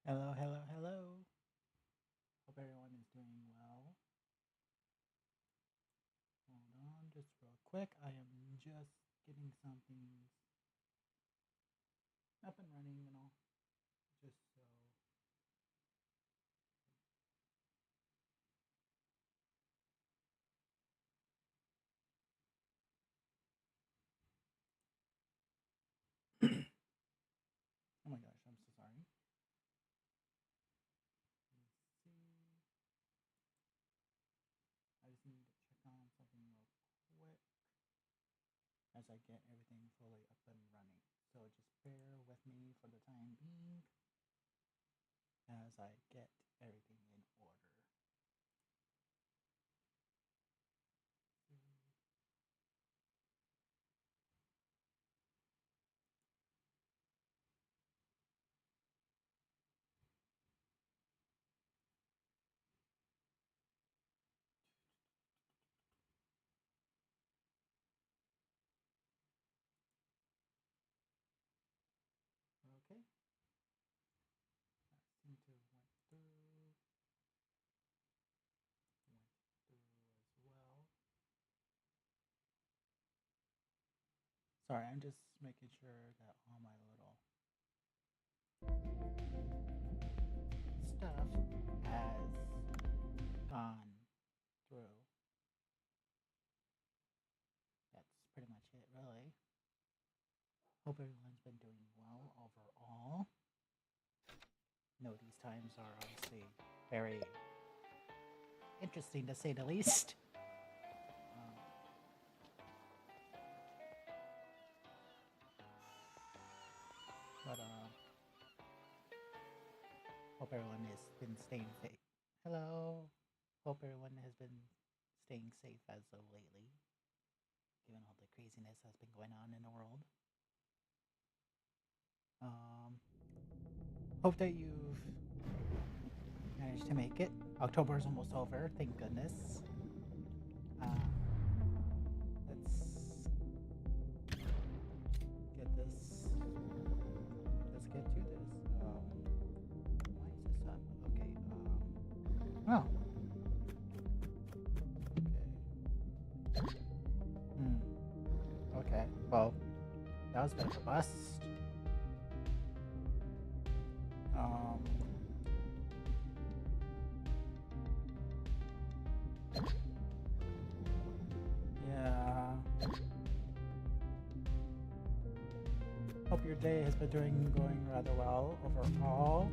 Hello, hello, hello. Hope everyone is doing well. Hold on, just real quick. I am just getting something up and running and all. Just so. Oh my gosh, I'm so sorry. Let's see. I just need to check on something real quick as I get everything fully up and running. So just bear with me for the time being as I get everything in order. Okay. That seemed to went through as well. Sorry, I'm just making sure that all my little stuff has gone through. That's pretty much it, really. Hope everyone's been doing well overall. No, these times are obviously very interesting to say the least. But hope everyone has been staying safe. Hello. Hope everyone has been staying safe as of lately, given all the craziness that's been going on in the world. Hope that you've managed to make it. October is almost over, thank goodness. Let's get this. Let's get to this. Why is this up? Okay. Oh. Okay. Okay. Well, that was a bit of a bust. Yeah. Hope your day has been going rather well overall.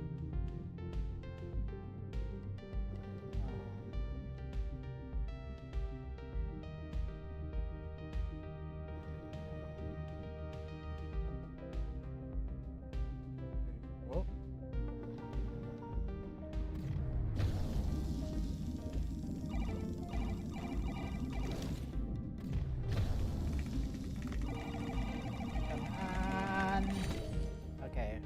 Whoop. Come on. Okay.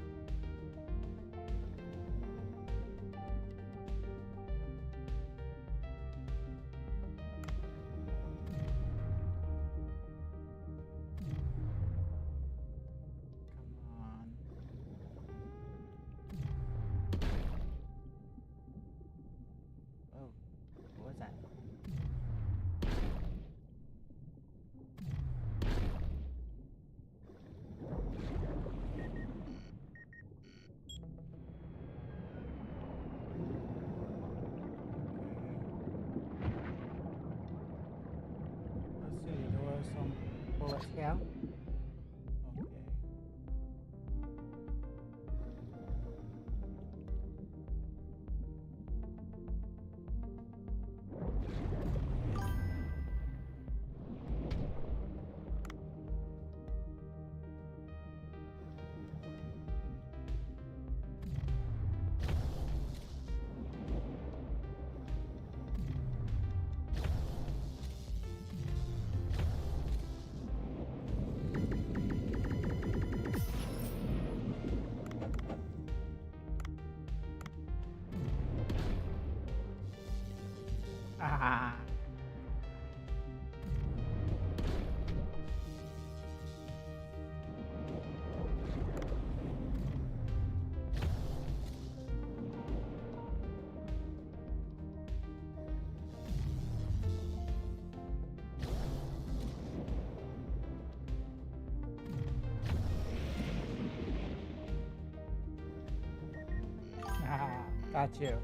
Come on. Oh, what was that? Let's see, there was some bullets here. Okay. Ah. Got you.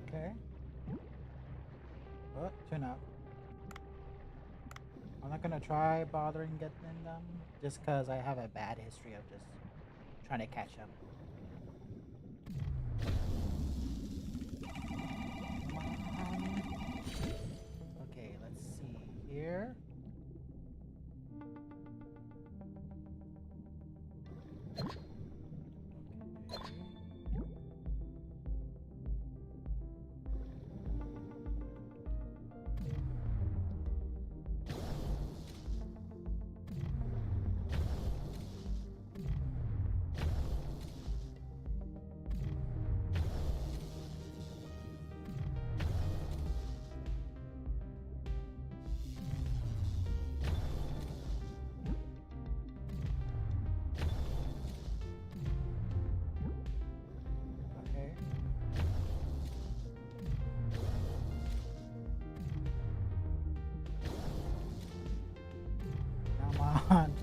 Okay. Oh, tune up. I'm not gonna try bothering getting them just because I have a bad history of just trying to catch up. Okay, let's see here. Okay. Come on. Come on.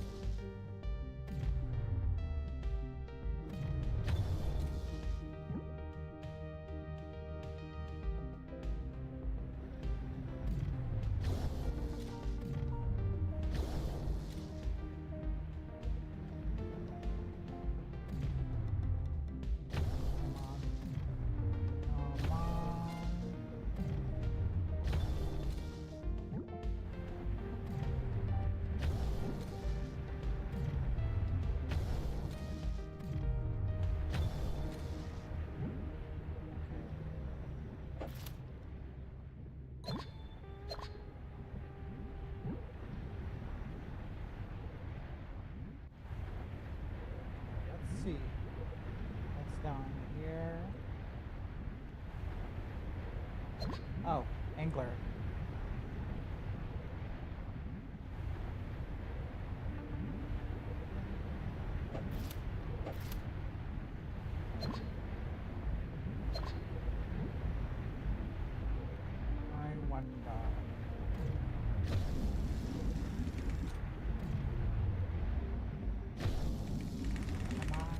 Let's see. What's down here? Oh, angler. I wonder. Come on.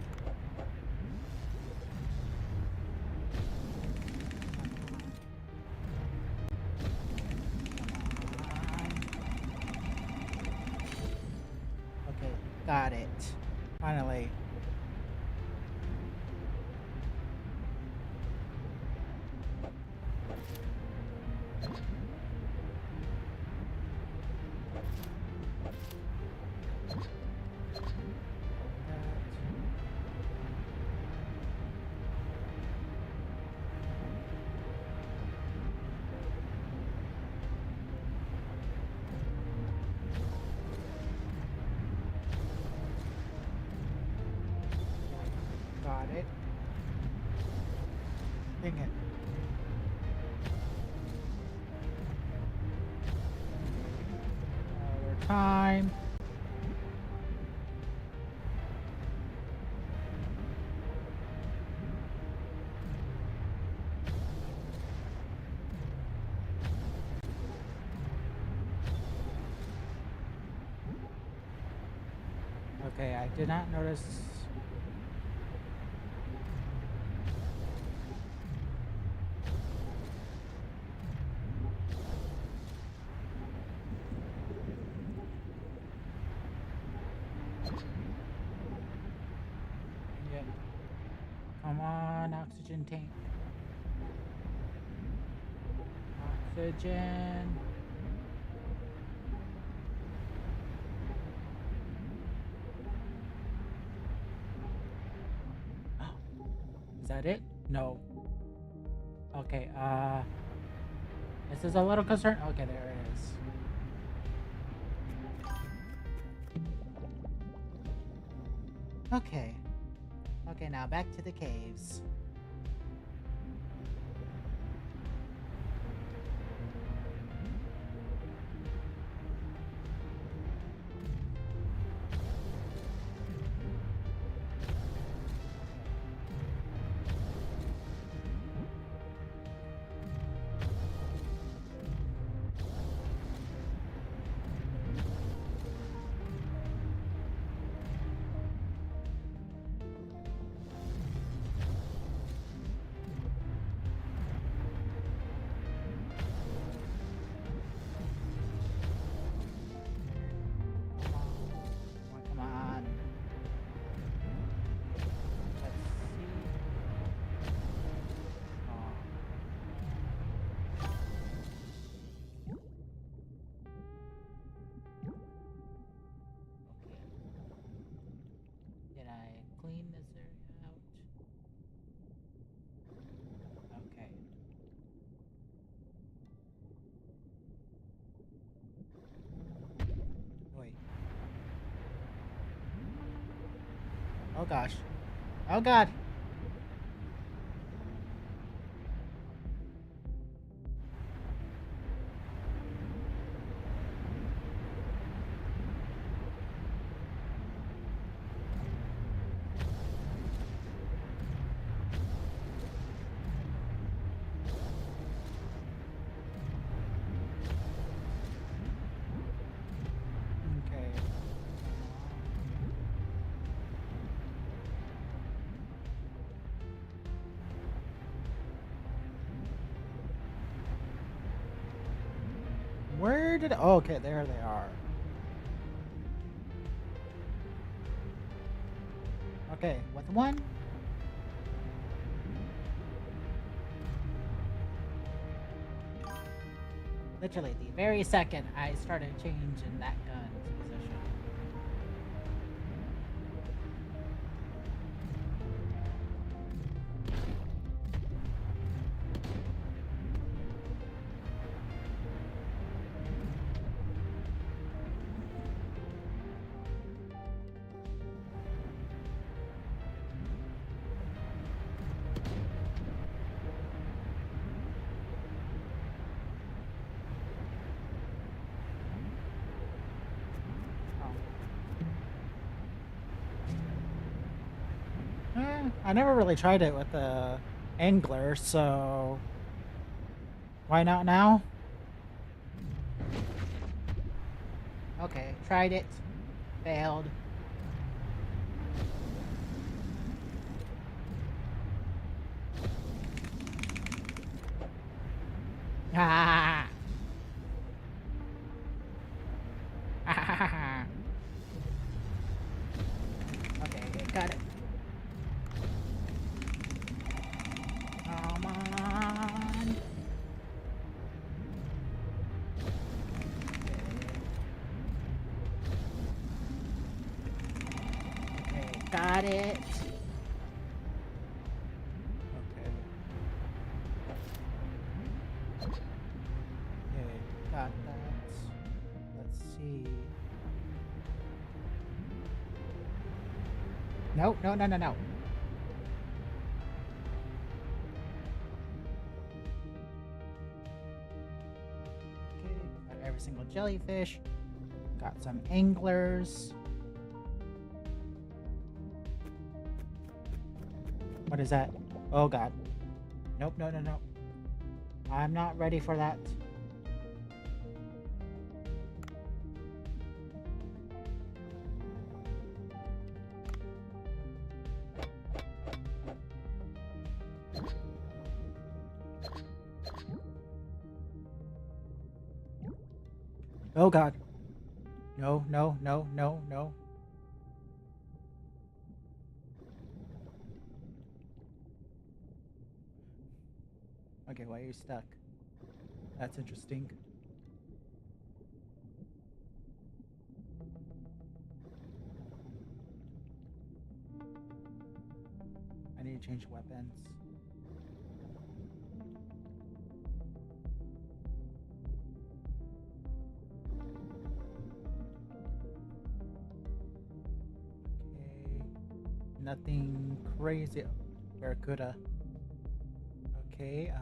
Okay, got it. Finally. Got it. Dang it. Another time. Okay, I did not notice. Yeah. Come on, oxygen tank. Oxygen. Is that it? No. Okay, this is a little concern. Okay, there it is. Okay. Okay, now back to the caves. Oh gosh. Oh god. Okay. Where did... Oh, okay, there they are. Okay, with one. Literally, the very second I started changing that gun's position. I never really tried it with the angler, so why not now? Okay, tried it, failed. Ah! Okay, got it. Come on. Okay, got it. Okay. Okay, got that. Let's see. No, no, no, no, no. Okay, got every single jellyfish. Got some anglers. What is that? Oh god. Nope, no, no, no. I'm not ready for that. Oh god. No, no, no, no, no. Okay, why are you stuck? That's interesting. I need to change weapons. Okay. Nothing crazy. Barracuda. Okay,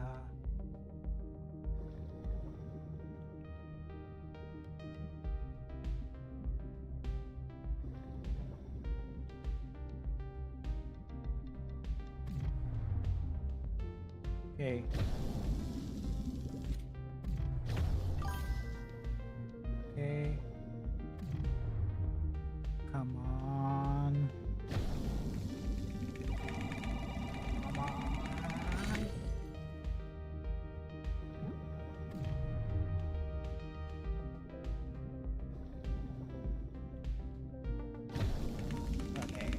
okay. Okay. Come on. Come on. Okay.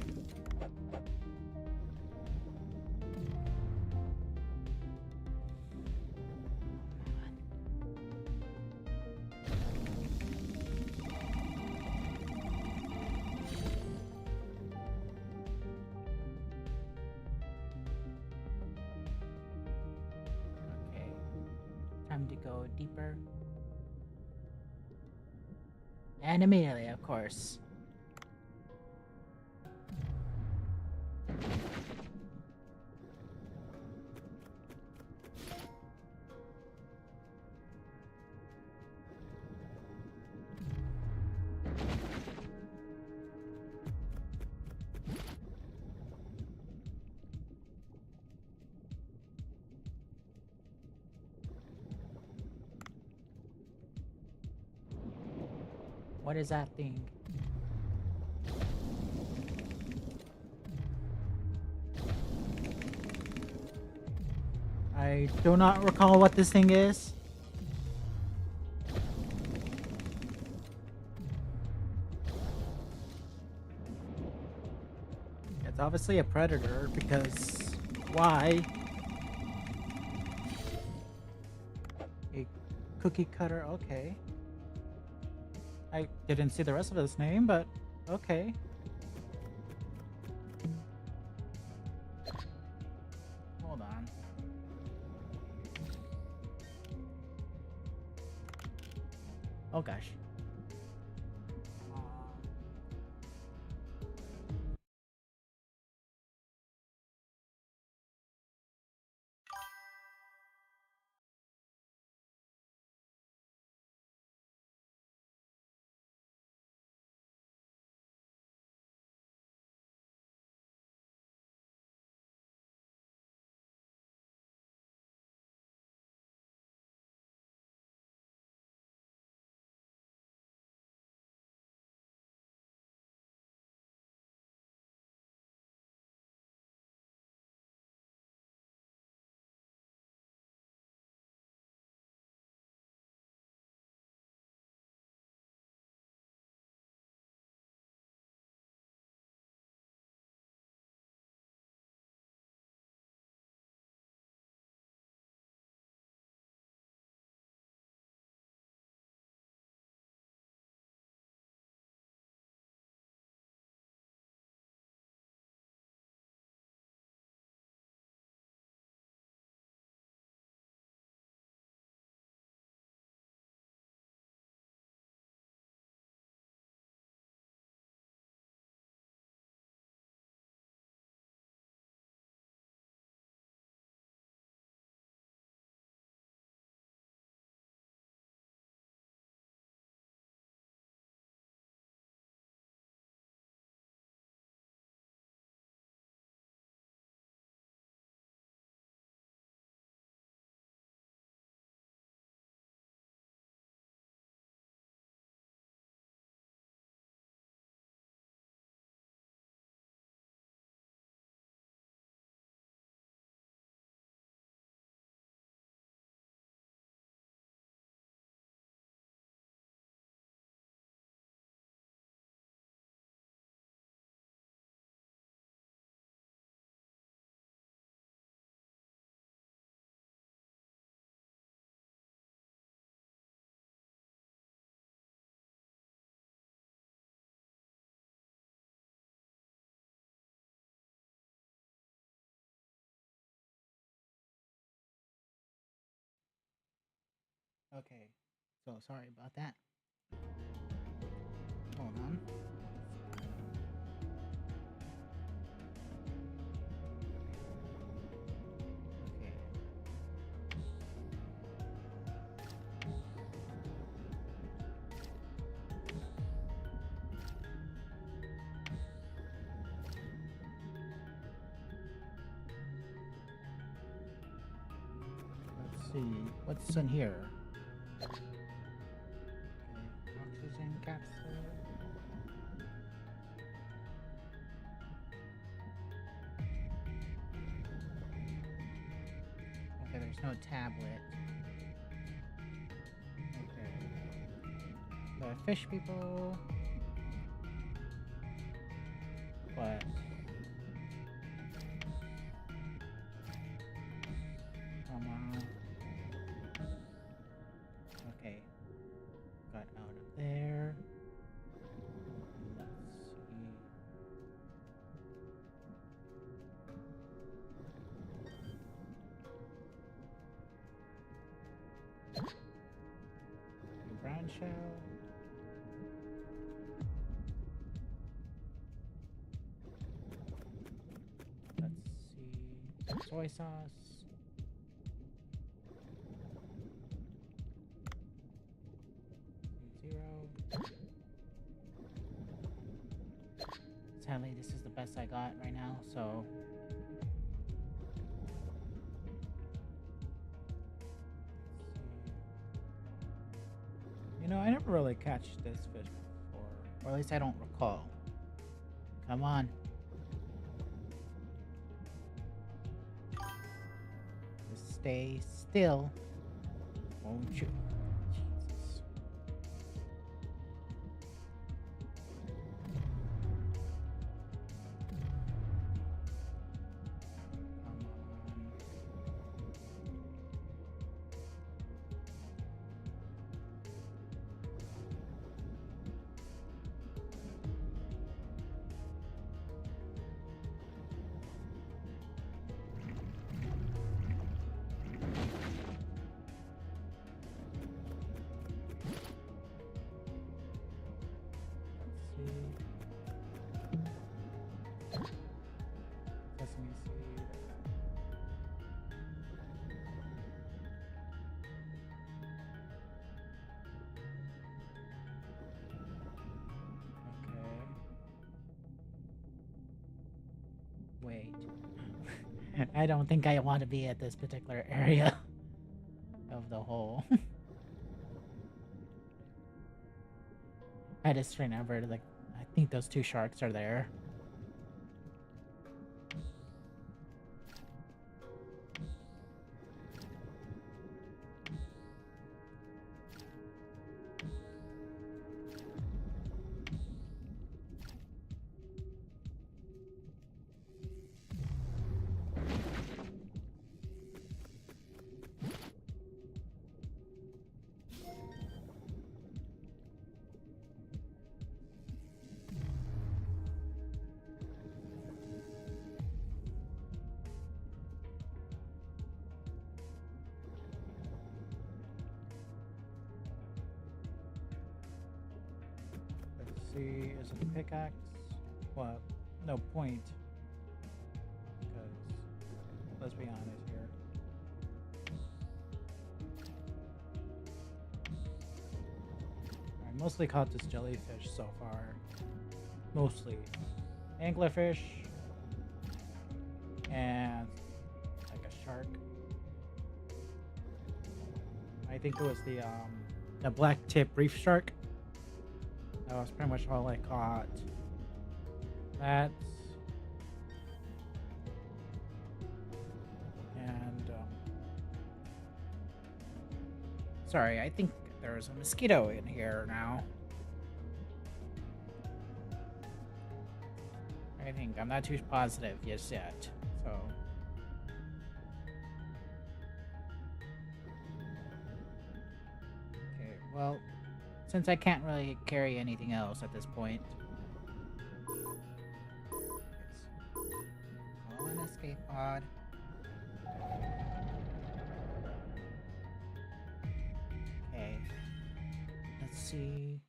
Okay. Time to go deeper. And immediately, of course. What is that thing? I do not recall what this thing is. It's obviously a predator because why? A cookie cutter, okay. I didn't see the rest of his name, but okay. Hold on. Oh gosh. Okay. So sorry about that. Hold on. Okay. Let's see. What's in here? Okay. Oxygen capsule. Okay, there's no tablet. Okay. The fish people. What? Come on. Okay. Got out of there. Let's see. Brown shell. Let's see. Soy sauce. Zero. Sadly, this is the best I got right now, so. You know, I never really catch this fish Or at least I don't recall. Come on. Just stay still. Won't you? Jesus. Come on. Sesame seed. Okay. Wait. I don't think I want to be at this particular area of the hole. I just remembered, like, I think those two sharks are there. Let's see, is it a pickaxe? Well, no point. Because, let's be honest here. I mostly caught this jellyfish so far. Mostly. Anglerfish. And like a shark. I think it was the black tip reef shark. That was pretty much all I caught. That's and sorry, I think there's a mosquito in here now. I think I'm not too positive just yet. So okay, well, since I can't really carry anything else at this point, call an escape pod. Okay, let's see.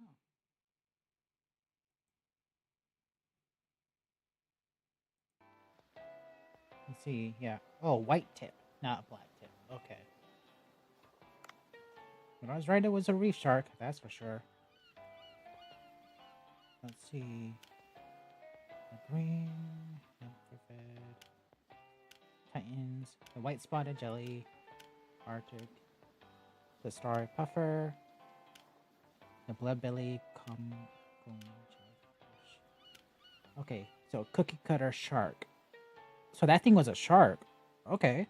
Oh. Let's see, yeah. Oh, white tip, not black tip. Okay. When I was right, it was a reef shark, that's for sure. Let's see. The green, amphiphed, titans, the white spotted jelly, arctic, the starry puffer, the blood belly, jellyfish. Okay, so cookie cutter shark. So that thing was a shark. Okay.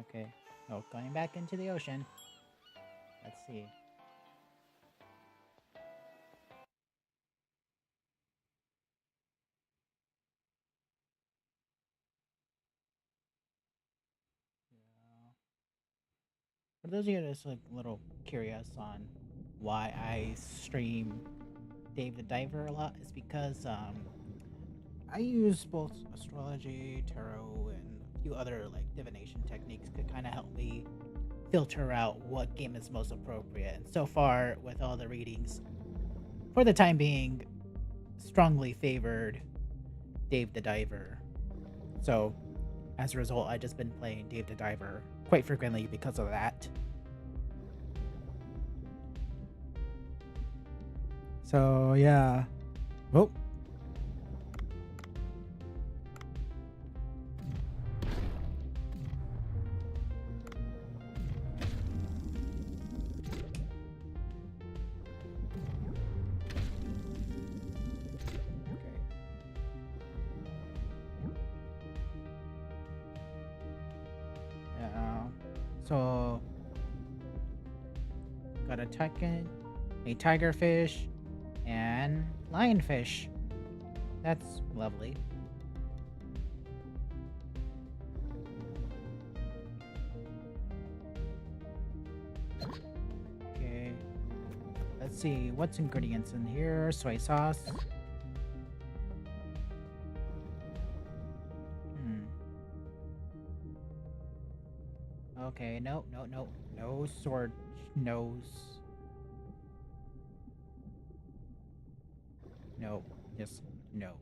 Okay. Oh, going back into the ocean. Let's see. Yeah. For those of you that's like a little curious on why I stream Dave the Diver a lot, is because I use both astrology, tarot, and a few other like divination techniques to kind of help me filter out what game is most appropriate. And so far, with all the readings, for the time being, strongly favored Dave the Diver. So, as a result, I've just been playing Dave the Diver quite frequently because of that. So, yeah. Oh. So, got a tigerfish, and lionfish. That's lovely. Okay. Let's see, what's ingredients in here? Soy sauce. Okay, no. No sword nose. No. Just no.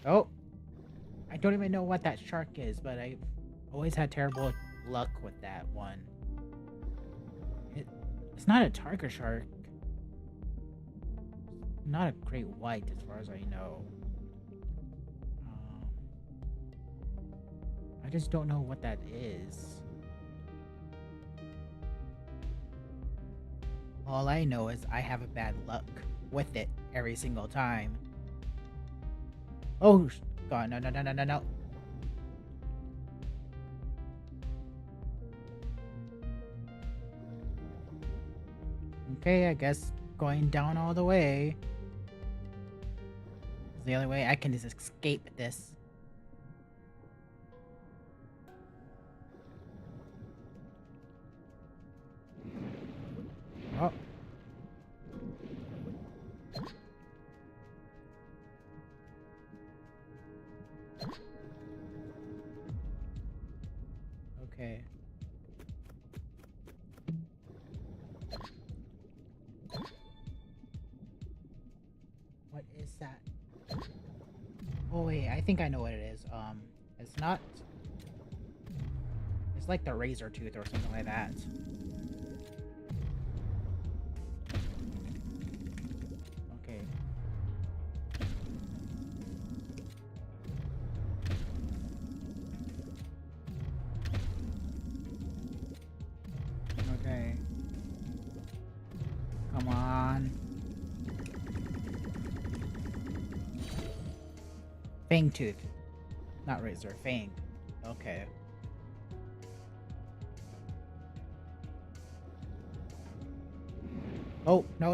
Oh! I don't even know what that shark is, but I've always had terrible luck with that one. It's not a tiger shark. Not a great white, as far as I know. I just don't know what that is. All I know is I have a bad luck with it every single time. Oh, God, no. Okay, I guess going down all the way is the only way I can just escape this. Oh. Okay. What is that? Oh wait, I think I know what it is. It's not... It's like the razor tooth or something like that. Okay. Okay. Come on. Fang tooth. Not razor, fang. Okay. Oh, no.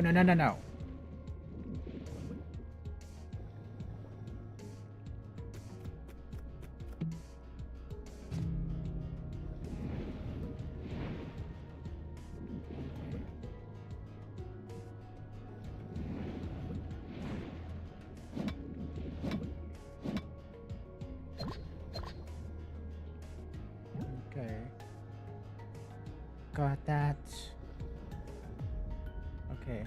Okay. Got that. Okay.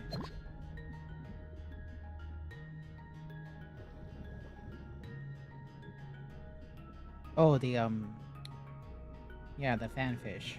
Oh, yeah, the fanfish.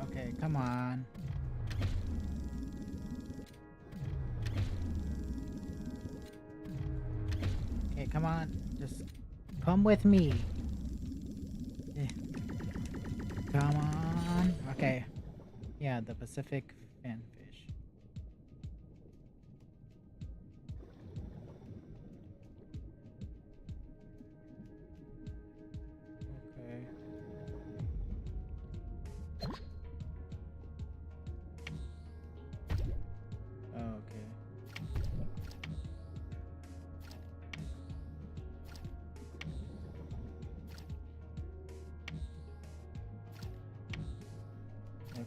Okay, come on. come on. Just come with me. Eh, come on. Okay. Yeah, the Pacific fanfish. Okay. Okay.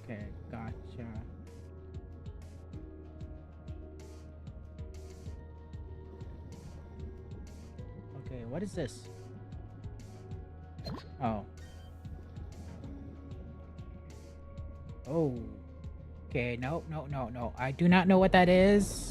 Okay, gotcha. Okay, what is this? Oh. Oh. Okay, no, no, no, no. I do not know what that is.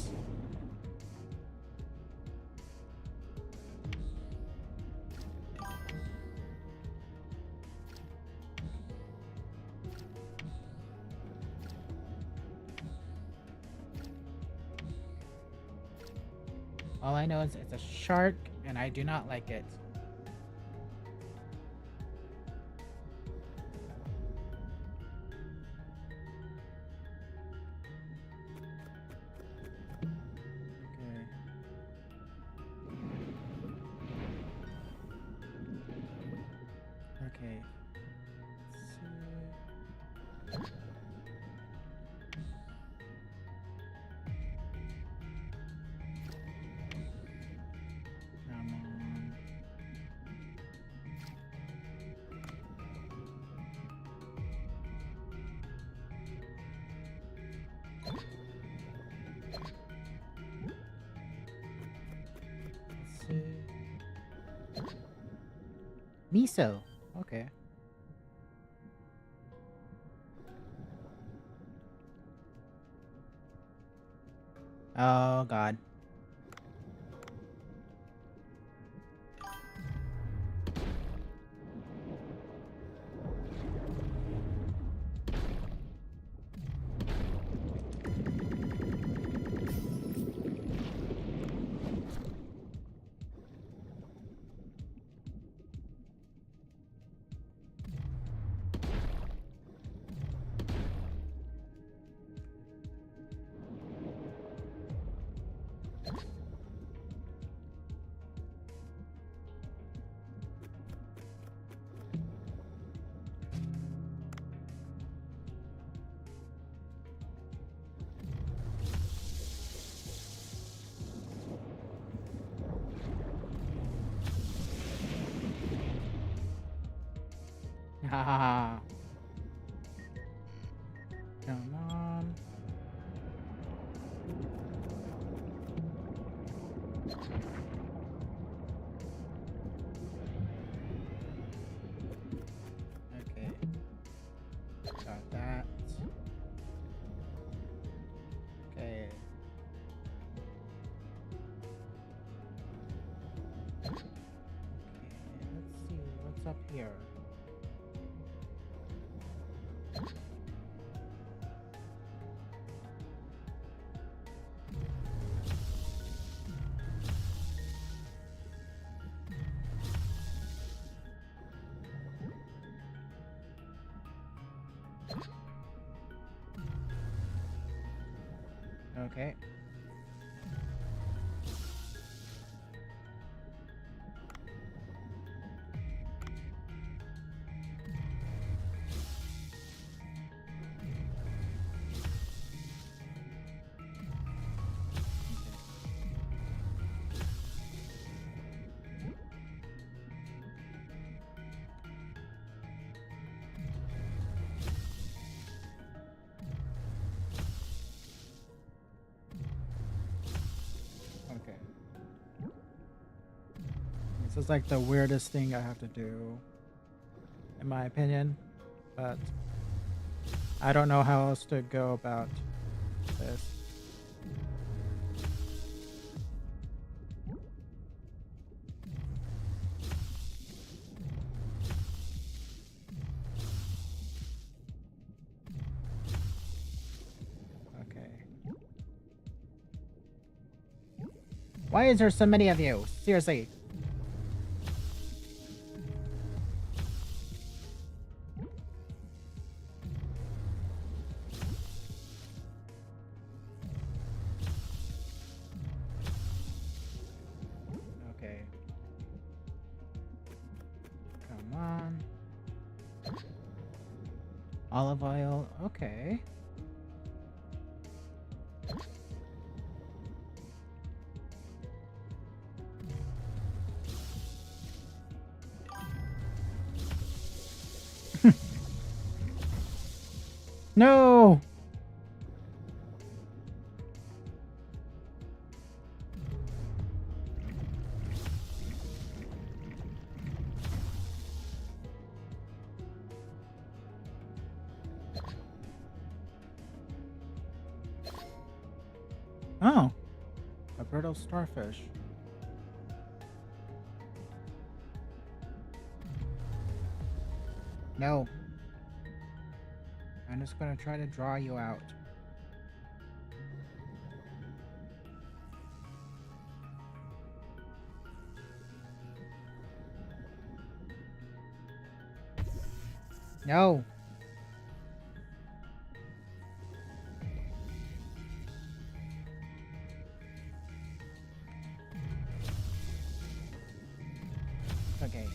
All I know is it's a shark, and I do not like it. Okay. Okay. Let's see. Come on. Let's see. Miso. Okay. Oh god. Haha. Come on. Okay. Got that. Okay. Okay, let's see what's up here. Okay. Okay. This is like the weirdest thing I have to do, in my opinion, but I don't know how else to go about this. Okay. Why is there so many of you? Seriously. Olive oil, okay. No! Oh, a brittle starfish. No. I'm just gonna try to draw you out. No. Okay. Okay.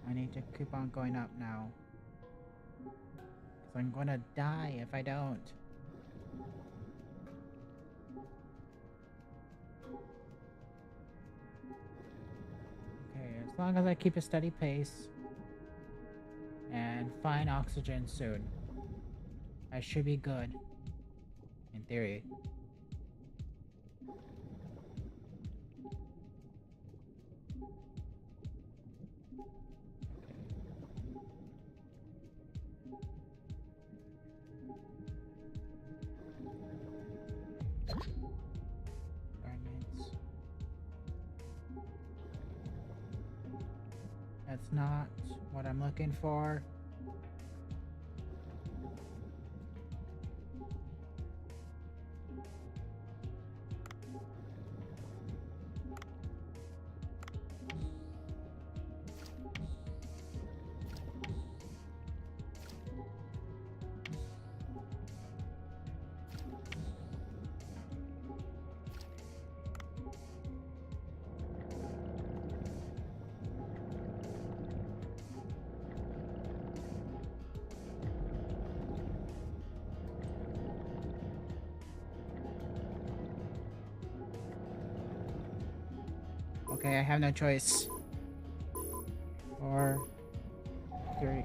I need to keep on going up now. Because I'm gonna die if I don't. Okay, as long as I keep a steady pace and find oxygen soon, I should be good. In theory. Garments. That's not what I'm looking for. Okay, I have no choice. 4, 3. Okay.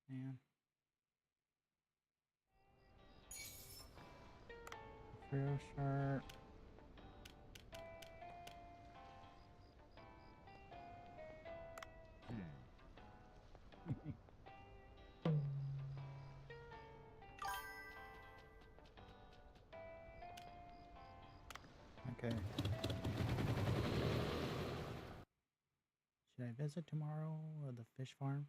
Man. Real sharp. Okay. Should I visit tomorrow or the fish farm?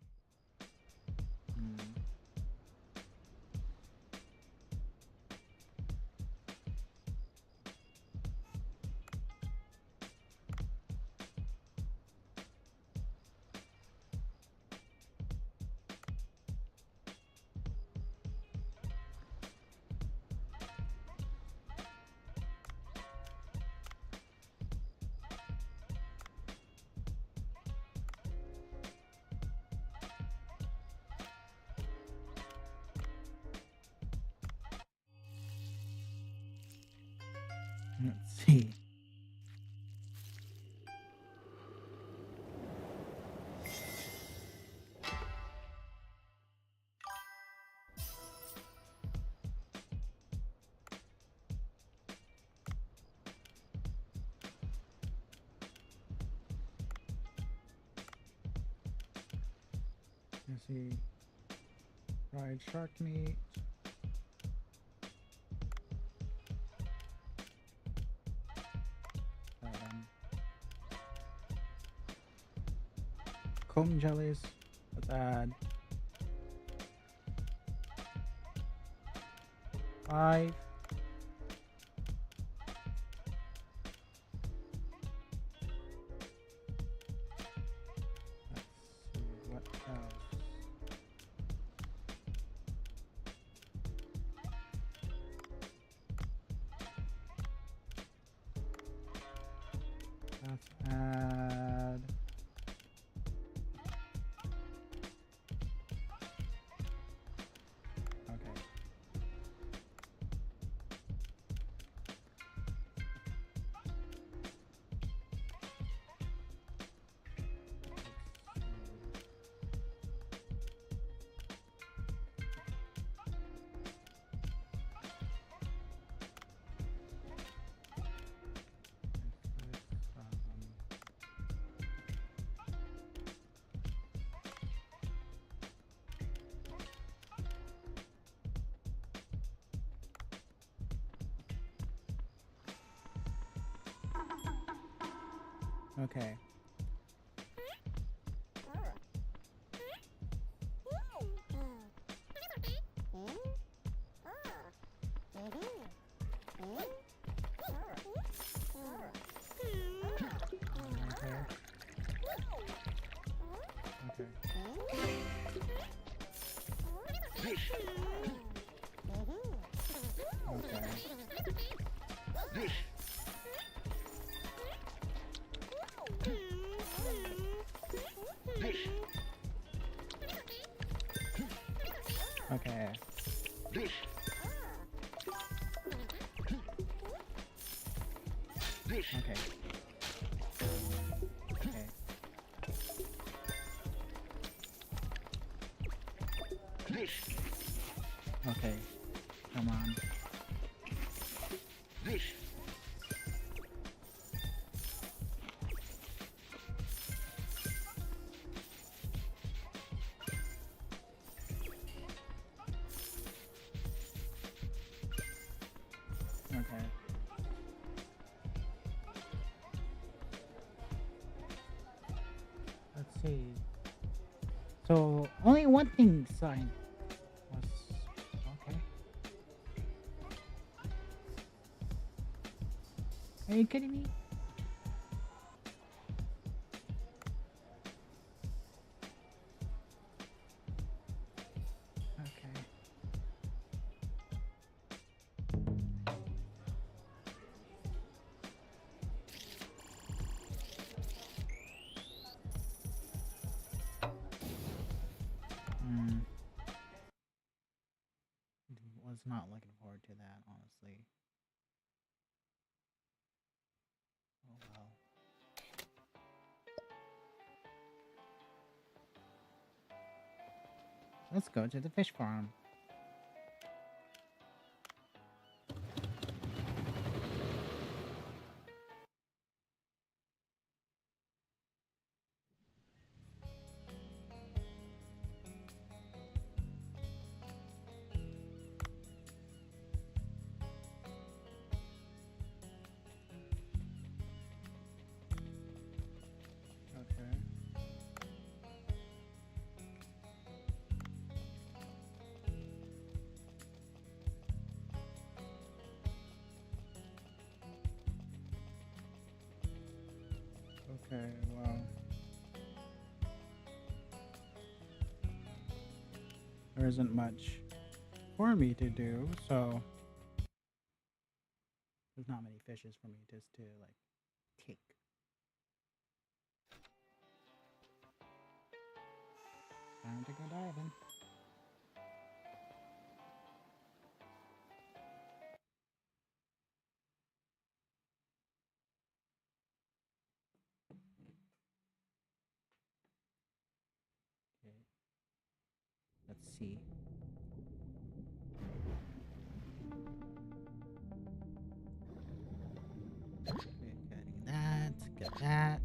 Let's see. Let's see. Fried shark meat. Comb jellies. Let's add 5. add okay. Okay. Okay. Okay. Okay. Okay. Come on. Okay. Let's see. So only one thing sign was okay. Are you kidding me? Okay. Was not looking forward to that, honestly. Oh well. Let's go to the fish farm. Okay. Okay, well. There isn't much for me to do, so there's not many fishes for me just to like take. Time to go diving. Okay. Let's see. Okay, getting that, get that.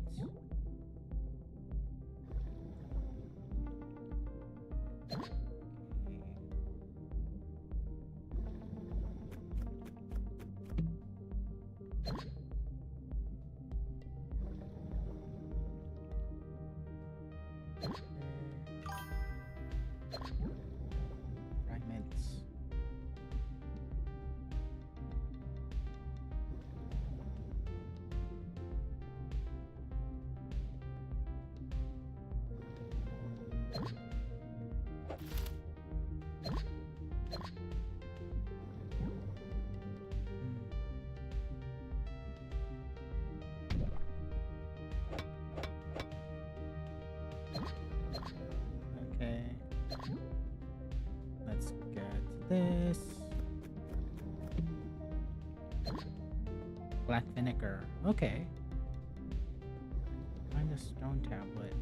Fragments. black vinegar. Okay. Find a stone tablet.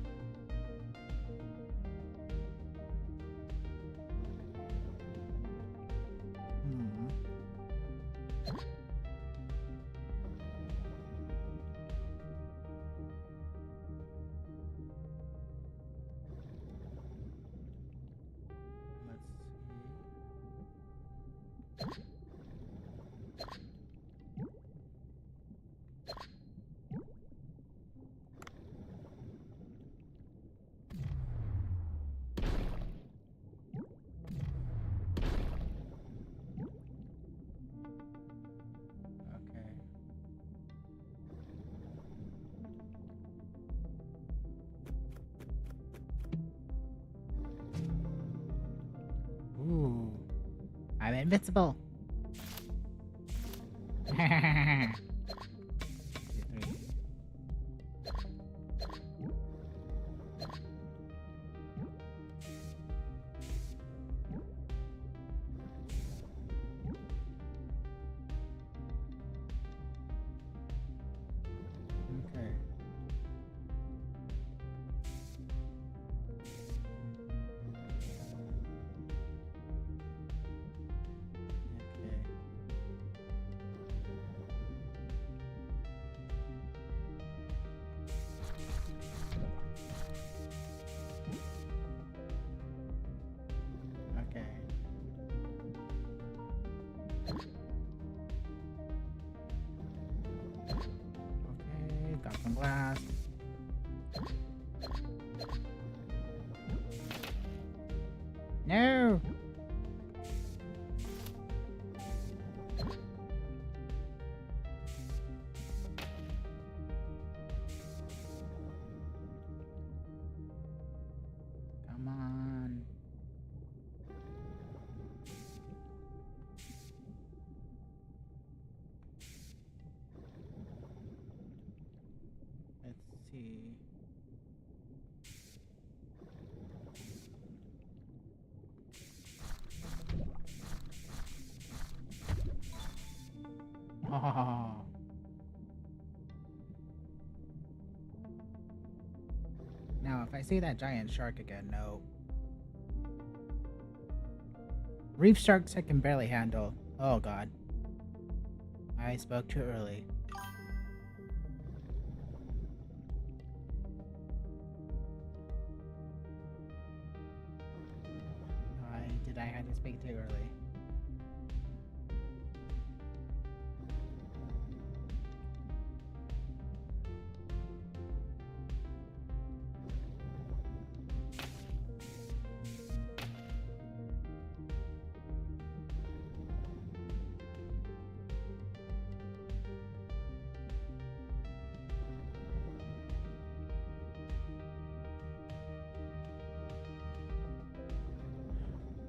Hmm. Let's see. Okay. Ooh. I'm invincible. 2, 3. Okay. Okay. Okay. Okay, got some glass. No! Come on. Let's see. Oh. Now, if I see that giant shark again, no. Reef sharks I can barely handle. Oh god. I spoke too early. Why did I have to speak too early?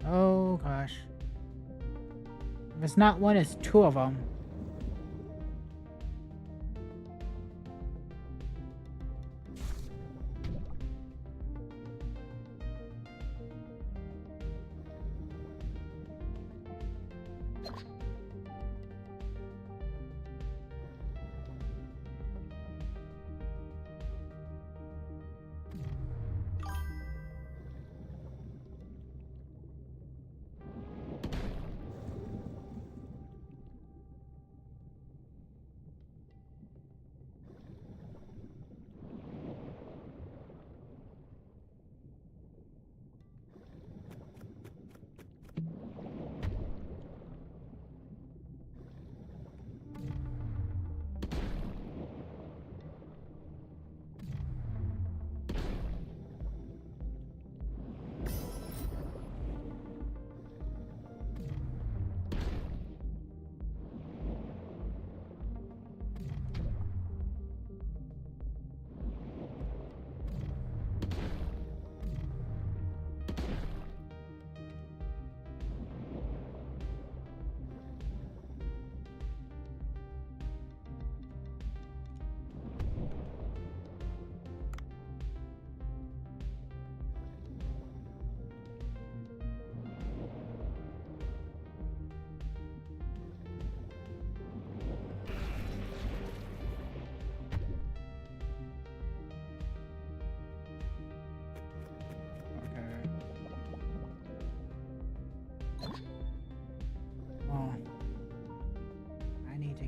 Oh gosh. If it's not one, it's two of them.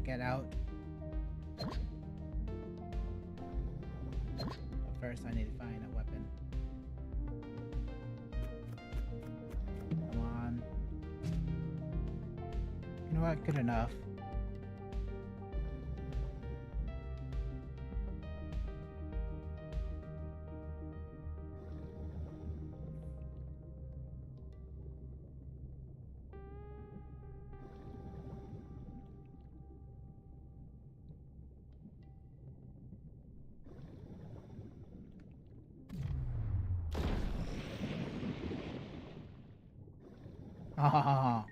get out. But first I need to find a weapon. Come on. You know what? Good enough. Oh.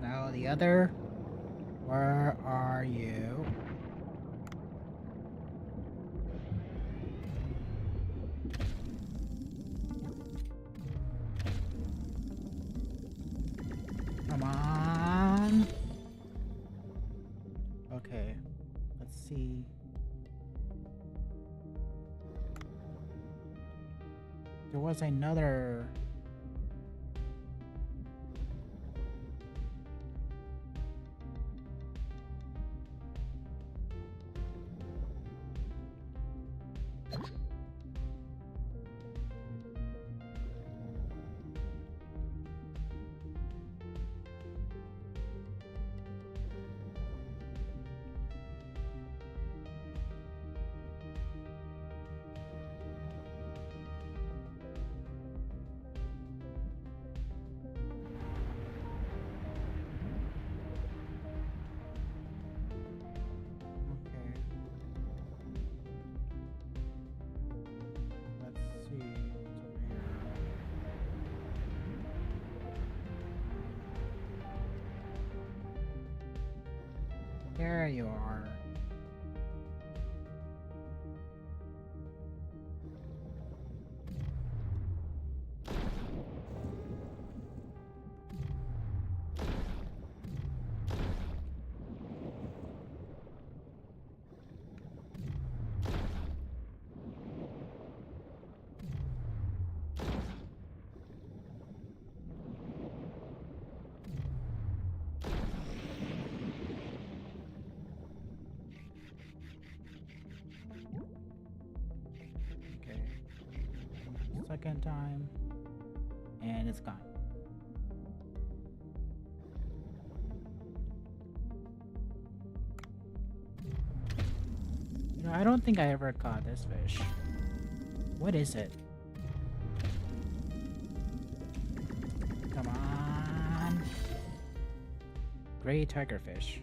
Now the other. Where are you? Come on. Okay. Let's see. There was another. There you are. Second time, and it's gone. You know, I don't think I ever caught this fish. What is it? Come on. Gray tigerfish.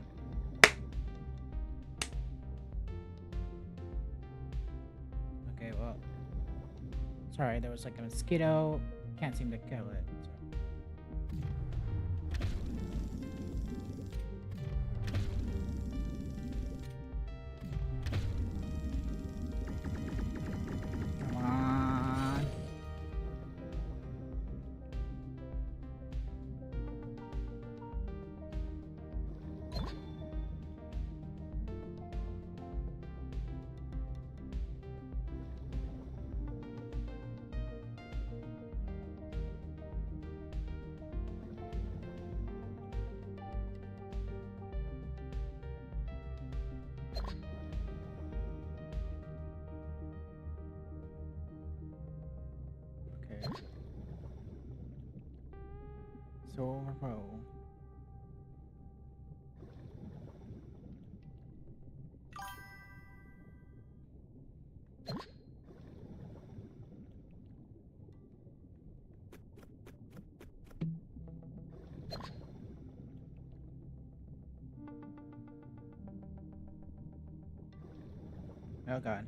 Okay, well. Sorry, there was like a mosquito. Can't seem to kill it. So. Come on. Zorro. Oh god.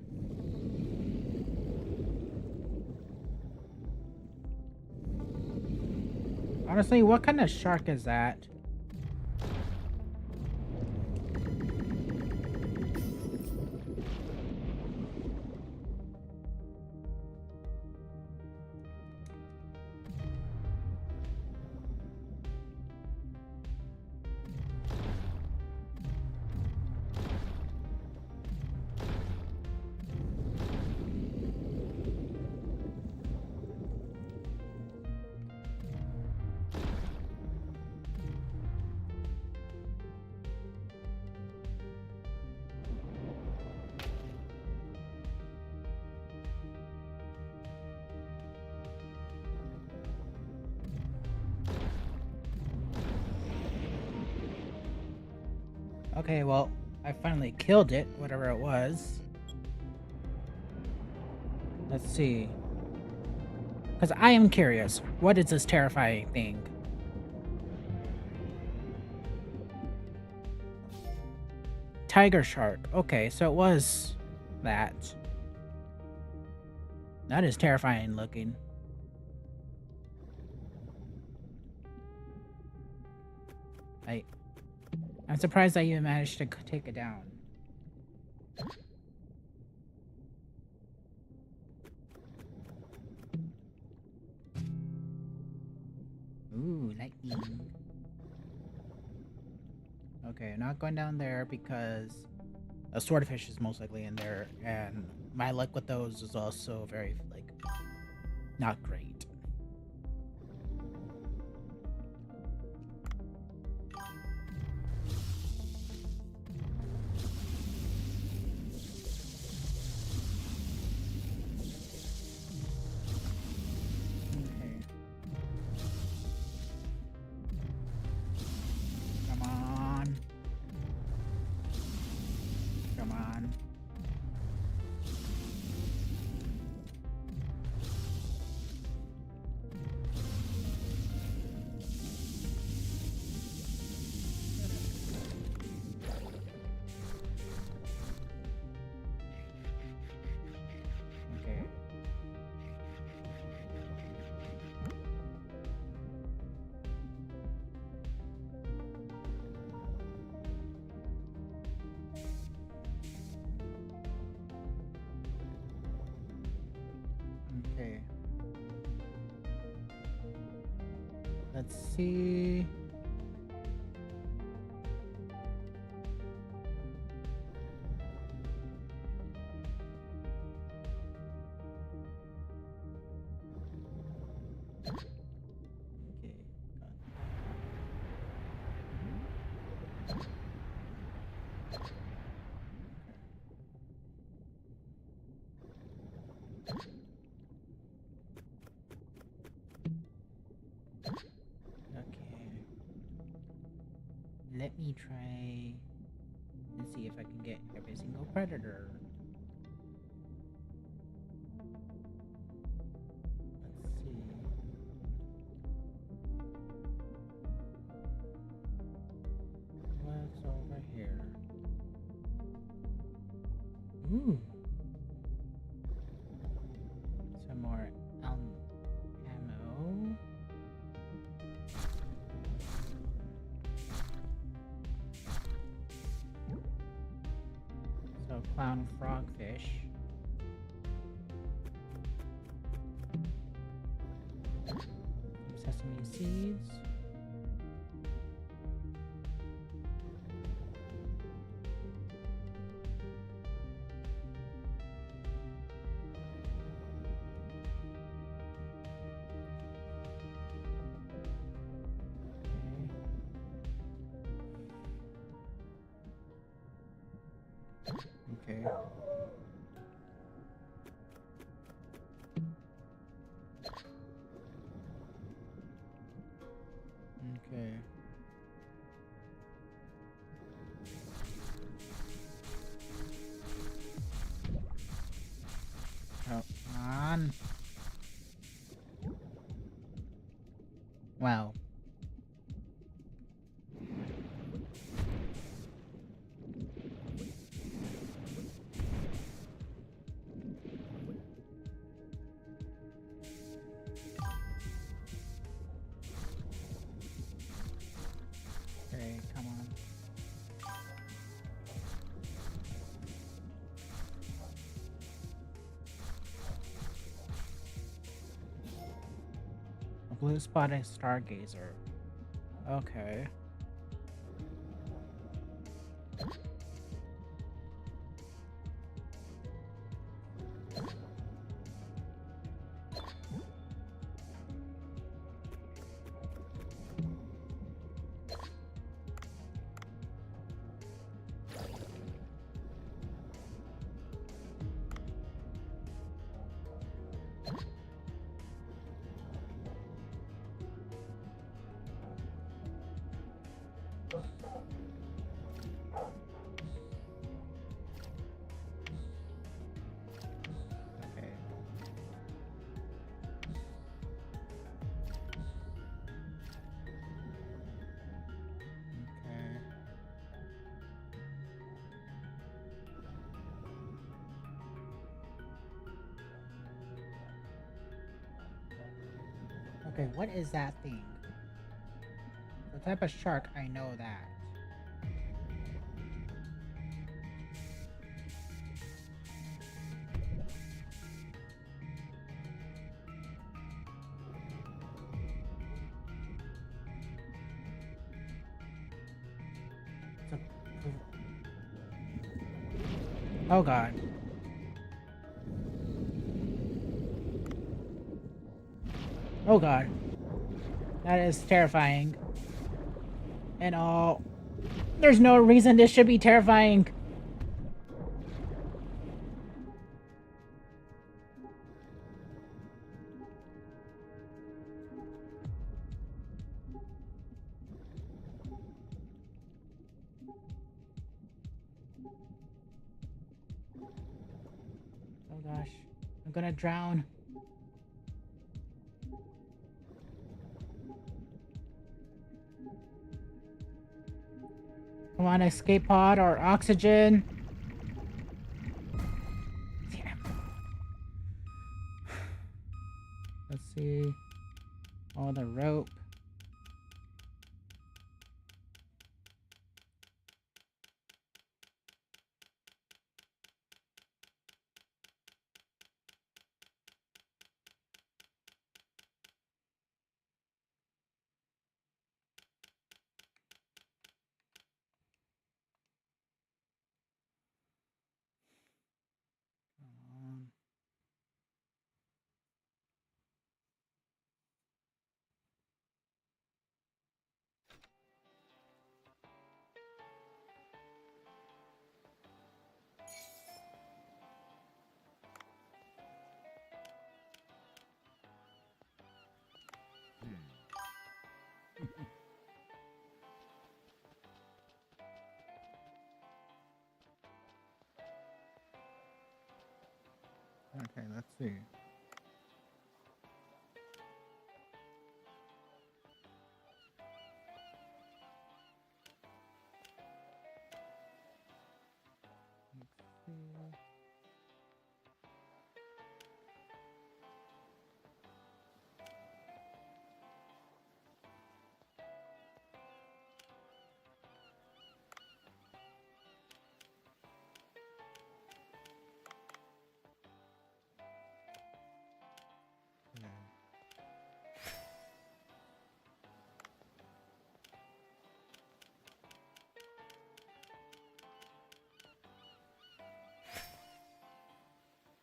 Honestly, what kind of shark is that? Okay, well, I finally killed it, whatever it was. Let's see. Because I am curious. What is this terrifying thing? Tiger shark. Okay, so it was that. That is terrifying looking. I'm surprised I even managed to take it down. Ooh, lightning. Okay, not going down there because a swordfish is most likely in there, and my luck with those is also very, like, not great. Okay. Come on. Come on. Okay. Okay. Let's see. Okay. Okay. Let me try and see if I can get every single predator. Let's see. What's over here? Ooh. Some more ammo. So clown frogfish. Sesame seeds. Okay. Okay. Come on. Wow. Okay, come on. A blue spotted stargazer. Okay. Okay, what is that thing? The type of shark, I know that. It's a... Oh god. Oh god. That is terrifying. And all... There's no reason this should be terrifying. Oh gosh. I'm gonna drown. Come on, escape pod or oxygen. Damn. Let's see. Oh, the rope. Come on. Okay, let's see. Let's see. Yeah.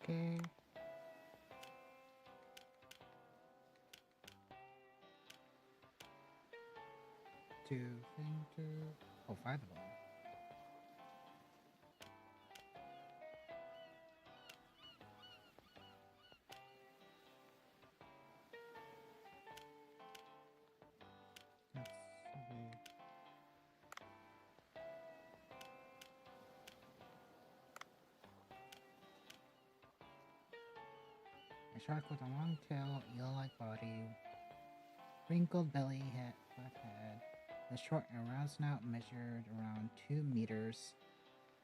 Okay. Two fingers. Oh, five of them. Let's see. A shark with a long tail, eel-like body, wrinkled belly, flat head. The short and round snout measured around 2 meters.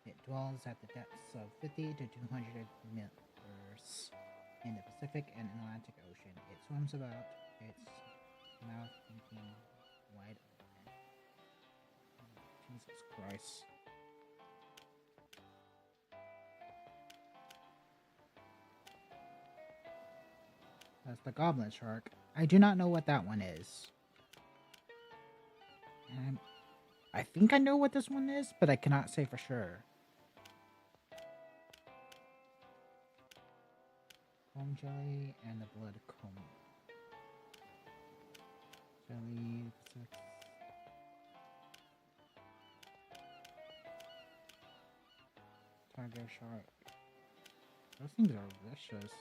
It dwells at the depths of 50 to 200 meters in the Pacific and Atlantic Ocean. It swims about, its mouth gaping wide open. Jesus Christ. That's the goblet shark. I do not know what that one is. And I think I know what this one is, but I cannot say for sure. Comb jelly and the blood comb. Jelly, tiger shark. Those things are vicious.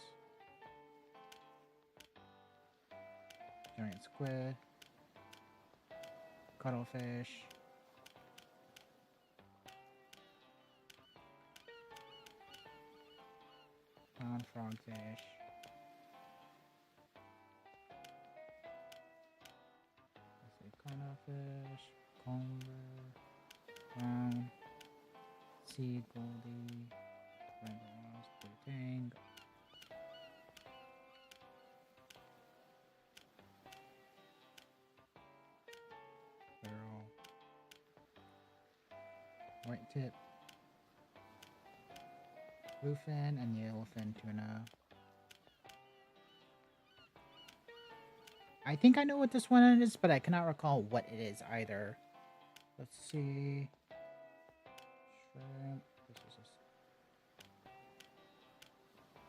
Giant squid. Cuttlefish. Pound frogfish. Let's see, cuttlefish, comber, brown, sea goldie, red rose, blue tang. tip, bluefin, and yellowfin tuna. I think I know what this one is, but I cannot recall what it is either. Let's see. Shrimp.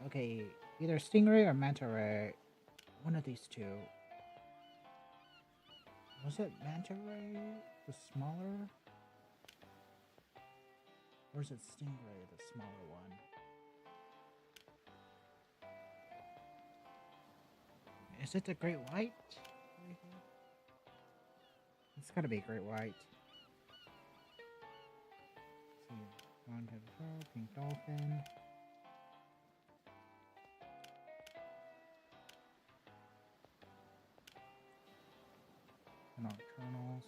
Okay, either stingray or manta ray. One of these two. Was it manta ray, the smaller? Or is it stingray, the smaller one? Is it the great white? It's gotta be great white. Let's see, long-headed pearl, pink dolphin. Nocturnals.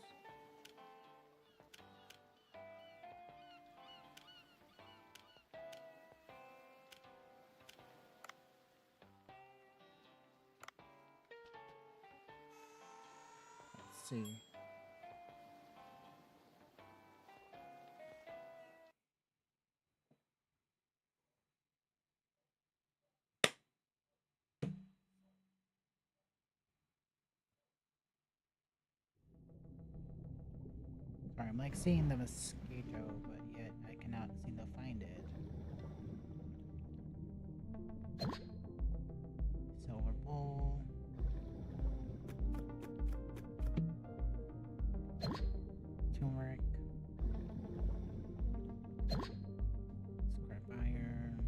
Let's see. Sorry, I'm like seeing the mosquito, but yet I cannot seem to find it. Silver bowl. Turmeric. Scrap iron.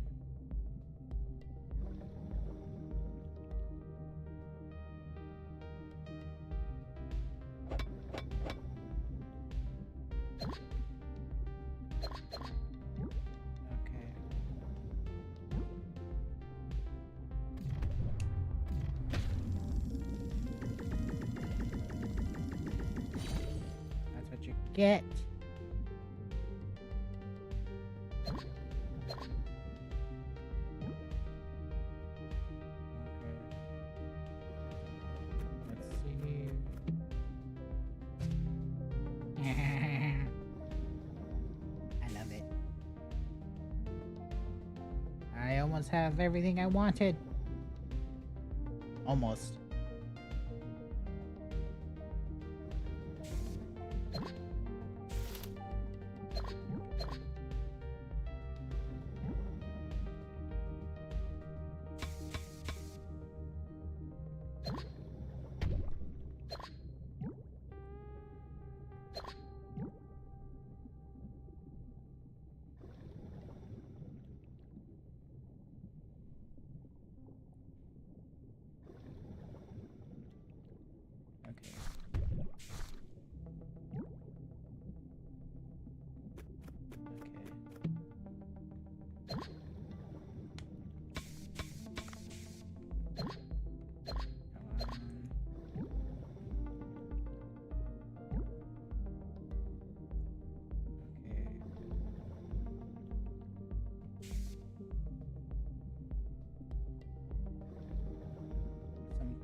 Get. Okay. Let's see. I love it. I almost have everything I wanted. Almost.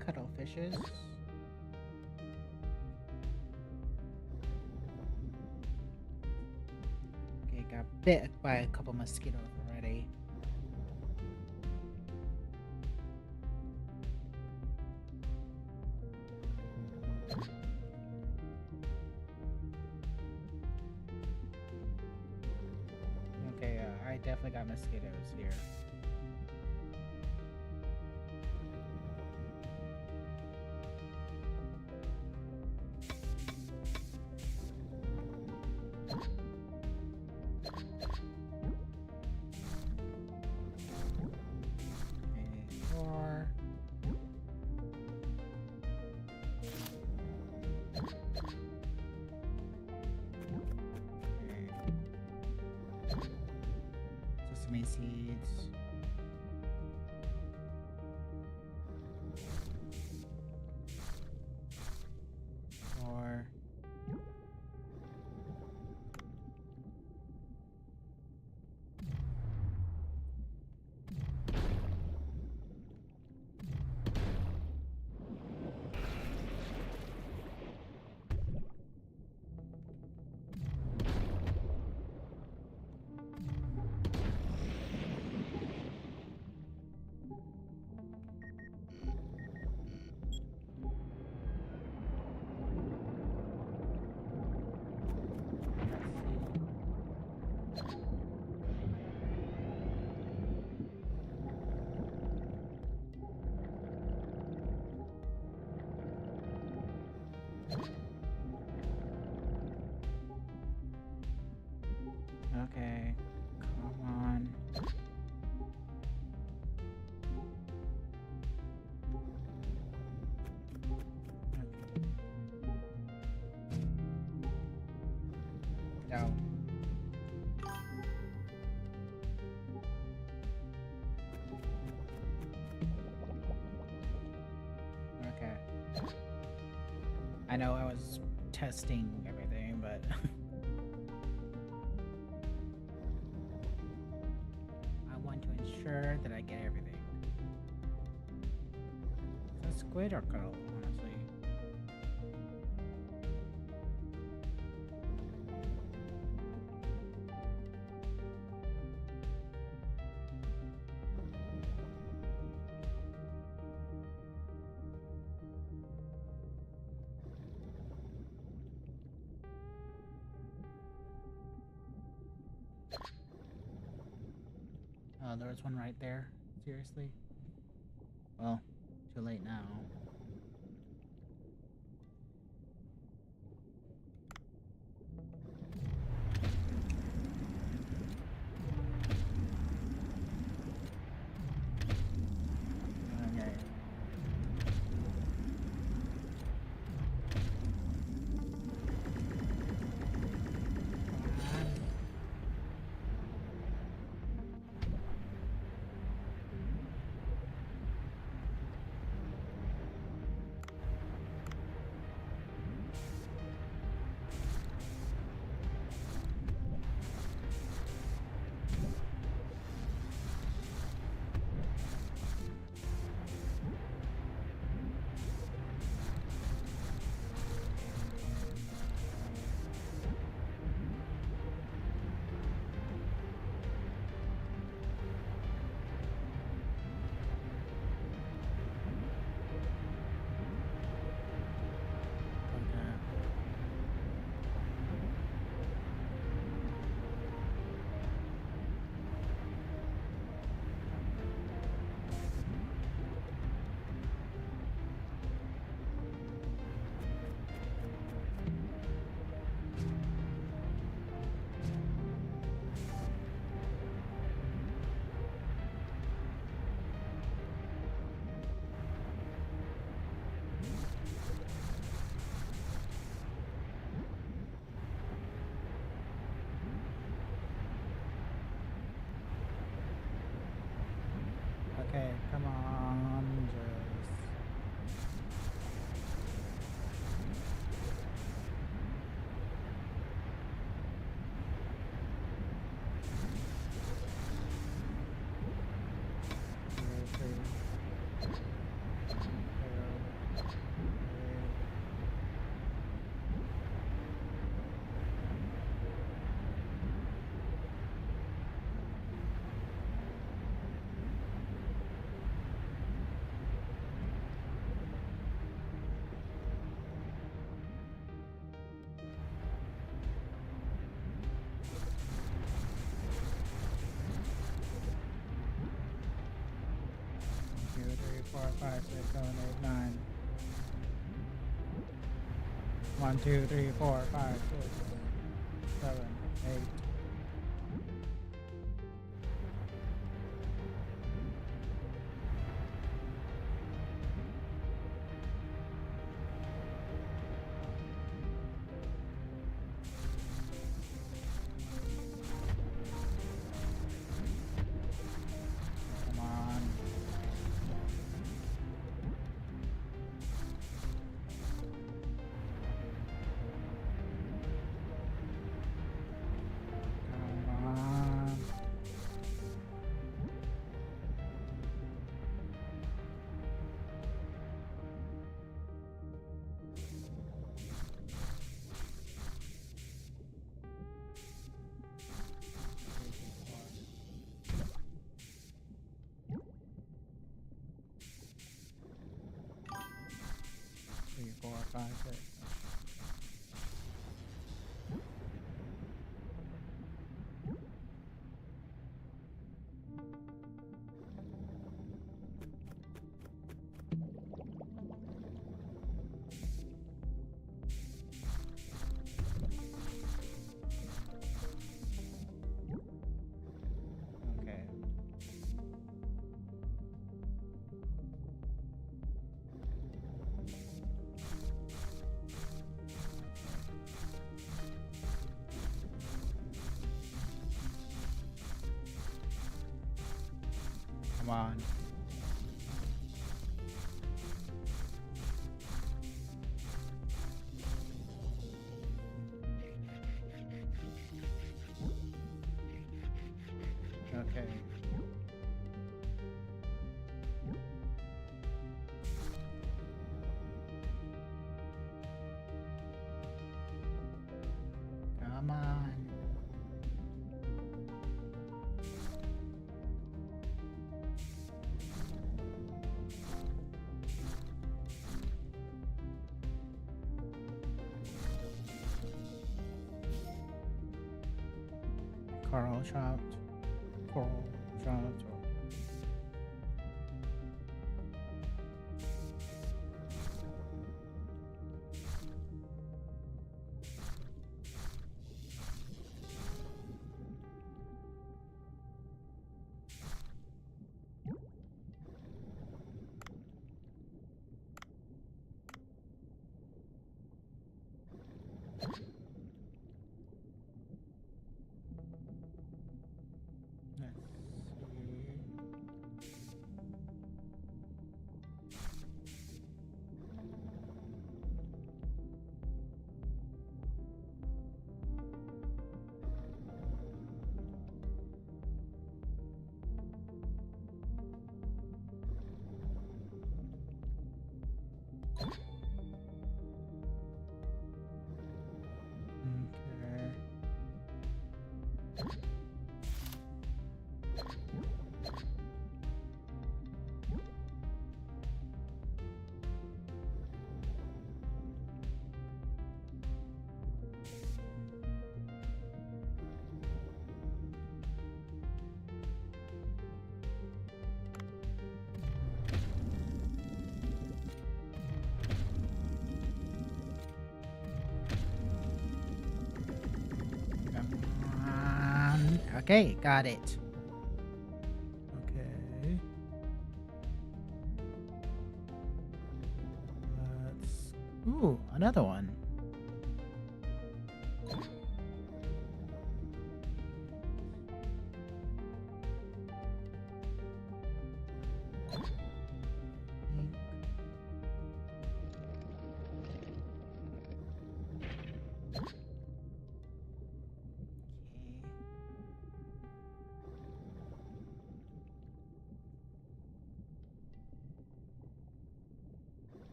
Cuttlefishes. Okay, got bit by a couple mosquitoes already. Okay, I definitely got mosquitoes here. Seeds. Or Dope. Okay. I know I was testing everything, but I want to ensure that I get everything. Is that squid or cuddle, honestly? Oh, there was one right there. Seriously? Well, too late now. Okay. Okay, come on, just... Two, three, four, five, six, seven, eight, nine. 1, 2, 3, 4, 5, 6, 7, 8. Come on. Come on. Three, four, five, six. Okay. Come on. Okay. Come on. Coral trout. Coral trout. Let's see. Okay. Come on. Okay, got it. Okay. Let's. Ooh, another one.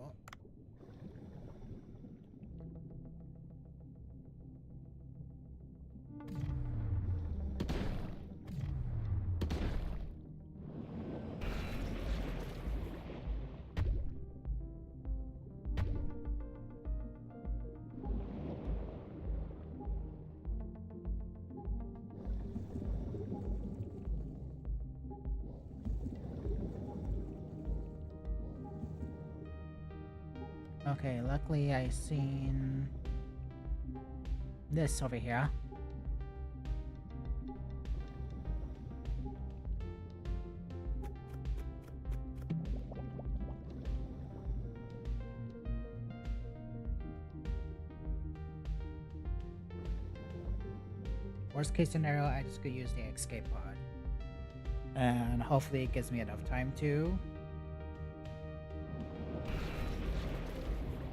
Oh. Okay, luckily I seen this over here. Worst case scenario, I just could use the escape pod. And hopefully it gives me enough time to.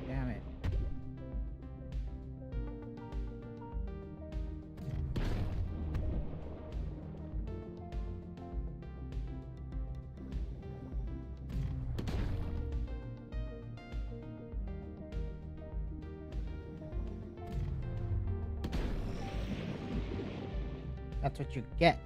Damn it. That's what you get.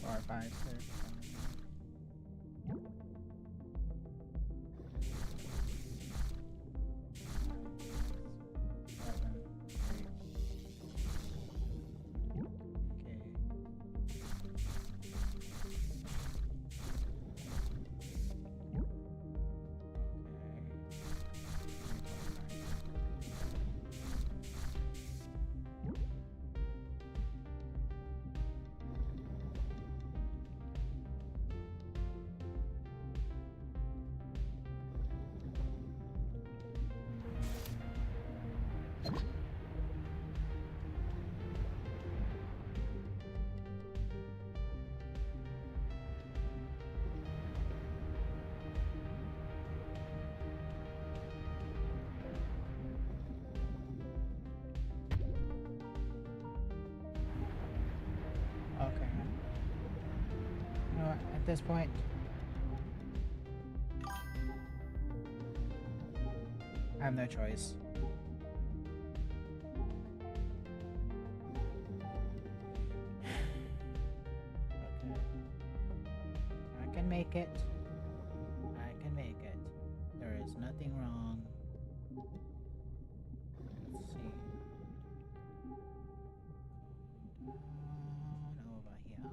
Four, five, six, seven, 8, at this point. I have no choice. Okay. I can make it. I can make it. There is nothing wrong. Let's see. Down over here.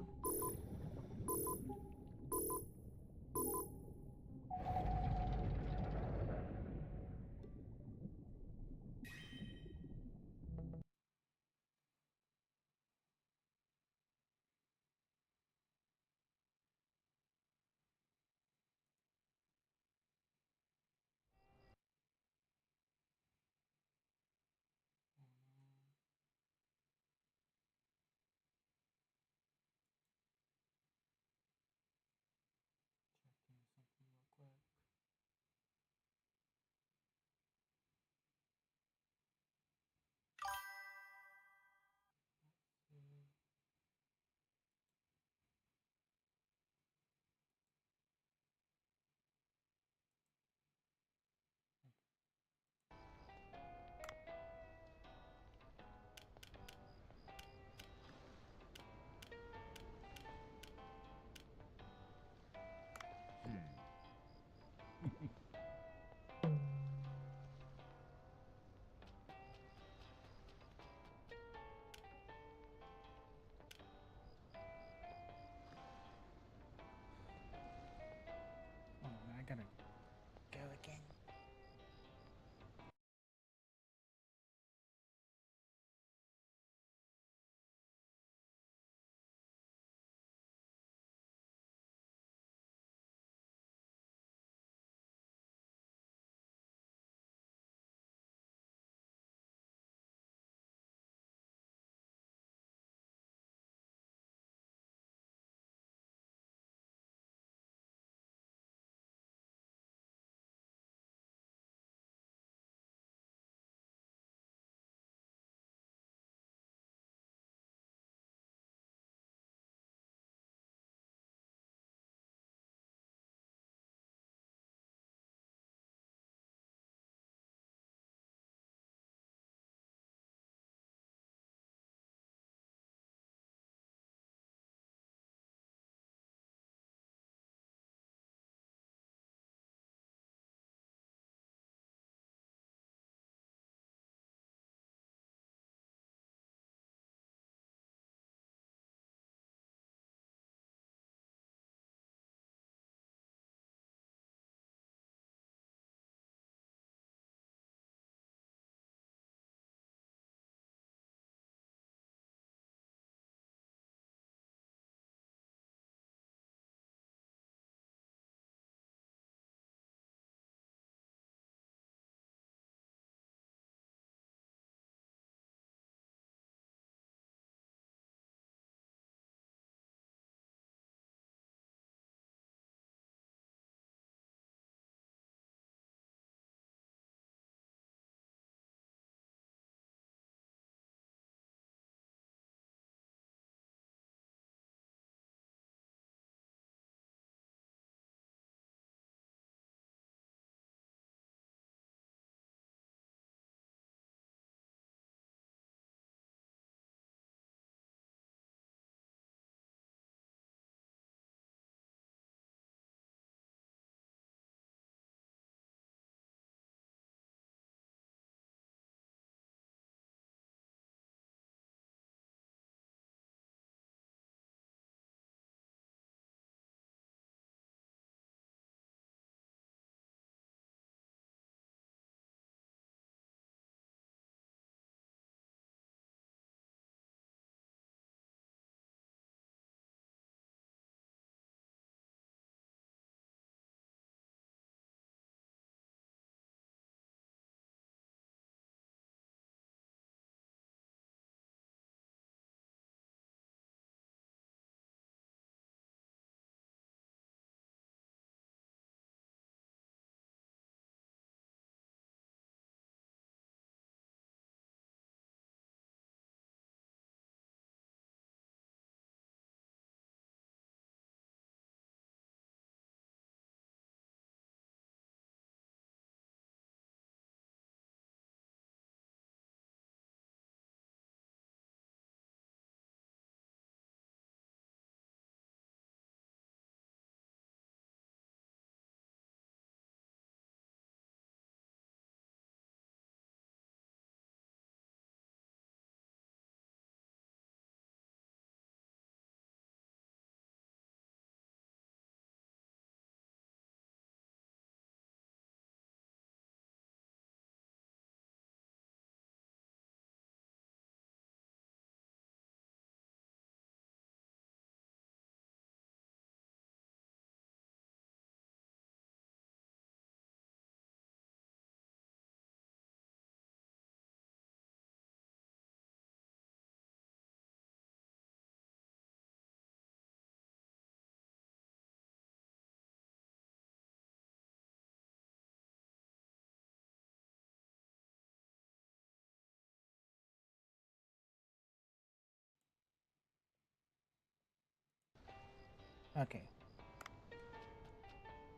Okay.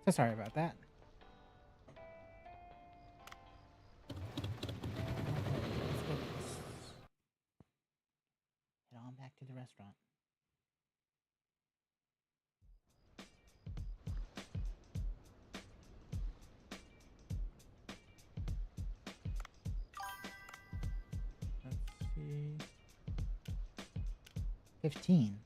So sorry about that. Let's get this. Head on back to the restaurant. Let's see. 15. See.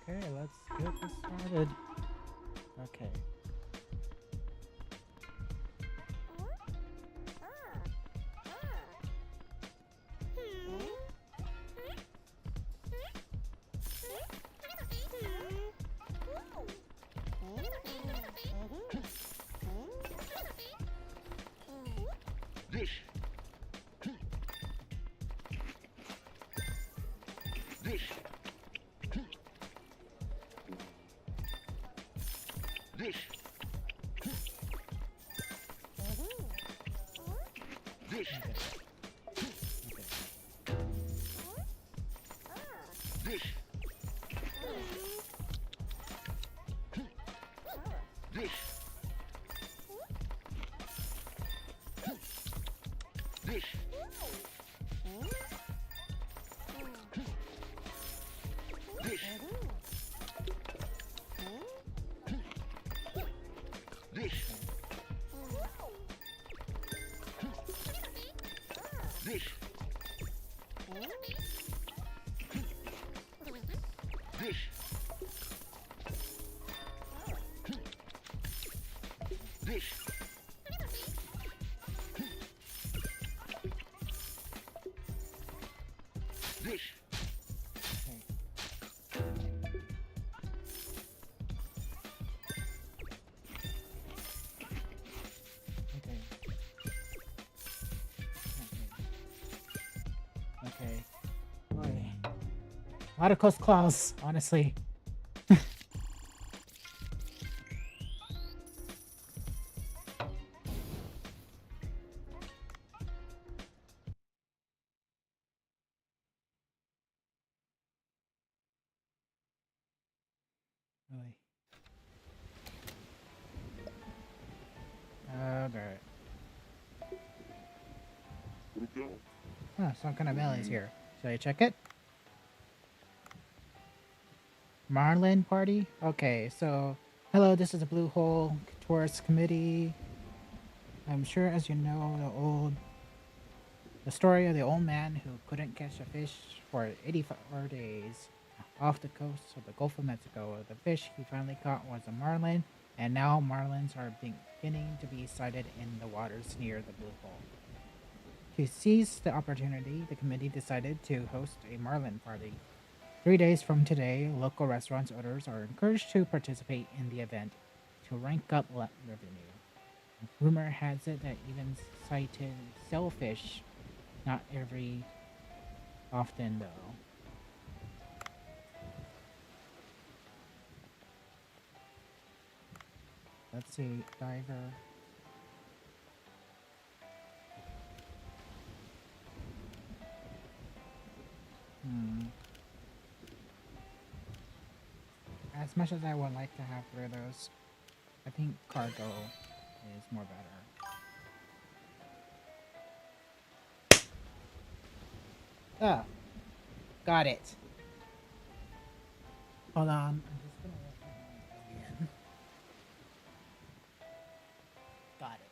Okay, let's get this started. Okay. Okay. Boy. A lot of close calls, honestly. Really. Alright. Huh, some kind of mail is here. Should I check it? Marlin party? Okay, so hello, this is the Blue Hole Tourist Committee. I'm sure as you know the story of the old man who couldn't catch a fish for 84 days off the coast of the Gulf of Mexico. The fish he finally caught was a marlin, and now marlins are beginning to be sighted in the waters near the Blue Hole. To seize the opportunity, the committee decided to host a marlin party. 3 days from today, local restaurants owners are encouraged to participate in the event to rank up revenue. Rumor has it that even sighted sailfish, not every often though. Let's see, diver. As much as I would like to have those, I think cargo is more better. Ah, got it. Hold on, I'm just gonna look at it again. Got it.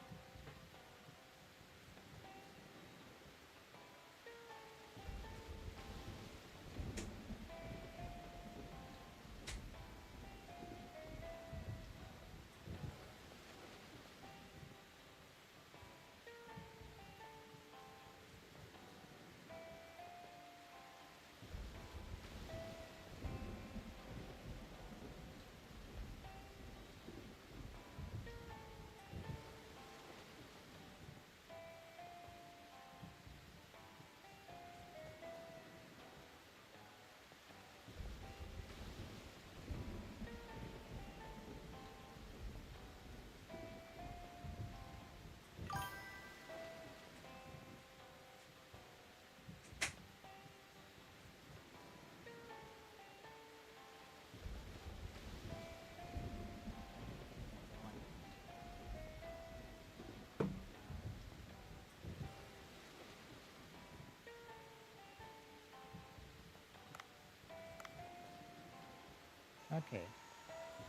Okay.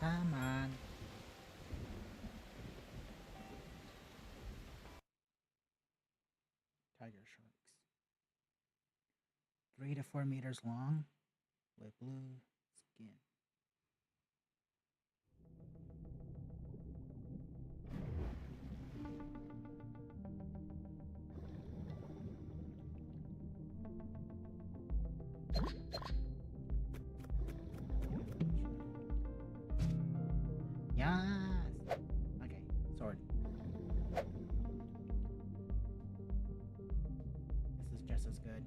Come on. Tiger sharks. 3 to 4 meters long with blue skin. Yes. Okay, sword. This is just as good.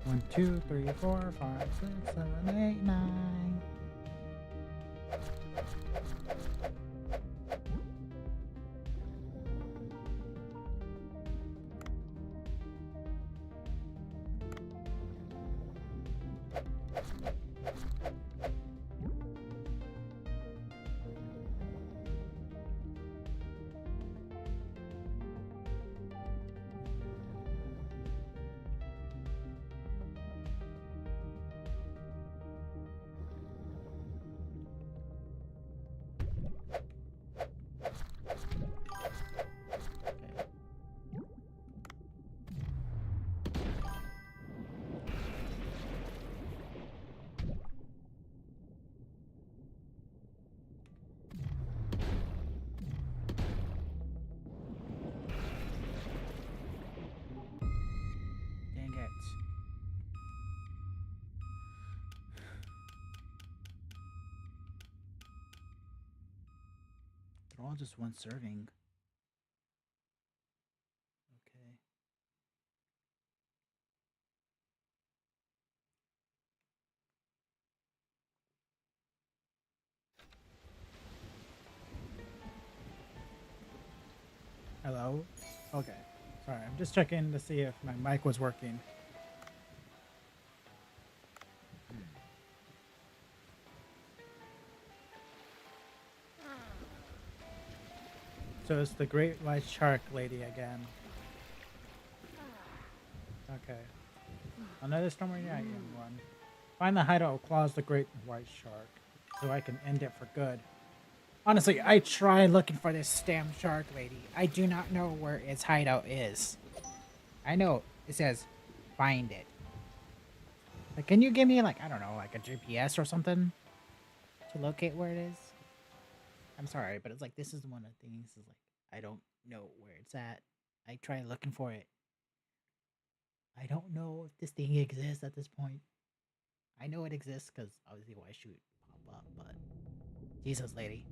One, two, three, four, five, six, seven, eight, nine. Dang it. They're all just one serving. Okay. Hello? Okay. Sorry, I'm just checking to see if my mic was working. So it's the great white shark lady again. Okay. Another stormy night in one. Find the hideout of Claws the great white shark, so I can end it for good. Honestly, I tried looking for this damn shark lady. I do not know where its hideout is. I know it says find it. Like, can you give me, like, I don't know, like a GPS or something to locate where it is? I'm sorry, but it's like, this is one of the things, is like, I don't know where it's at. I tried looking for it. I don't know if this thing exists at this point. I know it exists because obviously why shoot pop up, but Jesus, lady.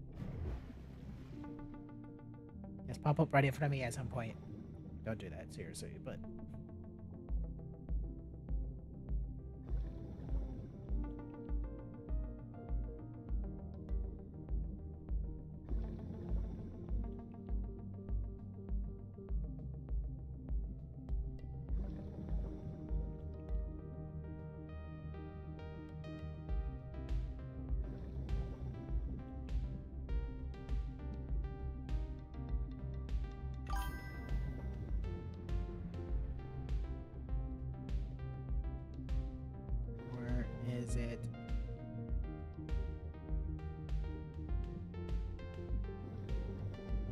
Just pop up right in front of me at some point. Don't do that, seriously, but... Where is it?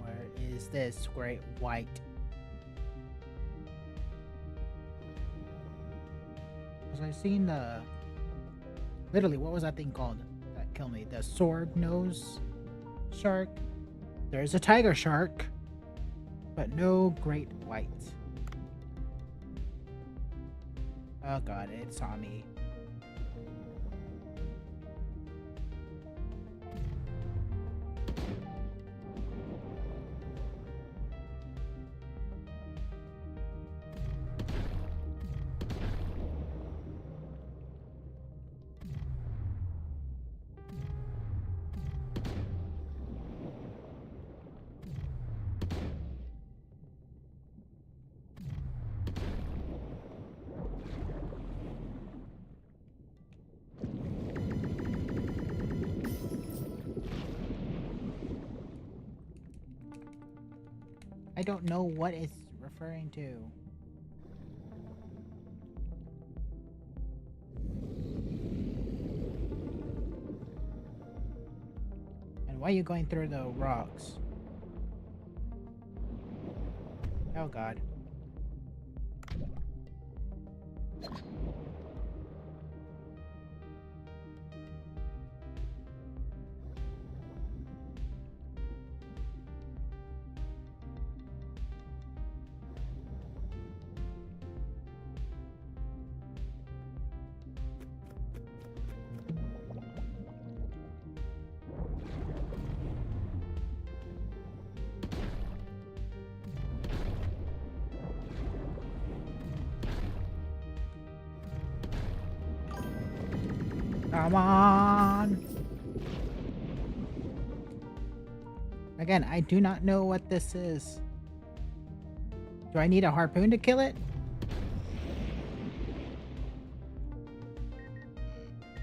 Where is this great white? Because I've seen the... Literally, what was that thing called that killed me? The sword nose shark? There's a tiger shark, but no great white. Oh god, it saw me. I don't know what it's referring to. And why are you going through the rocks? Oh god. Come on! Again, I do not know what this is. Do I need a harpoon to kill it?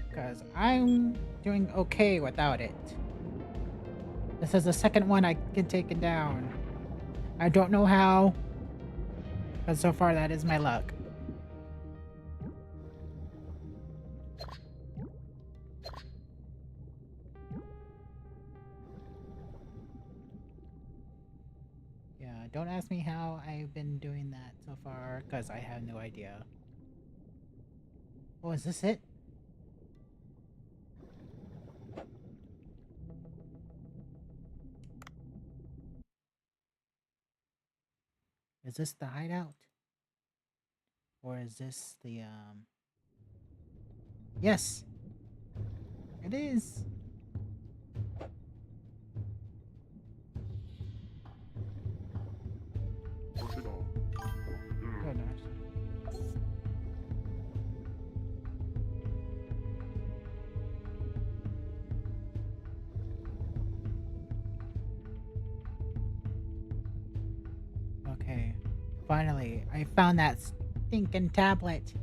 Because I'm doing okay without it. This is the second one I can take it down. I don't know how, but so far that is my luck. Yeah, don't ask me how I've been doing that so far, because I have no idea. Oh, is this it? Is this the hideout? Or is this the, Yes! It is! Goodness. Okay. Finally, I found that stinking tablet.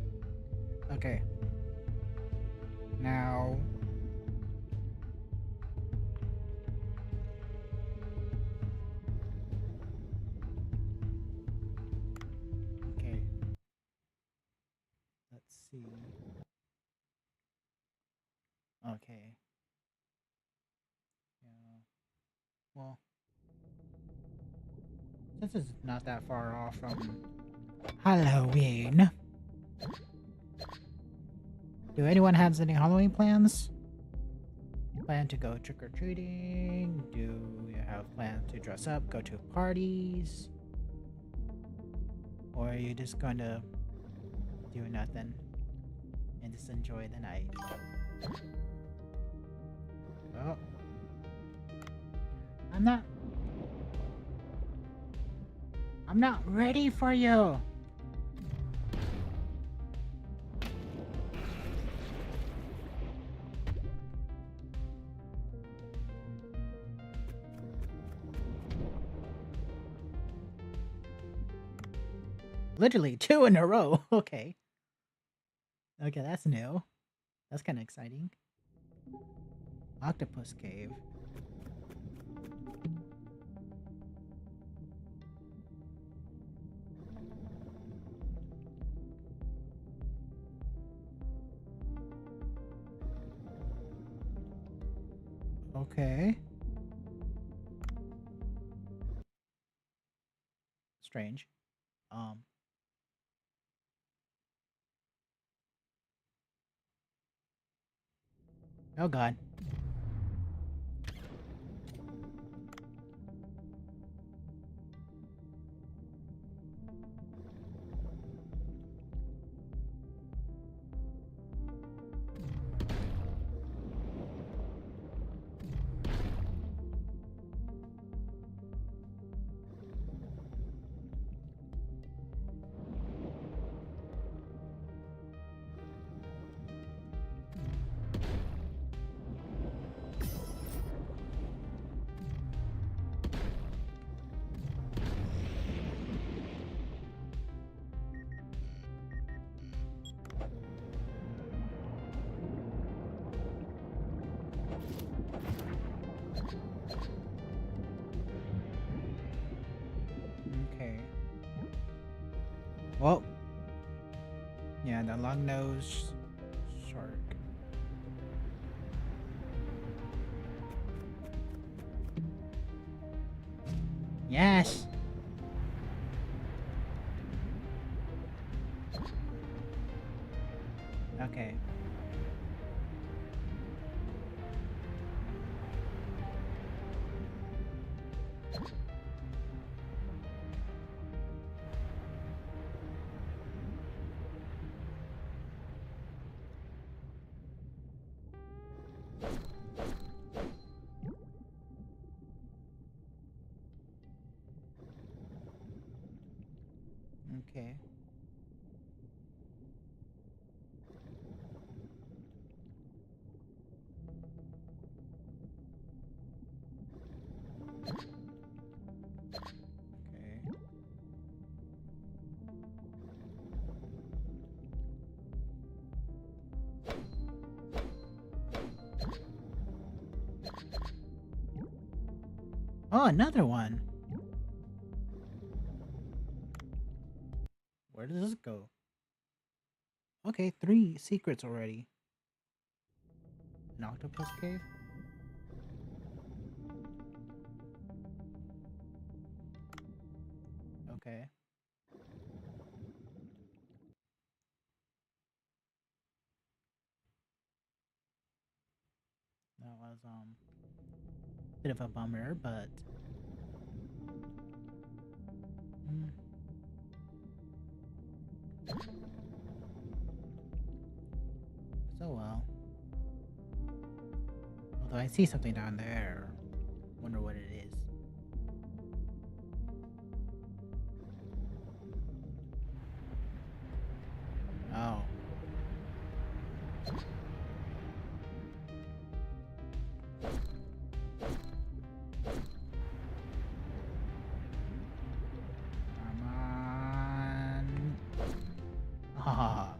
Okay. Now... Okay. Let's see. Okay. Yeah. Well, this is not that far off from Halloween. Do anyone have any Halloween plans? Plan to go trick-or-treating? Do you have plans to dress up, go to parties? Or are you just going to do nothing and just enjoy the night? Oh. I'm not ready for you! Literally 2 in a row. Okay. Okay, that's new. That's kind of exciting. Octopus Cave. Okay. Strange. Oh god. Well, yeah, the long-nosed shark. Yes! Okay. Okay. Okay. Oh, another one. Where does this go? Okay, 3 secrets already. An octopus cave? Okay. That was bit of a bummer, but mm, so well. Although I see something down there. Wonder what it is. Oh. Come on. Ah.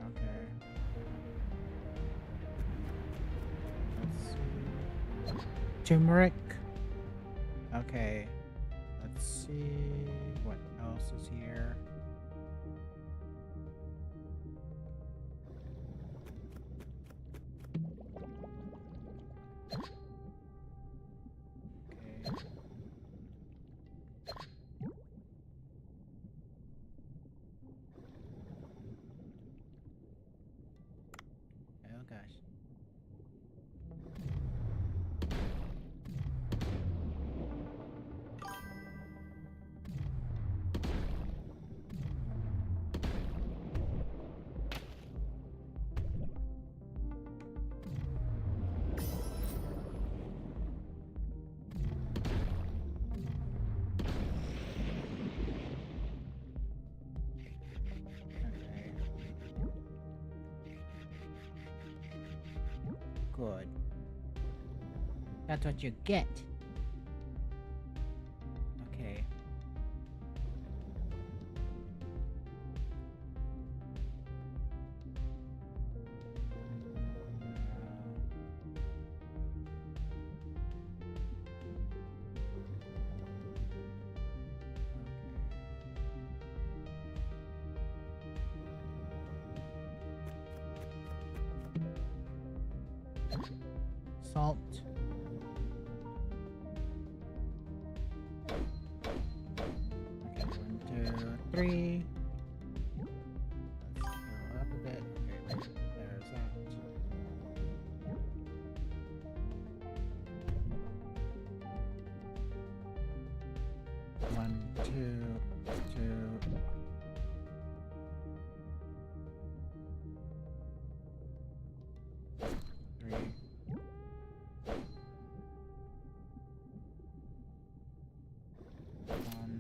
Okay. Let's see. Turmeric. Okay. Let's see what else is here. Okay. Oh gosh. Okay. Good. That's what you get. Okay. Salt. Okay, 1, 2, 3. Let's go up a bit. Okay, wait, there's that. 1, 2, 2. Three. One.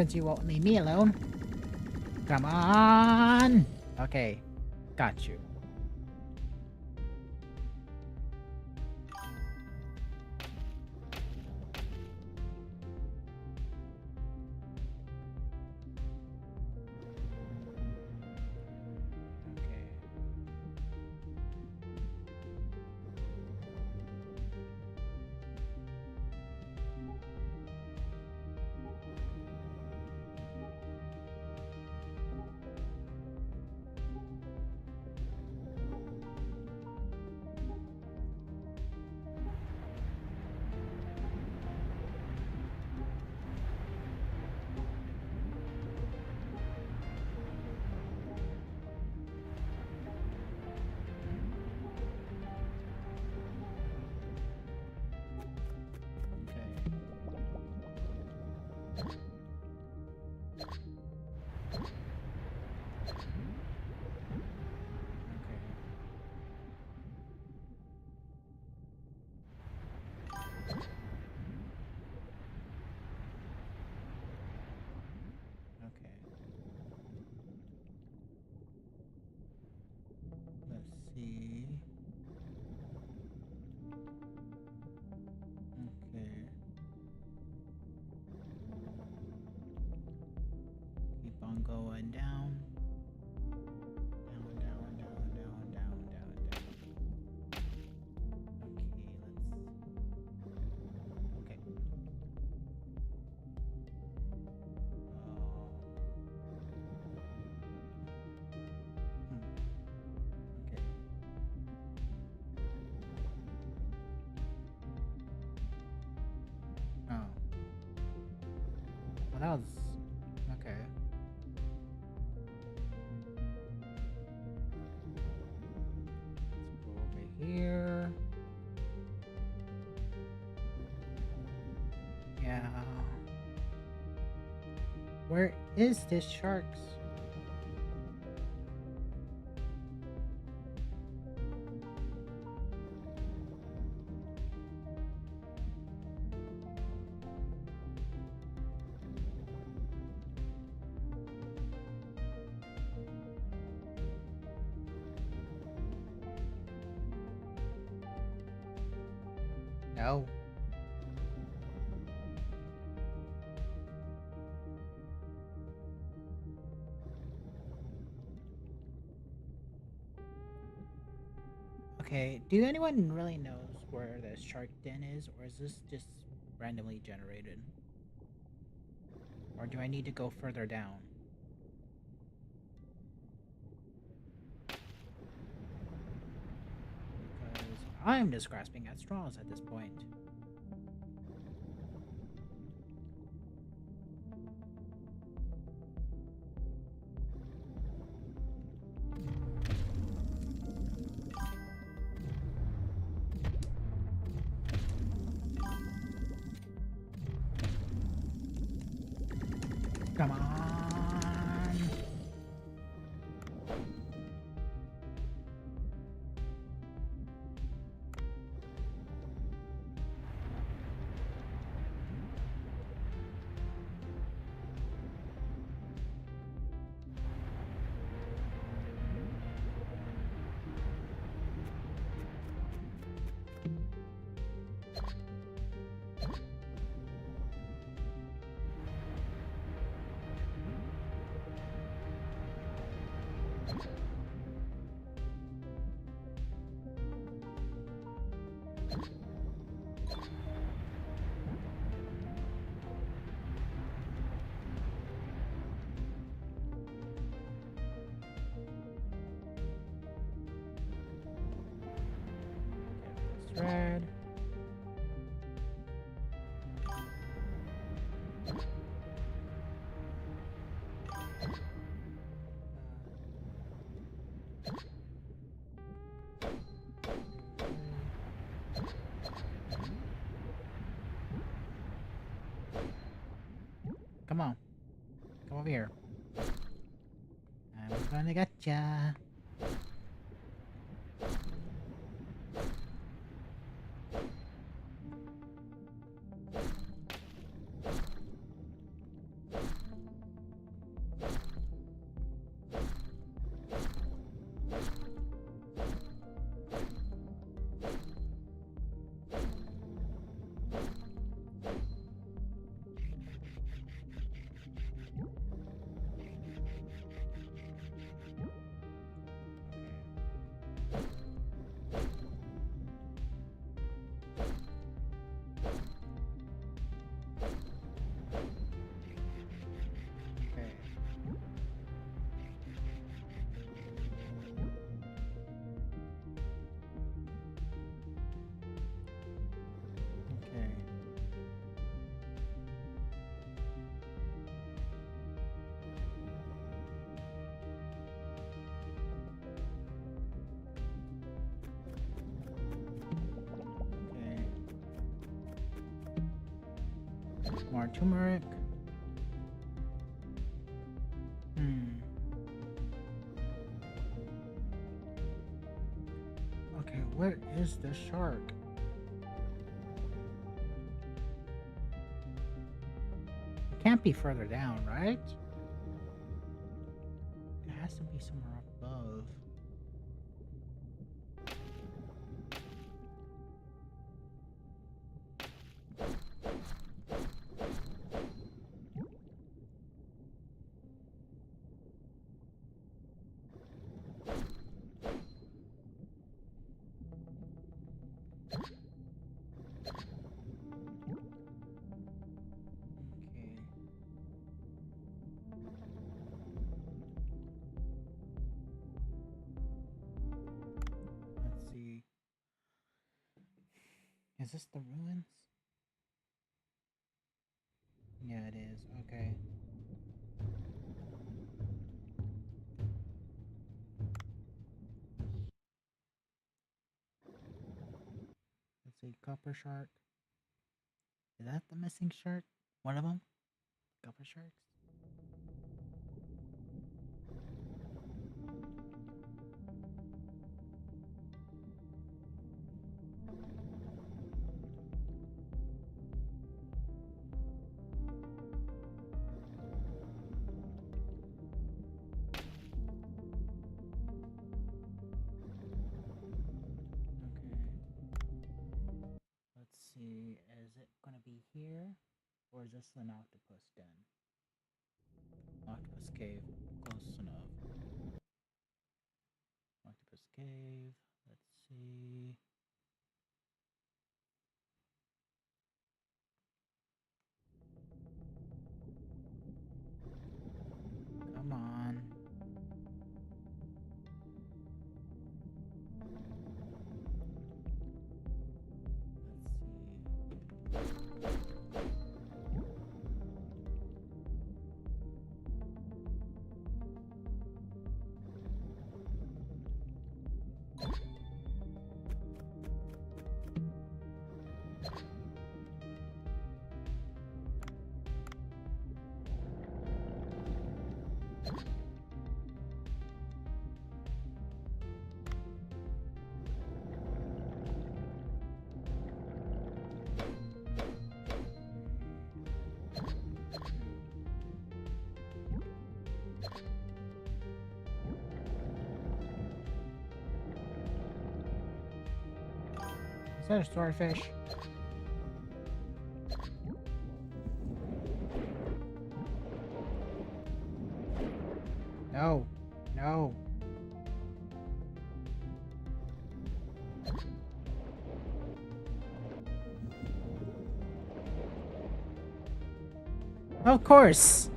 Since you won't leave me alone. Come on! Okay, got you. See. Okay. Keep on going down. Down, down, down, down, down, down, down. Okay, let's. Okay. Okay. Oh. Well, that was okay. Let's go over here. Yeah. Where is this sharks? No. Okay, do anyone really knows where the shark den is, or is this just randomly generated? Or do I need to go further down? Because I'm just grasping at straws at this point. Come on. Red. Come on. Come over here. I'm gonna get ya. More turmeric. Okay, where is the shark? It can't be further down, right? It has to be somewhere above. Let's see. Is this the ruins? Yeah, it is. Okay. Let's see. Copper shark. Is that the missing shark? One of them? Copper sharks? Let's see, is it going to be here? Or is this an octopus den? Octopus cave. Close enough. Octopus cave. Let's see. Come on. Is that a swordfish? No. No. Of course.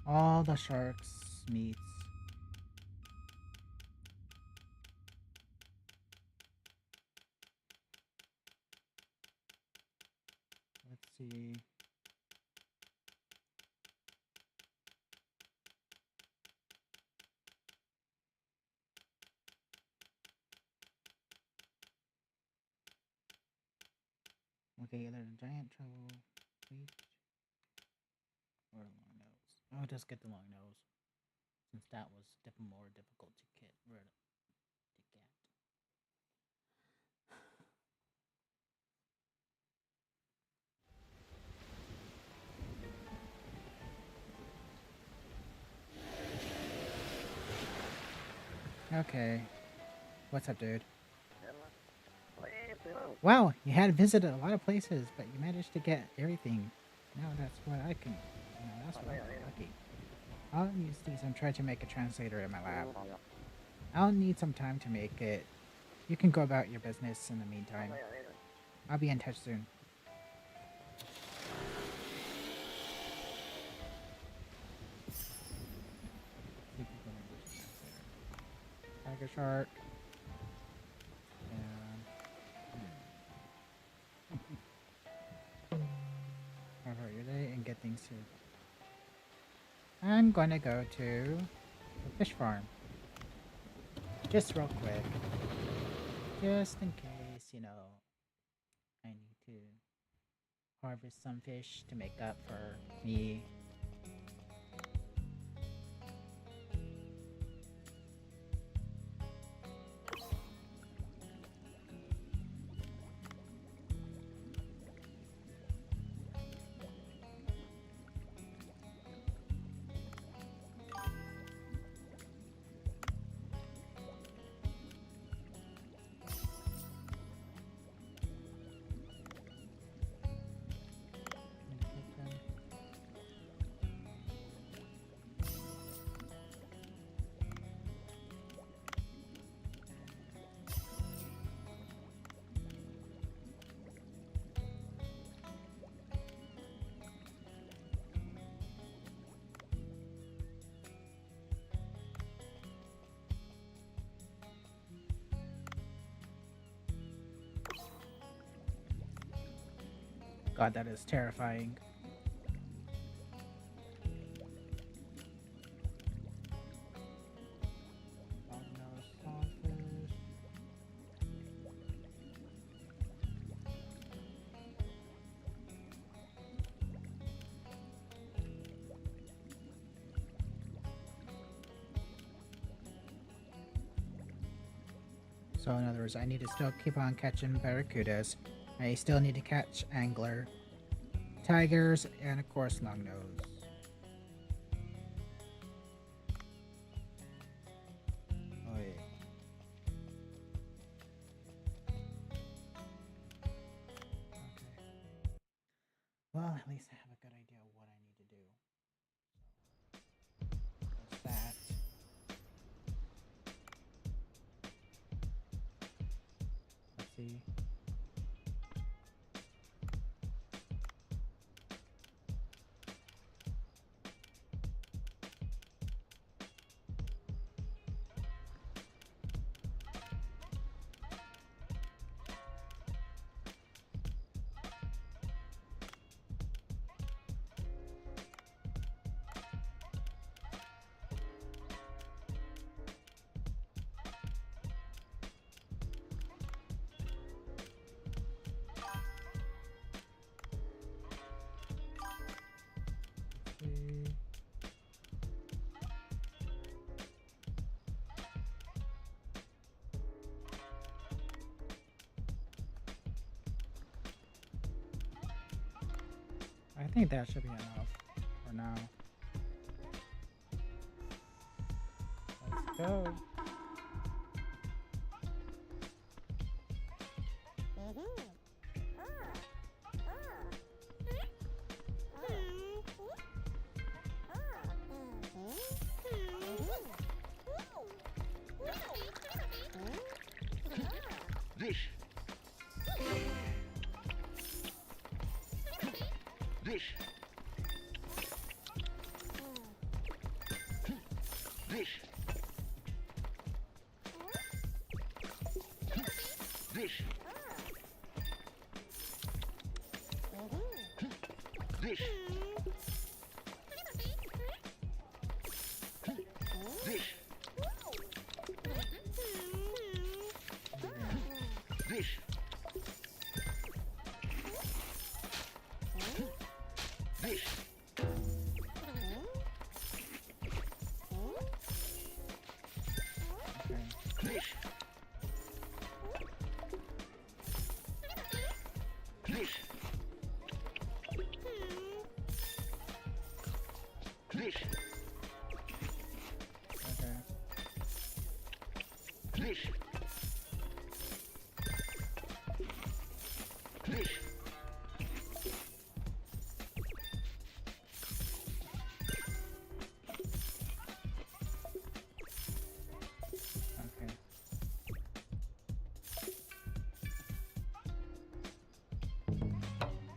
All the sharks' meats. Let's see. Okay, either the giant trouble beach or the long nose. I'll just get the long nose, since that was more difficult to get rid of. Okay. What's up, dude? Wow, you had visited a lot of places, but you managed to get everything. Now that's what I can. Now that's what I can lucky. I'll use these. I'm trying to make a translator in my lab. I'll need some time to make it. You can go about your business in the meantime. I'll be in touch soon. Tiger shark. And have your day and get things to. I'm gonna go to the fish farm. Just real quick. Just in case, you know, I need to harvest some fish to make up for me. God, that is terrifying. So in other words, I need to still keep on catching barracudas. I still need to catch angler, tigers, and of course longnose. Oh yeah. Okay. Well, at least I have a good idea of what I need to do. There's that. Let's see. I think that should be enough for now. Let's go.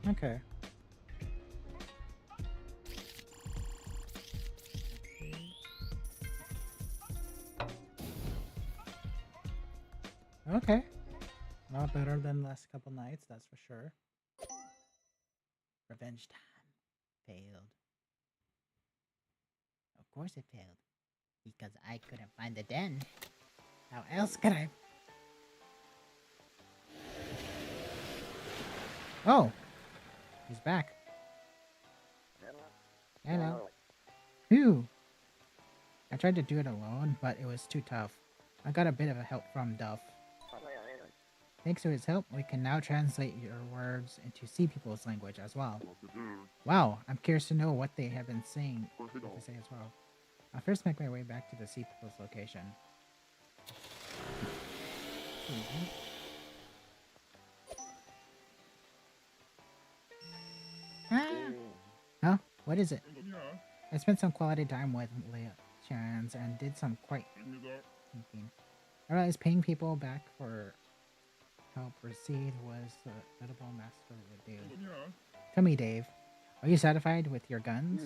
Okay. Okay. A lot better than the last couple nights, that's for sure. Revenge time. Failed. Of course it failed. Because I couldn't find the den. How else could I? Oh! He's back. Hello. Phew! I tried to do it alone, but it was too tough. I got a bit of help from Duff. Thanks to his help, we can now translate your words into sea people's language as well. Wow, I'm curious to know what they have been saying. What they say as well. I'll first make my way back to the sea people's location. Ah! Huh? What is it? I spent some quality time with Leah Chans and did some quite thinking. I realized paying people back for help received was the edible master would do. Tell me, Dave, are you satisfied with your guns?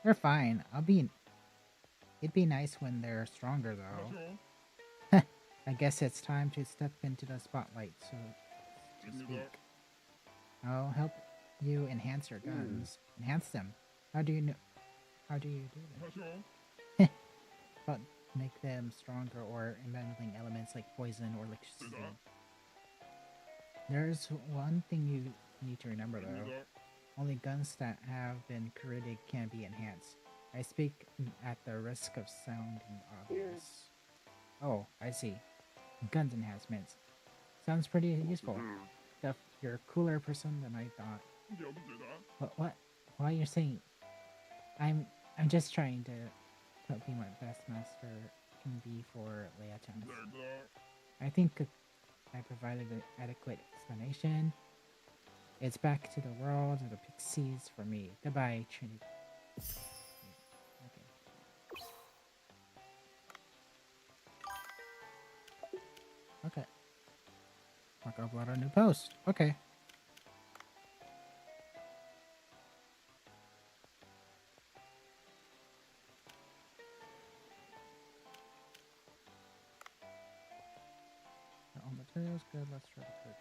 They're fine. It'd be nice when they're stronger, though. I guess it's time to step into the spotlight, so to speak. I'll help you enhance your guns. Enhance them. How do you do that? But make them stronger or embedding elements like poison or electricity. There's one thing you need to remember, though. Only guns that have been created can be enhanced. I speak at the risk of sounding obvious. Oh, I see. Guns enhancements. Sounds pretty useful. Duff, you're a cooler person than I thought. What? Why are you saying? I'm just trying to be my best master can be for Leia-chan. I think I provided an adequate explanation. It's back to the world of the pixies for me. Goodbye, Trinity. Okay. I'll upload a new post. Okay. All materials good. Let's try to put that.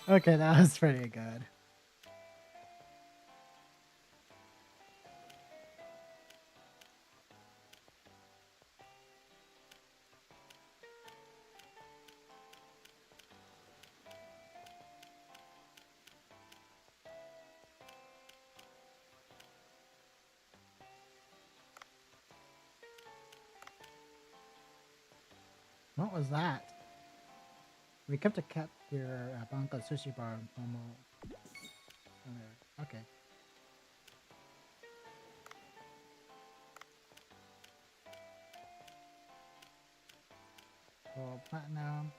Okay, that was pretty good. What was that? We kept your Banka sushi bar Momo. Okay. platinum.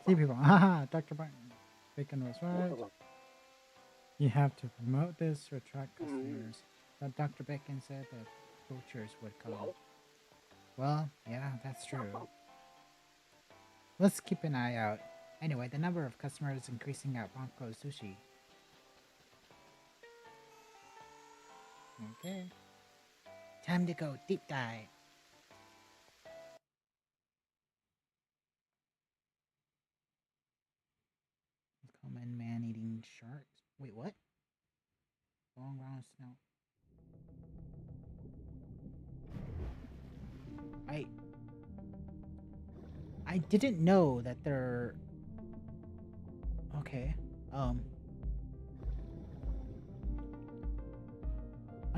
See people. Haha, Dr. Bacon was right. You have to promote this to attract customers. But Dr. Bacon said that poachers would come. Well, yeah, that's true. Let's keep an eye out. Anyway, the number of customers is increasing at Banco Sushi. Okay. Time to go deep dive. Common man-eating sharks. Wait, what? Long round snout. I didn't know that they're... Okay. I'm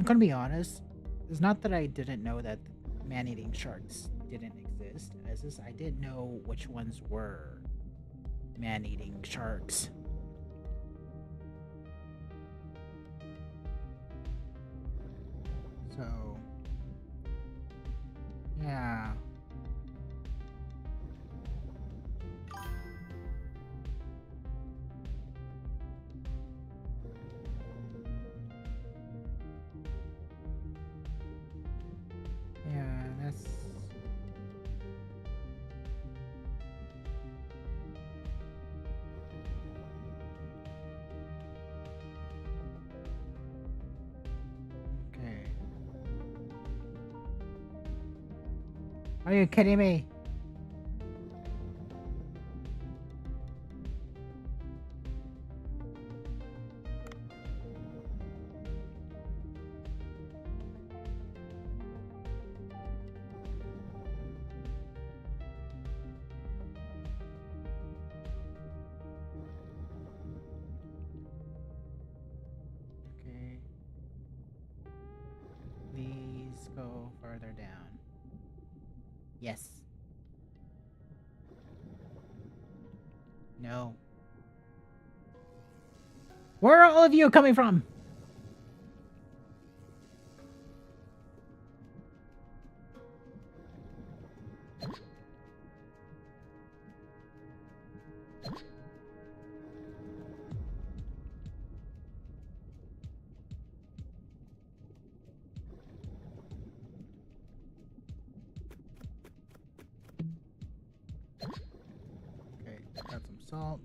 gonna be honest. It's not that I didn't know that man-eating sharks didn't exist. As this, I didn't know which ones were man-eating sharks. So... yeah. Yeah, that's... okay. Are you kidding me? Okay. Please go further down. Yes. No. Where are all of you coming from? Okay, got some salt.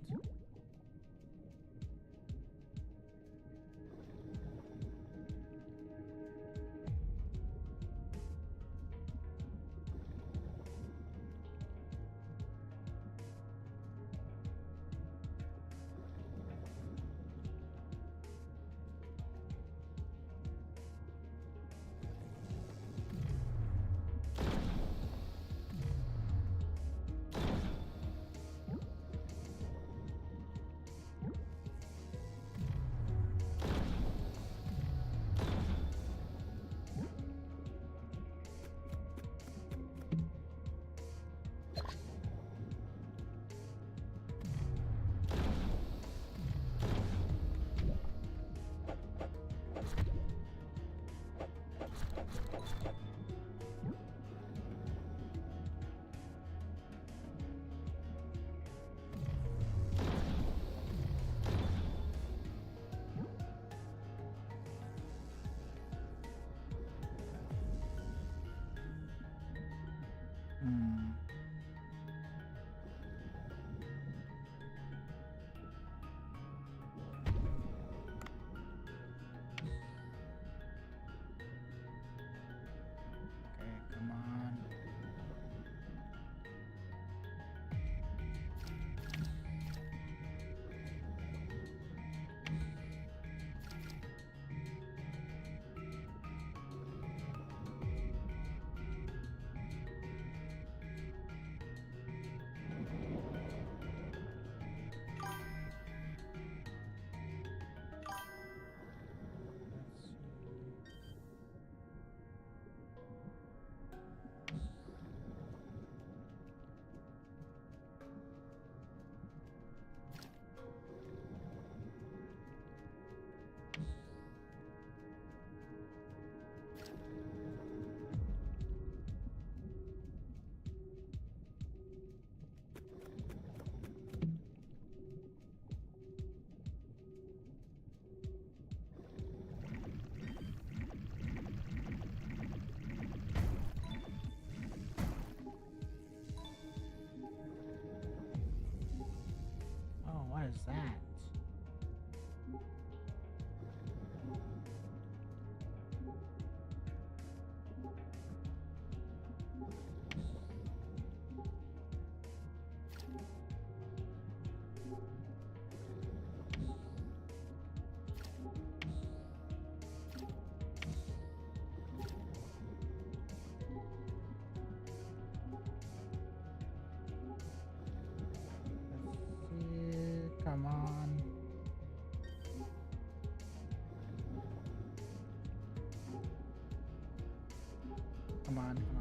Come on, come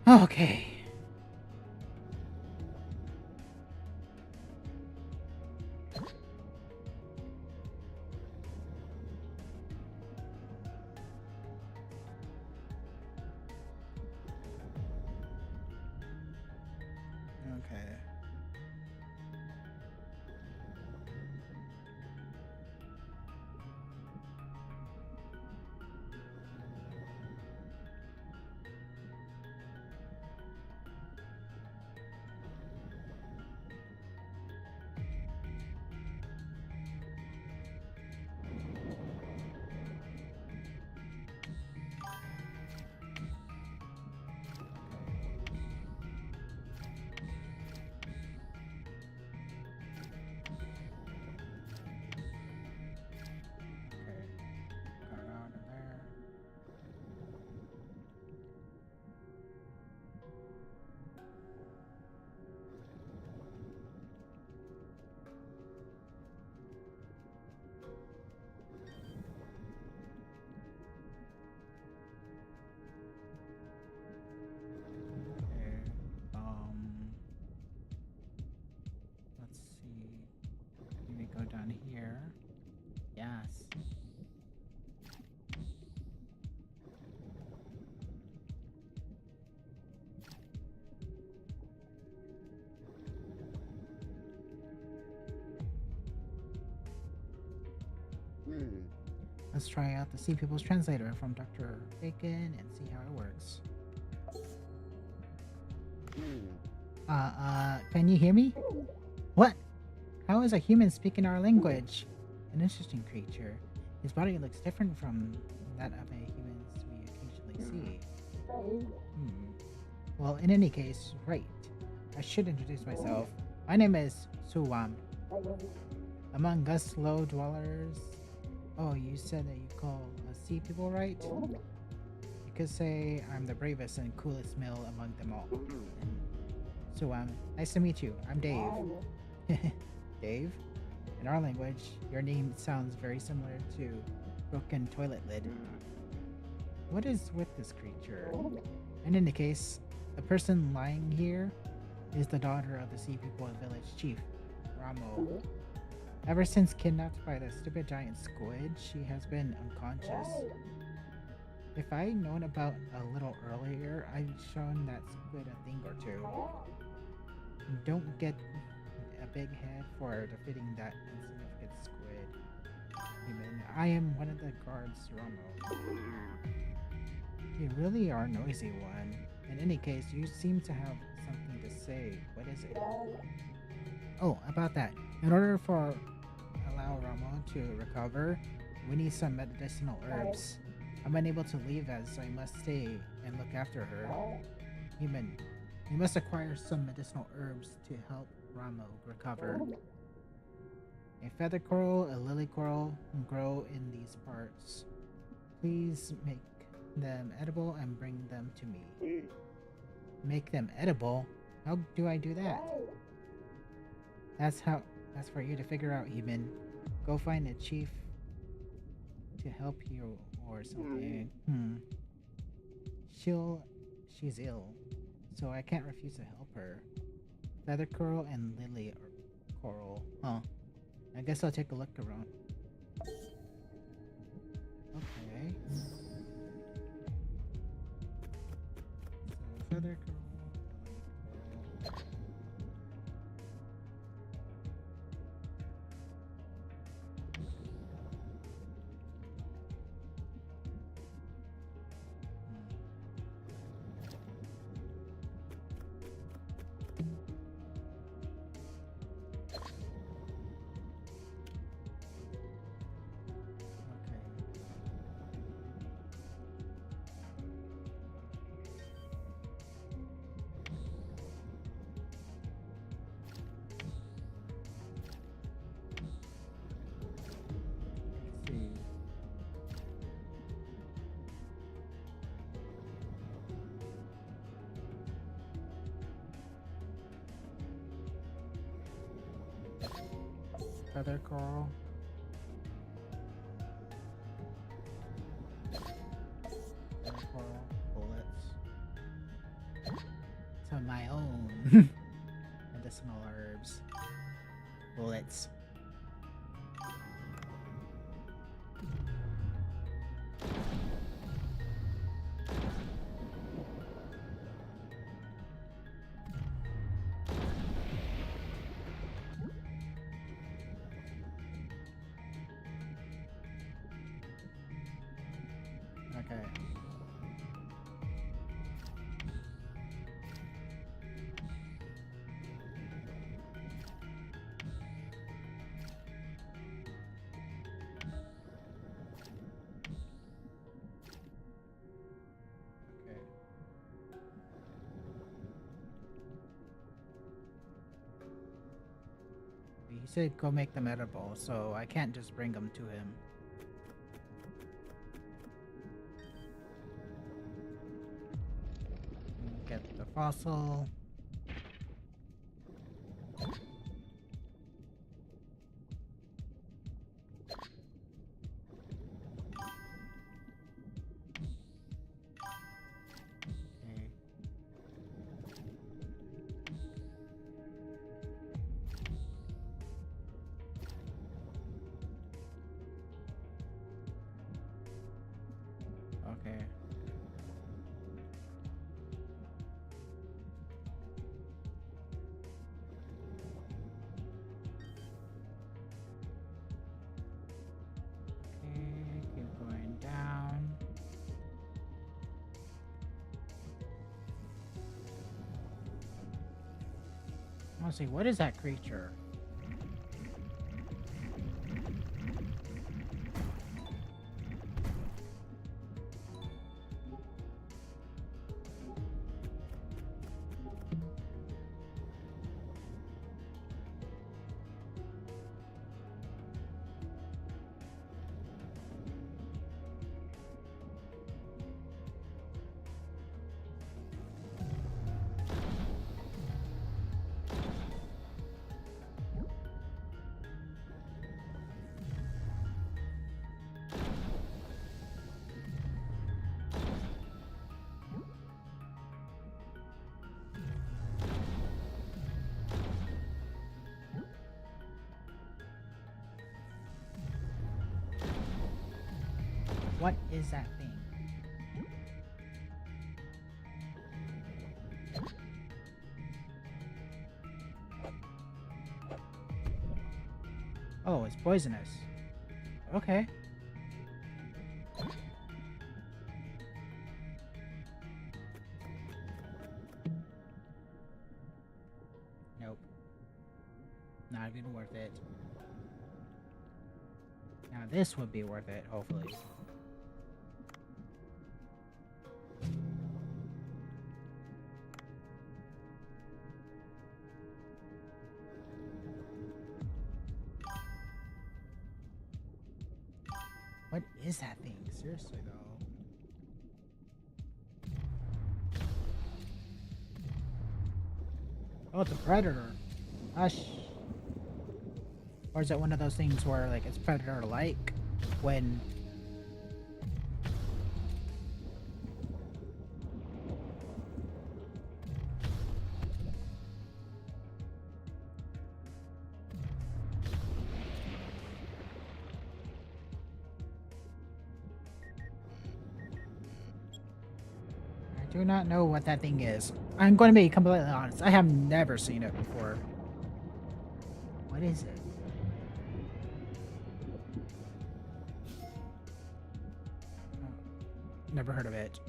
on. Okay. Okay. Okay. Got it out of there. Okay. Let's see. Maybe go down here. Yes. Let's try out the Sea People's Translator from Dr. Bacon and see how it works. Can you hear me? What? How is a human speaking our language? An interesting creature. His body looks different from that of a humans we occasionally see. Well, in any case, right. I should introduce myself. My name is Suwam. Among us low dwellers... Oh, you said that you call us sea people, right? You could say I'm the bravest and coolest male among them all. And Suwam, nice to meet you. I'm Dave. Dave? In our language, your name sounds very similar to broken toilet lid. What is with this creature? In any case, the person lying here is the daughter of the Sea People village chief, Ramo. Ever since kidnapped by the stupid giant squid, she has been unconscious. If I'd known about a little earlier, I'd shown that squid a thing or two. Don't get a big head for defeating that insignificant squid. Even I am one of the guards, Ramo. You really are a noisy one. In any case, you seem to have something to say. What is it? Oh, about that. In order for allow Ramo to recover, we need some medicinal herbs. I'm unable to leave as I must stay and look after her. Human, you must acquire some medicinal herbs to help Ramo recover. A feather coral, a lily coral grow in these parts. Please make them edible and bring them to me. Make them edible? How do I do that? That's for you to figure out, human. Go find a chief to help you or something. She's ill, so I can't refuse to help her. Feather coral and lily coral. Huh. I guess I'll take a look around. Okay. So feather coral. Feather coral. coral bullets. Some of my own medicinal herbs. Bullets. Okay. He said go make the meta ball, so I can't just bring them to him. Get the fossil. Okay. Okay. Keep going down. I want to see, what is that creature? What is that thing? Oh, it's poisonous. Okay. Nope. Not even worth it. Now this would be worth it, hopefully. What is that thing? Seriously, though. Oh, it's a predator. Hush. Or is it one of those things where, like, it's predator-like when... I do not know what that thing is. I'm going to be completely honest. I have never seen it before. What is it? Never heard of it.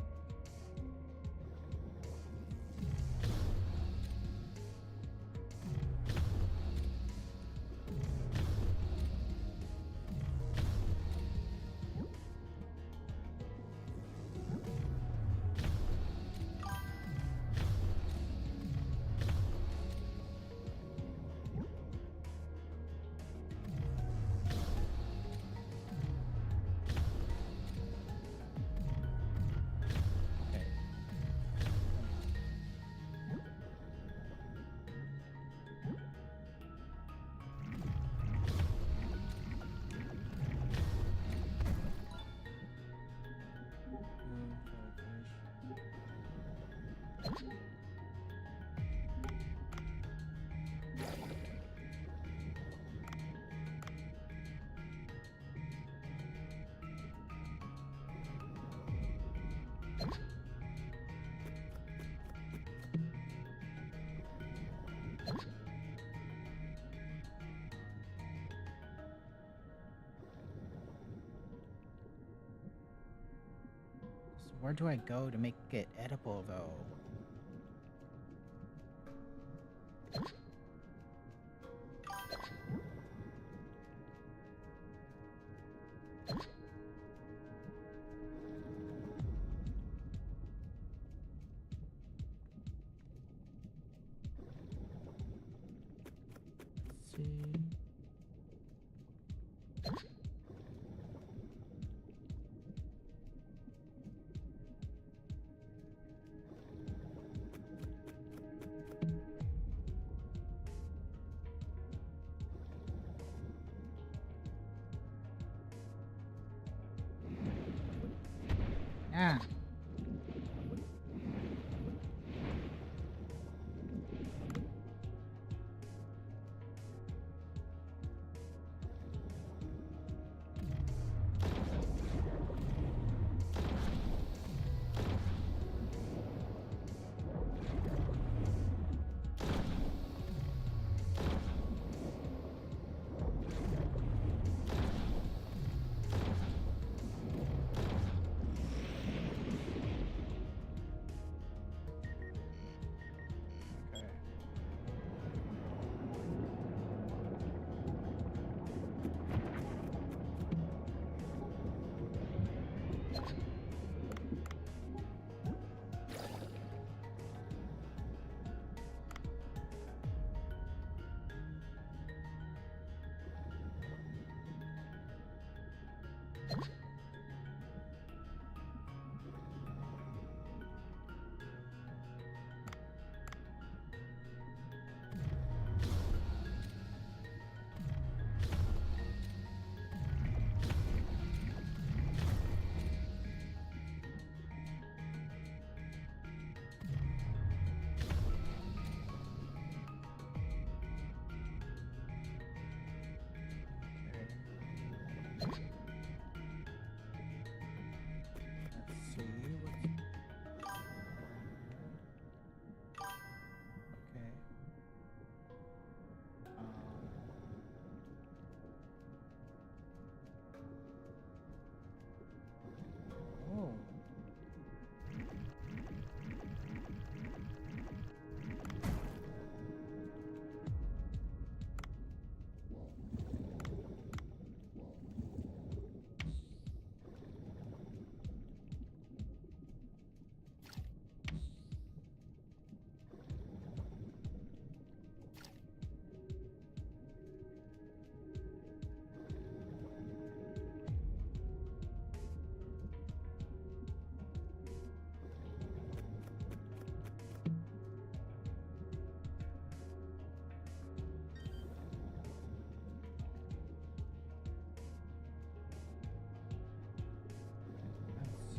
Where do I go to make it edible, though? Let's see. Ah.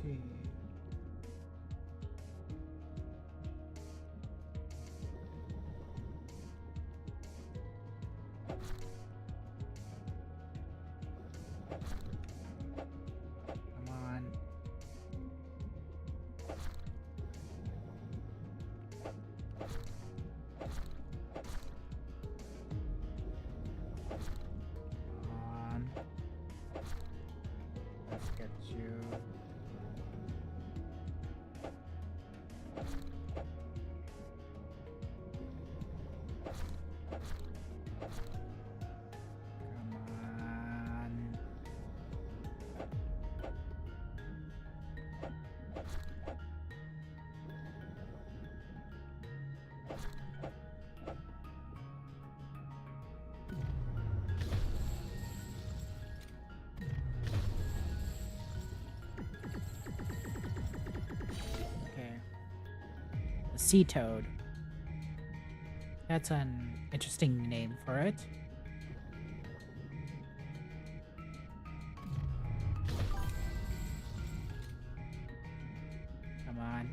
See. Come on. Come on. Let's get you. Sea toad. That's an interesting name for it. Come on.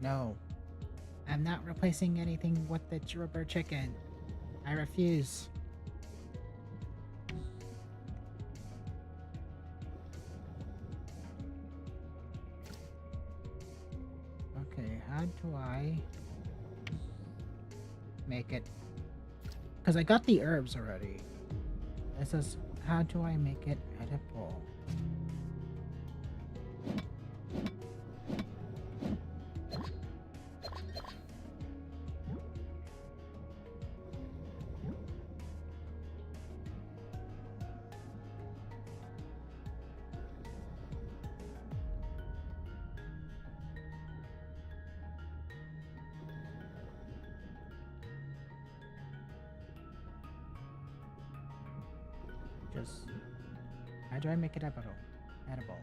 No. I'm not replacing anything with the rubber chicken. I refuse. Okay, how do I make it? Because I got the herbs already. It says, how do I make it edible? How do I make it edible?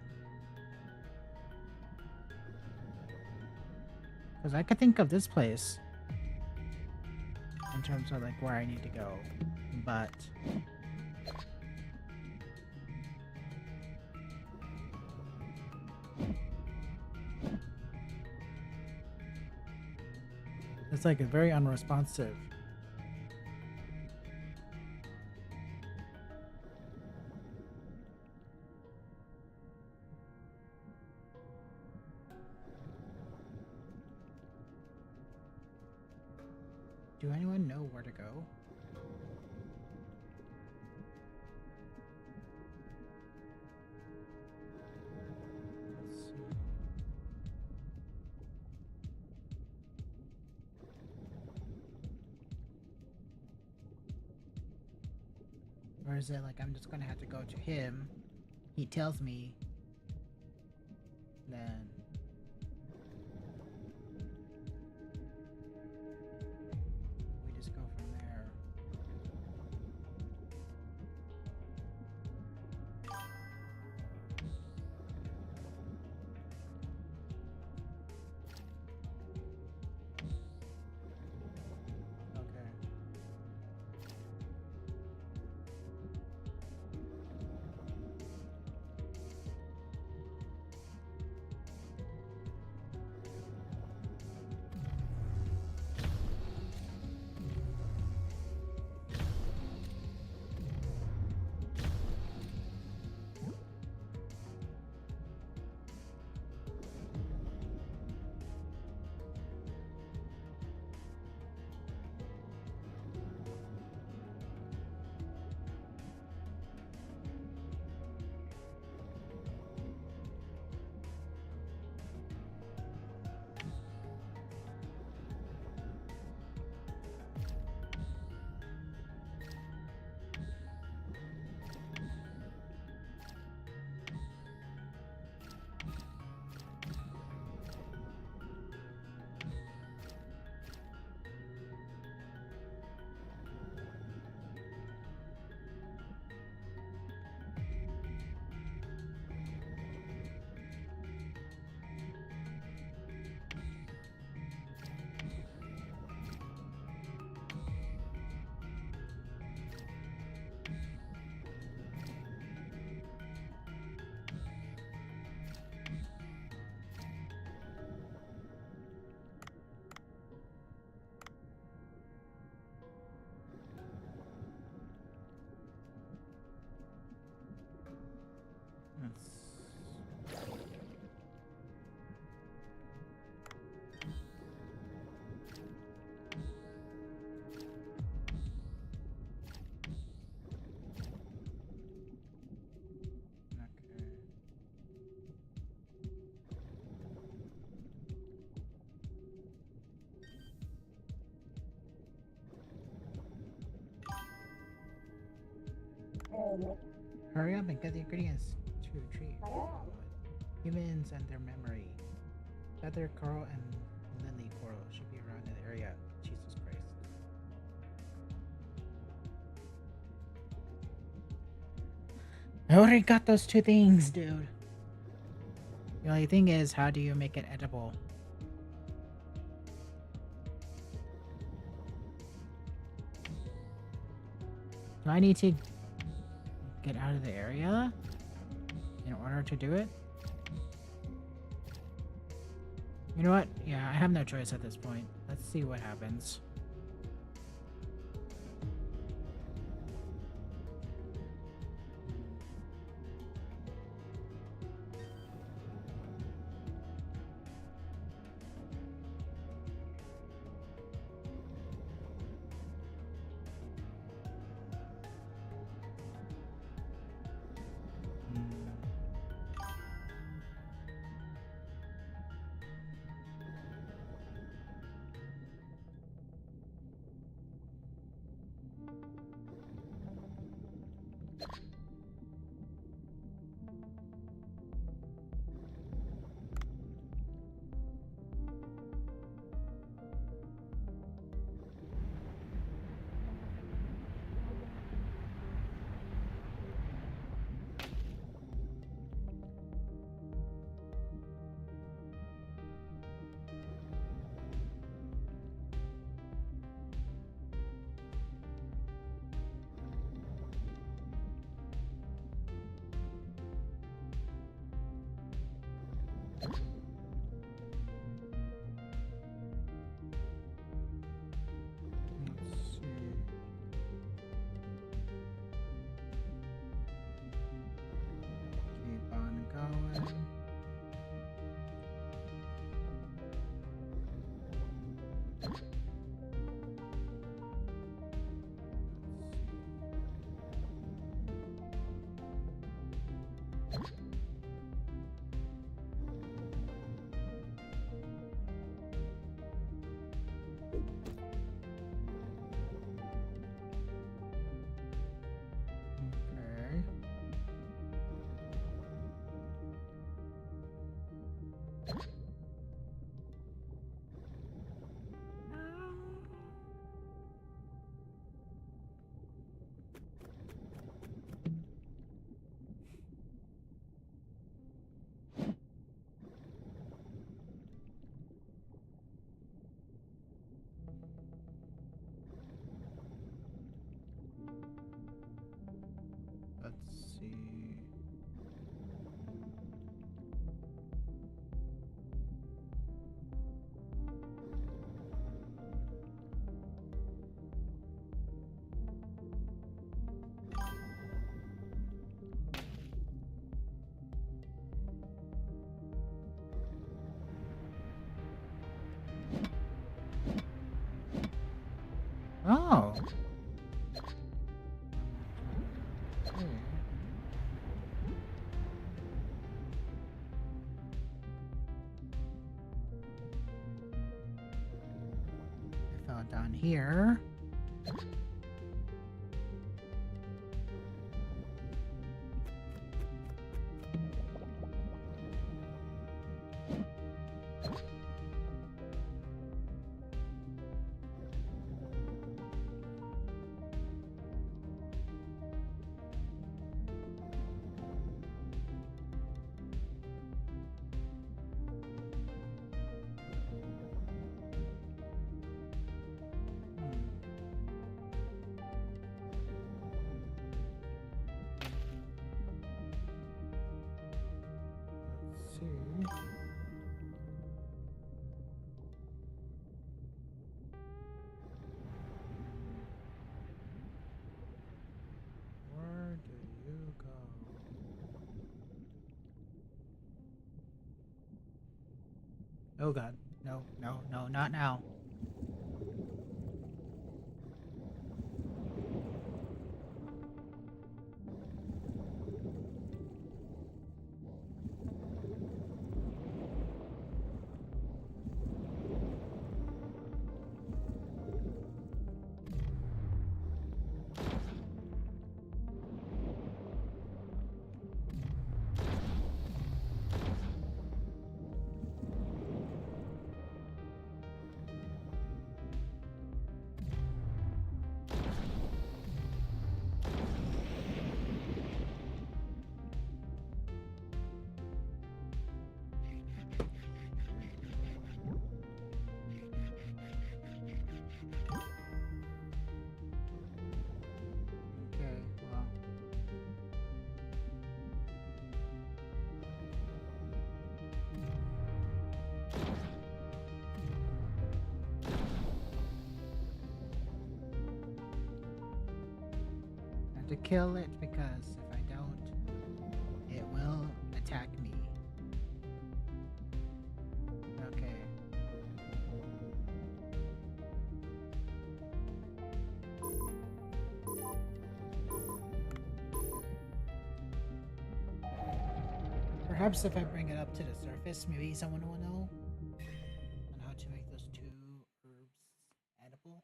Because I could think of this place in terms of like where I need to go, but it's like very unresponsive. Do anyone know where to go? Let's see. Or is it like I'm just gonna have to go to him? He tells me, then we just go from there. Okay. Hurry up and get the ingredients to treat humans and their memory. Feather coral and lily coral should be around in the area. Jesus Christ. I already got those two things, dude. The only thing is, how do you make it edible? Do I need to get out of the area in order to do it? You know what? Yeah, I have no choice at this point. Let's see what happens. Let's see. Oh. I fell down here. Where do you go? Oh god. No, no, no, not now. have to kill it because if I don't, it will attack me. Okay. Perhaps if I bring it up to the surface, maybe someone will know on how to make those 2 herbs edible.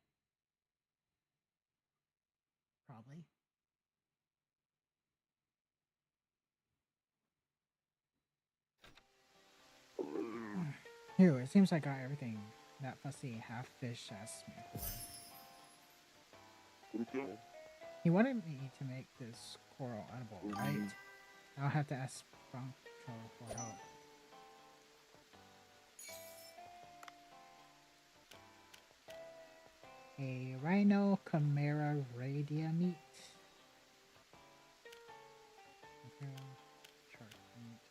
Probably. Here, it seems I got everything that fussy half fish asked me for. He wanted me to make this coral edible, right? I'll have to ask Bronco for help. A rhino chimera radia meat. Shark meat.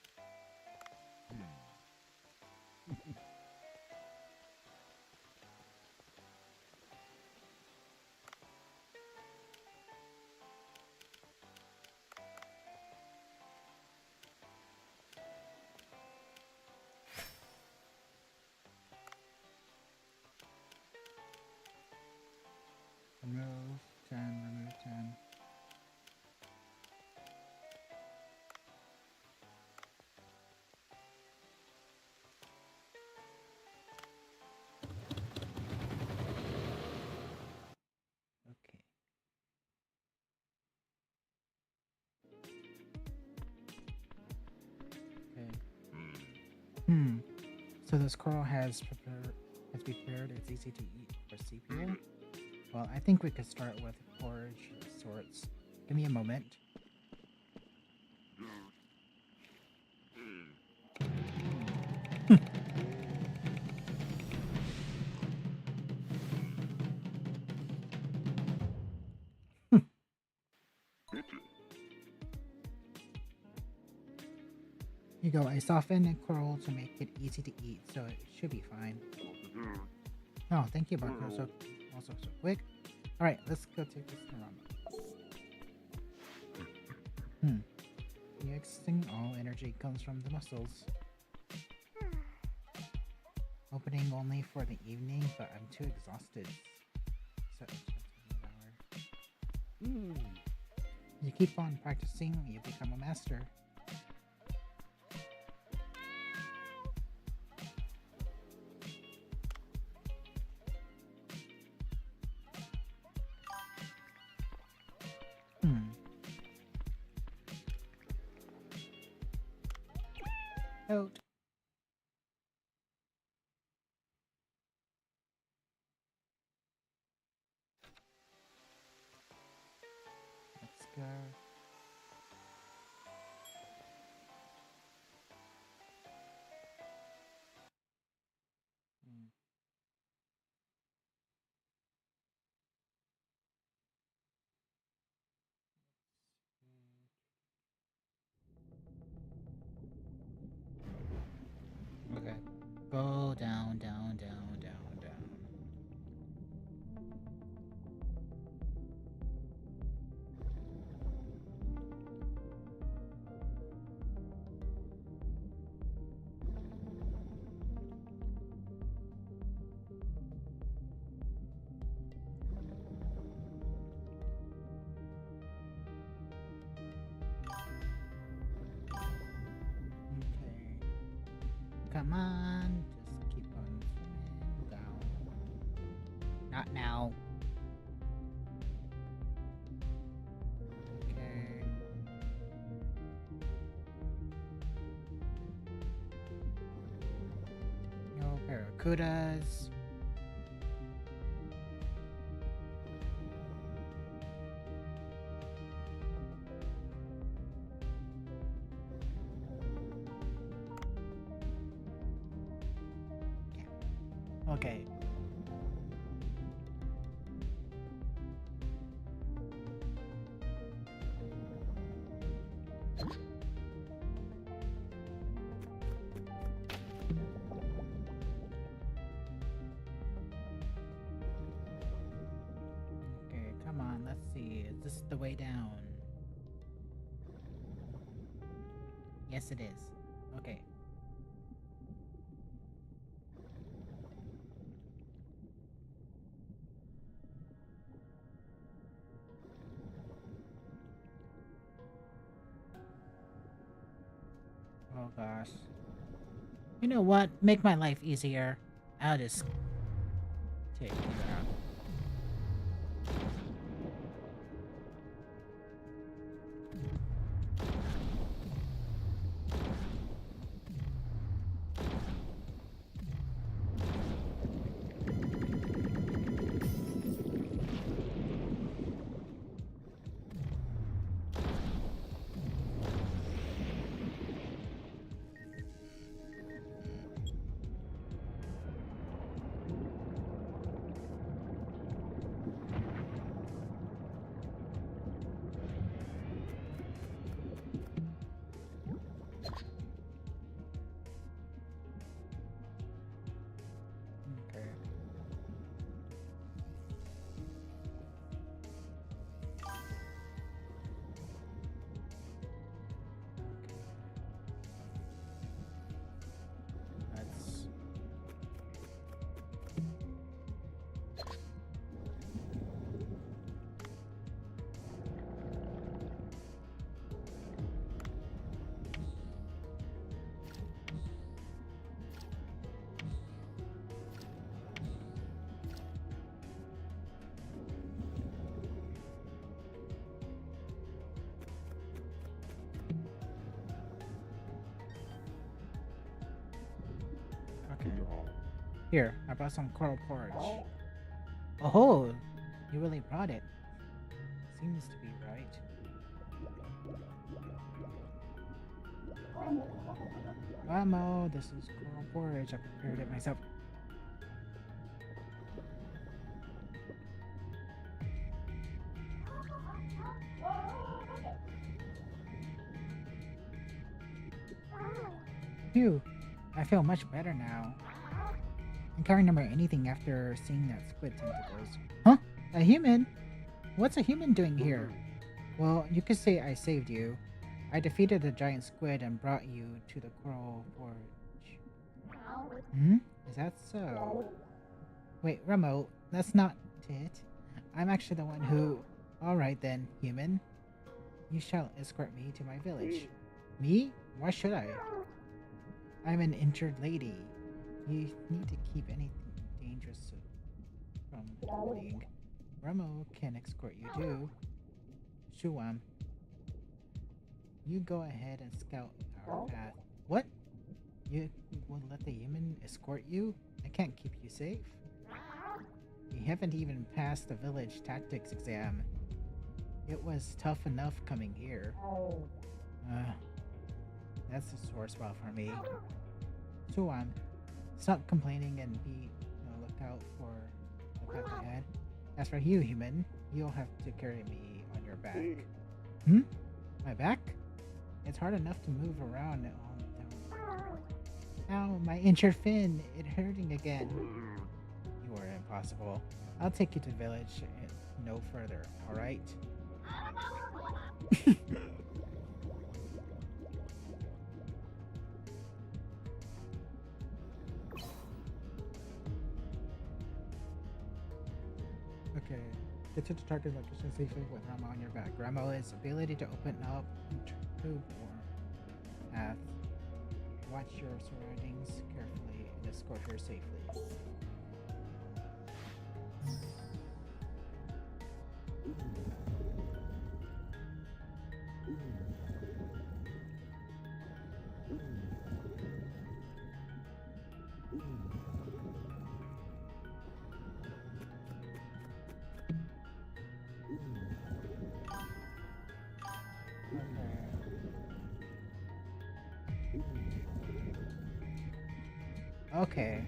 Remove 10, remove 10. Okay. Okay. So this coral has prepared. It's easy to eat for CPU. Well, I think we could start with porridge of sorts. Give me a moment. Here you go. I softened the coral to make it easy to eat, so it should be fine. Oh, thank you, Bucko. So quick. All right, let's go take this around. Mixing all energy comes from the muscles. Opening only for the evening, but I'm too exhausted. So you keep on practicing, you become a master. Out. Let's go. Okay. Go down, down, down, down, down. Okay. Come on, just keep on swimming down. Not now. Okay. No barracudas. Okay. Okay, come Come on, let's see. Is this the way down? Yes, it is. Okay. Oh gosh. You know what? Make my life easier. I'll just take you out. Okay. That's okay. Here, I brought some coral porridge. Oh, you really brought it. Seems to be right. Ramo, this is coral porridge. I prepared it myself. Phew, I feel much better now. I can't remember anything after seeing that squid tentacles. Huh? A human? What's a human doing here? Well, you could say I saved you. I defeated the giant squid and brought you to the coral porridge. Hmm? Is that so? Wait, Ramo, that's not it. I'm actually the one who... Alright then, human. You shall escort me to my village. Me? Why should I? I'm an injured lady. You need to keep anything dangerous from happening. Ramo can escort you too. Shuam, you go ahead and scout our path. What? You will let the human escort you? I can't keep you safe. You haven't even passed the village tactics exam. It was tough enough coming here. That's a sore spot for me. Shuam, stop complaining and be on the lookout for the path ahead. As for you, human, you'll have to carry me on your back. Hmm? My back? It's hard enough to move around on Ow, my injured fin! It's hurting again. You are impossible. I'll take you to the village and no further, alright? Okay. Get to the target location safely with Ramo on your back. Ramo's ability to open up tube or path. Watch your surroundings carefully and escort her safely. Okay.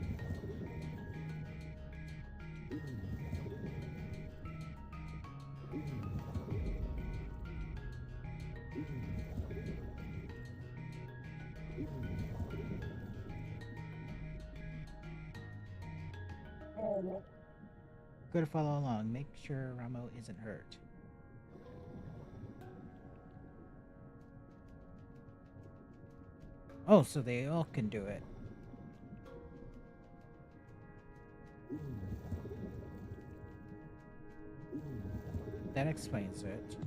Good, follow along. Make sure Ramo isn't hurt. Oh, so they all can do it. That explains it.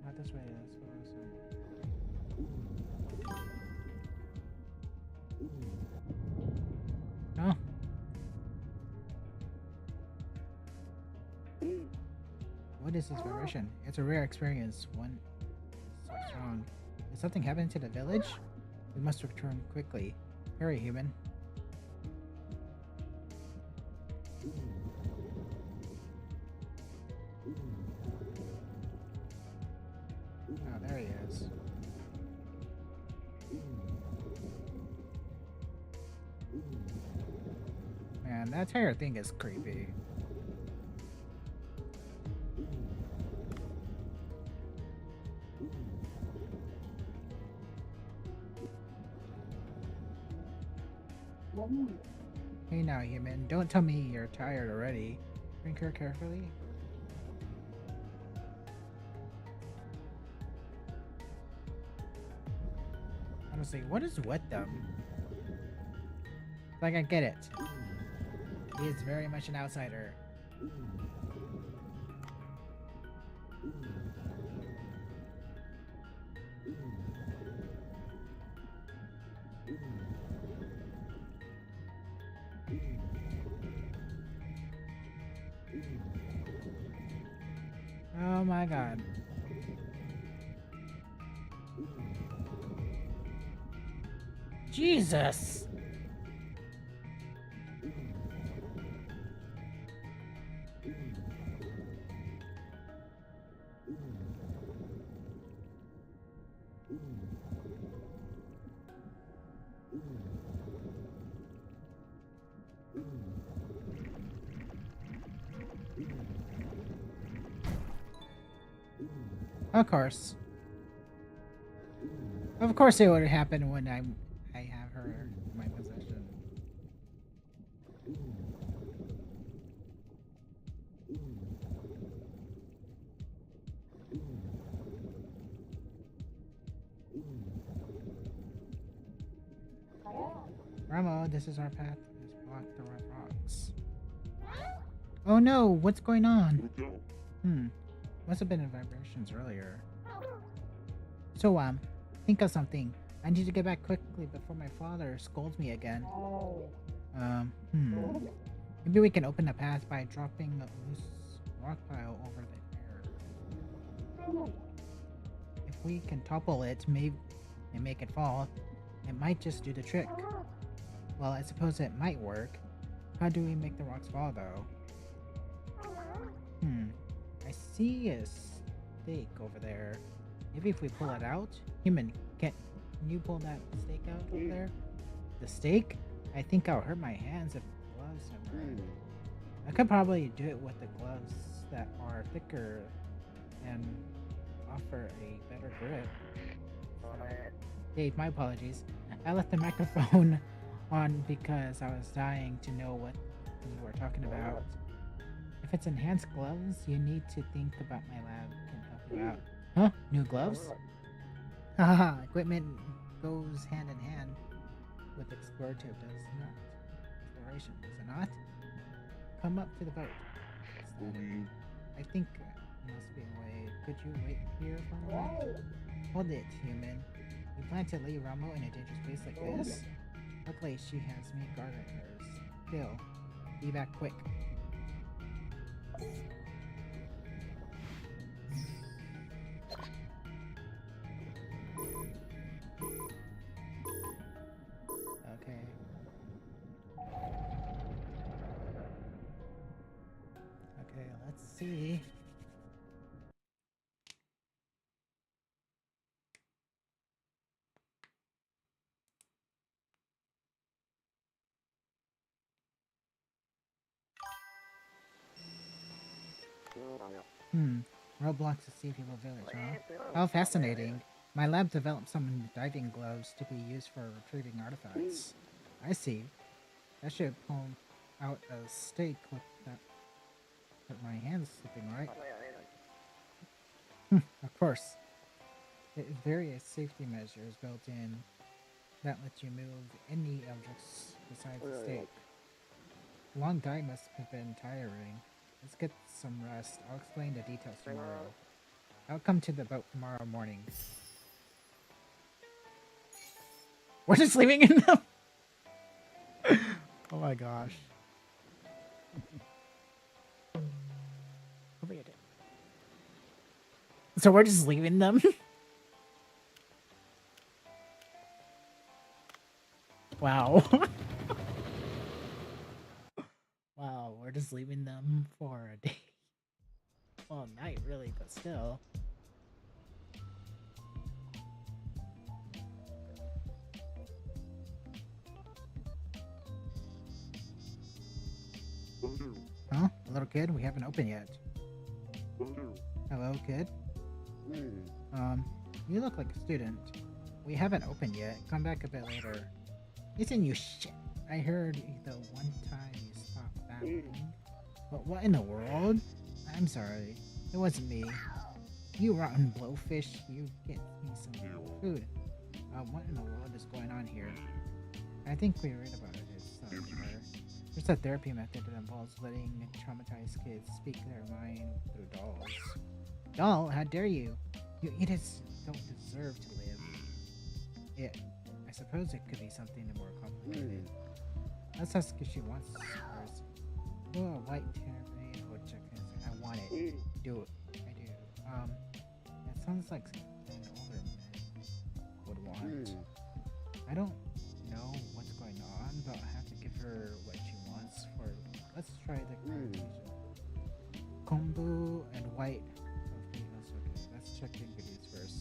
Not this way, that's what I was saying. Oh. What is this vibration? It's a rare experience. One so strong. Is something happening to the village? We must return quickly. Hurry, human. Oh, there he is. Man, that entire thing is creepy. Hey now, human. Don't tell me you're tired already. Drink her carefully. Honestly, what is with them? Like, I get it. He is very much an outsider. Oh my god. Jesus! Of course. Of course it would happen when I have her in my possession. Ramo, this is our path. Let's block the red rocks. Oh no, what's going on? Must have been in vibrations earlier. So, think of something. I need to get back quickly before my father scolds me again. Maybe we can open the path by dropping a loose rock pile over the air. If we can topple it, maybe and make it fall, it might just do the trick. Well, I suppose it might work. How do we make the rocks fall, though? I see a stake over there. Maybe if we pull it out? Human, can you pull that stake out over there? The stake? I think I'll hurt my hands if the gloves are red. I could probably do it with the gloves that are thicker and offer a better grip. Dave, my apologies. I left the microphone on because I was dying to know what you were talking about. If it's enhanced gloves, you need to think about my lab can help you out. Huh? New gloves? Haha, equipment goes hand in hand with explorative, does not. Exploration, does it not? Come up to the boat. I think there must be a way. Could you wait here for a moment? Hold it, human. You plan to leave Ramo in a dangerous place like this? Luckily, she has me guarding hers. Still, be back quick. Okay. Okay, let's see. Roblox to Sea People Village, huh? How fascinating. My lab developed some diving gloves to be used for retrieving artifacts. I see. I should pull out a stake with my hands slipping, right? Of course. Various safety measures built in that let you move any objects besides the stake. The long dive must have been tiring. Let's get some rest. I'll explain the details tomorrow. I'll come to the boat tomorrow morning. We're just leaving in them. Oh my gosh. So we're just leaving them? Wow. Wow, we're just leaving them for a day. Well, night really, but still. Huh? A little kid? We haven't opened yet. Hello, kid? You look like a student. We haven't opened yet. Come back a bit later. Listen, you shit. I heard the one time you stopped babbling. But what in the world? I'm sorry. It wasn't me. You rotten blowfish. You get me some food. What in the world is going on here? I think we read about it. There's a therapy method that involves letting traumatized kids speak their mind through dolls. Doll? How dare you? You idiots don't deserve to live. I suppose it could be something more complicated. Let's ask if she wants us first. Oh, a white terrain would check this. I want it. Do it. I do. It sounds like an older man would want. I don't know what's going on, but I have to give her what she wants for. Let's try the combination. Kombu and white. Okay, let's check the ingredients first.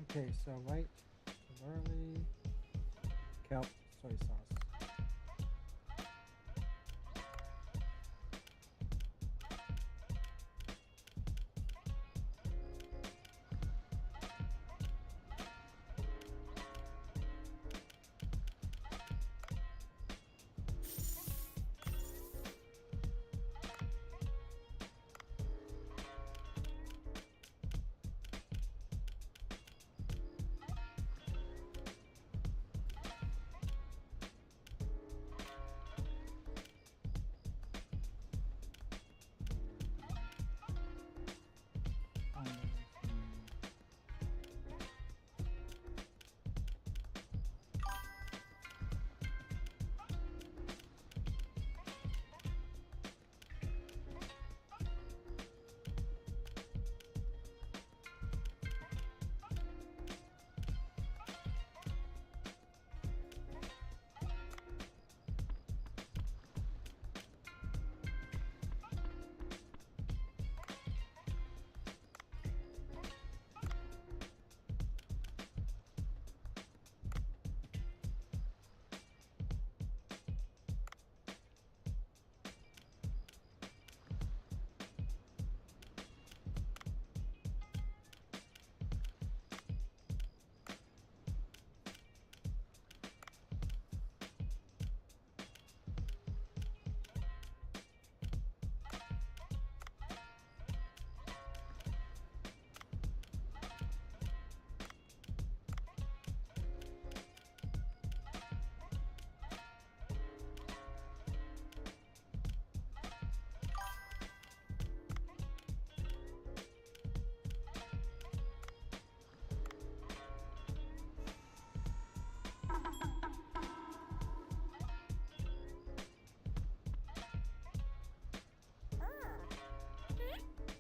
Okay, so white, barley, kelp, soy sauce.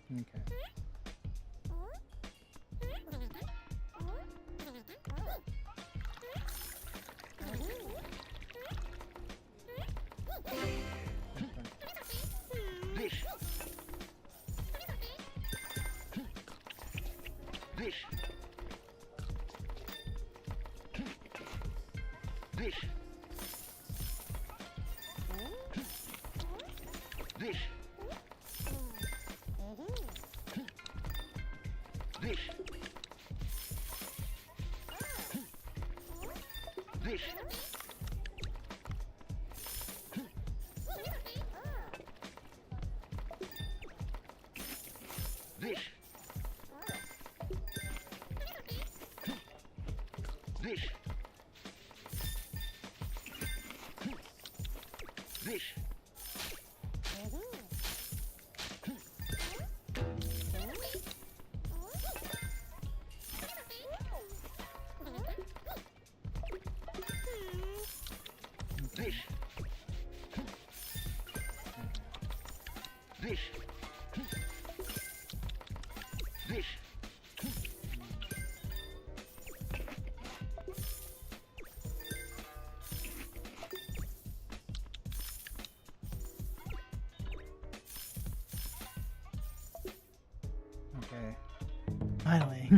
Okay. Okay. Finally.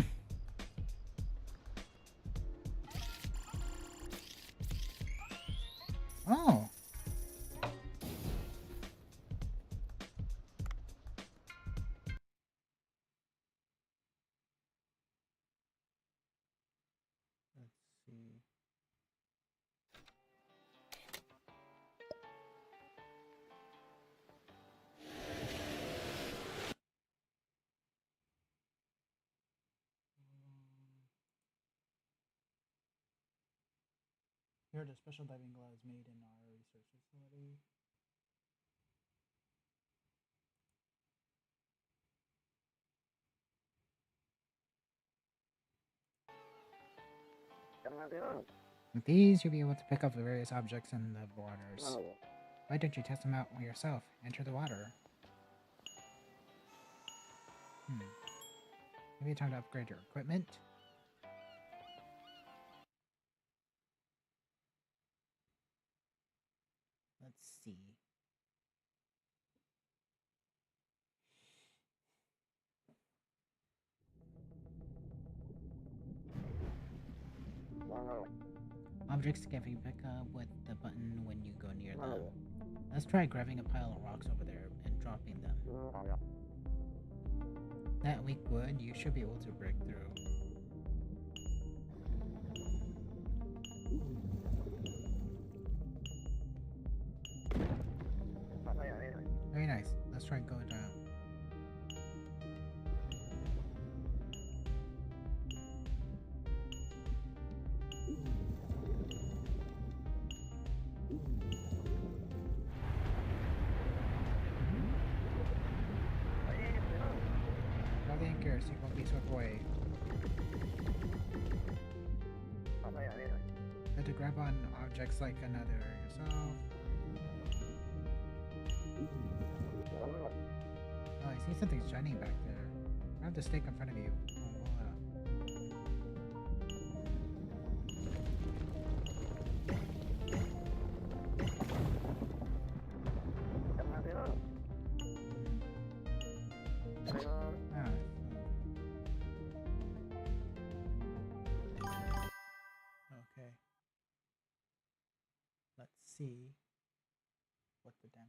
Oh. Let's see. Here are the special diving gloves made in our research facility. With these, you'll be able to pick up the various objects in the waters. Why don't you test them out yourself? Enter the water. Maybe time to upgrade your equipment. Let's see. Objects can be picked up with the button when you go near them. Let's try grabbing a pile of rocks over there and dropping them. That weak wood, you should be able to break through. Very nice. Let's try and go down. Grab the anchors, you won't be swept away. Had to grab on objects like another yourself. Oh, I see something shining back there. Grab the stake in front of you. Okay. Let's see what the damage.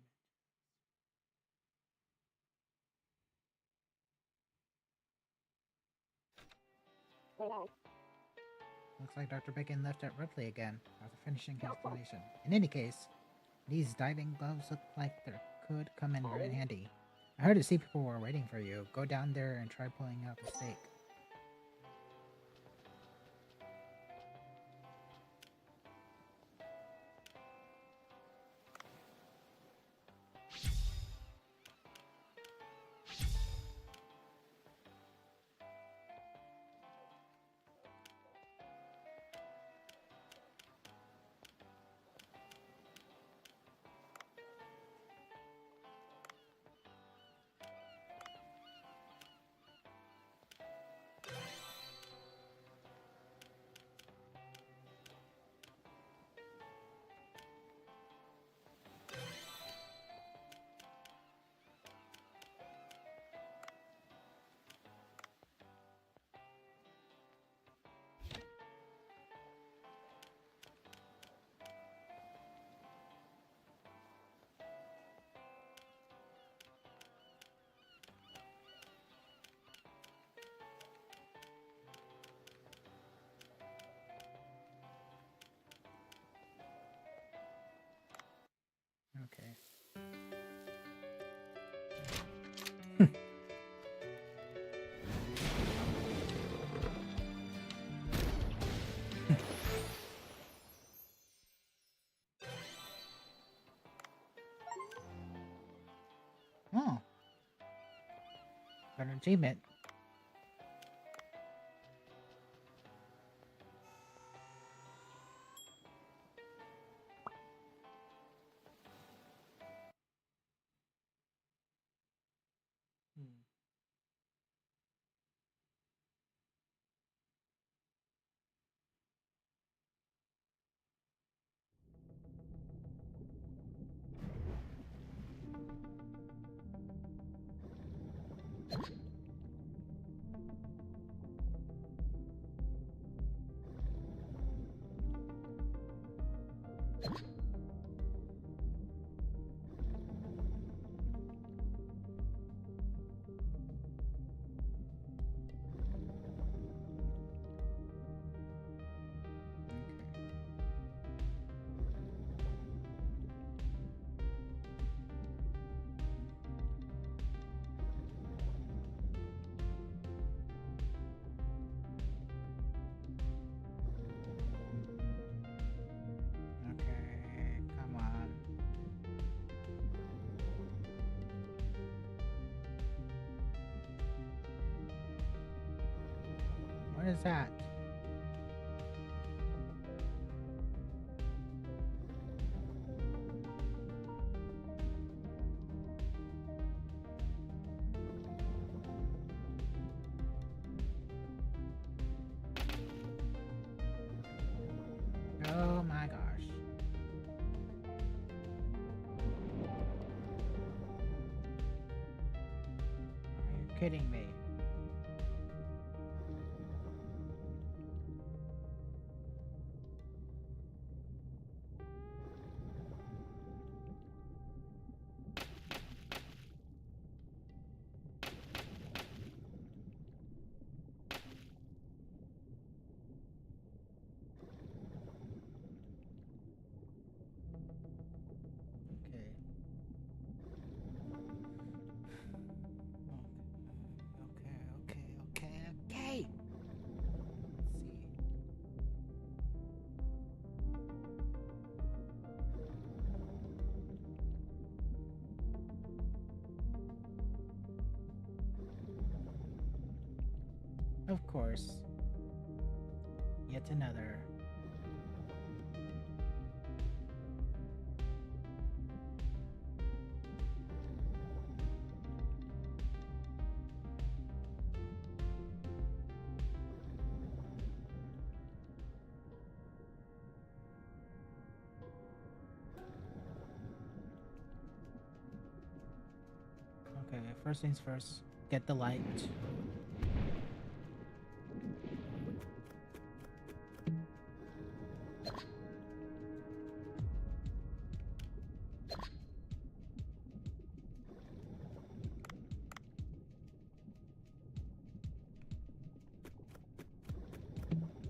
Looks like Dr. Bacon left abruptly again after finishing his explanation. In any case, these diving gloves look like they could come in very handy. I heard the sea people were waiting for you. Go down there and try pulling out the stake. Okay. Oh, got an achievement. Hmm. Okay, come on. What is that? Oh my gosh. Are you kidding me? Okay. Okay. Let's see. Of course. Yet another. Okay, first things first. Get the light.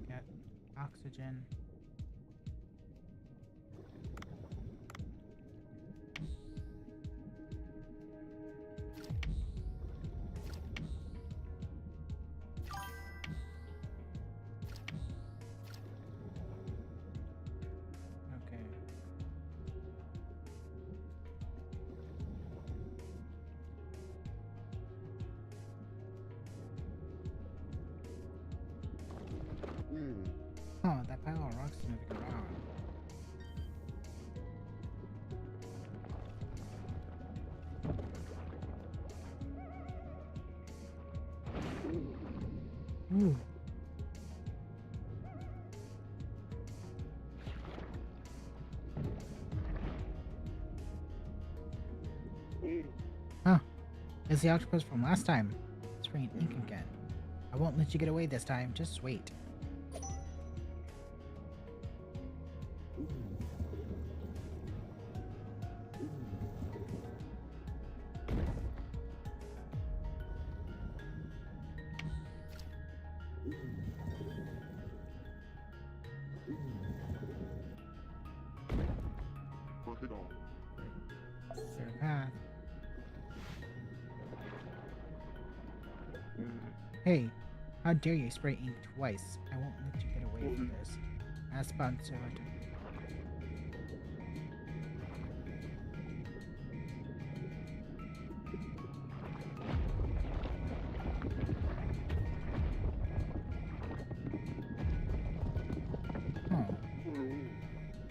Get oxygen. Okay. Oh, that pile of rocks is moving around. Ooh. Huh. It's the octopus from last time. Spraying ink again. I won't let you get away this time. Just wait. Hey, how dare you spray ink twice? I won't let you get away with this. As sponsored. Oh.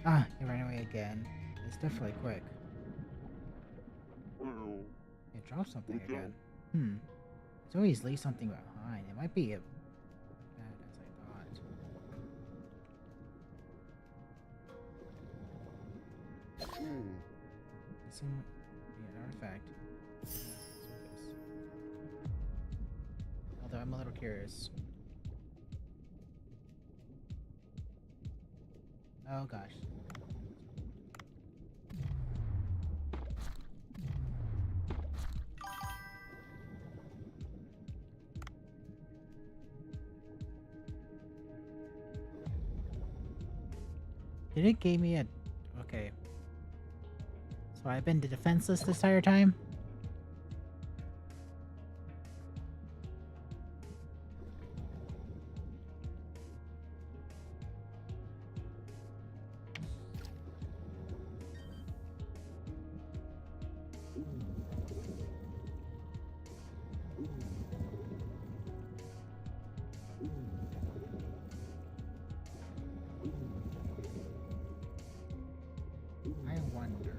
Ah, he ran away again. It's definitely quick. It dropped something again. It's always leaves something behind. It might be as bad as I thought. This might be an artifact. Although I'm a little curious. Oh gosh. Did it give me a... Okay. So I've been defenseless this entire time? I wonder...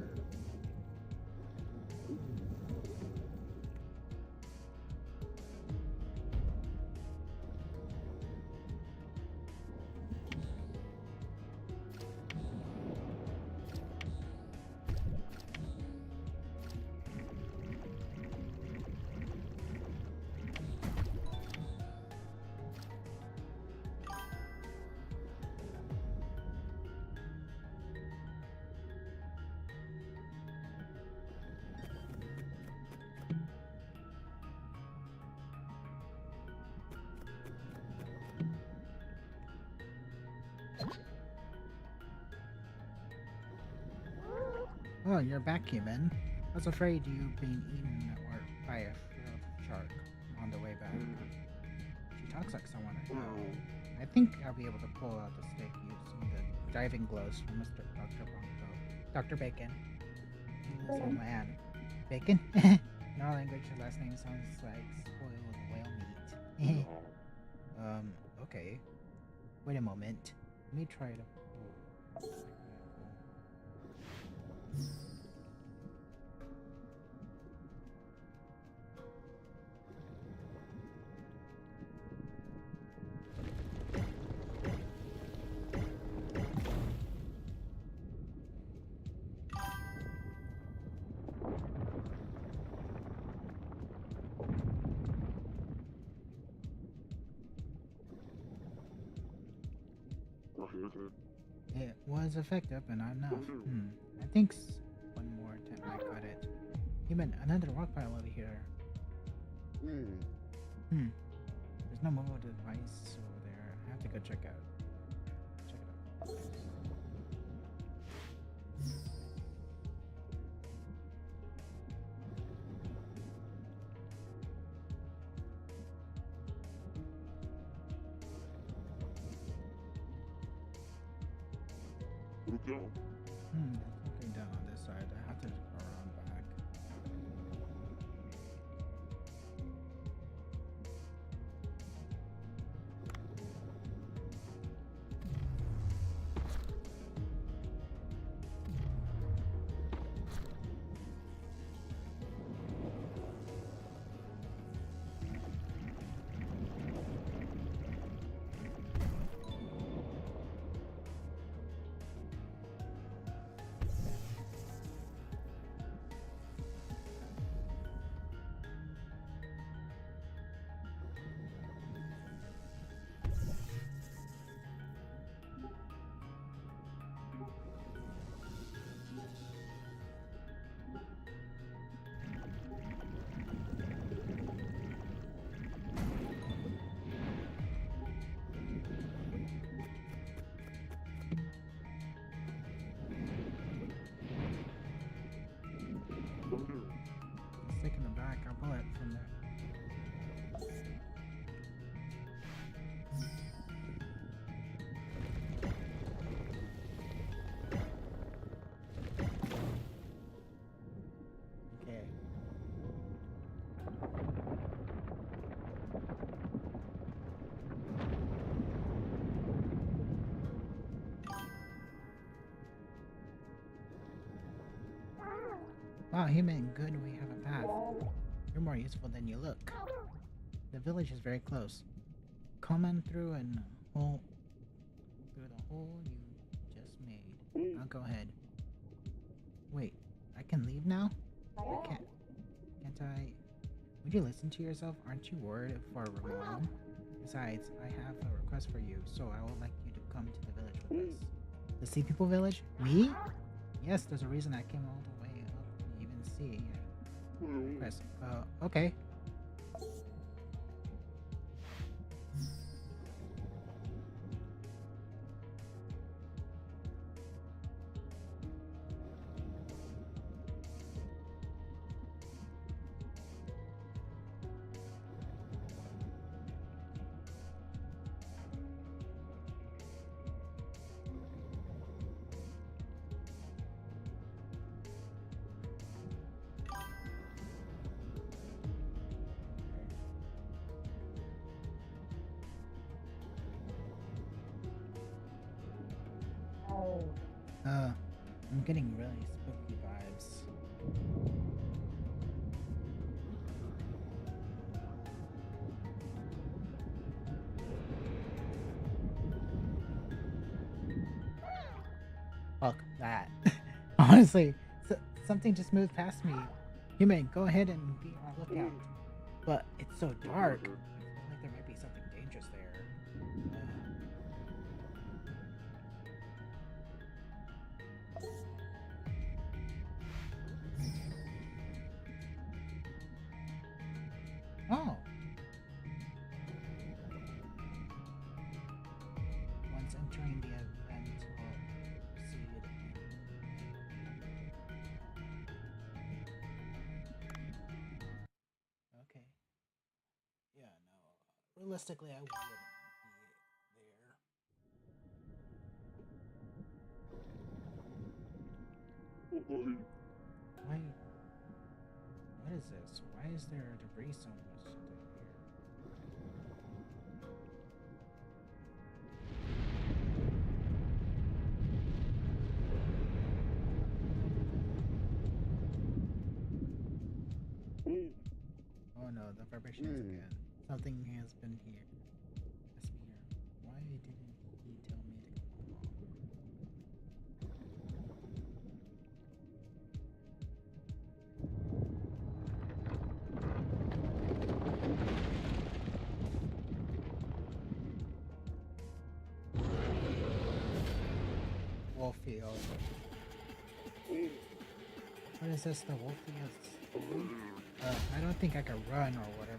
Oh, you're back, human. I was afraid you being eaten or by a shark on the way back. She talks like someone I know. I think I'll be able to pull out the stick using the diving gloves from Mr. Dr. Bongo. Dr. Bacon. He's a man. Bacon? In our language, her last name sounds like spoiled whale meat. Okay. Wait a moment. Let me try to pull. It was effective, but not enough. I think one more attempt I got it. Even another rock pile over here. There's no mobile device over there. I have to go check out. Check it out. There's nothing down on this side. I have to go around back. Stick in the back. I'll pull it from there. Wow, human, good, we have a path. You're more useful than you look. The village is very close. Come on through the hole you just made. I'll go ahead. Wait, I can leave now? I can't I? Would you listen to yourself? Aren't you worried for Ramon? Besides, I have a request for you, so I would like you to come to the village with us. The Sea People Village? Me? Yes, there's a reason I came all the way up to even see. Request. Okay. I'm getting really spooky vibes. Fuck that. Honestly, something just moved past me. Human, go ahead and be on lookout. But it's so dark. I feel like there might be something dangerous there. Oh. Once entering the event will proceed. Okay. Yeah, no. Realistically, I wouldn't be there. Why? What is this? Why is there debris so much here? Oh no, the vibrations again. Something has been here. Why didn't he tell me to come along? Wolffield. What is this, the Wolffield? I don't think I can run or whatever.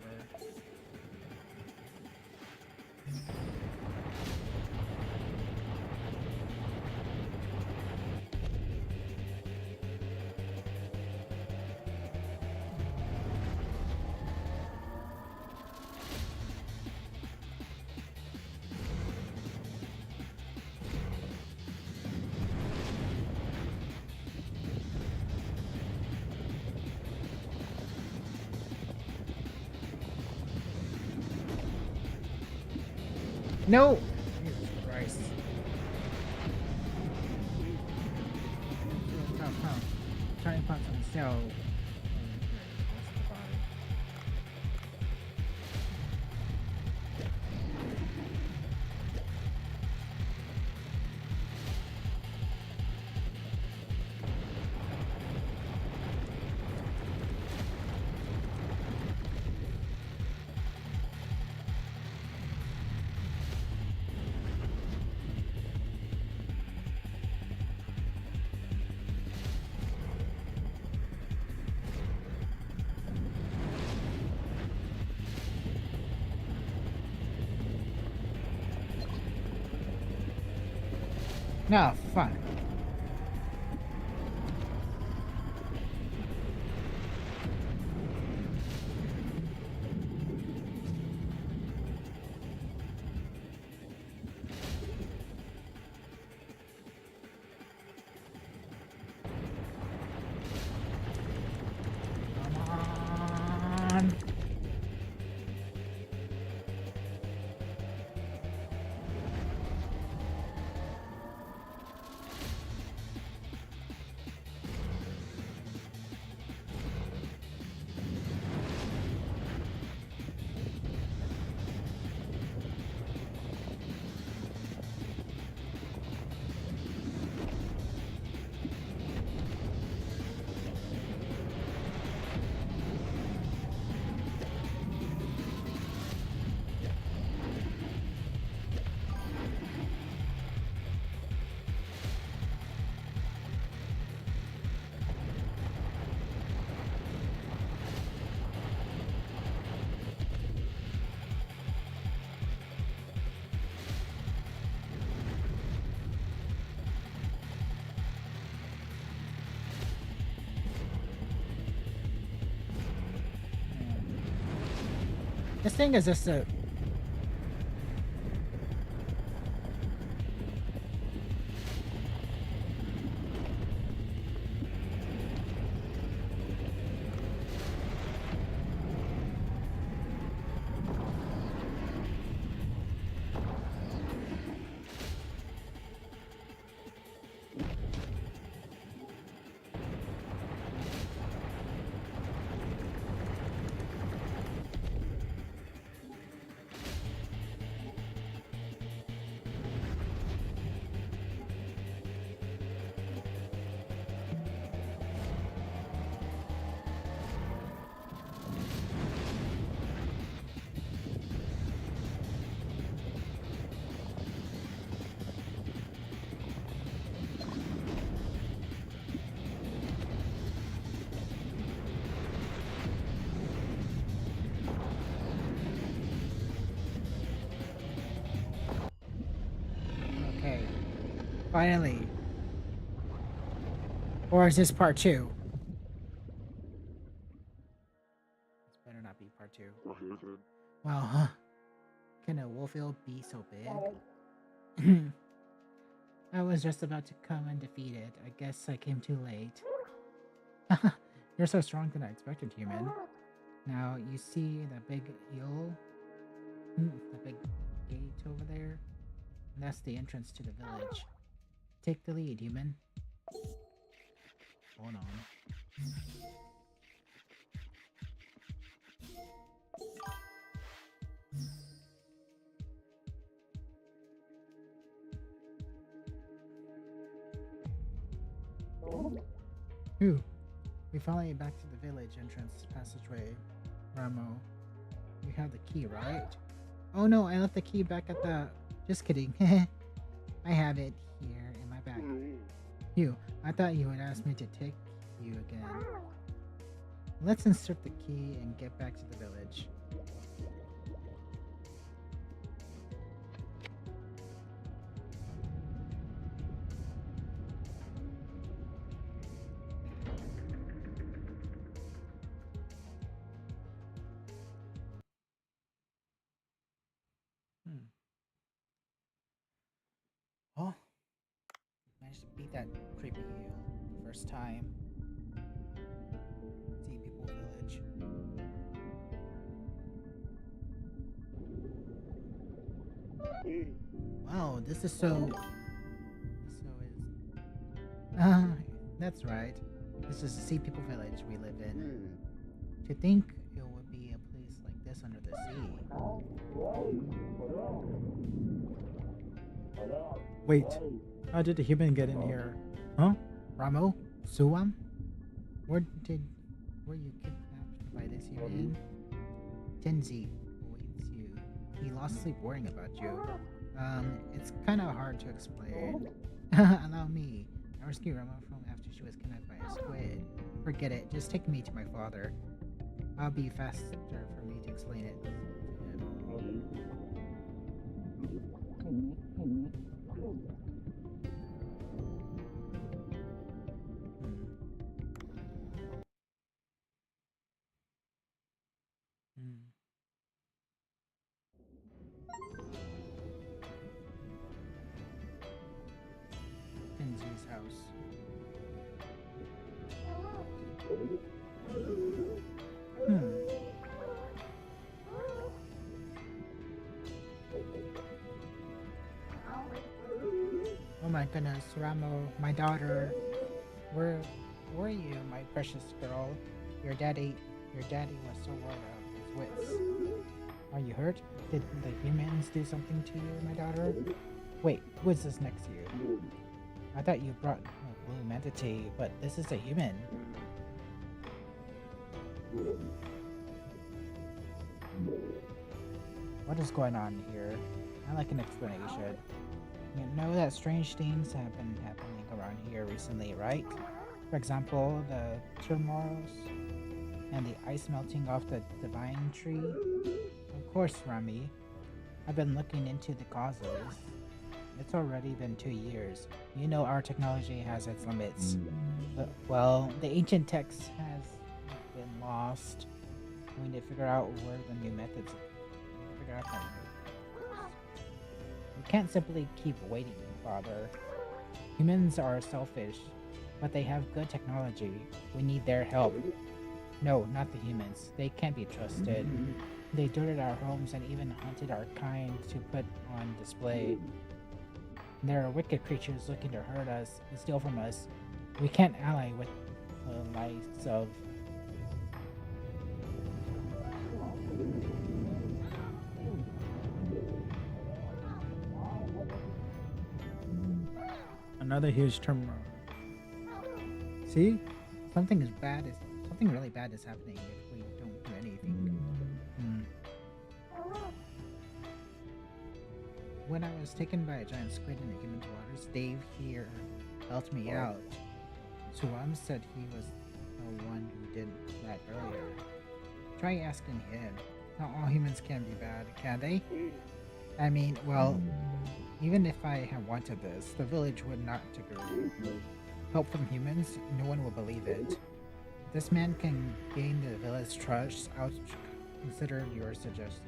No! Jesus Christ. Trying to find something so. No, fuck. Come on. This thing is just a... Okay. Finally. Or is this part 2? This better not be part 2. Wow, huh? Can a Wolffield be so big? I was just about to come and defeat it. I guess I came too late. You're so strong than I expected, human. Now, you see that big eel? The big gate over there? That's the entrance to the village. Take the lead, human. Hold on. Ooh, we finally made back to the village entrance passageway. Ramo, you have the key, right? Oh no, I left the key back at the... Just kidding. I have it here in my bag. Hugh, I thought you would ask me to take you again. Let's insert the key and get back to the village. Oh, managed to beat that creepy eel first time. Sea People Village. Wow, this is so... that's right. This is the Sea People Village we live in. To think it would be a place like this under the sea. Wait, how did the human get in here? Huh? Ramo? Suam? Were you kidnapped by this human? Tenzi awaits you. He lost sleep worrying about you. It's kinda hard to explain. Allow me. I rescued Ramo from after she was kidnapped by a squid. Forget it, just take me to my father. I'll be faster for me to explain it to him. Tenzi's house. Oh my goodness, Ramo, my daughter. Where were you, my precious girl? Your daddy was so worried out of his wits. Are you hurt? Did the humans do something to you, my daughter? Wait, who is this next to you? I thought you brought a blue manatee, but this is a human. What is going on here? I'd like an explanation. You know that strange things have been happening around here recently, right? For example, the turmoils and the ice melting off the divine tree. Of course, Rami. I've been looking into the causes. It's already been 2 years. You know our technology has its limits. Well, the ancient text has been lost. We need to figure out where the new methods happened. We can't simply keep waiting, Father. Humans are selfish, but they have good technology. We need their help. No, not the humans. They can't be trusted. They dirted our homes and even hunted our kind to put on display. There are wicked creatures looking to hurt us and steal from us. We can't ally with the likes of. Another huge turmoil. See? Something really bad is happening if we don't do anything. Hmm. When I was taken by a giant squid in the human waters, Dave here helped me out. Suam said he was the one who did that earlier. Try asking him. Not all humans can be bad, can they? I mean, well, even if I had wanted this, the village would not agree. Help from humans? No one will believe it. This man can gain the village trust. I'll consider your suggestions.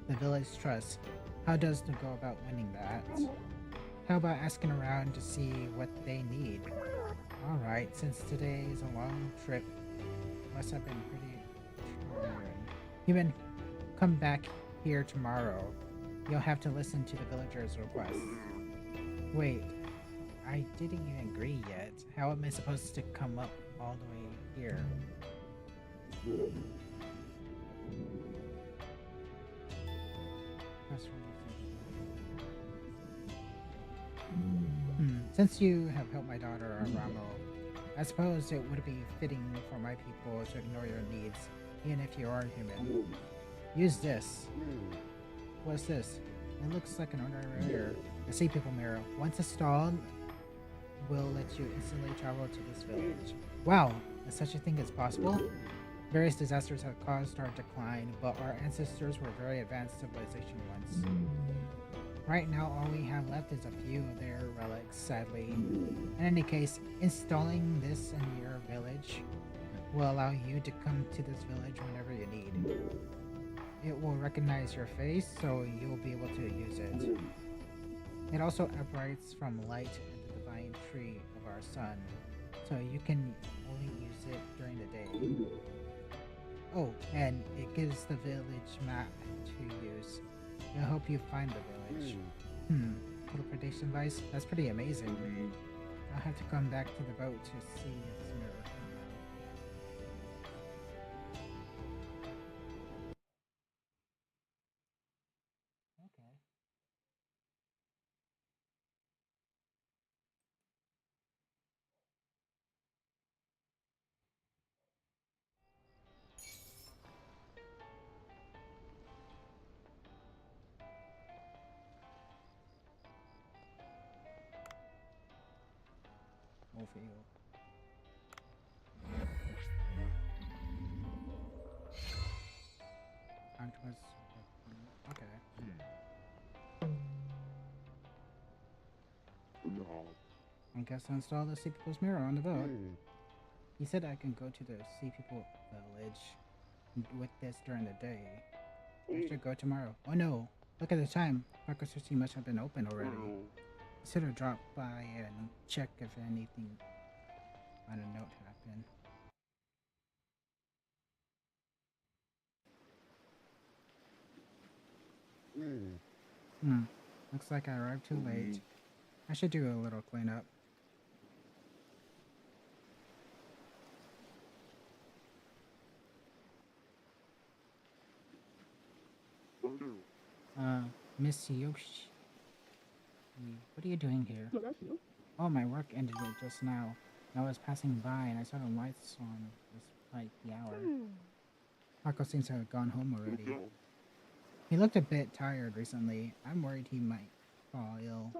The village trust. How does to go about winning that? How about asking around to see what they need? Alright, since today is a long trip, must have been pretty tiring. Human, come back here tomorrow. You'll have to listen to the villagers' requests. Wait, I didn't even agree yet. How am I supposed to come up all the way here? Since you have helped my daughter, Ramo, I suppose it would be fitting for my people to ignore your needs, even if you are human. Use this. What's this? It looks like an ordinary mirror. A sea people mirror. Once installed, will let you instantly travel to this village. Wow, is such a thing as possible? Various disasters have caused our decline, but our ancestors were very advanced civilization once. Right now, all we have left is a few of their relics, sadly. In any case, installing this in your village will allow you to come to this village whenever you need. It will recognize your face, so you'll be able to use it. It also operates from light and the divine tree of our sun, so you can only use it during the day. Oh, and it gives the village map to use. It'll help you find the village. Little prediction device? That's pretty amazing. I'll have to come back to the boat to see its mirror. Okay. More for you. Octopus. Okay. I guess I'll install the Sea People's mirror on the boat. He said I can go to the Sea People village with this during the day. I should go tomorrow. Oh no! Look at the time. Marco Sushi must have been open already. I should have dropped by and check if anything on a note happened. Looks like I arrived too late. I should do a little cleanup. Miss Yoshi, what are you doing here? Oh, my work ended just now. I was passing by and I saw the lights on despite the hour. Marco seems to have gone home already. He looked a bit tired recently. I'm worried he might fall ill.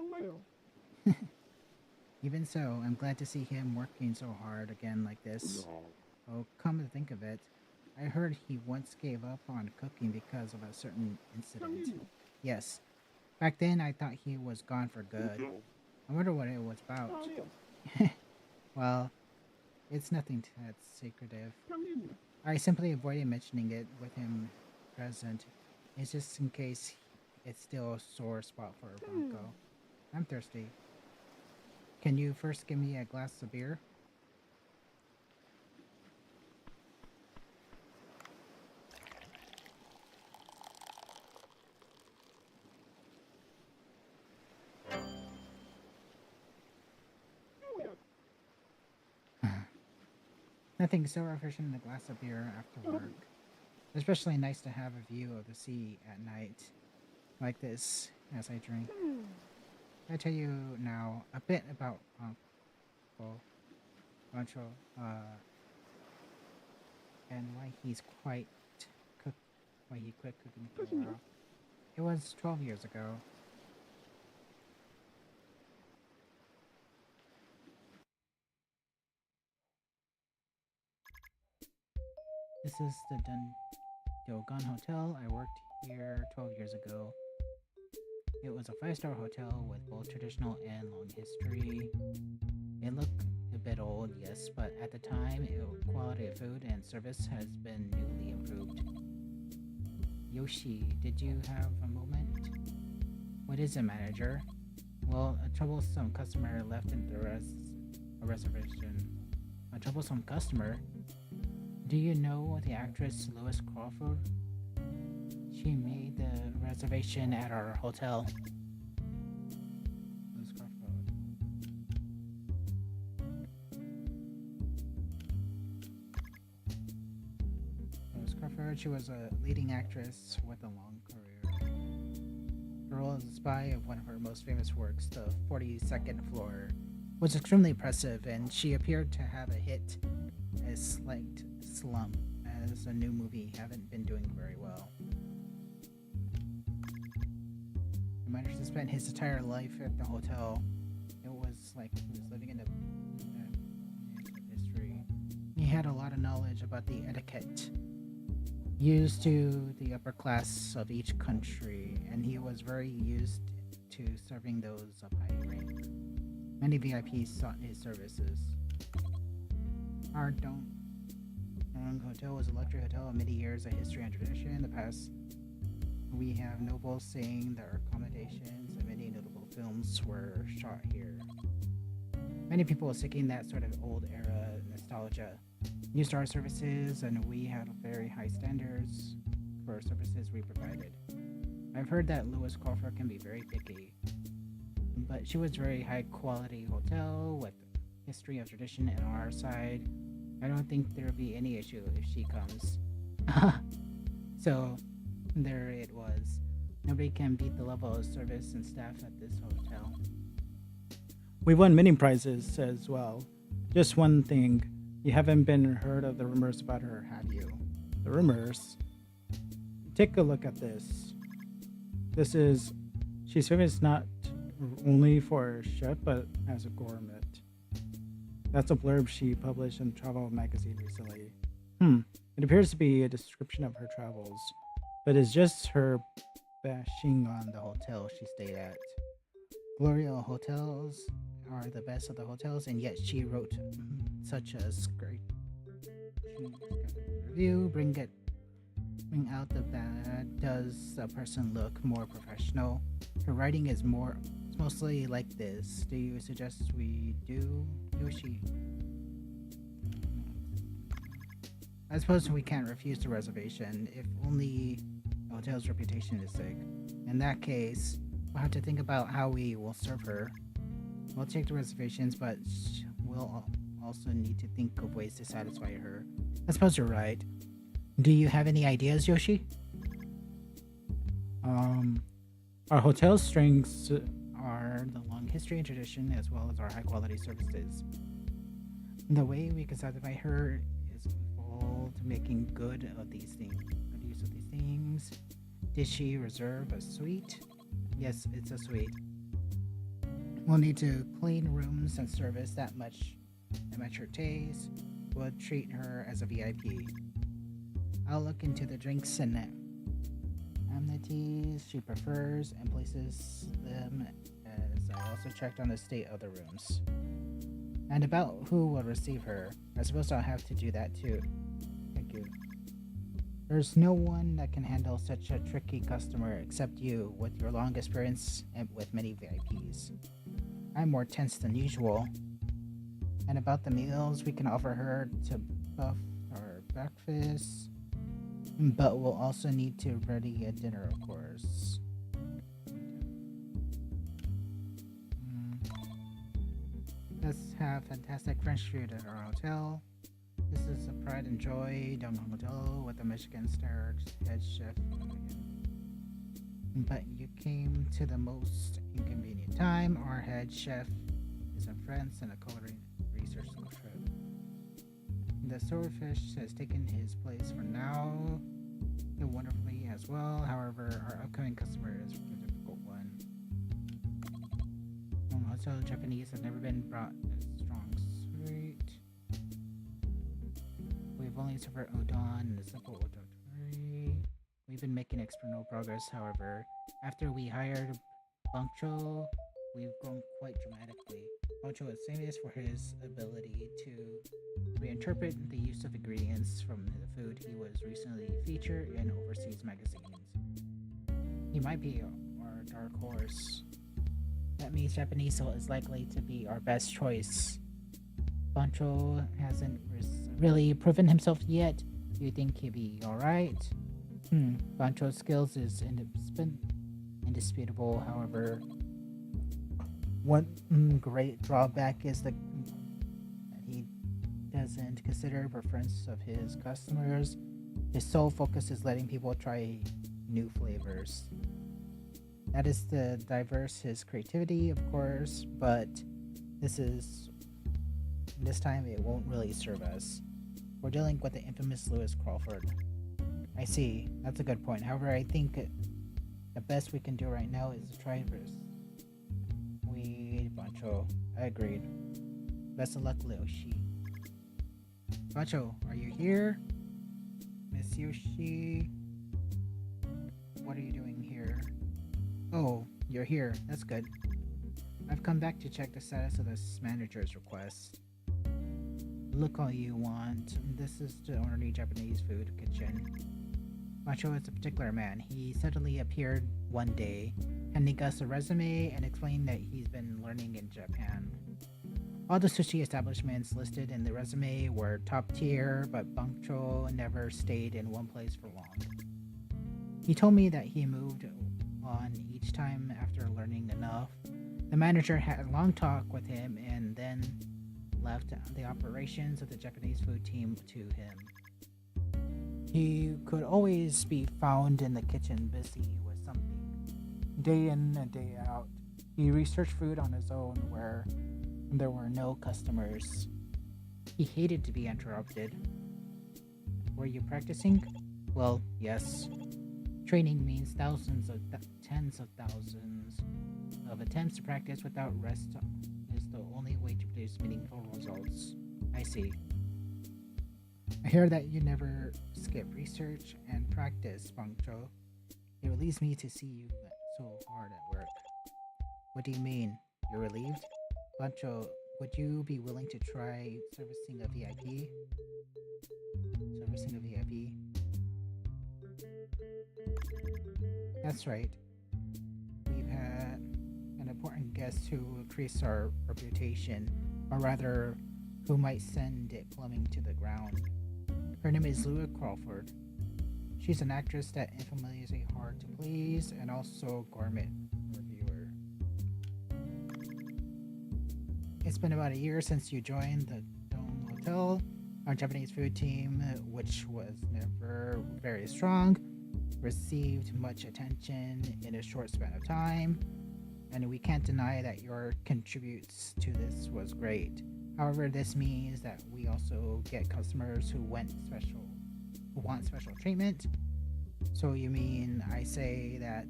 Even so, I'm glad to see him working so hard again like this. Oh, come to think of it, I heard he once gave up on cooking because of a certain incident. Yes. Back then, I thought he was gone for good. I wonder what it was about. Well, it's nothing that secretive. I simply avoided mentioning it with him present. It's just in case it's still a sore spot for Bronco. I'm thirsty. Can you first give me a glass of beer? Nothing so refreshing than a glass of beer after work. Especially nice to have a view of the sea at night like this as I drink. I tell you now a bit about Uncle Rancho, and why he's cook why he quit cooking for a while. It was 12 years ago. This is the Dogon Hotel. I worked here 12 years ago. It was a five-star hotel with both traditional and long history. It looked a bit old, yes, but at the time, quality of food and service has been newly improved. Yoshi, did you have a moment? What is it, manager? Well, a troublesome customer left in a reservation. A troublesome customer? Do you know the actress Lois Crawford? She made the reservation at our hotel. Lois Crawford. Lois Crawford, she was a leading actress with a long career. Her role as a spy of one of her most famous works, The 42nd Floor, was extremely impressive, and she appeared to have a hit, a slight slump, as a new movie haven't been doing very well. The manager spent his entire life at the hotel. It was like he was living in history. He had a lot of knowledge about the etiquette used to the upper class of each country, and he was very used to serving those of high rank. Many VIPs sought his services. Our Dong Hotel was a luxury hotel of many years of history and tradition. In the past, we have nobles saying their accommodations and many notable films were shot here. Many people are seeking that sort of old era nostalgia. Used our services, and we had very high standards for services we provided. I've heard that Lois Crawford can be very picky, but she was very high quality hotel with history of tradition on our side. I don't think there'll be any issue if she comes. So, there it was. Nobody can beat the level of service and staff at this hotel. We won many prizes as well. Just one thing, you haven't been heard of the rumors about her, have you? The rumors? Take a look at this. She's famous not only for her chef, but as a gourmet. That's a blurb she published in Travel magazine recently. It appears to be a description of her travels, but it's just her bashing on the hotel she stayed at. Gloria hotels are the best of the hotels, and yet she wrote such a great review. Bring out the bad. Does a person look more professional? Her writing is mostly like this. Do you suggest we do, Yoshi? I suppose we can't refuse the reservation if only the hotel's reputation is sick. In that case, we'll have to think about how we will serve her. We'll take the reservations, but we'll also need to think of ways to satisfy her. I suppose you're right. Do you have any ideas, Yoshi? Our hotel's strengths are the long history and tradition, as well as our high quality services. The way we can satisfy her is involved making good use of these things. Did she reserve a suite? Yes, it's a suite. We'll need to clean rooms and service that match her taste. We'll treat her as a VIP. I'll look into the drinks and amenities she prefers and places them, as I also checked on the state of the rooms. And about who will receive her. I suppose I'll have to do that too. Thank you. There's no one that can handle such a tricky customer except you, with your long experience and with many VIPs. I'm more tense than usual. And about the meals, we can offer her to buff our breakfast, but we'll also need to ready a dinner, of course. Mm, let's have fantastic French food at our hotel. This is a pride and joy down hotel with a Michigan star head chef. But you came to the most inconvenient time. Our head chef is in France on a culinary research trip. The swordfish has taken his place for now, wonderfully as well. However, our upcoming customer is a difficult one. Also, Japanese have never been brought as strong sweet. We've only served udon and a simple otakuri. We've been making external progress, however. After we hired Bangcho, we've grown quite dramatically. Bangcho is famous for his ability to reinterpret the use of ingredients from the food he was recently featured in overseas magazines. He might be our dark horse. That means Japanese salt is likely to be our best choice. Bancho hasn't really proven himself yet. Do you think he'll be alright? Bancho's skills is indisputable. However, one great drawback is that he doesn't consider preference of his customers. His sole focus is letting people try new flavors. That is to diverse his creativity, of course, but this time it won't really serve us. We're dealing with the infamous Lewis Crawford. I see, that's a good point. However, I think the best we can do right now is try first. Wait, Bancho. I agreed. Best of luck, Leoshi. Bancho, are you here? Miss Yoshi? What are you doing here? Oh, you're here. That's good. I've come back to check the status of this manager's request. Look all you want. This is the only Japanese food kitchen. Macho is a particular man. He suddenly appeared one day, handing us a resume and explained that he's been learning in Japan. All the sushi establishments listed in the resume were top tier, but Bangcho never stayed in one place for long. He told me that he moved on each time after learning enough. The manager had a long talk with him and then left the operations of the Japanese food team to him. He could always be found in the kitchen busy with something. Day in and day out, he researched food on his own where there were no customers. He hated to be interrupted. Were you practicing? Well, yes. Training means tens of thousands of attempts to practice without rest is the only way to produce meaningful results. I see. I hear that you never skip research and practice, Bangcho. It relieves me to see you so hard at work. What do you mean? You're relieved? Bangcho, would you be willing to try servicing a VIP? Servicing a VIP? That's right. We've had an important guest who increased our reputation, or rather, who might send it plummeting to the ground. Her name is Lua Crawford. She's an actress that infamously hard to please and also gourmet reviewer. It's been about a year since you joined the Dome Hotel. Our Japanese food team, which was never very strong, received much attention in a short span of time, and we can't deny that your contributes to this was great. However, this means that we also get customers who want special treatment. So you mean I say that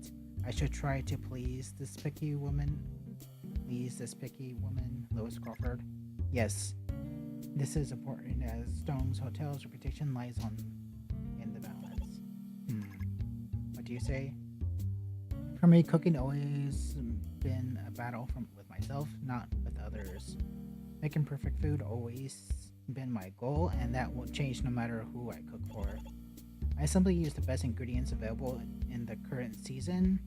I should try to please this picky woman? Lois Crawford? Yes. This is important as Stone's Hotel's reputation lies in the balance. What do you say? For me, cooking always been a battle with myself, not with others. Making perfect food always been my goal, and that won't change no matter who I cook for. I simply use the best ingredients available in the current season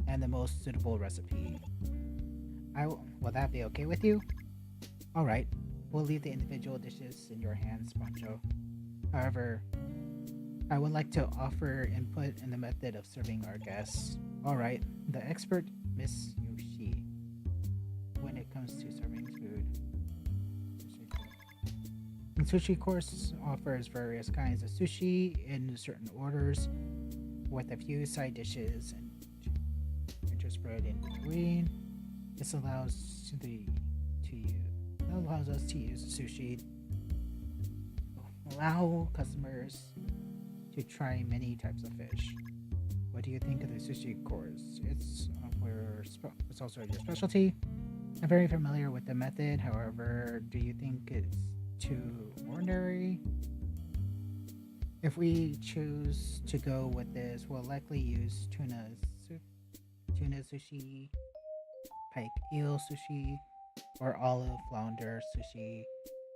and the most suitable recipe. Will that be okay with you? Alright, we'll leave the individual dishes in your hands, Pancho. However, I would like to offer input in the method of serving our guests. Alright, the expert Miss Yushi when it comes to serving food. The sushi course offers various kinds of sushi in certain orders with a few side dishes and interspread in between. This allows us to use sushi, allow customers to try many types of fish. What do you think of the sushi course? It's also your specialty. I'm very familiar with the method. However, do you think it's too ordinary? If we choose to go with this, we'll likely use tuna sushi, pike eel sushi, or olive flounder sushi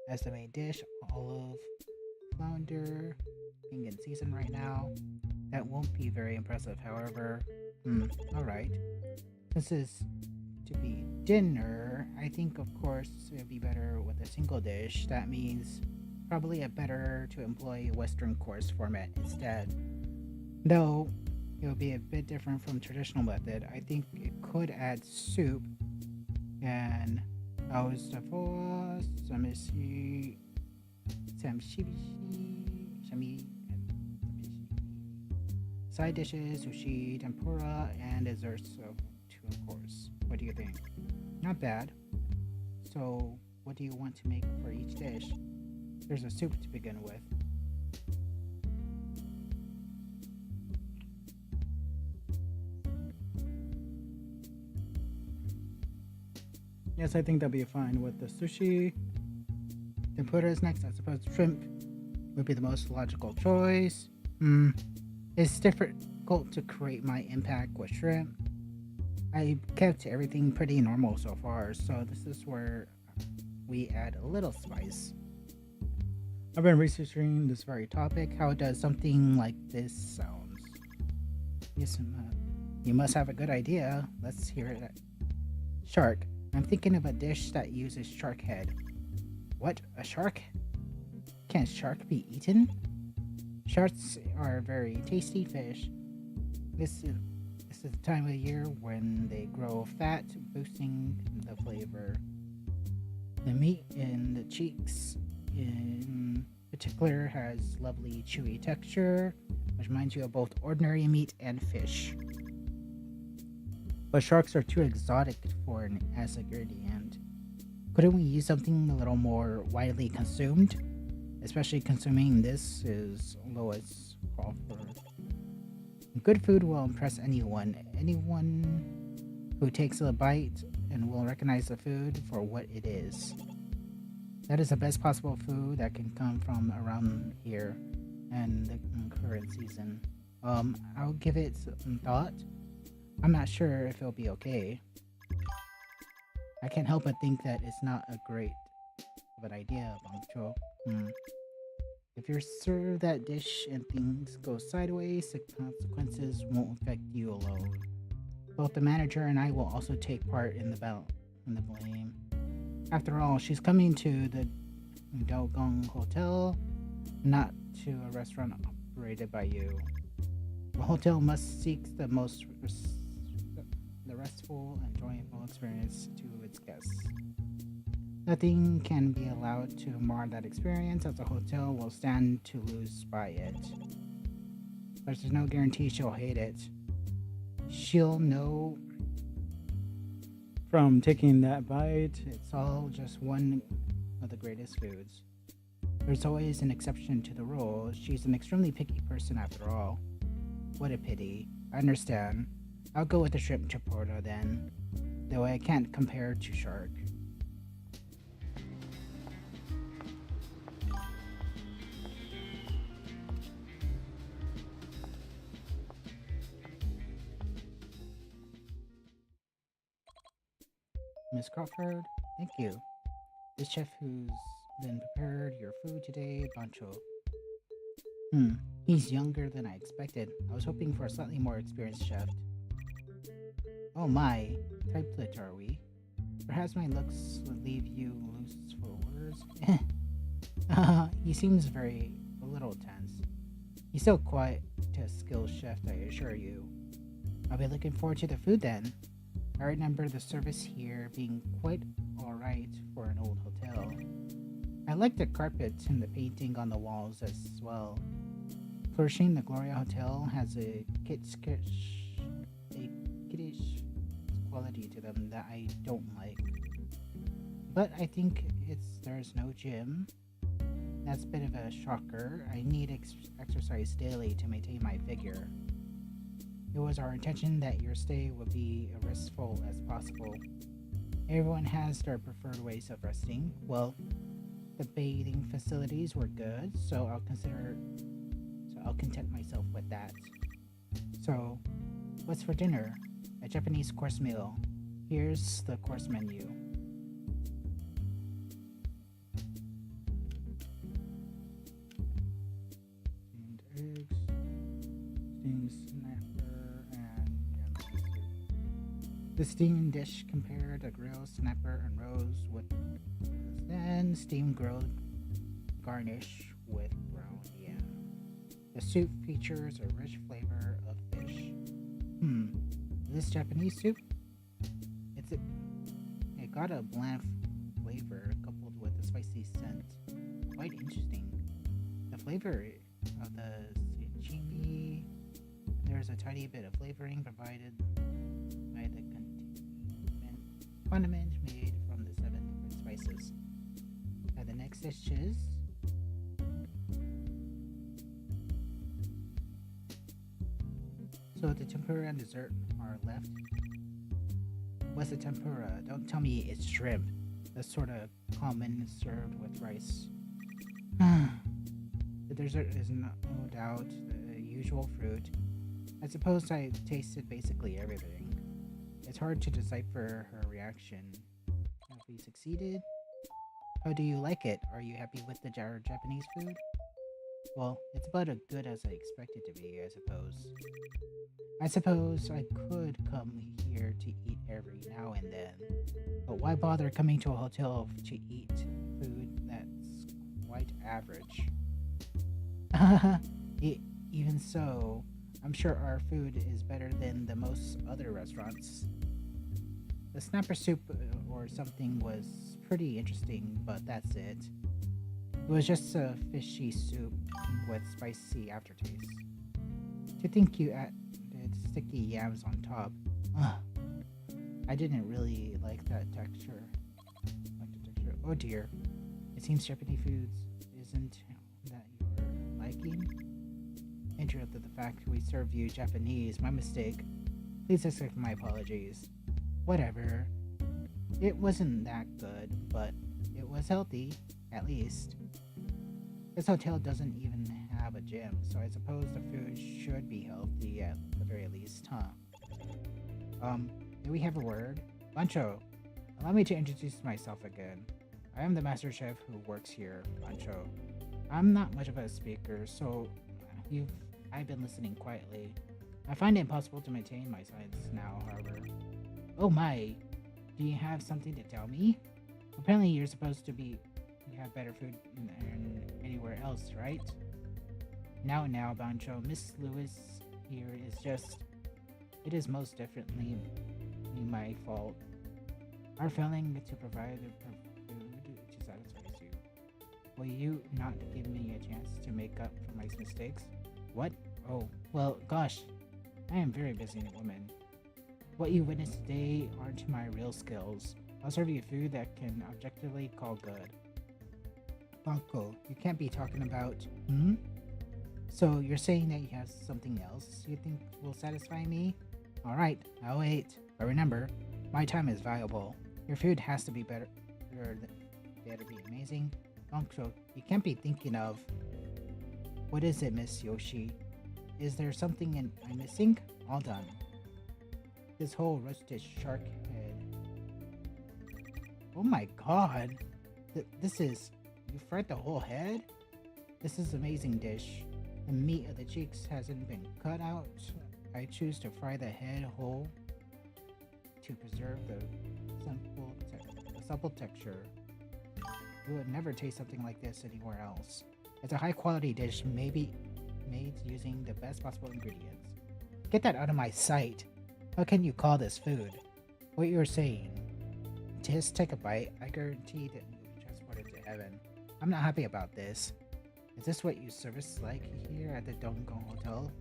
as the main dish. Olive flounder being in season right now. That won't be very impressive, however. Alright. Since it's to be dinner, I think of course it would be better with a single dish. That means probably a better to employ Western course format instead. Though it would be a bit different from traditional method, I think it could add soup and Aostafoa, Samishi, Shami, side dishes, sushi, tempura, and desserts of two course. What do you think? Not bad. So, what do you want to make for each dish? There's a soup to begin with. Yes, I think that'll be fine with the sushi. Tempura is next. I suppose shrimp would be the most logical choice. It's difficult to create my impact with shrimp. I kept everything pretty normal so far, so this is where we add a little spice. I've been researching this very topic. How does something like this sound? Yes, you must have a good idea. Let's hear it. Shark. I'm thinking of a dish that uses shark head. What? A shark? Can shark be eaten? Sharks are a very tasty fish. This is the time of year when they grow fat, boosting the flavor. The meat in the cheeks, in particular, has lovely chewy texture, which reminds you of both ordinary meat and fish. But sharks are too exotic for an as ingredient. Couldn't we use something a little more widely consumed? Especially consuming this is lowest call for. Good food will impress anyone. Anyone who takes a bite and will recognize the food for what it is. That is the best possible food that can come from around here and the current season. I'll give it some thought. I'm not sure if it'll be okay. I can't help but think that it's not a great of an idea, Bangcho. If you're served that dish and things go sideways, the consequences won't affect you alone. Both the manager and I will also take part in the blame. After all, she's coming to the Dogong Hotel, not to a restaurant operated by you. The hotel must seek the most restful and joyful experience to its guests. Nothing can be allowed to mar that experience, as the hotel will stand to lose by it. But there's no guarantee she'll hate it. She'll know from taking that bite, it's all just one of the greatest foods. There's always an exception to the rule. She's an extremely picky person after all. What a pity. I understand. I'll go with the shrimp chipotle then, though I can't compare to shark. Miss Crawford, thank you. This chef who's been prepared your food today, Bancho. Hmm, he's younger than I expected. I was hoping for a slightly more experienced chef. Oh my, typelet are we? Perhaps my looks would leave you loose for words. He seems a little tense. He's still quite a skilled chef, I assure you. I'll be looking forward to the food then. I remember the service here being quite alright for an old hotel. I like the carpet and the painting on the walls as well. Flourishing, the Gloria Hotel has a kiddish quality to them that I don't like. But I think there's no gym. That's a bit of a shocker. I need exercise daily to maintain my figure. It was our intention that your stay would be as restful as possible. Everyone has their preferred ways of resting. Well, the bathing facilities were good, so I'll content myself with that. So, what's for dinner? A Japanese course meal. Here's the course menu. Steamed eggs, steamed snapper, and yum soup. The steamed dish compared a grilled snapper and roast with then steamed grilled garnish with brown yam. The soup features a rich flavor of fish. This Japanese soup? It's a, it got a bland flavor coupled with a spicy scent. Quite interesting. The flavor of the sashimi, there's a tiny bit of flavoring provided by the condiment made from the 7 different spices. Now the next dish is so the tempura and dessert are left. What's a tempura? Don't tell me it's shrimp. That's sort of common served with rice. The dessert is no doubt the usual fruit. I suppose I tasted basically everything. It's hard to decipher her reaction. Have we succeeded? How do you like it? Are you happy with the Japanese food? Well, it's about as good as I expected to be, I suppose. I suppose I could come here to eat every now and then, but why bother coming to a hotel to eat food that's quite average? Even so, I'm sure our food is better than the most other restaurants. The snapper soup or something was pretty interesting, but that's it. It was just a fishy soup with spicy aftertaste. To think you added sticky yams on top. Ugh. I didn't really like that texture. Oh dear. It seems Japanese foods isn't that you're liking. Interrupted the fact we serve you Japanese. My mistake. Please accept my apologies. Whatever. It wasn't that good, but it was healthy, at least. This hotel doesn't even have a gym, so I suppose the food should be healthy at the very least, huh? Do we have a word? Bancho, allow me to introduce myself again. I am the master chef who works here, Bancho. I'm not much of a speaker, so I've been listening quietly. I find it impossible to maintain my silence now, however. Oh my, do you have something to tell me? Apparently you're supposed to be you have better food than anywhere else, right? Now, Bancho, Miss Lewis here is just... It is most definitely my fault. Our failing to provide the food to satisfy you. Will you not give me a chance to make up for my mistakes? What? Oh, well, gosh. I am a very busy woman. What you witnessed today aren't my real skills. I'll serve you food that can objectively call good. Banco, you can't be talking about... So you're saying that you have something else you think will satisfy me? Alright, I'll wait. But remember, my time is valuable. Your food has to be better to be amazing. Banco, you can't be thinking of... What is it, Miss Yoshi? Is there something I'm missing? All done. This whole roasted shark head. Oh my god! This is... You fried the whole head? This is an amazing dish. The meat of the cheeks hasn't been cut out. I choose to fry the head whole to preserve the supple texture. You would never taste something like this anywhere else. It's a high quality dish, maybe made using the best possible ingredients. Get that out of my sight. How can you call this food? What you're saying. Just take a bite. I guarantee that you'll be transported to heaven. I'm not happy about this. Is this what you service like here at the Dongong Hotel?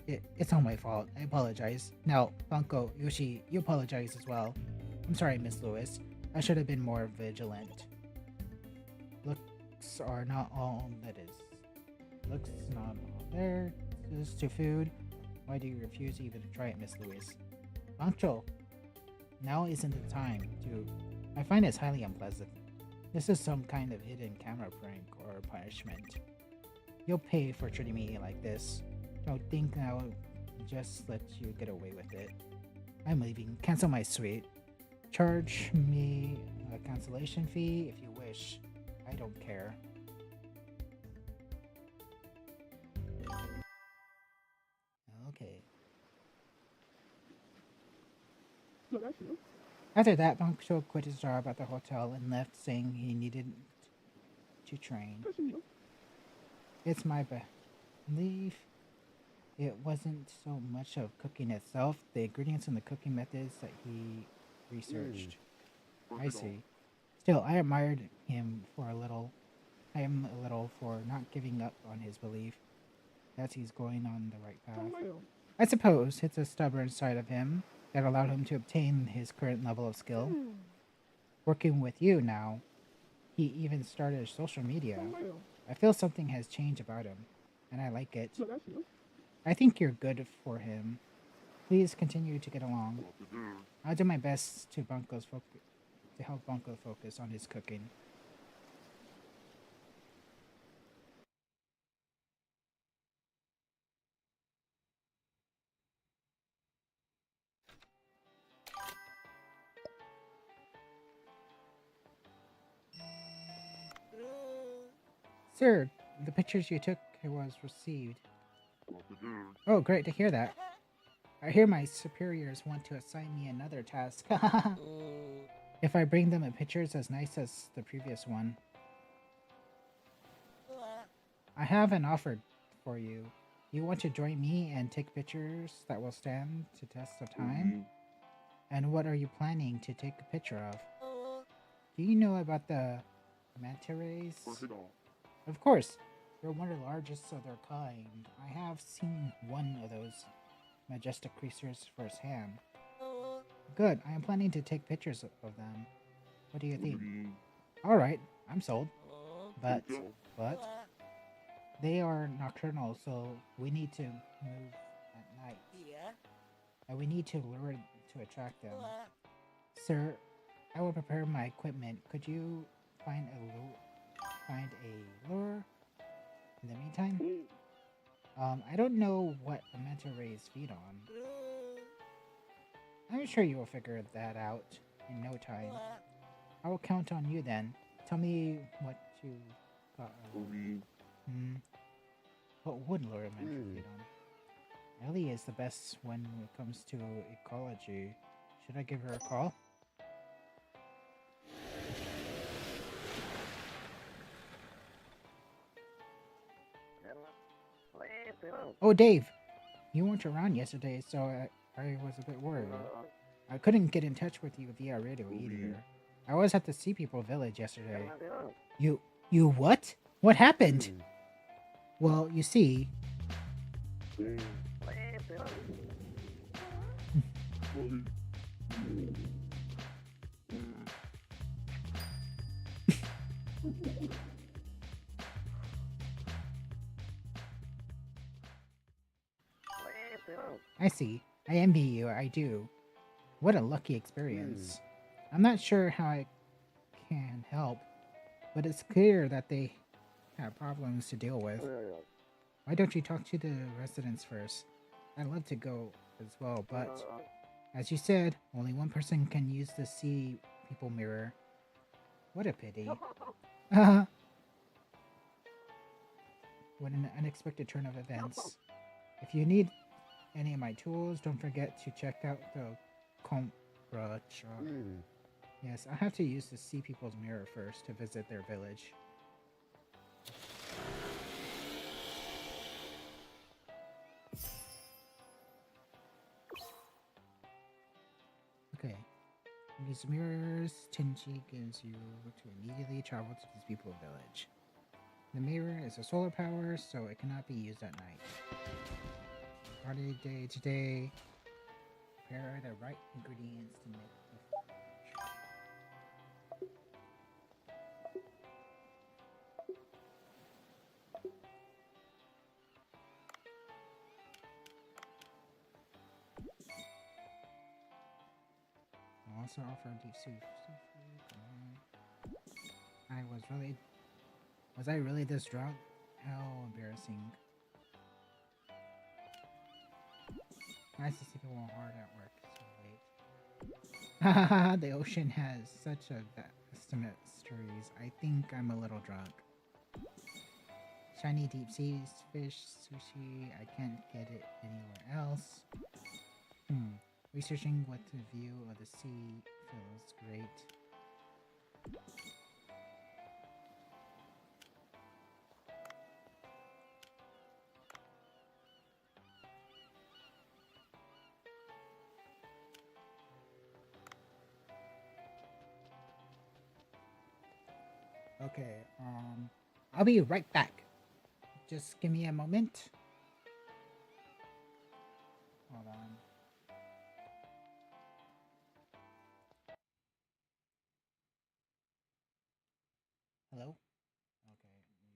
It's all my fault. I apologize. Now, Banko, Yoshi, you apologize as well. I'm sorry, Miss Lewis. I should have been more vigilant. Looks are not all that is. Looks not all there. This is to food. Why do you refuse even to try it, Miss Lewis? Bancho, now isn't the time to... I find this highly unpleasant. This is some kind of hidden camera prank or punishment. You'll pay for treating me like this. Don't think I'll just let you get away with it. I'm leaving. Cancel my suite. Charge me a cancellation fee if you wish. I don't care. Okay. After that, Bancho quit his job at the hotel and left, saying he needed to train. It's my belief it wasn't so much of cooking itself, the ingredients and the cooking methods that he researched. I see. Still, I admired him for a little. I am a little for not giving up on his belief that he's going on the right path. I suppose it's a stubborn side of him that allowed him to obtain his current level of skill. Working with you now, he even started social media. I feel something has changed about him, and I like it. I think you're good for him. Please continue to get along. I'll do my best to help Bunko focus on his cooking. Sir, the pictures you took was received. Oh, great to hear that. I hear my superiors want to assign me another task. If I bring them a pictures as nice as the previous one. I have an offer for you. You want to join me and take pictures that will stand to test of time? And what are you planning to take a picture of? Do you know about the manta rays? Of course. They're one of the largest of their kind. I have seen one of those majestic creatures firsthand. Good. I am planning to take pictures of them. What do you think? Alright, I'm sold. But they are nocturnal, so we need to move at night. And we need to lure to attract them. Sir, I will prepare my equipment. Could you find a lure? In the meantime, I don't know what the manta rays feed on. I'm sure you will figure that out in no time. I will count on you then. Tell me what you got. What would lure a manta feed on? Ellie is the best when it comes to ecology. Should I give her a call? Oh, Dave, you weren't around yesterday, so I was a bit worried. I couldn't get in touch with you via radio either. I was at the Sea People Village yesterday. You what? What happened? Well, you see... I see. I envy you, I do. What a lucky experience. I'm not sure how I can help, but it's clear that they have problems to deal with. Why don't you talk to the residents first? I'd love to go as well, but as you said, only one person can use the Sea People mirror. What a pity. with an unexpected turn of events. If you need any of my tools, don't forget to check out the Compra shop. Yes, I have to use the Sea People's Mirror first to visit their village. Okay. These mirrors Tenchi gives you to immediately travel to this people village. The mirror is a solar power, so it cannot be used at night. Party day today. Prepare the right ingredients to make the I'll also offer deep seafood. Was I really this drunk? How embarrassing. Nice to see people hard at work so late. The ocean has such a vast mysteries. I think I'm a little drunk. Shiny deep sea fish sushi. I can't get it anywhere else. Researching what the view of the sea feels great. Okay, I'll be right back. Just give me a moment. Hold on. Hello? Okay, you can still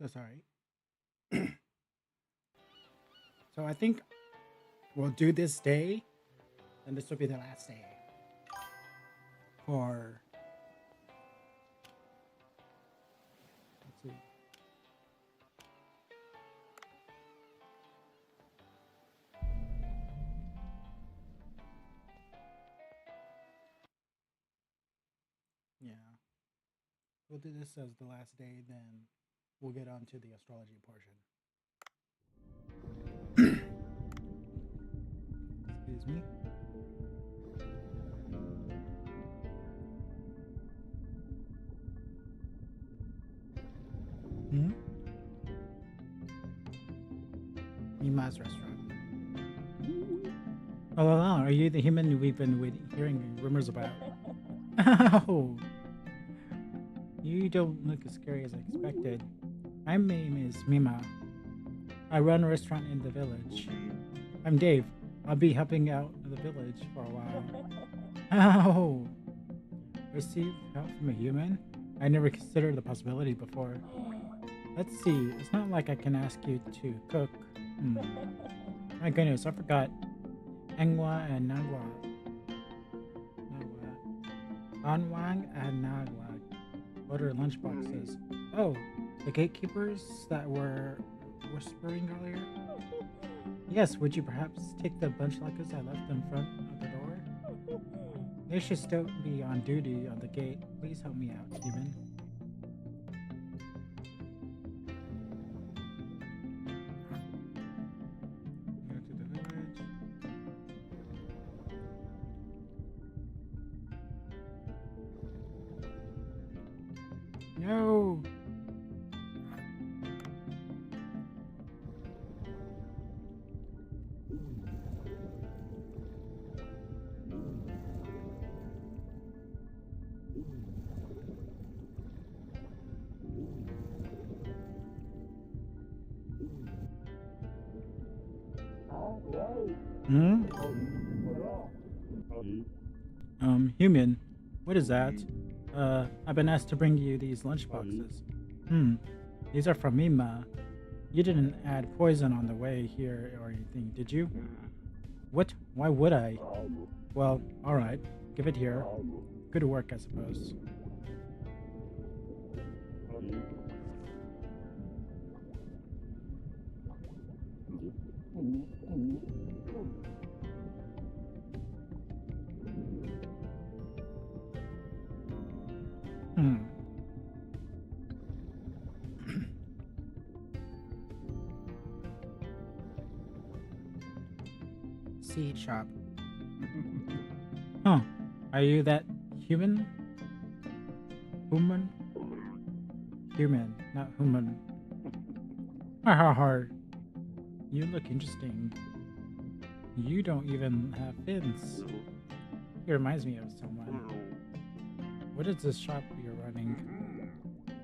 That's all right. So I think we'll do this day, and this will be the last day for. Let's see. Yeah, we'll do this as the last day, then we'll get on to the astrology portion. Excuse me. Hmm? Mima's restaurant. Oh, are you the human we've been hearing rumors about? Oh, you don't look as scary as I expected. My name is Mima. I run a restaurant in the village. I'm Dave. I'll be helping out the village for a while. Oh, receive help from a human? I never considered the possibility before. Let's see, it's not like I can ask you to cook. My goodness, I forgot. Engwa and Nagwa. Anwang and Nagwa. Order lunchboxes. Oh, the gatekeepers that were whispering earlier? Yes, would you perhaps take the bunch luggers I left in front of the door? They should still be on duty on the gate. Please help me out, human. Go to the village. No! Hmm? Human, what is that? I've been asked to bring you these lunchboxes. These are from Mima. You didn't add poison on the way here or anything, did you? What? Why would I? Well, alright. Give it here. Good work, I suppose. Hmm. Seed shop. Huh. Are you that human? Human? Human, not human. Ha ha ha. You look interesting. You don't even have fins. He reminds me of someone. What is this shop you're running?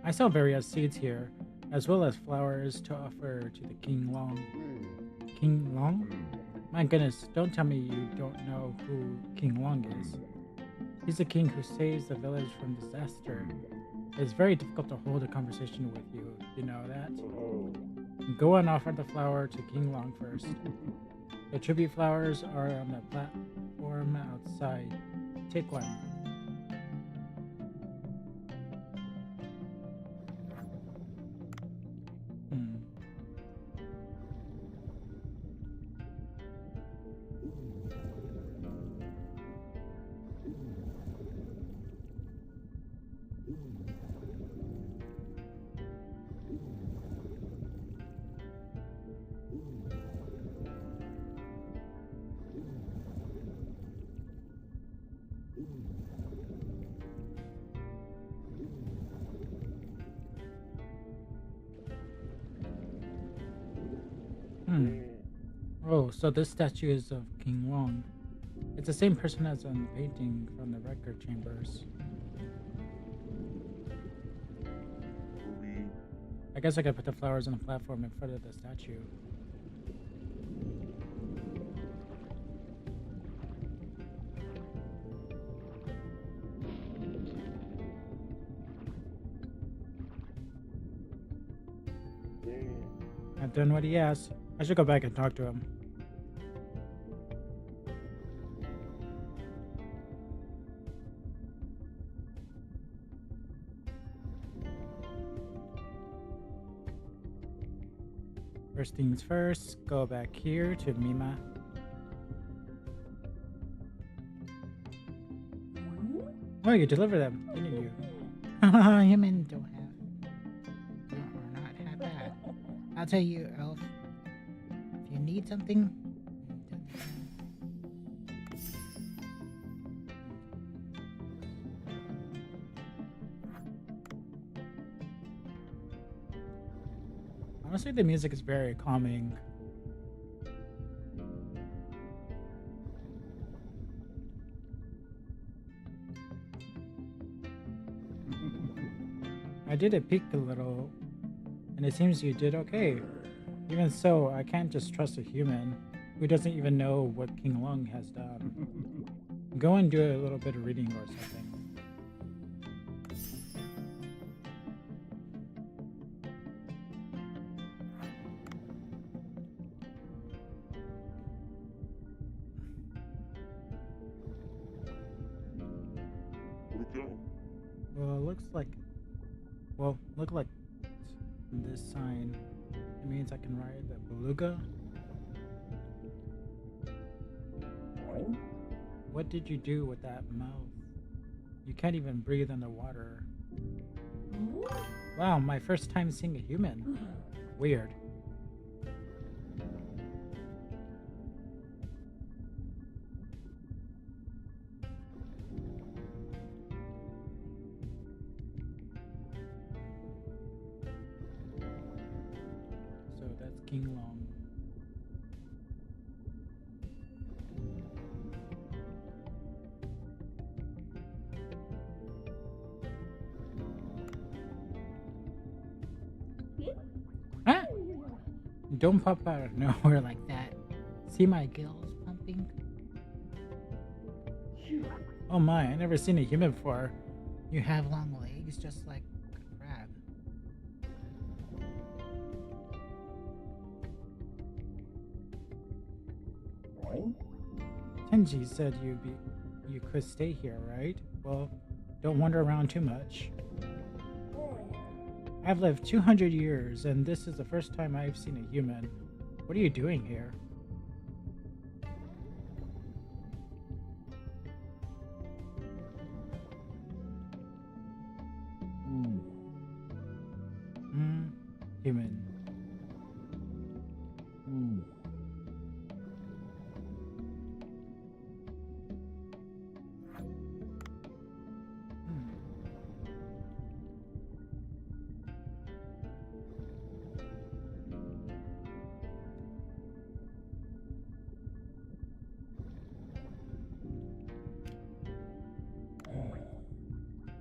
I sell various seeds here, as well as flowers to offer to the King Long. King Long? My goodness, don't tell me you don't know who King Long is. He's the king who saves the village from disaster. It's very difficult to hold a conversation with you, you know that? Go and offer the flower to King Long first. The tribute flowers are on the platform outside. Take one. Oh, so this statue is of King Long. It's the same person as on the painting from the record chambers. I guess I could put the flowers on the platform in front of the statue. Not done what he asked. I should go back and talk to him. First things first, go back here to Mima. Oh, you deliver them, didn't you? Human don't are not have that. I'll tell you, Elf. If you need something, honestly, the music is very calming. I did it peek a little, and it seems you did okay. Even so, I can't just trust a human who doesn't even know what King Lung has done. Go and do a little bit of reading or something. Look like this sign. It means I can ride the beluga. What did you do with that mouth? You can't even breathe underwater. Wow, my first time seeing a human. Weird. So that's King Long. Huh? Don't pop out of nowhere like that. See my gills pumping? Oh my, I never seen a human before. You have long legs just like a crab. Tenji said you could stay here, right? Well, don't wander around too much. I've lived 200 years, and this is the first time I've seen a human. What are you doing here? Human.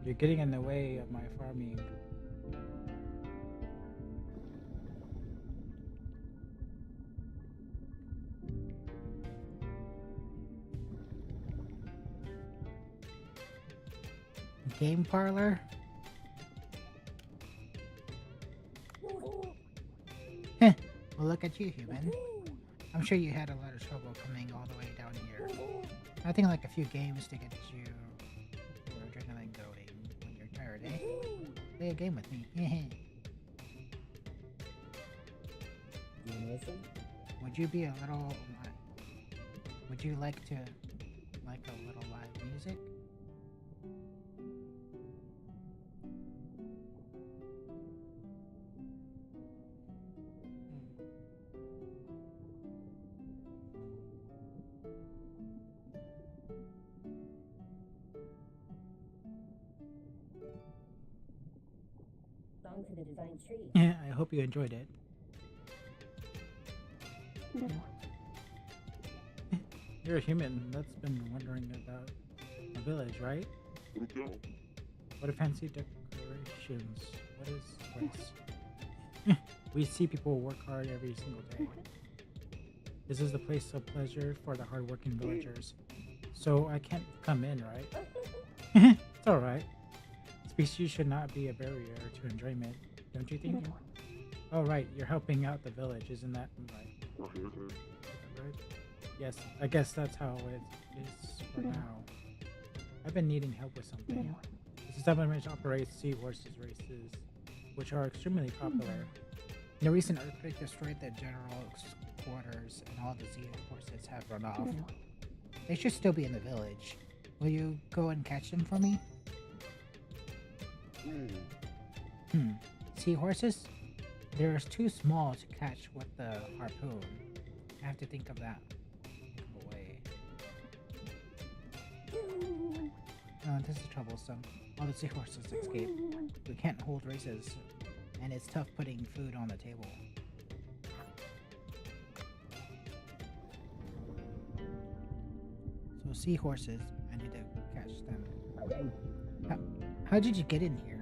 You're getting in the way of my farming. Game parlor? Heh, well look at you, human. I'm sure you had a lot of trouble coming all the way down here. I think like a few games to get you your adrenaline going when you're tired, eh? Play a game with me. Would you be a little... Would you like to... like a little live music? To the design tree. Yeah, I hope you enjoyed it. You're a human that's been wondering about a village, right? What a fancy decorations. What is this? We see people work hard every single day. This is the place of pleasure for the hardworking villagers. So I can't come in, right? It's alright. Species should not be a barrier to enjoyment, don't you think? Oh, right, you're helping out the village, isn't that right? Is that right? Yes, I guess that's how it is for now. I've been needing help with something. This establishment operates seahorses races, which are extremely popular. The recent earthquake destroyed the general's quarters, and all the seahorses have run off. They should still be in the village. Will you go and catch them for me? Hmm. Seahorses? They're too small to catch with the harpoon. I have to think of that. Think of a way. This is troublesome. All the seahorses escape. We can't hold races, and it's tough putting food on the table. So seahorses, I need to catch them. How, how did you get in here?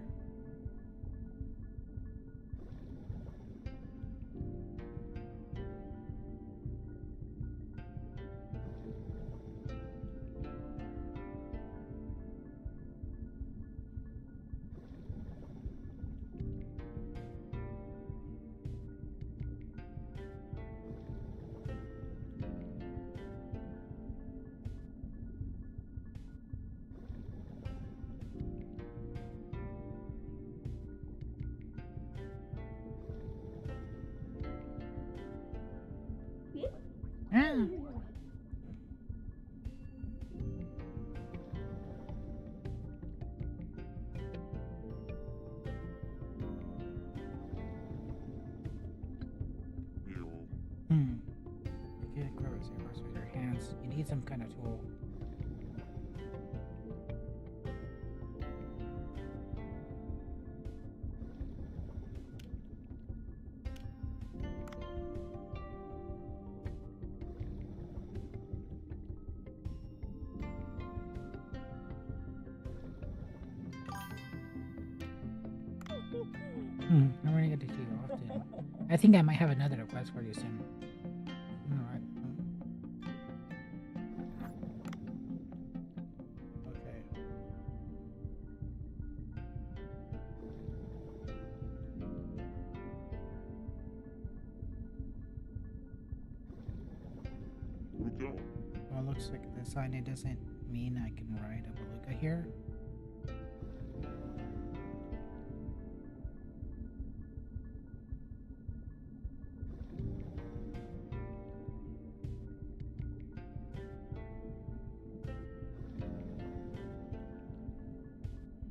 Ah. Hmm. You can't grab a seahorse with your hands. You need some kind of tool. I'm running into you often. I think I might have another request for you soon. Alright. Okay. Well, it looks like the sign it doesn't mean I can ride a beluga here.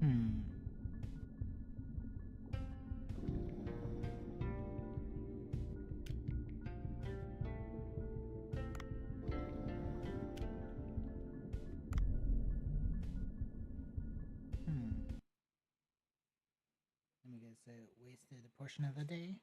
Hmm. Hmm. Let me guess, it wasted a portion of the day.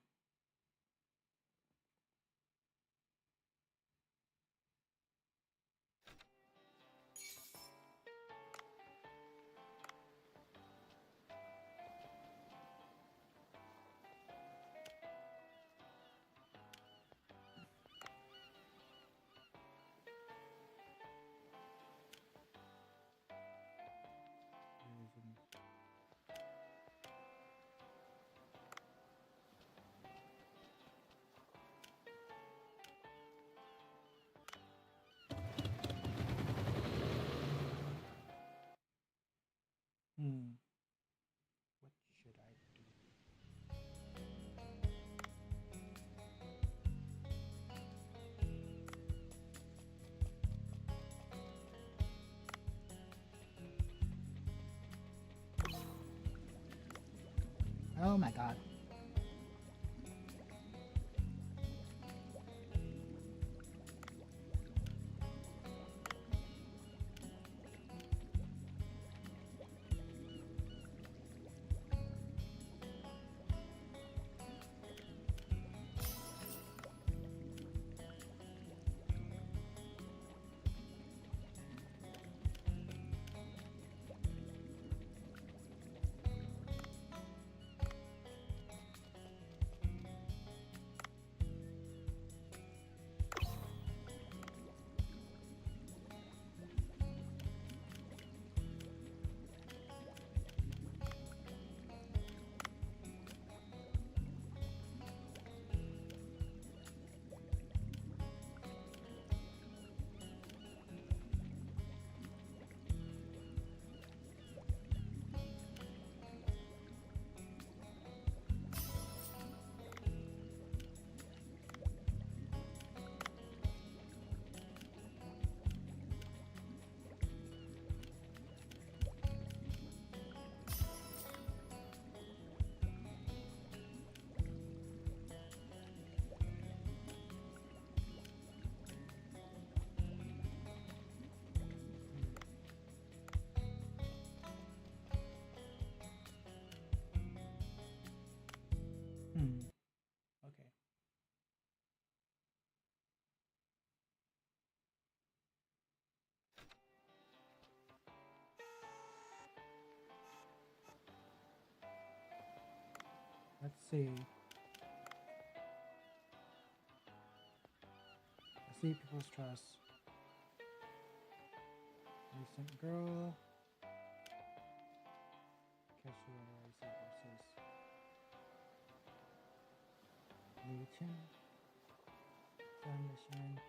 Hmm. What should I do? Oh my god. Hmm. Okay. Let's see. Let's see people's trust. Recent girl. Casual racer versus Newton. Sun mission.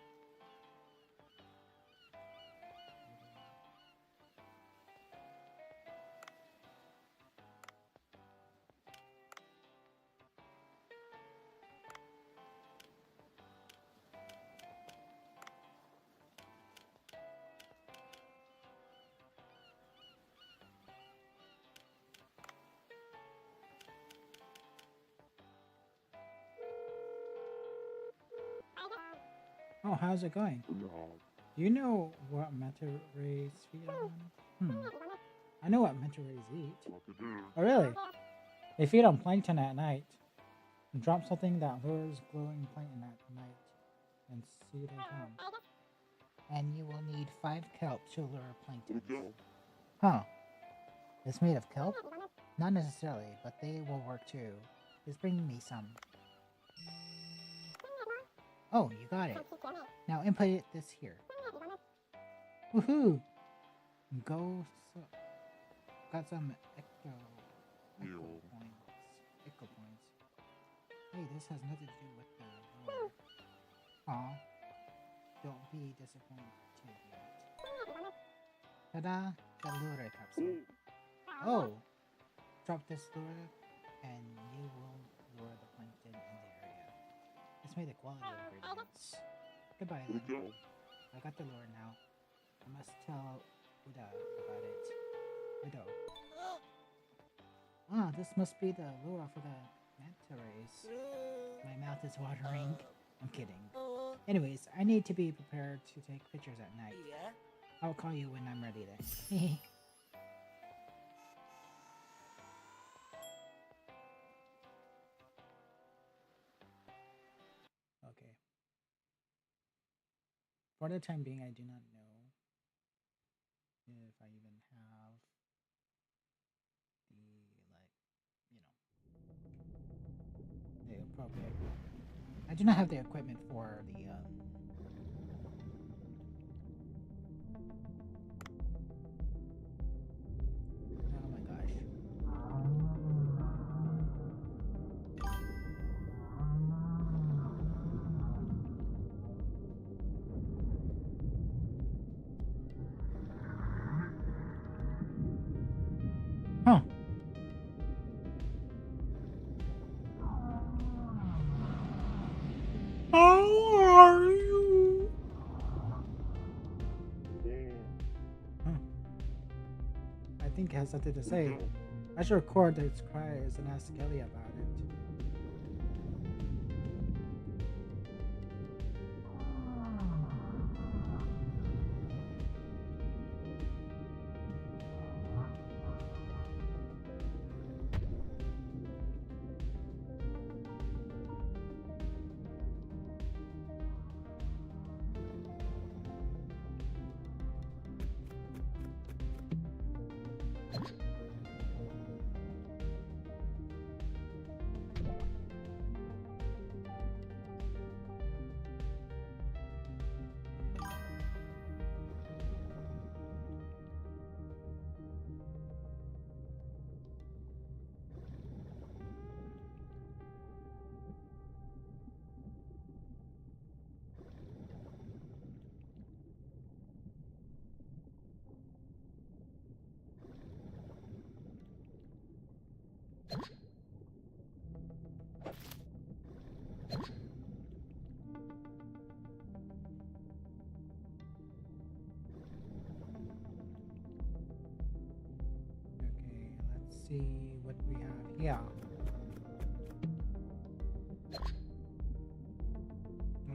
Oh, how's it going? Do you know what manta rays feed on? I know what manta rays eat. Oh, really? They feed on plankton at night. Drop something that lures glowing plankton at night and see they come. And you will need 5 kelp to lure plankton. Huh. It's made of kelp? Not necessarily, but they will work too. Just bring me some. Oh, you got it. Now input it this here. Woohoo! Go. Got some echo points. Echo points. Hey, this has nothing to do with the lure. Aw. Don't be disappointed yet. Ta-da! The lure capsule. Oh! Drop this lure and you will lure the plankton in the area. It's made of quality ingredients. Goodbye then. I got the lure now. I must tell Uda about it. Udo. Ah, this must be the lure for the manta rays. My mouth is watering. I'm kidding. Anyways, I need to be prepared to take pictures at night. I'll call you when I'm ready then. Okay. For the time being, I do not know if I even have the, the appropriate. I do not have the equipment for the, oh my gosh. Huh. How are you? Huh. I think it has something to say. I should record its cries and ask Kelly about it. Okay, let's see what we have here.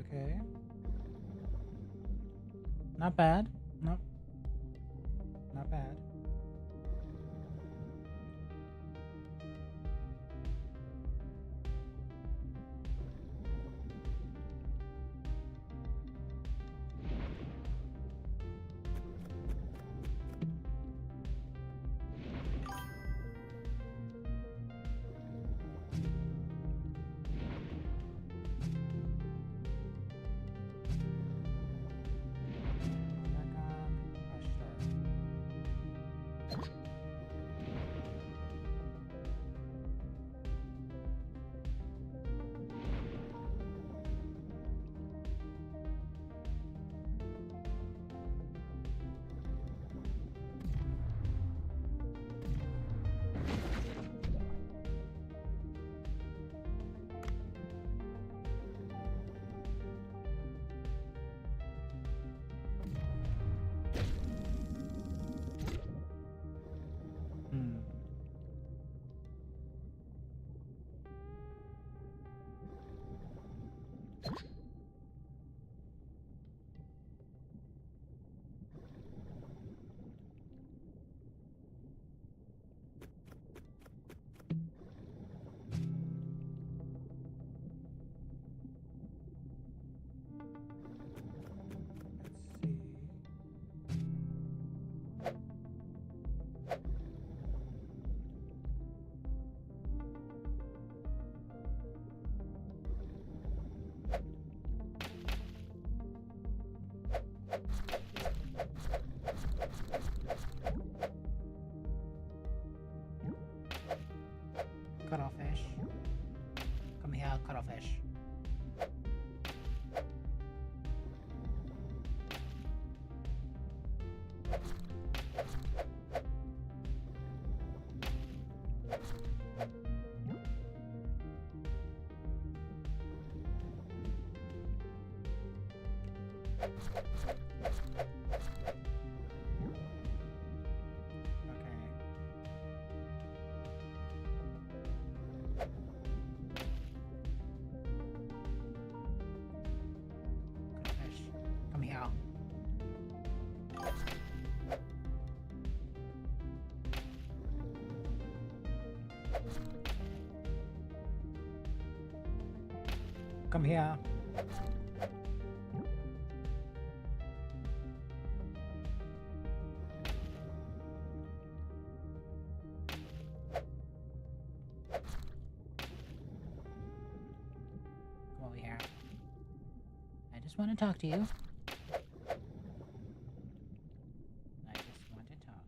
Okay. Not bad. Nope. Not bad. cuttlefish. Come here. Come here. Come over here. I just want to talk to you. I just want to talk.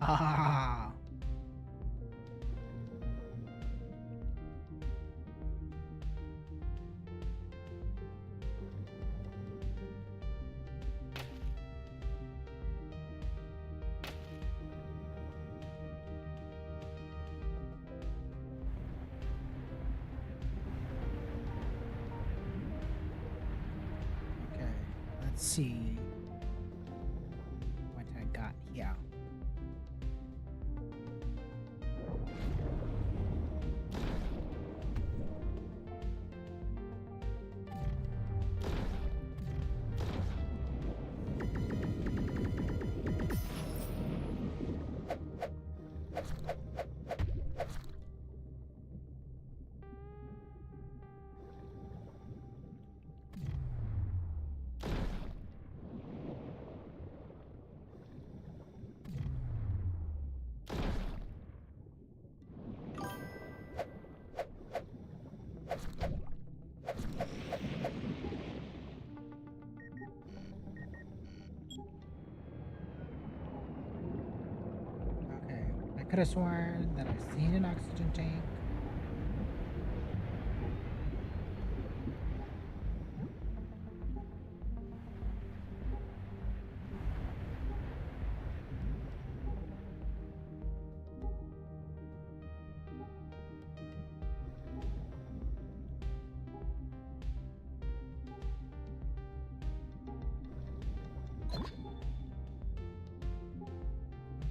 Ah. Okay, let's see what I got here. Okay, I could have sworn that I seen an oxygen tank.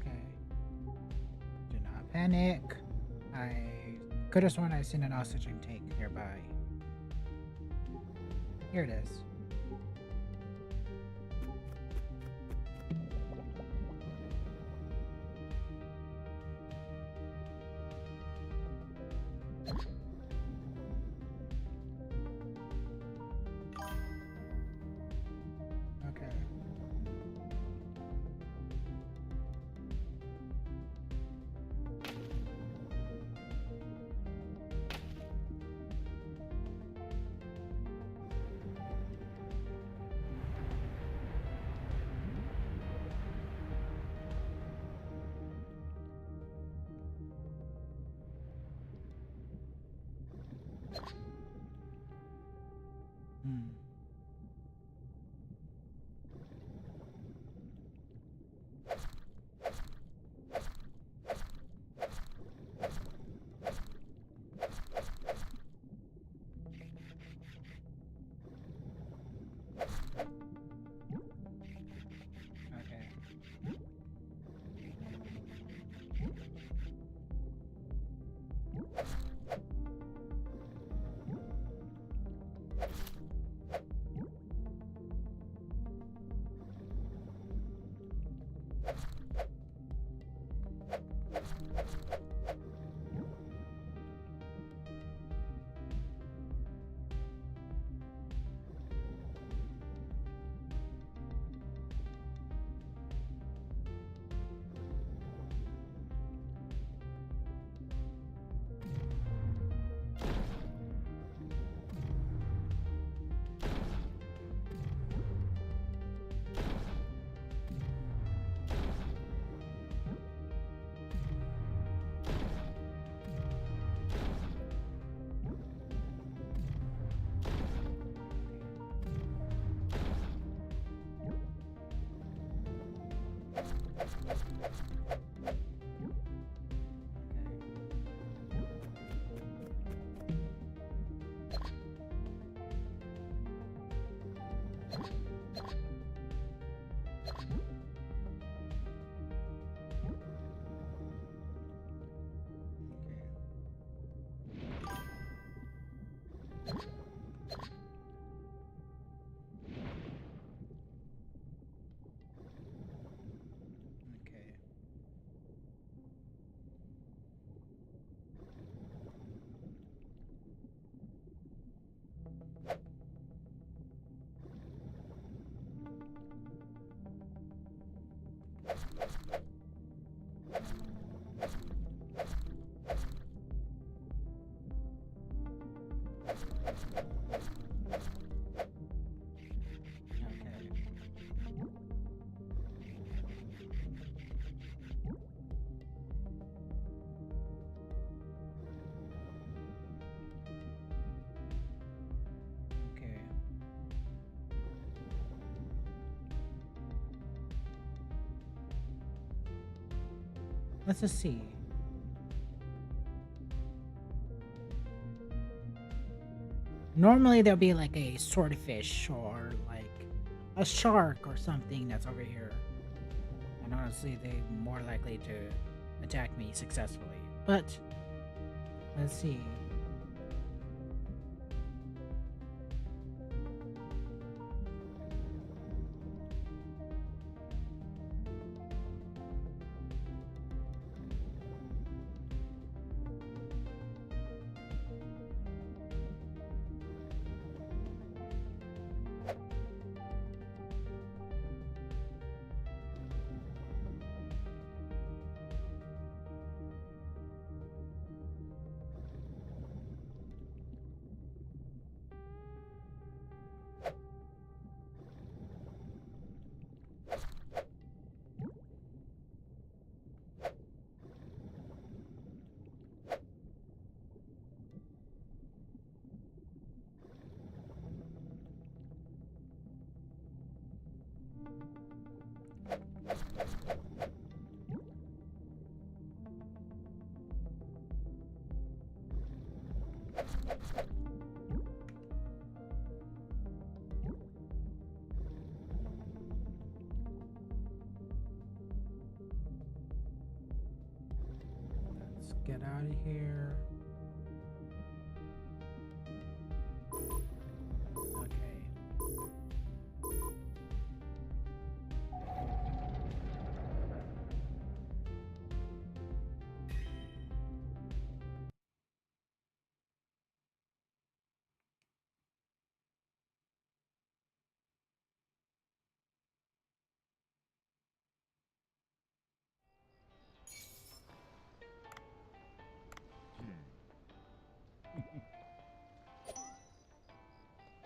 Okay, do not panic. I could have sworn I seen an oxygen tank nearby. Here it is. Okay. Hmm. Okay. Let's just see. Normally there'll be like a swordfish or like a shark or something that's over here. And honestly, they're more likely to attack me successfully. But let's see. Let's get out of here. Okay.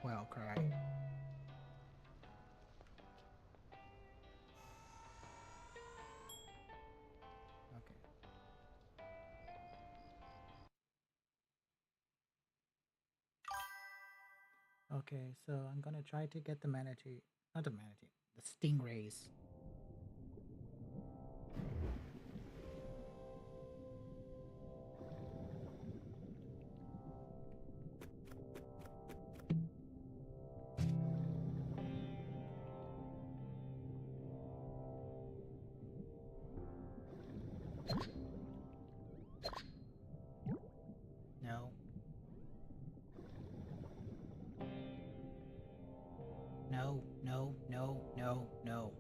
Well, cry. Okay. Okay, so I'm gonna try to get the manatee. Not the manatee. The stingrays. No. No, no, no, no, no.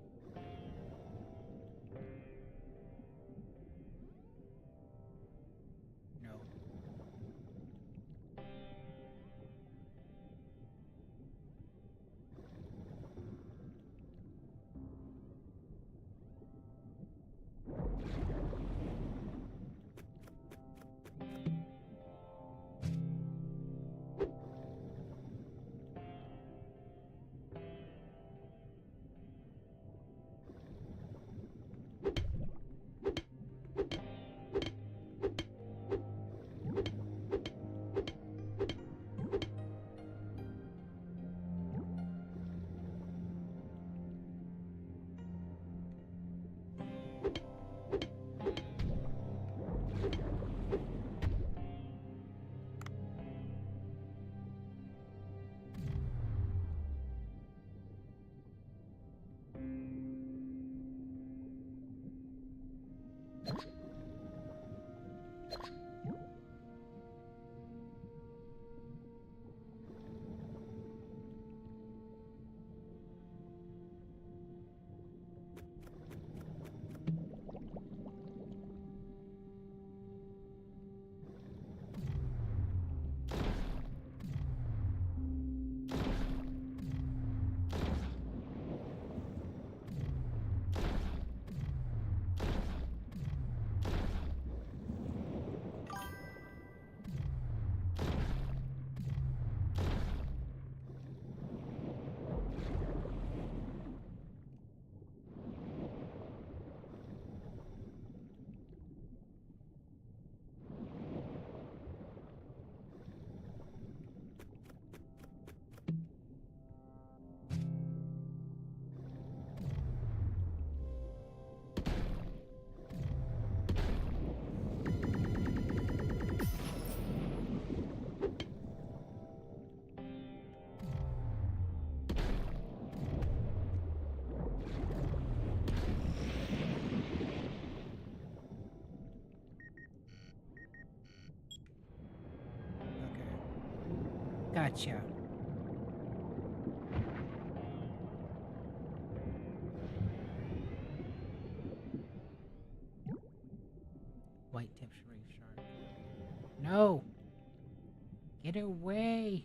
Gotcha. White tip reef shark. No! Get away!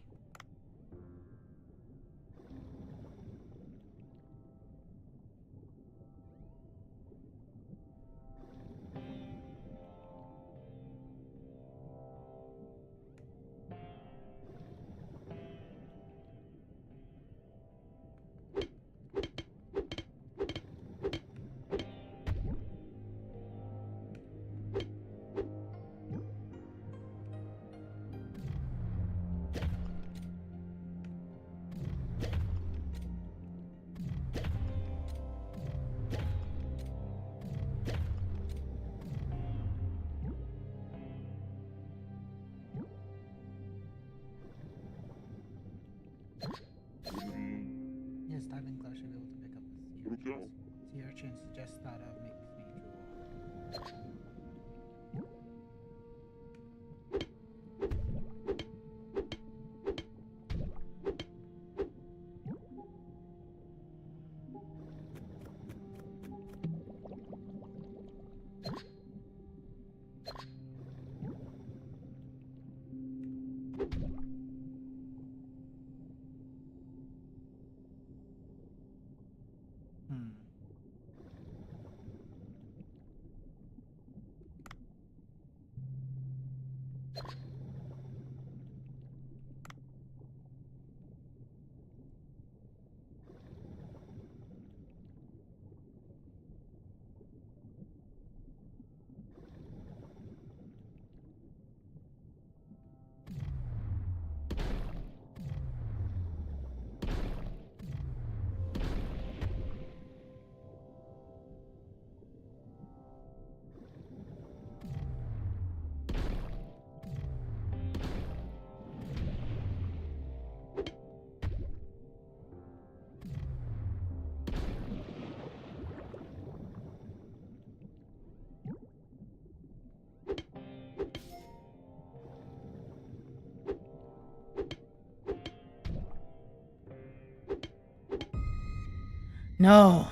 Yes, diving gloves should be able to pick up the sea urchins. Sea urchins just thought of makes me drool. Hmm. No!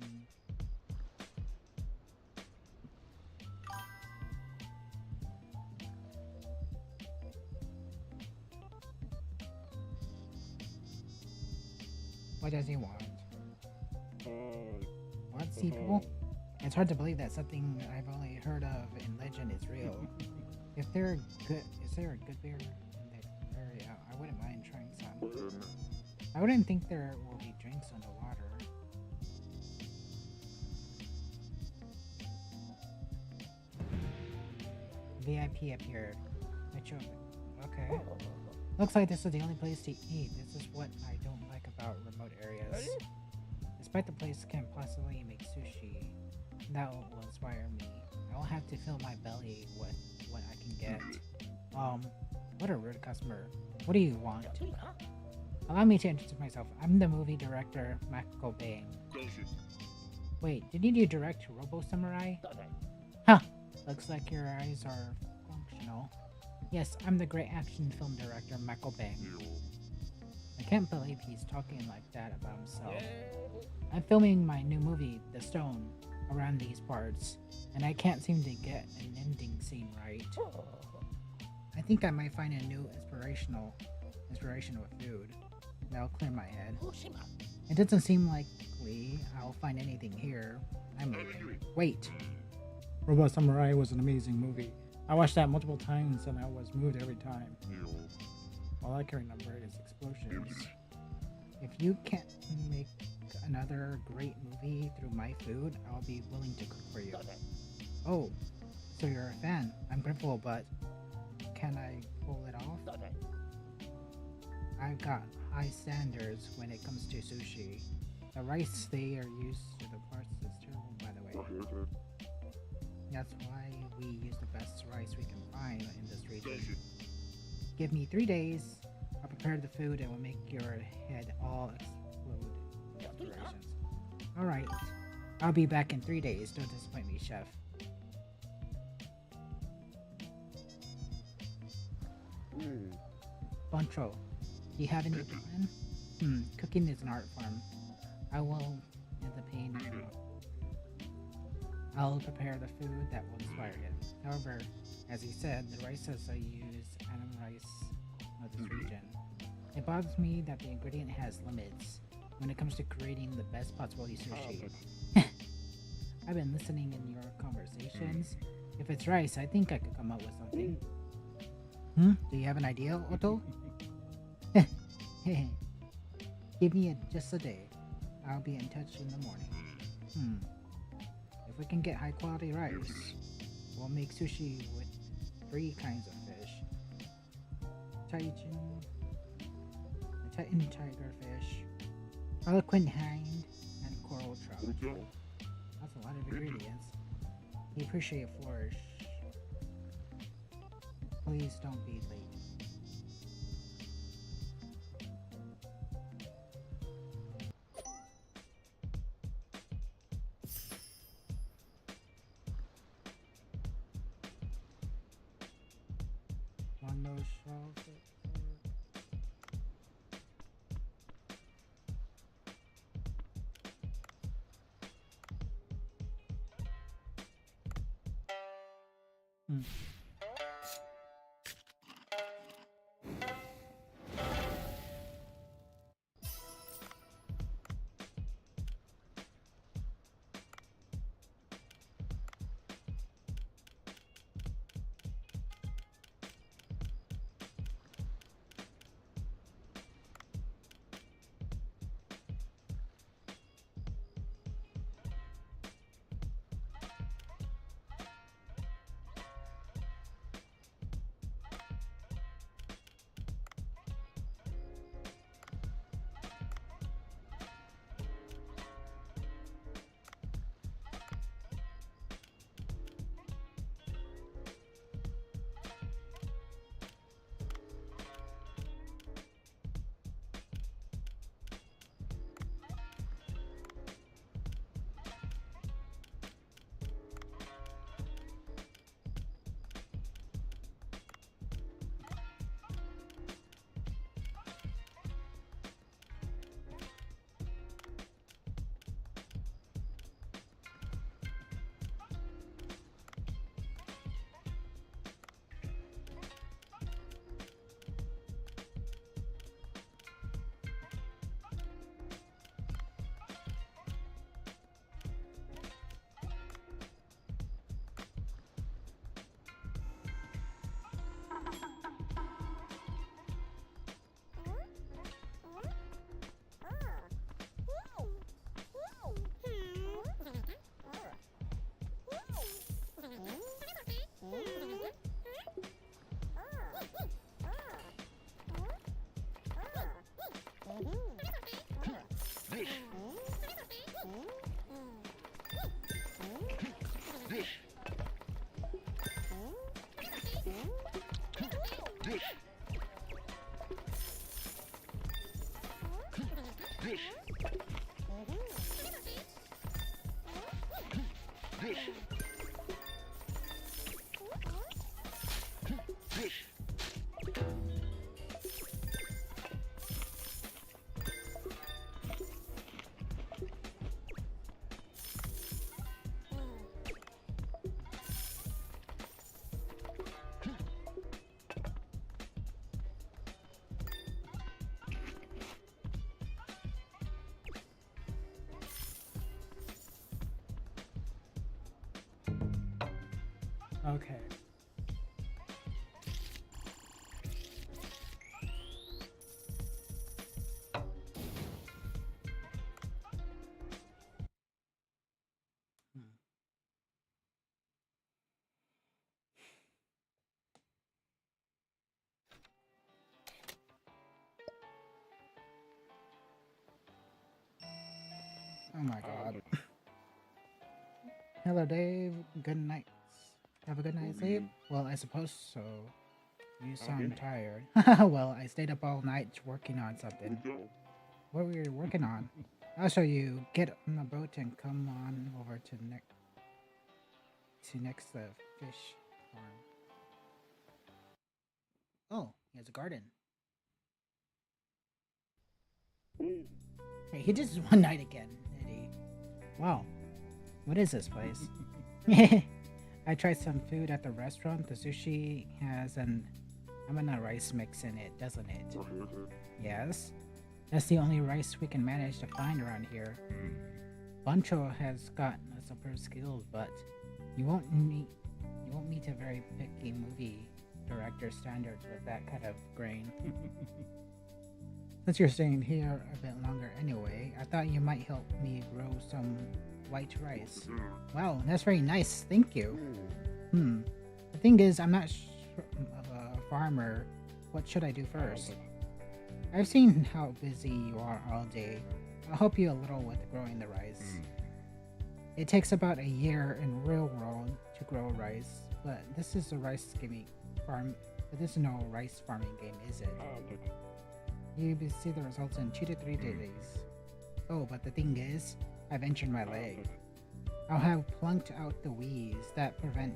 Hmm. What does he want? What, sea people? It's hard to believe that something I've only heard of in legend is real. If they're good, is there a good beer in the area? I wouldn't mind trying some. I wouldn't think there will be drinks underwater. VIP appeared. Mitchell. Okay. Looks like this is the only place to eat. This is what I don't like about remote areas. Despite the place can possibly make sushi, that will inspire me. I will have to fill my belly with what I can get. What a rude customer. What do you want? Allow me to introduce myself. I'm the movie director, Mako Bang. Wait, didn't you direct Robo Samurai? Huh. Looks like your eyes are functional. Yes, I'm the great action film director, Mako Bang. I can't believe he's talking like that about himself. I'm filming my new movie, The Stone, around these parts, and I can't seem to get an ending scene right. I think I might find a new inspiration with food. That'll clear my head. It doesn't seem likely I'll find anything here. I'm moving. Wait! Robot Samurai was an amazing movie. I watched that multiple times and I was moved every time. All I can remember is explosions. If you can't make another great movie through my food, I'll be willing to cook for you. Oh, so you're a fan. I'm grateful, but can I pull it off? I've got high standards when it comes to sushi. The rice they are used to the parts is terrible, by the way. That's why we use the best rice we can find in this region. Give me 3 days. I'll prepare the food and will make your head all explode with aspirations. Alright, I'll be back in 3 days. Don't disappoint me, chef. Boncho, do you have any plan? Cooking is an art form. I will end the pain. I'll prepare the food that will inspire him. However, as he said, the rices I use animal rice of this region. It bothers me that the ingredient has limits when it comes to creating the best possible sushi. I've been listening in your conversations. If it's rice, I think I could come up with something. Do you have an idea, Otto? Give me just a day. I'll be in touch in the morning. If we can get high quality rice, we'll make sushi with 3 kinds of fish. Titan tiger fish, eloquent hind, and coral trout. That's a lot of ingredients. We appreciate a flourish. Please don't be late. One more shot. Okay. Hmm. Oh my god. Hello, Dave. Good night. Have a good night's sleep? Well, I suppose so. You sound tired. Well, I stayed up all night working on something. What were you working on? I'll show you. Get on the boat and come on over to next the fish farm. Oh, he has a garden. Hey, he did this one night again, did he? Wow, what is this place? I tried some food at the restaurant. The sushi has an amana rice mix in it, doesn't it? Yes. That's the only rice we can manage to find around here. Bancho has got super skills, but you won't meet a very picky movie director standards with that kind of grain. Since you're staying here a bit longer anyway, I thought you might help me grow some white rice. Wow, that's very nice. Thank you. The thing is, I'm not of a farmer. What should I do first? I've seen how busy you are all day. I'll help you a little with growing the rice. It takes about a year in real world to grow rice, but this is a rice gaming farm. But this is no rice farming game, is it? You will see the results in 2 to 3 days. Oh, but the thing is, I've injured my leg. I'll have plunked out the weeds that prevent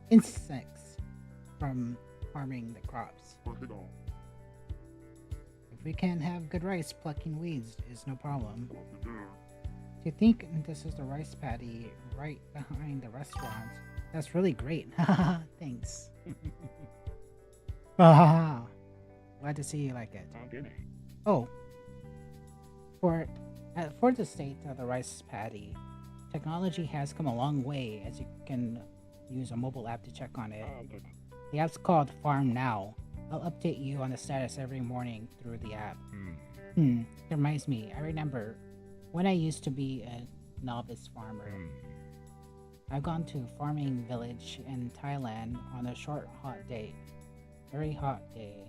insects from harming the crops. If we can't have good rice, plucking weeds is no problem. Do you think this is the rice paddy right behind the restaurant? That's really great. Haha, thanks. Haha. Glad to see you like it. Oh, for the state of the rice paddy, technology has come a long way, as you can use a mobile app to check on it. The app's called Farm Now. I'll update you on the status every morning through the app. It reminds me, I remember when I used to be a novice farmer. I've gone to farming village in Thailand on a short hot day. Very hot day.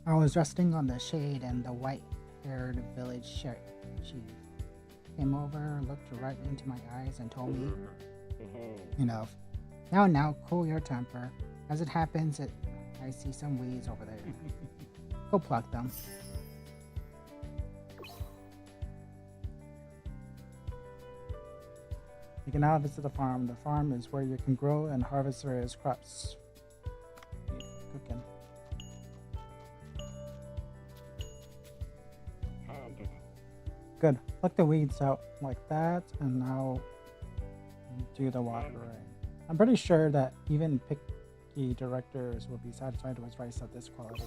I was resting on the shade and the white-haired village chief came over, looked right into my eyes and told me, enough. Now, cool your temper. As it happens, I see some weeds over there. Go pluck them. You can now visit the farm. The farm is where you can grow and harvest various crops. Cooking. Good. Pluck the weeds out like that, and now do the watering. I'm pretty sure that even picky directors will be satisfied with rice of this quality.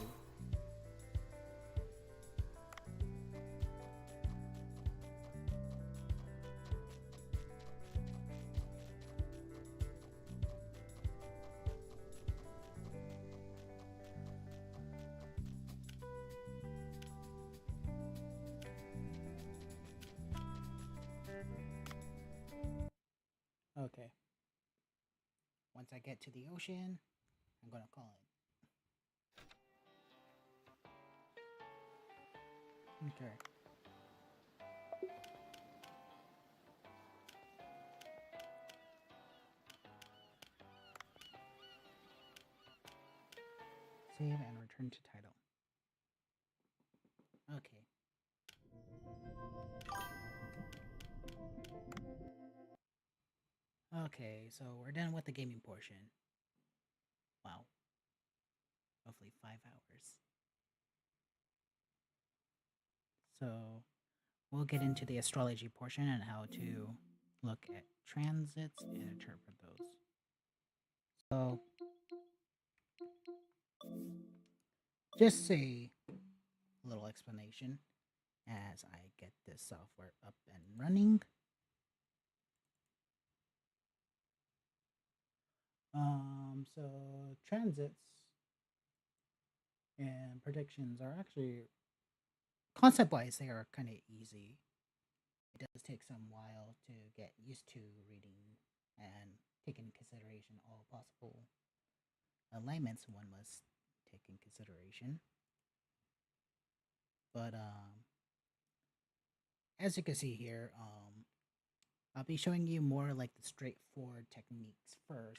Okay. Once I get to the ocean, I'm gonna call it. Okay. Save and return to title. Okay. Okay, so we're done with the gaming portion. Wow. Roughly 5 hours. So we'll get into the astrology portion and how to look at transits and interpret those. So just a little explanation as I get this software up and running. So transits and predictions are actually concept wise they are kind of easy. It does take some while to get used to reading and take into consideration all possible alignments one must take in consideration. But as you can see here, I'll be showing you more like the straightforward techniques first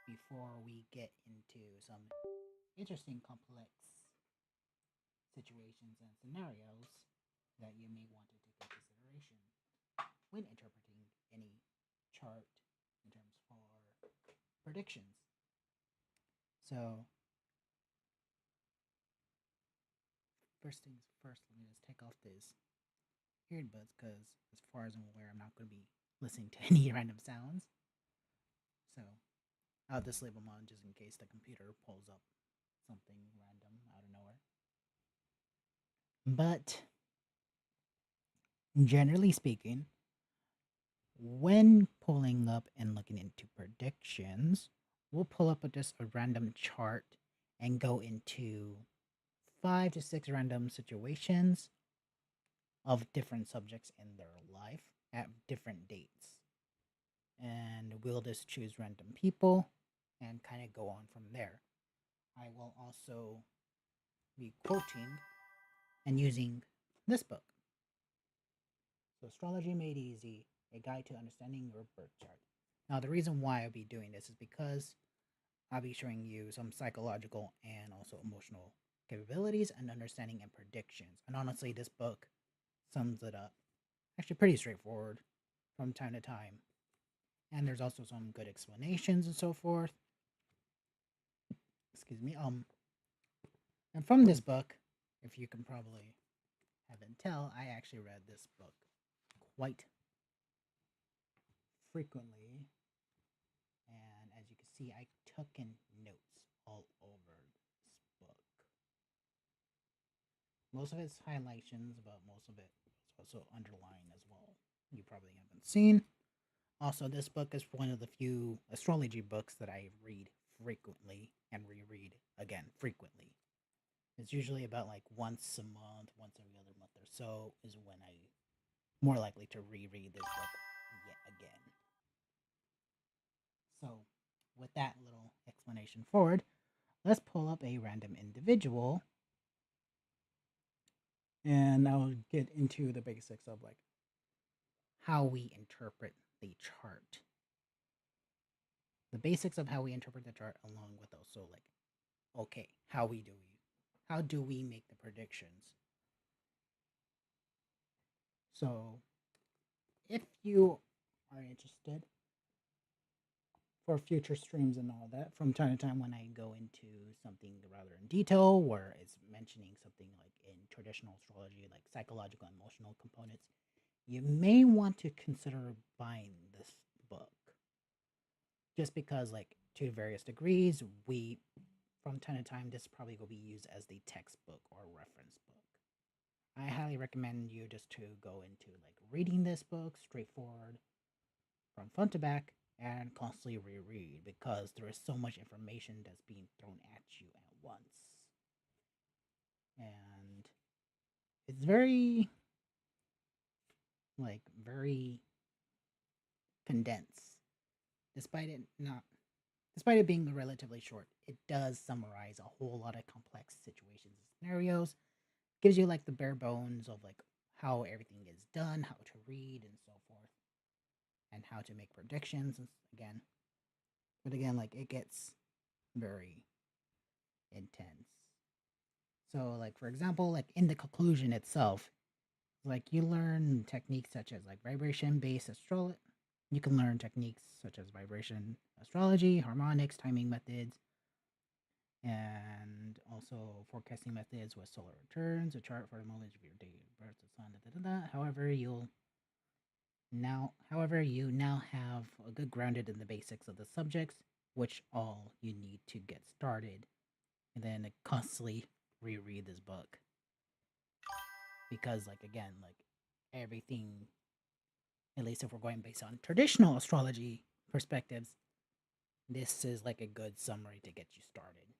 before we get into some interesting complex situations and scenarios that you may want to take into consideration when interpreting any chart in terms for predictions. So, first things first, let me just take off these earbuds because, as far as I'm aware, I'm not going to be listening to any random sounds. So, I'll just leave them on just in case the computer pulls up something random out of nowhere. But, generally speaking, when pulling up and looking into predictions, we'll pull up just a random chart and go into 5 to 6 random situations of different subjects in their life at different dates. And we'll just choose random people and kind of go on from there. I will also be quoting and using this book. So, Astrology Made Easy, a guide to understanding your birth chart. Now, the reason why I'll be doing this is because I'll be showing you some psychological and also emotional capabilities and understanding and predictions. And honestly, this book sums it up. Actually, pretty straightforward from time to time. And there's also some good explanations and so forth. Excuse me. And from this book, if you can probably haven't tell, I actually read this book quite frequently. And as you can see, I took in notes all over this book. Most of it's highlights, but most of it is also underlined as well. You probably haven't seen. Also, this book is one of the few astrology books that I read frequently and reread again frequently. It's usually about like once a month, once every other month or so is when I more likely to reread this book yet again. So, with that little explanation forward, let's pull up a random individual and I'll get into the basics of like how we interpret the chart. The basics of how we interpret the chart along with also like okay, how do we make the predictions? So, if you are interested for future streams and all that, from time to time when I go into something rather in detail, where it's mentioning something like in traditional astrology, like psychological and emotional components, you may want to consider buying this book. Just because, like, to various degrees, we, from time to time, this probably will be used as the textbook or reference book. I highly recommend you just to go into like reading this book straightforward from front to back and constantly reread because there is so much information that's being thrown at you at once. And it's very condensed. Despite it not despite it being relatively short, it does summarize a whole lot of complex situations and scenarios. Gives you like the bare bones of like how everything is done, how to read and so forth, and how to make predictions and again. But again, like it gets very intense. So, like for example, like in the conclusion itself, like you learn techniques such as like vibration-based astrology. You can learn techniques such as vibration astrology, harmonics, timing methods, and also forecasting methods with solar returns, a chart for the moment of your date of birth, the sun, da, da, da, da. However, you now have a good grounded in the basics of the subjects, which all you need to get started, and then constantly reread this book because, like again, like everything, at least if we're going based on traditional astrology perspectives, this is like a good summary to get you started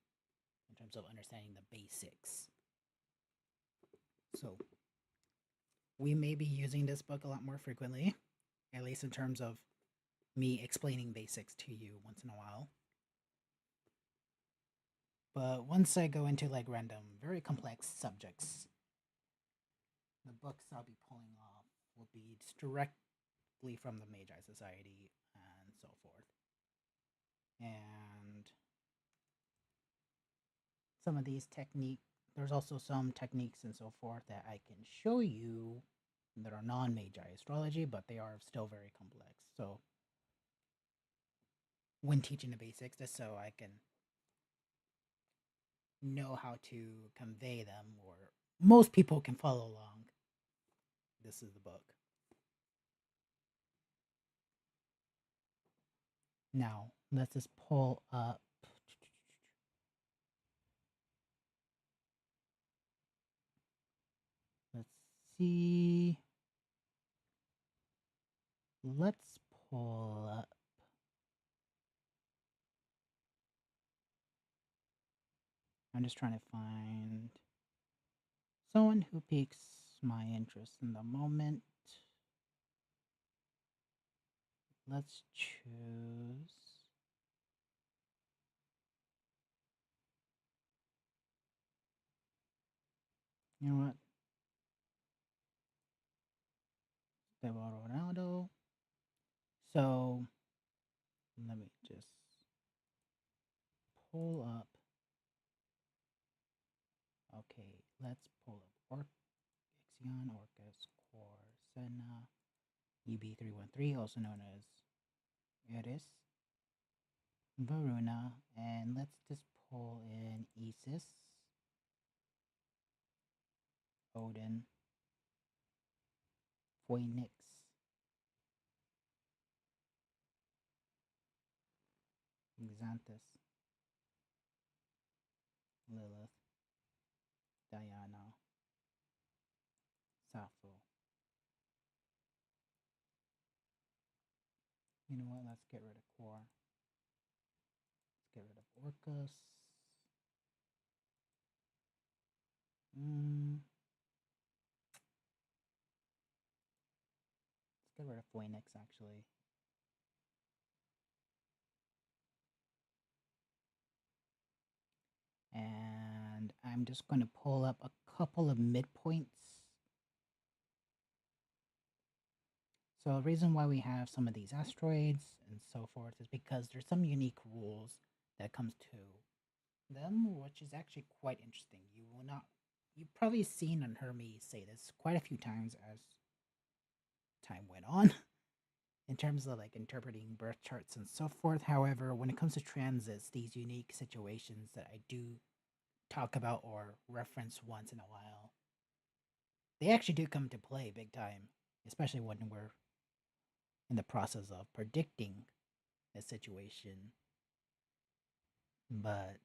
in terms of understanding the basics. So, we may be using this book a lot more frequently, at least in terms of me explaining basics to you once in a while. But once I go into like random, very complex subjects, the books I'll be pulling off will be directly from the Magi Society and so forth. And some of these techniques, there's also some techniques and so forth that I can show you that are non-Magi astrology, but they are still very complex. So when teaching the basics, just so I can know how to convey them, or most people can follow along, this is the book. Now, let's just pull up. Let's see. Let's pull up. I'm just trying to find someone who piques my interest in the moment. Let's choose. You know what? Ronaldo. So let me just pull up. Okay, let's pull up Ixion, Orcus, Core, Senna, EB313, also known as Eris, Varuna, and let's just pull in Isis, Odin, Phoenix, Xanthus, Lilith, Diana, Sappho. You know what? Let's get rid of Core. Let's get rid of Orcus. Let's get rid of Phoenix, actually. And I'm just going to pull up a couple of midpoints. So the reason why we have some of these asteroids and so forth is because there's some unique rules that comes to them, which is actually quite interesting. You've probably seen and heard me say this quite a few times as time went on in terms of like interpreting birth charts and so forth. However, when it comes to transits, these unique situations that I do talk about or reference once in a while, they actually do come to play big time, especially when we're in the process of predicting a situation. But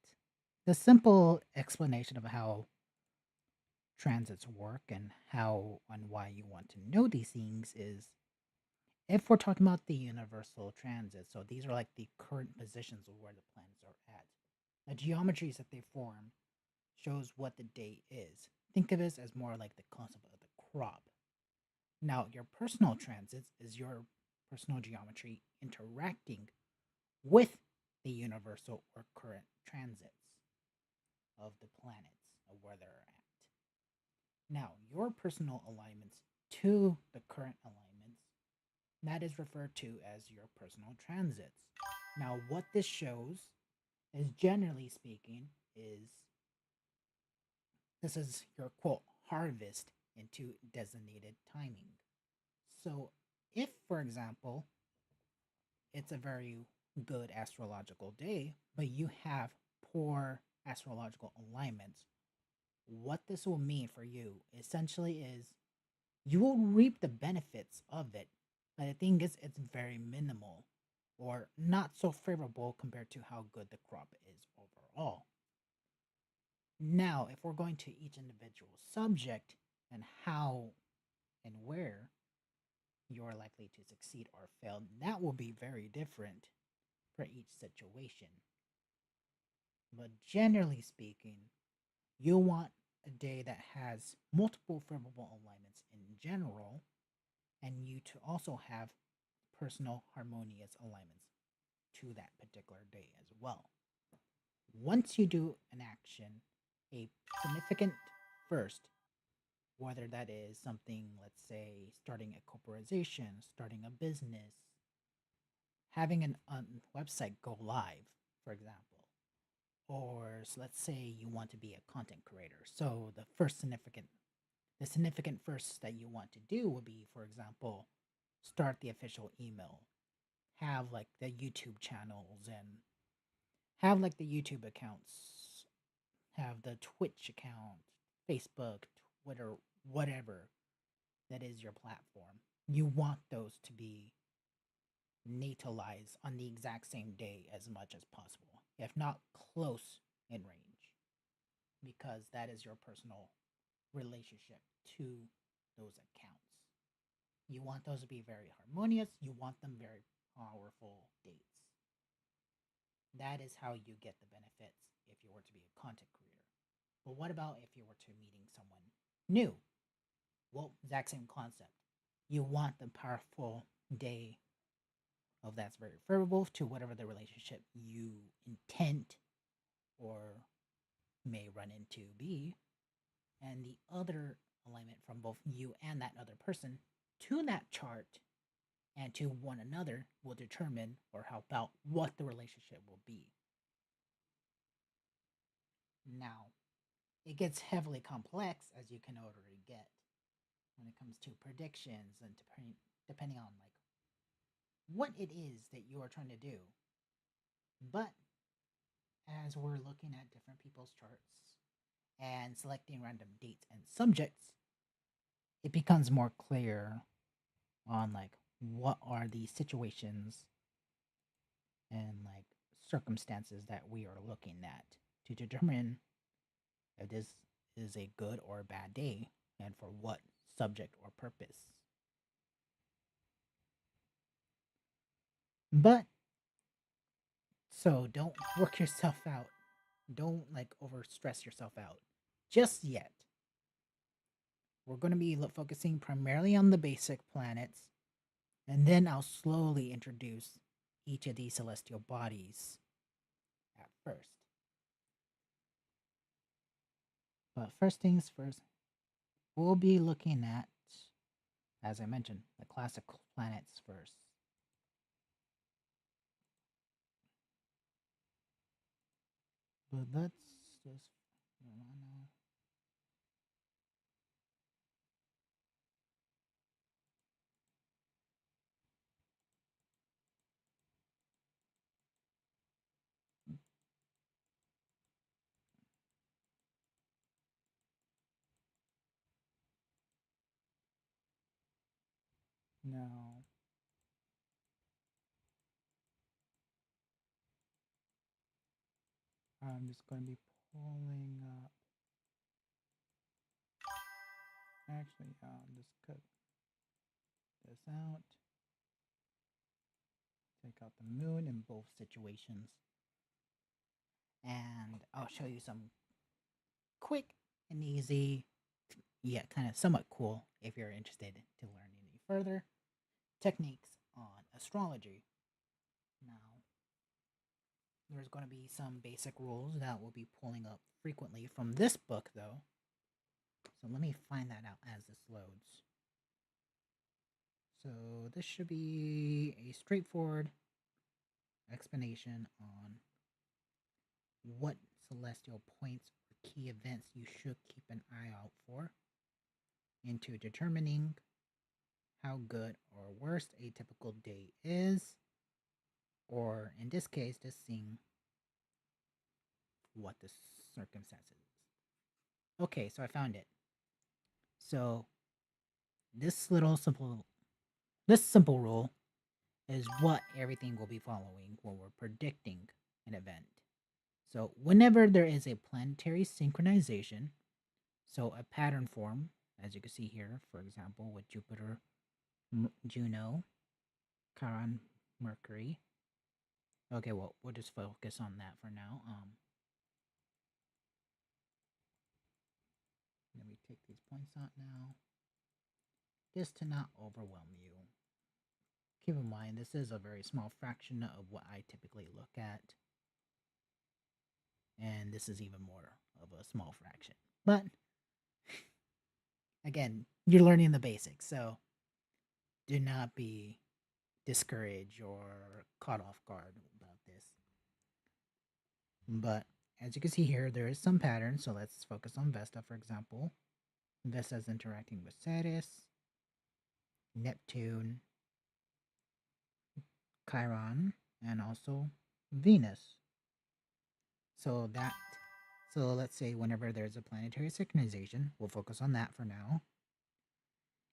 the simple explanation of how transits work and how and why you want to know these things is if we're talking about the universal transits, so these are like the current positions of where the planets are at. The geometries that they form shows what the day is. Think of this as more like the concept of the crop. Now, your personal transits is your personal geometry interacting with the universal or current transits of the planets of where they're at. Now, your personal alignments to the current alignments, that is referred to as your personal transits. Now, what this shows is generally speaking is this is your quote harvest into designated timing. So, if for example, it's a very good astrological day, but you have poor astrological alignments, what this will mean for you essentially is you will reap the benefits of it, but the thing is, it's very minimal or not so favorable compared to how good the crop is overall. Now, if we're going to each individual subject and how and where you're likely to succeed or fail, that will be very different. for each situation. But generally speaking, you want a day that has multiple favorable alignments in general, and you to also have personal harmonious alignments to that particular day as well. Once you do an action, a significant first, whether that is something, let's say, starting a corporation, starting a business, having a website go live, for example, or let's say you want to be a content creator. So the significant first that you want to do would be, for example, start the official email, have like the YouTube channels, and have like the YouTube accounts, have the Twitch account, Facebook, Twitter, whatever that is your platform. You want those to be natalized on the exact same day as much as possible, if not close in range, because that is your personal relationship to those accounts. You want those to be very harmonious, you want them very powerful dates. That is how you get the benefits if you were to be a content creator. But what about if you were to meeting someone new? Well, exact same concept. You want the powerful day of that's very favorable to whatever the relationship you intend or may run into be, and the other alignment from both you and that other person to that chart and to one another will determine or help out what the relationship will be. Now, it gets heavily complex as you can already get when it comes to predictions and depending on like what it is that you are trying to do. But as we're looking at different people's charts and selecting random dates and subjects, it becomes more clear on like what are the situations and like circumstances that we are looking at to determine if this is a good or a bad day and for what subject or purpose. But so don't work yourself out. Don't like over stress yourself out just yet. We're going to be focusing primarily on the basic planets, and then I'll slowly introduce each of these celestial bodies at first. But first things first, we'll be looking at, as I mentioned, the classic planets first. But let's just now I'm just going to be pulling up. Actually, just cut this out. Take out the moon in both situations. And I'll show you some quick and easy, yet kind of somewhat cool, if you're interested to learn any further, techniques on astrology. Now, there's going to be some basic rules that we'll be pulling up frequently from this book, though. So let me find that out as this loads. So this should be a straightforward explanation on what celestial points or key events you should keep an eye out for into determining how good or worse a typical day is, or in this case, just seeing what the circumstances is. Okay, so I found it. So this simple rule is what everything will be following when we're predicting an event. So whenever there is a planetary synchronization, so a pattern form, as you can see here, for example, with Jupiter, Juno, Chiron, Mercury, Okay, well, we'll just focus on that for now. Let me take these points out now, just to not overwhelm you. Keep in mind, this is a very small fraction of what I typically look at, and this is even more of a small fraction. But again, you're learning the basics, so do not be discouraged or caught off guard about this. But as you can see here, there is some pattern, so let's focus on Vesta, for example. Vesta is interacting with Ceres, Neptune, Chiron, and also Venus. So that so let's say whenever there's a planetary synchronization, we'll focus on that for now.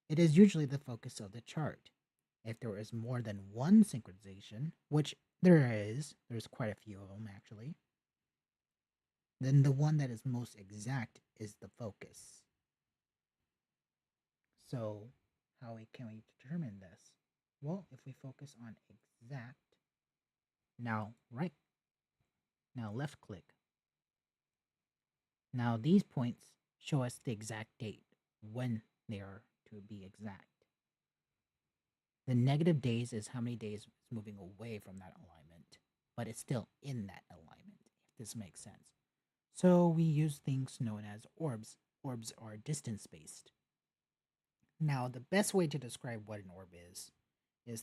It is usually the focus of the chart. If there is more than one synchronization, which there's quite a few of them actually, then the one that is most exact is the focus. So can we determine this? Well, if we focus on exact, now left click. Now these points show us the exact date when they are to be exact. The negative days is how many days it's moving away from that alignment, but it's still in that alignment, if this makes sense. So we use things known as orbs. Orbs are distance based. Now, the best way to describe what an orb is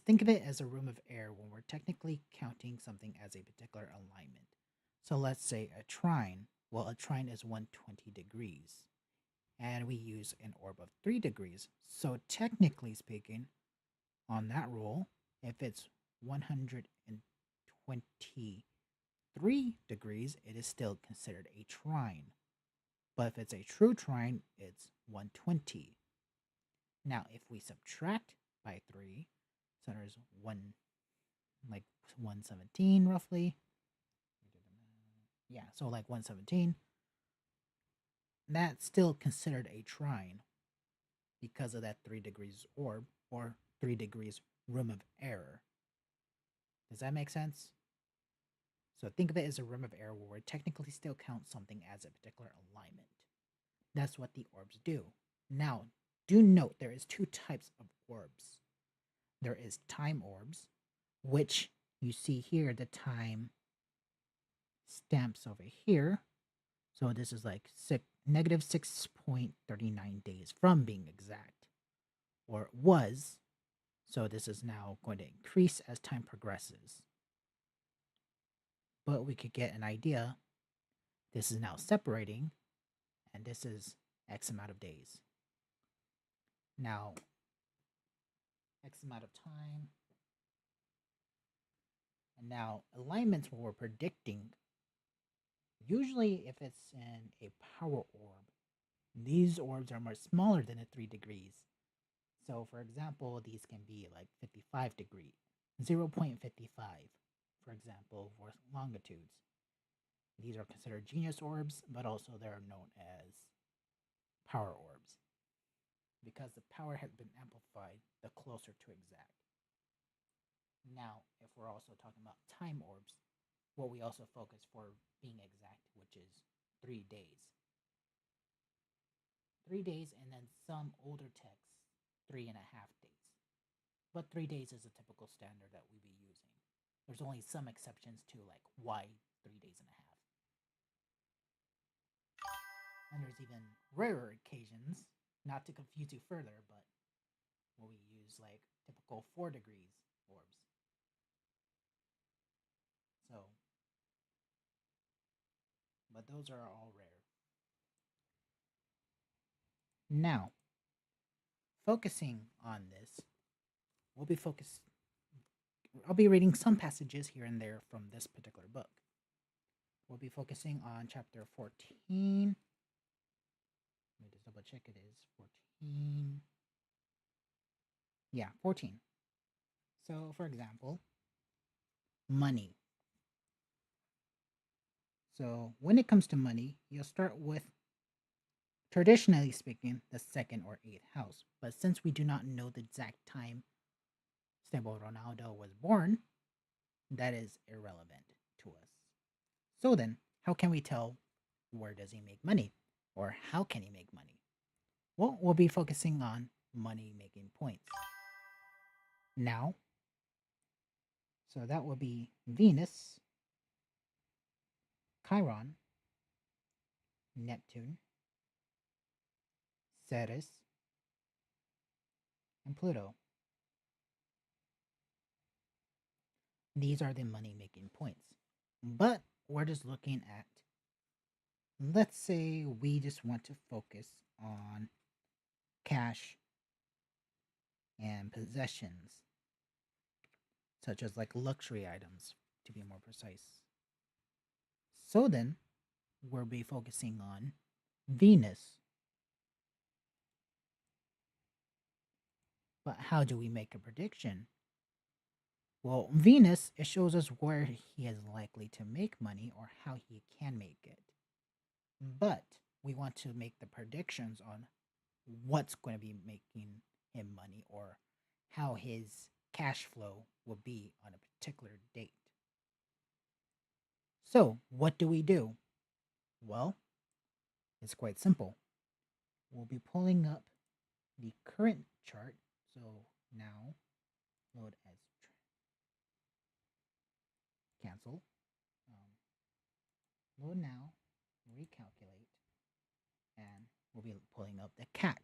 think of it as a room of air when we're technically counting something as a particular alignment. So let's say a trine. Well, a trine is 120 degrees, and we use an orb of 3 degrees. So technically speaking, on that rule, if it's 123 degrees, it is still considered a trine. But if it's a true trine, it's 120. Now, if we subtract by 3, so there's 117 roughly. Yeah, so like 117. That's still considered a trine because of that 3 degrees orb or 3 degrees room of error. Does that make sense? So think of it as a room of error where we technically still count something as a particular alignment. That's what the orbs do. Now, do note there is 2 types of orbs. There is time orbs, which you see here, the time stamps over here. So this is like negative 6.39 days from being exact, or it was. So this is now going to increase as time progresses. But we could get an idea. This is now separating, and this is X amount of days. Now, X amount of time. And now, alignments where we're predicting, usually if it's in a power orb, these orbs are much smaller than a 3 degrees. So, for example, these can be like 55 degrees, 0.55, for example, for longitudes. These are considered genius orbs, but also they're known as power orbs because the power has been amplified the closer to exact. Now, if we're also talking about time orbs, what we also focus for being exact, which is 3 days. 3 days, and then some older texts, 3.5 days. But 3 days is a typical standard that we be using. There's only some exceptions to like why 3 days and a half. And there's even rarer occasions, not to confuse you further, but where we use like typical 4 degrees orbs. So, but those are all rare. Now, focusing on this, I'll be reading some passages here and there from this particular book. We'll be focusing on chapter 14. Let me just double check it is 14. Yeah, 14. So, for example, money. So, when it comes to money, you'll start with, traditionally speaking, the 2nd or 8th house. But since we do not know the exact time Ronaldo was born, that is irrelevant to us. So then, how can we tell where does he make money or how can he make money? Well, we'll be focusing on money making points. Now, so that will be Venus, Chiron, Neptune, Ceres, and Pluto. These are the money making points. But we're just looking at, let's say we just want to focus on cash and possessions, such as like luxury items, to be more precise. So then, we'll be focusing on Venus. But how do we make a prediction? Well, Venus, it shows us where he is likely to make money or how he can make it. But we want to make the predictions on what's going to be making him money or how his cash flow will be on a particular date. So, what do we do? Well, it's quite simple. We'll be pulling up the current chart. So now, load as cancel. Load now, recalculate, and we'll be pulling up the CAC.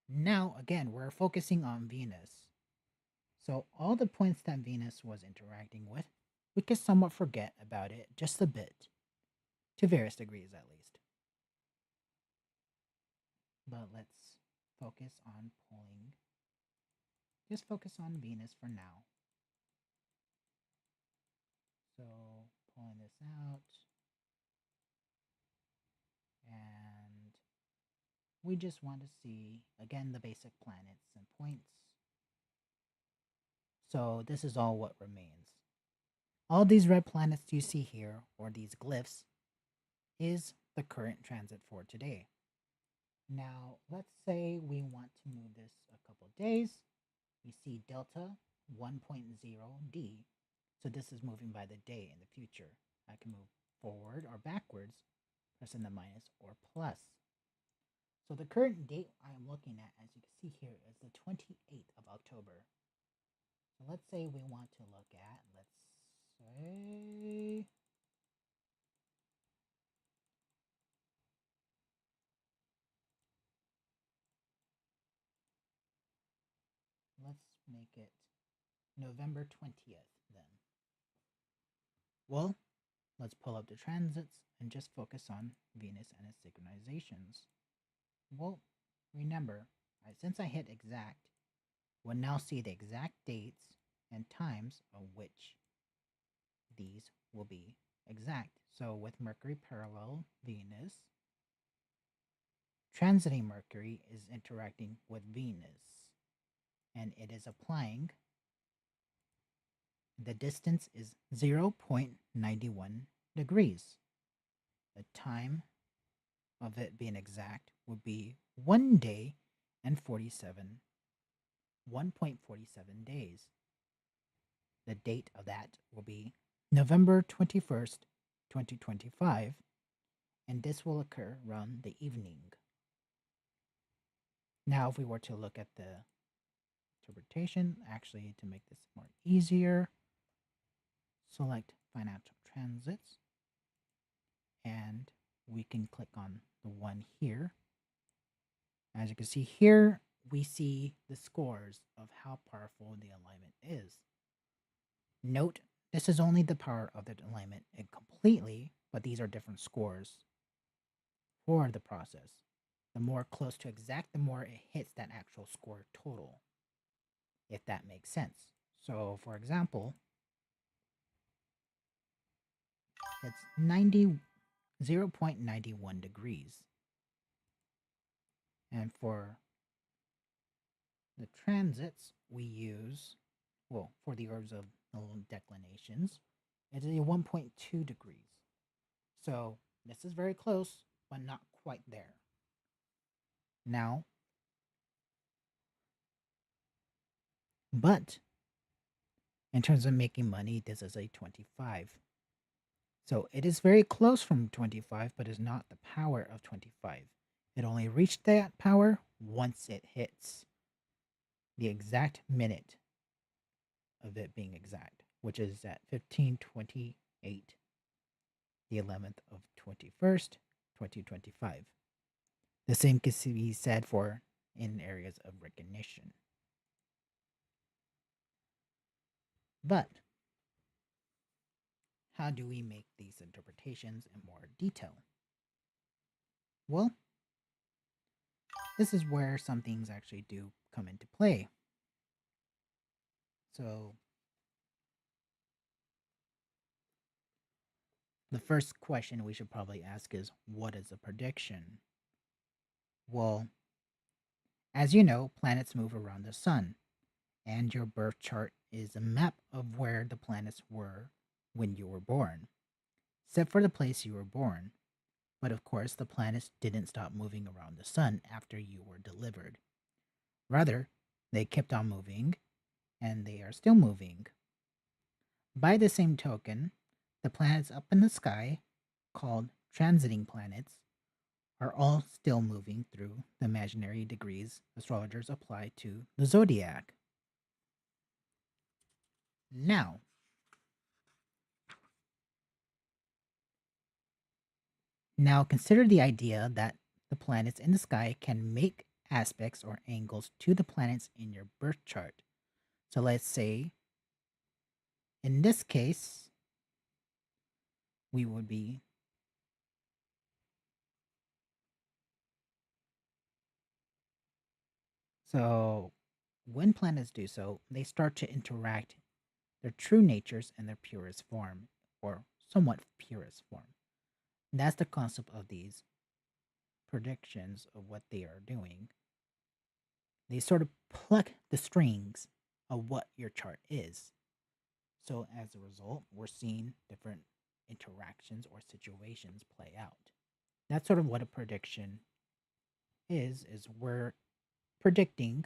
Now, again, we're focusing on Venus. So all the points that Venus was interacting with, we can somewhat forget about it just a bit, to various degrees at least. But let's focus on just focus on Venus for now. So pulling this out, and we just want to see, again, the basic planets and points. So this is all what remains. All these red planets you see here, or these glyphs, is the current transit for today. Now, let's say we want to move this a couple days. We see delta 1.0d. So this is moving by the day in the future. I can move forward or backwards, pressing the minus or plus. So the current date I am looking at, as you can see here, is the 28th of October. So let's say we want to look at, let's make it November 20th then. Well, let's pull up the transits and just focus on Venus and its synchronizations. Well, remember, since I hit exact, we'll now see the exact dates and times of which these will be exact. So with Mercury parallel Venus, transiting Mercury is interacting with Venus, and it is applying. The distance is 0.91 degrees. The time of it being exact would be 1 day and 1.47 days. The date of that will be November 21st, 2025, and this will occur around the evening. Now, if we were to look at the interpretation, actually, to make this more easier, select financial transits, and we can click on the one here. As you can see here, we see the scores of how powerful the alignment is. Note, this is only the power of the alignment completely, but these are different scores for the process. The more close to exact, the more it hits that actual score total, if that makes sense. So, for example, it's 0.91 degrees. And for the transits, we use, well, for the orbs of the declinations, it's a 1.2 degrees. So this is very close, but not quite there. Now, but In terms of making money, this is a 25. So it is very close from 25, but is not the power of 25. It only reached that power once it hits the exact minute of it being exact, which is at 15:28, the 11th of 21st, 2025. The same can be said for in areas of recognition. But how do we make these interpretations in more detail? Well, this is where some things actually do come into play. So, the first question we should probably ask is, what is a prediction? Well, as you know, planets move around the sun, and your birth chart is a map of where the planets were when you were born, except for the place you were born. But of course, the planets didn't stop moving around the sun after you were delivered. Rather, they kept on moving, and they are still moving. By the same token, the planets up in the sky, called transiting planets, are all still moving through the imaginary degrees astrologers apply to the zodiac. Now, consider the idea that the planets in the sky can make aspects or angles to the planets in your birth chart. So let's say, in this case, we would be so when planets do so, they start to interact their true natures in their purest form, or somewhat purest form. That's the concept of these predictions of what they are doing. They sort of pluck the strings of what your chart is. So as a result, we're seeing different interactions or situations play out. That's sort of what a prediction is we're predicting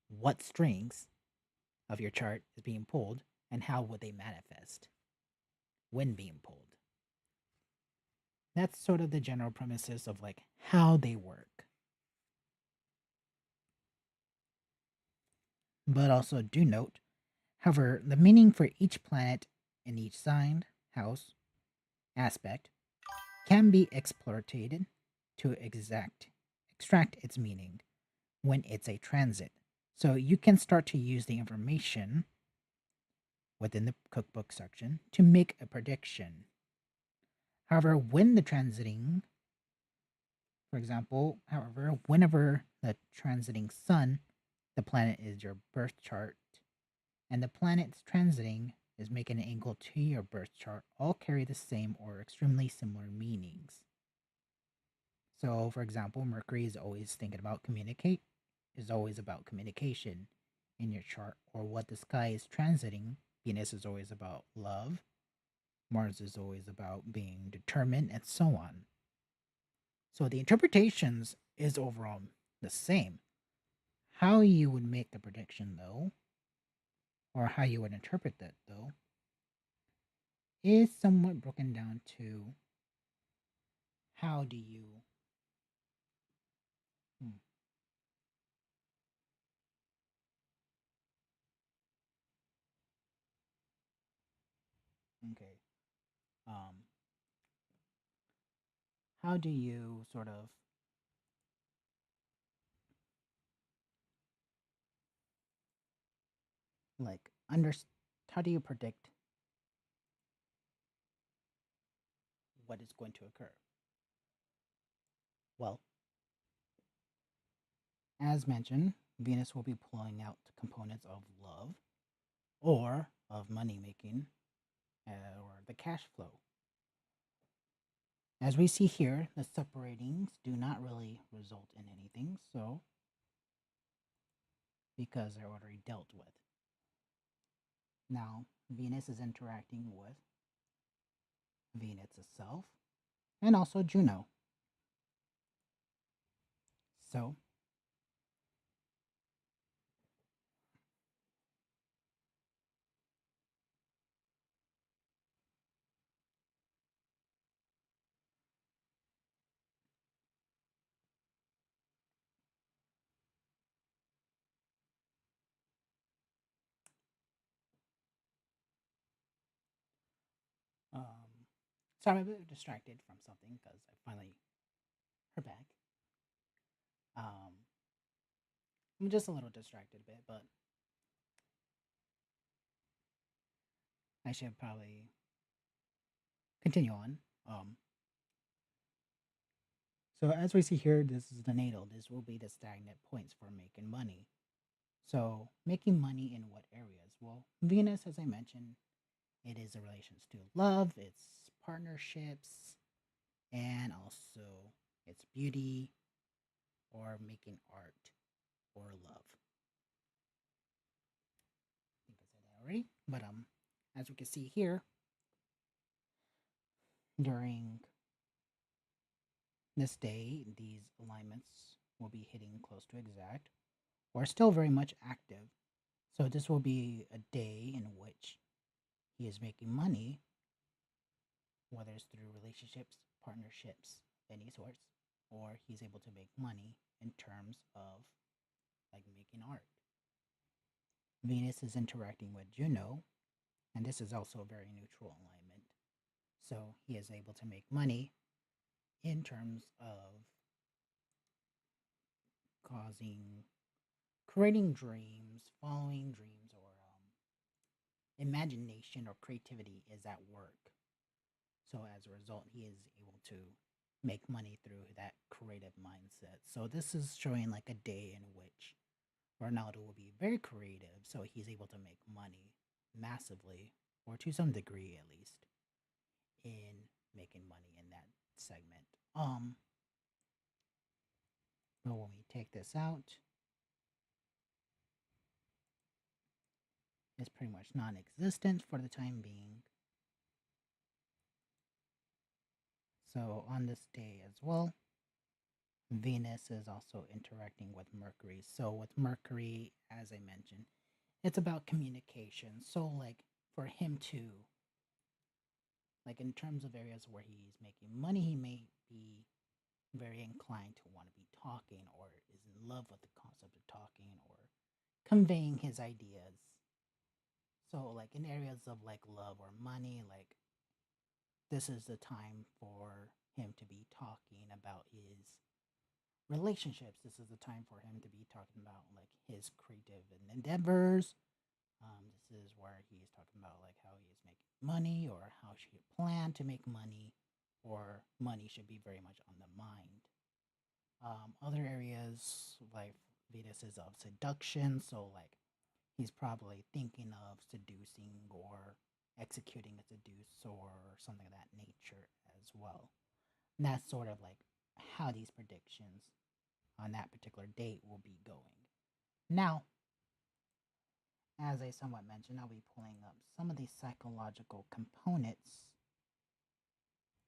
what strings of your chart is being pulled and how would they manifest when being pulled. That's sort of the general premises of like how they work. But also do note, however, the meaning for each planet in each sign, house, aspect can be exploited to extract its meaning when it's a transit. So you can start to use the information within the cookbook section to make a prediction. However, when the transiting, for example, whenever the transiting sun, the planet is your birth chart, and the planets transiting is making an angle to your birth chart, all carry the same or extremely similar meanings. So, for example, Mercury is always thinking about is always about communication in your chart, or what the sky is transiting. Venus is always about love, Mars is always about being determined, and so on. So the interpretations is overall the same. How you would make the prediction, though, or how you would interpret that, though, is somewhat broken down to how do you. Hmm, okay. Um, how do you sort of like under? How do you predict what is going to occur? Well, as mentioned, Venus will be pulling out components of love or of money making or the cash flow. As we see here, the separatings do not really result in anything, so because they're already dealt with. Now, Venus is interacting with Venus itself and also Juno. So, So I'm a bit distracted from something because I finally heard back. Um, I'm just a little distracted a bit, but I should probably continue on. So as we see here, this is the natal. This will be the stagnant points for making money. So making money in what areas? Well, Venus, as I mentioned, it is in relations to love, its partnerships, and also its beauty or making art or love. I think I said that already. But as we can see here, during this day, these alignments will be hitting close to exact or still very much active. So this will be a day in which he is making money, whether it's through relationships, partnerships, any sorts, or he's able to make money in terms of like making art. Venus is interacting with Juno, and this is also a very neutral alignment. So he is able to make money in terms of causing, creating dreams, following dreams, or imagination or creativity is at work. So as a result, he is able to make money through that creative mindset. So this is showing like a day in which Ronaldo will be very creative. So he's able to make money massively, or to some degree at least, in making money in that segment. But when we take this out, it's pretty much non-existent for the time being. So on this day as well, Venus is also interacting with Mercury. So with Mercury, as I mentioned, it's about communication. So like for him to, like in terms of areas where he's making money, he may be very inclined to want to be talking or is in love with the concept of talking or conveying his ideas. So like in areas of like love or money, like this is the time for him to be talking about his relationships. This is the time for him to be talking about like his creative endeavors. This is where he's talking about like how he is making money or how she plan to make money, or money should be very much on the mind. Other areas like Venus is of seduction, so like he's probably thinking of seducing or executing a seduce or something of that nature as well. And that's sort of like how these predictions on that particular date will be going. Now, as I somewhat mentioned, I'll be pulling up some of the psychological components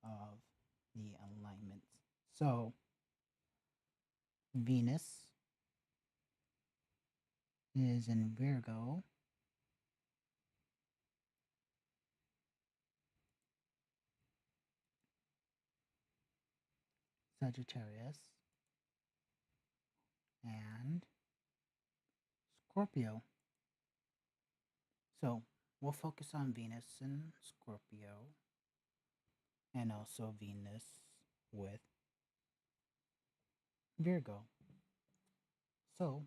of the alignments. So, Venus is in Virgo. Sagittarius, and Scorpio. So we'll focus on Venus and Scorpio, and also Venus with Virgo. So,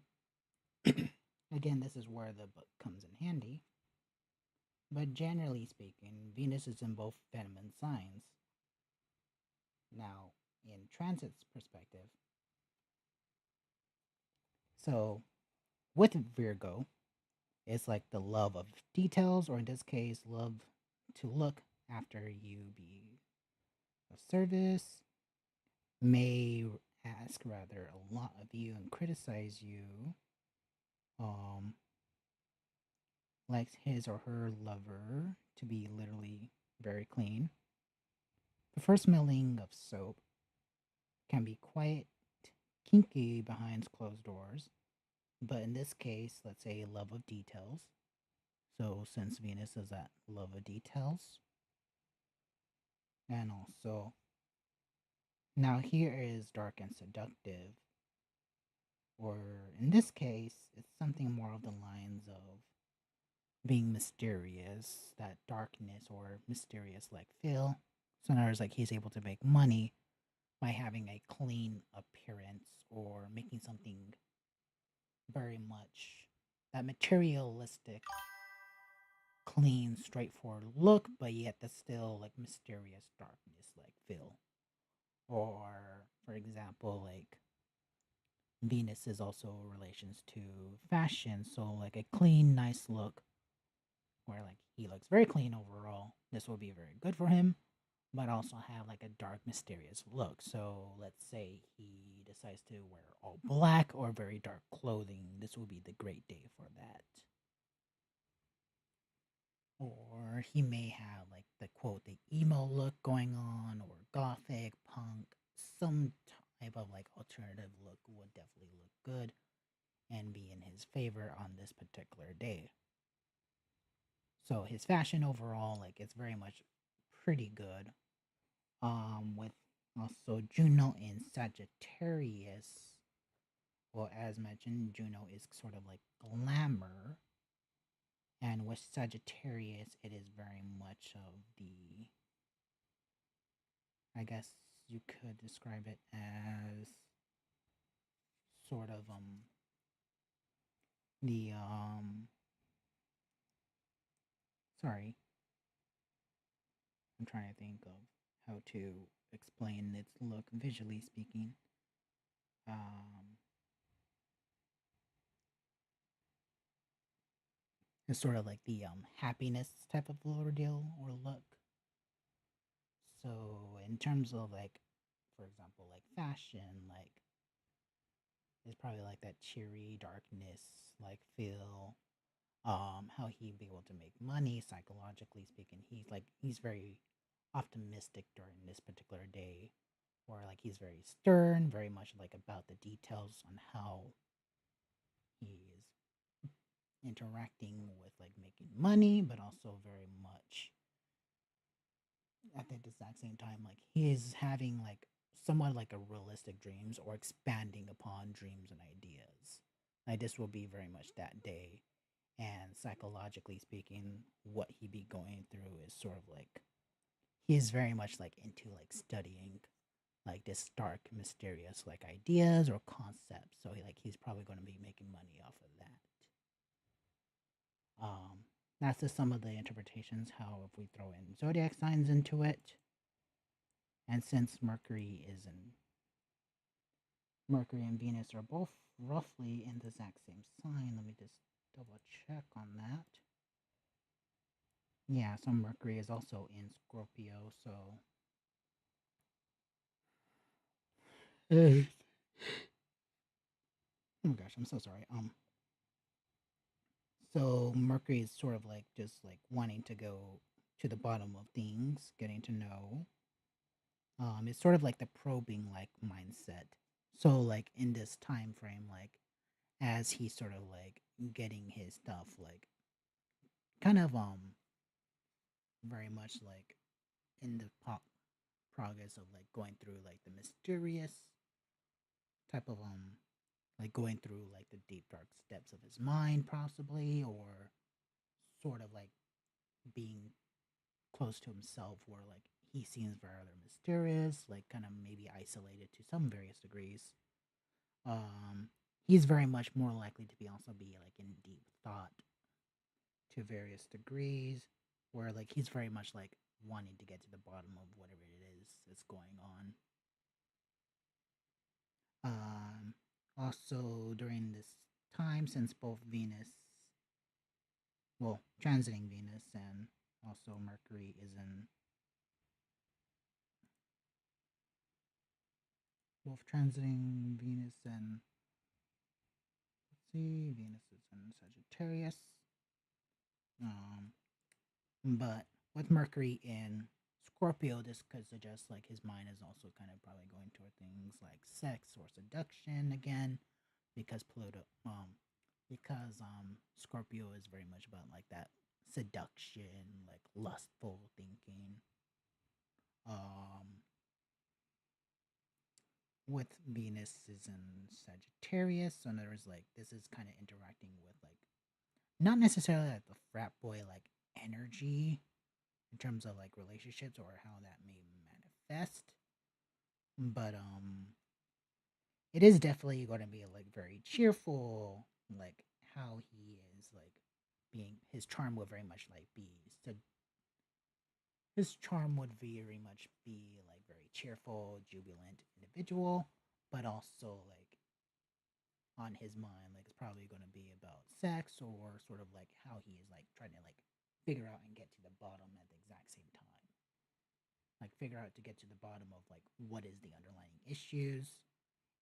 again, this is where the book comes in handy. But generally speaking, Venus is in both feminine signs. Now, in transit's perspective, so with Virgo, it's like the love of details, or in this case, love to look after you be of service, may ask rather a lot of you and criticize you, um, likes his or her lover to be literally very clean. The first smelling of soap can be quite kinky behind closed doors, but in this case, let's say love of details. So since Venus is that love of details, and also now here is dark and seductive, or in this case, it's something more of the lines of being mysterious, that darkness or mysterious like feel. So in other words, like he's able to make money by having a clean appearance or making something very much that materialistic, clean, straightforward look, but yet the still like mysterious darkness like feel. Or for example, like Venus is also relations to fashion, so like a clean, nice look where like he looks very clean overall. This will be very good for him, but also have like a dark, mysterious look. So let's say he decides to wear all black or very dark clothing. This will be the great day for that. Or he may have like the quote, the emo look going on, or gothic, punk, some type of like alternative look would definitely look good and be in his favor on this particular day. So his fashion overall, like it's very much pretty good. With also Juno in Sagittarius. Well, as mentioned, Juno is sort of like glamour, and with Sagittarius, it is very much of the. I guess you could describe it as sort of the sorry, I'm trying to think of how to explain its look visually speaking. Um, it's sort of like the happiness type of deal or look. So in terms of like, for example, like fashion, like it's probably like that cheery darkness like feel. How he'd be able to make money psychologically speaking. He's very optimistic during this particular day, or like he's very stern, very much like about the details on how he is interacting with like making money, but also very much at the exact same time, like he is having like somewhat like a realistic dreams or expanding upon dreams and ideas. Like this will be very much that day. And psychologically speaking, what he be going through is sort of like he's very much like into like studying like this dark, mysterious like ideas or concepts. So he's probably going to be making money off of that. Um, that's just some of the interpretations. How if we throw in zodiac signs into it, and since Mercury and Venus are both roughly in the exact same sign, let me just double check on that. Yeah, so Mercury is also in Scorpio, so oh my gosh, I'm so sorry. So Mercury is sort of like just like wanting to go to the bottom of things, getting to know. It's sort of like the probing like mindset. So like in this time frame, like as he's sort of like getting his stuff like kind of very much like in the progress of like going through like the mysterious type of like going through like the deep dark depths of his mind possibly, or sort of like being close to himself where like he seems rather mysterious, like kind of maybe isolated to some various degrees. um he's very much more likely to be also be like in deep thought to various degrees, where like he's very much like wanting to get to the bottom of whatever it is that's going on. um Also during this time, since both Venus, well, transiting Venus and also Mercury is in both transiting Venus and let's see, Venus is in Sagittarius. Um, but with Mercury in Scorpio, this could suggest like his mind is also kind of probably going toward things like sex or seduction again, because Scorpio is very much about like that seduction, like lustful thinking. Um, with Venus is in Sagittarius, so there's like this is kind of interacting with like not necessarily like the frat boy like energy in terms of like relationships or how that may best, but it is definitely going to be like very cheerful, like how he is like being his charm would very much like be so his charm would very much be like very cheerful, jubilant individual, but also like on his mind, like it's probably going to be about sex or sort of like how he is like trying to like figure out and get to the bottom at the exact same time. Like figure out to get to the bottom of like what is the underlying issues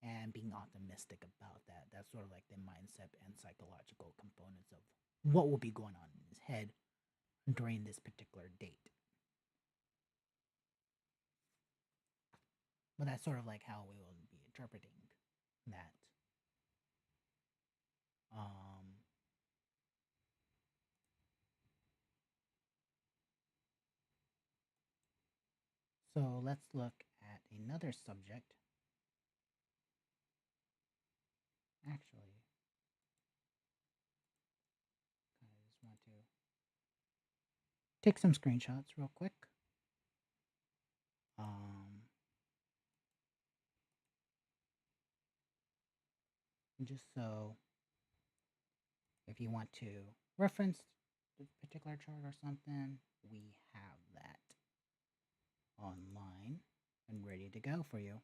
and being optimistic about that. That's sort of like the mindset and psychological components of what will be going on in his head during this particular date. But that's sort of like how we will be interpreting that. Um, so let's look at another subject. Actually, I just want to take some screenshots real quick. Um, just so if you want to reference the particular chart or something, we have that online and ready to go for you.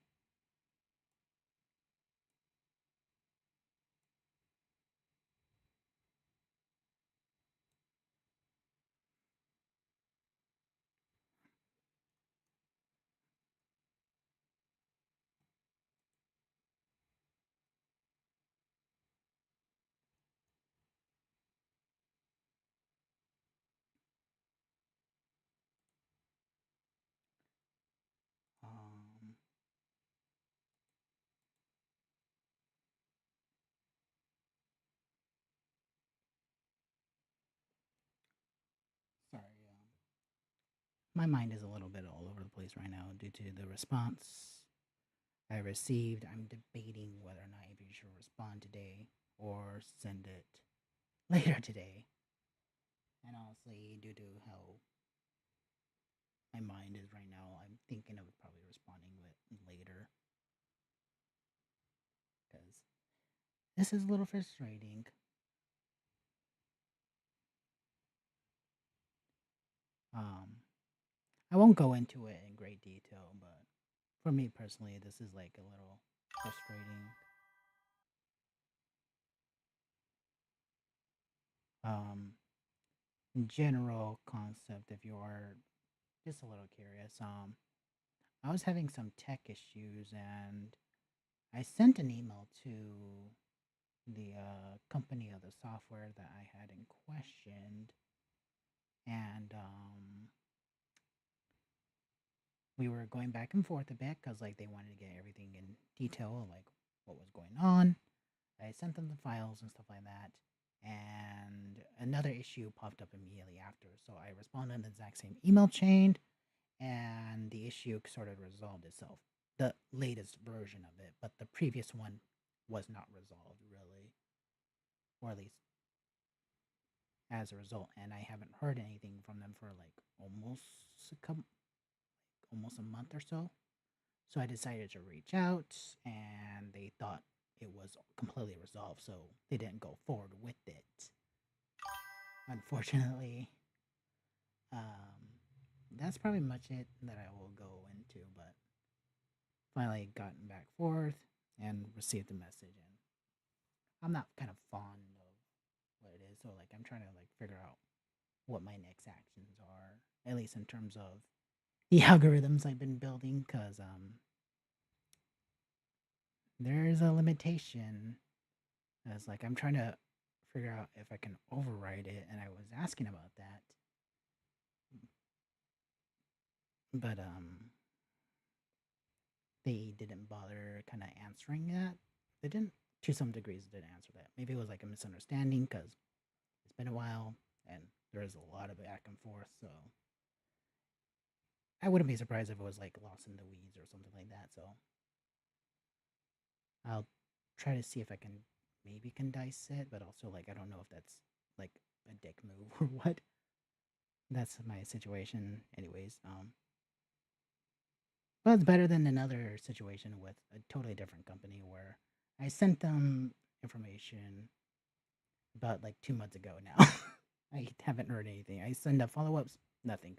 Um, sorry, my mind is a little bit all over the place right now due to the response I received. I'm debating whether or not if you should respond today or send it later today. And honestly, due to how my mind is right now, I'm thinking of probably responding with later because this is a little frustrating. Um, I won't go into it in great detail, but for me personally, this is like a little frustrating. Um, General concept, if you are just a little curious, I was having some tech issues and I sent an email to the company of the software that I had in question, and we were going back and forth a bit because like they wanted to get everything in detail, like what was going on. I sent them the files and stuff like that, and another issue popped up immediately after. So I responded in the exact same email chain, and the issue sort of resolved itself. The latest version of it, but the previous one was not resolved really, or at least as a result. And I haven't heard anything from them for like almost a month or so. So I decided to reach out, and they thought it was completely resolved, so they didn't go forward with it. Unfortunately, that's probably much it that I will go into. But finally, gotten back forth and received the message, and I'm not kind of fond of what it is. So like, I'm trying to like figure out what my next actions are, at least in terms of the algorithms I've been building, because there's a limitation. As like I'm trying to figure out if I can override it, and I was asking about that, but they didn't bother kind of answering that. They didn't, to some degrees, didn't answer that. Maybe it was like a misunderstanding because it's been a while and there is a lot of back and forth. So I wouldn't be surprised if it was like lost in the weeds or something like that. So I'll try to see if I can maybe condense it, but also like I don't know if that's like a dick move or what. That's my situation, anyways. But it's better than another situation with a totally different company where I sent them information about like 2 months ago now. I haven't heard anything. I send up follow ups, nothing.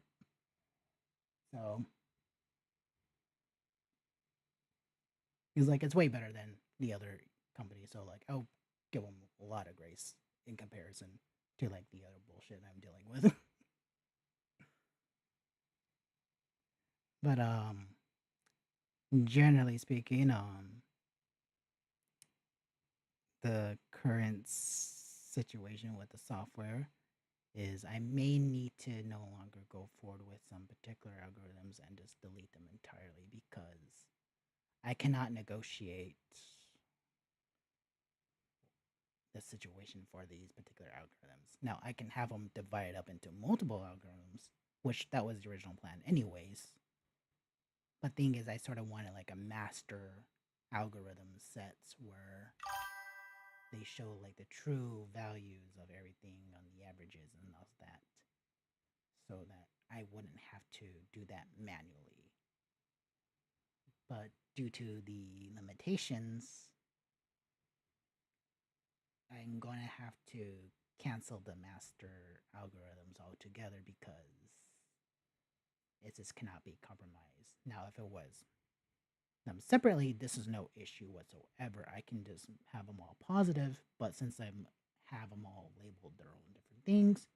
So he's like, it's way better than the other company. So like, I'll give them a lot of grace in comparison to like the other bullshit I'm dealing with. But generally speaking, the current situation with the software is I may need to no longer go forward with some particular algorithms and just delete them entirely because I cannot negotiate the situation for these particular algorithms. Now, I can have them divided up into multiple algorithms, which that was the original plan anyways. But thing is, I sort of wanted like a master algorithm sets where they show like the true values of everything on the averages and all that, so that I wouldn't have to do that manually. But due to the limitations, I'm going to have to cancel the master algorithms altogether because it just cannot be compromised. Now, if it was separately, this is no issue whatsoever. I can just have them all positive, but since I have them all labeled their own different things,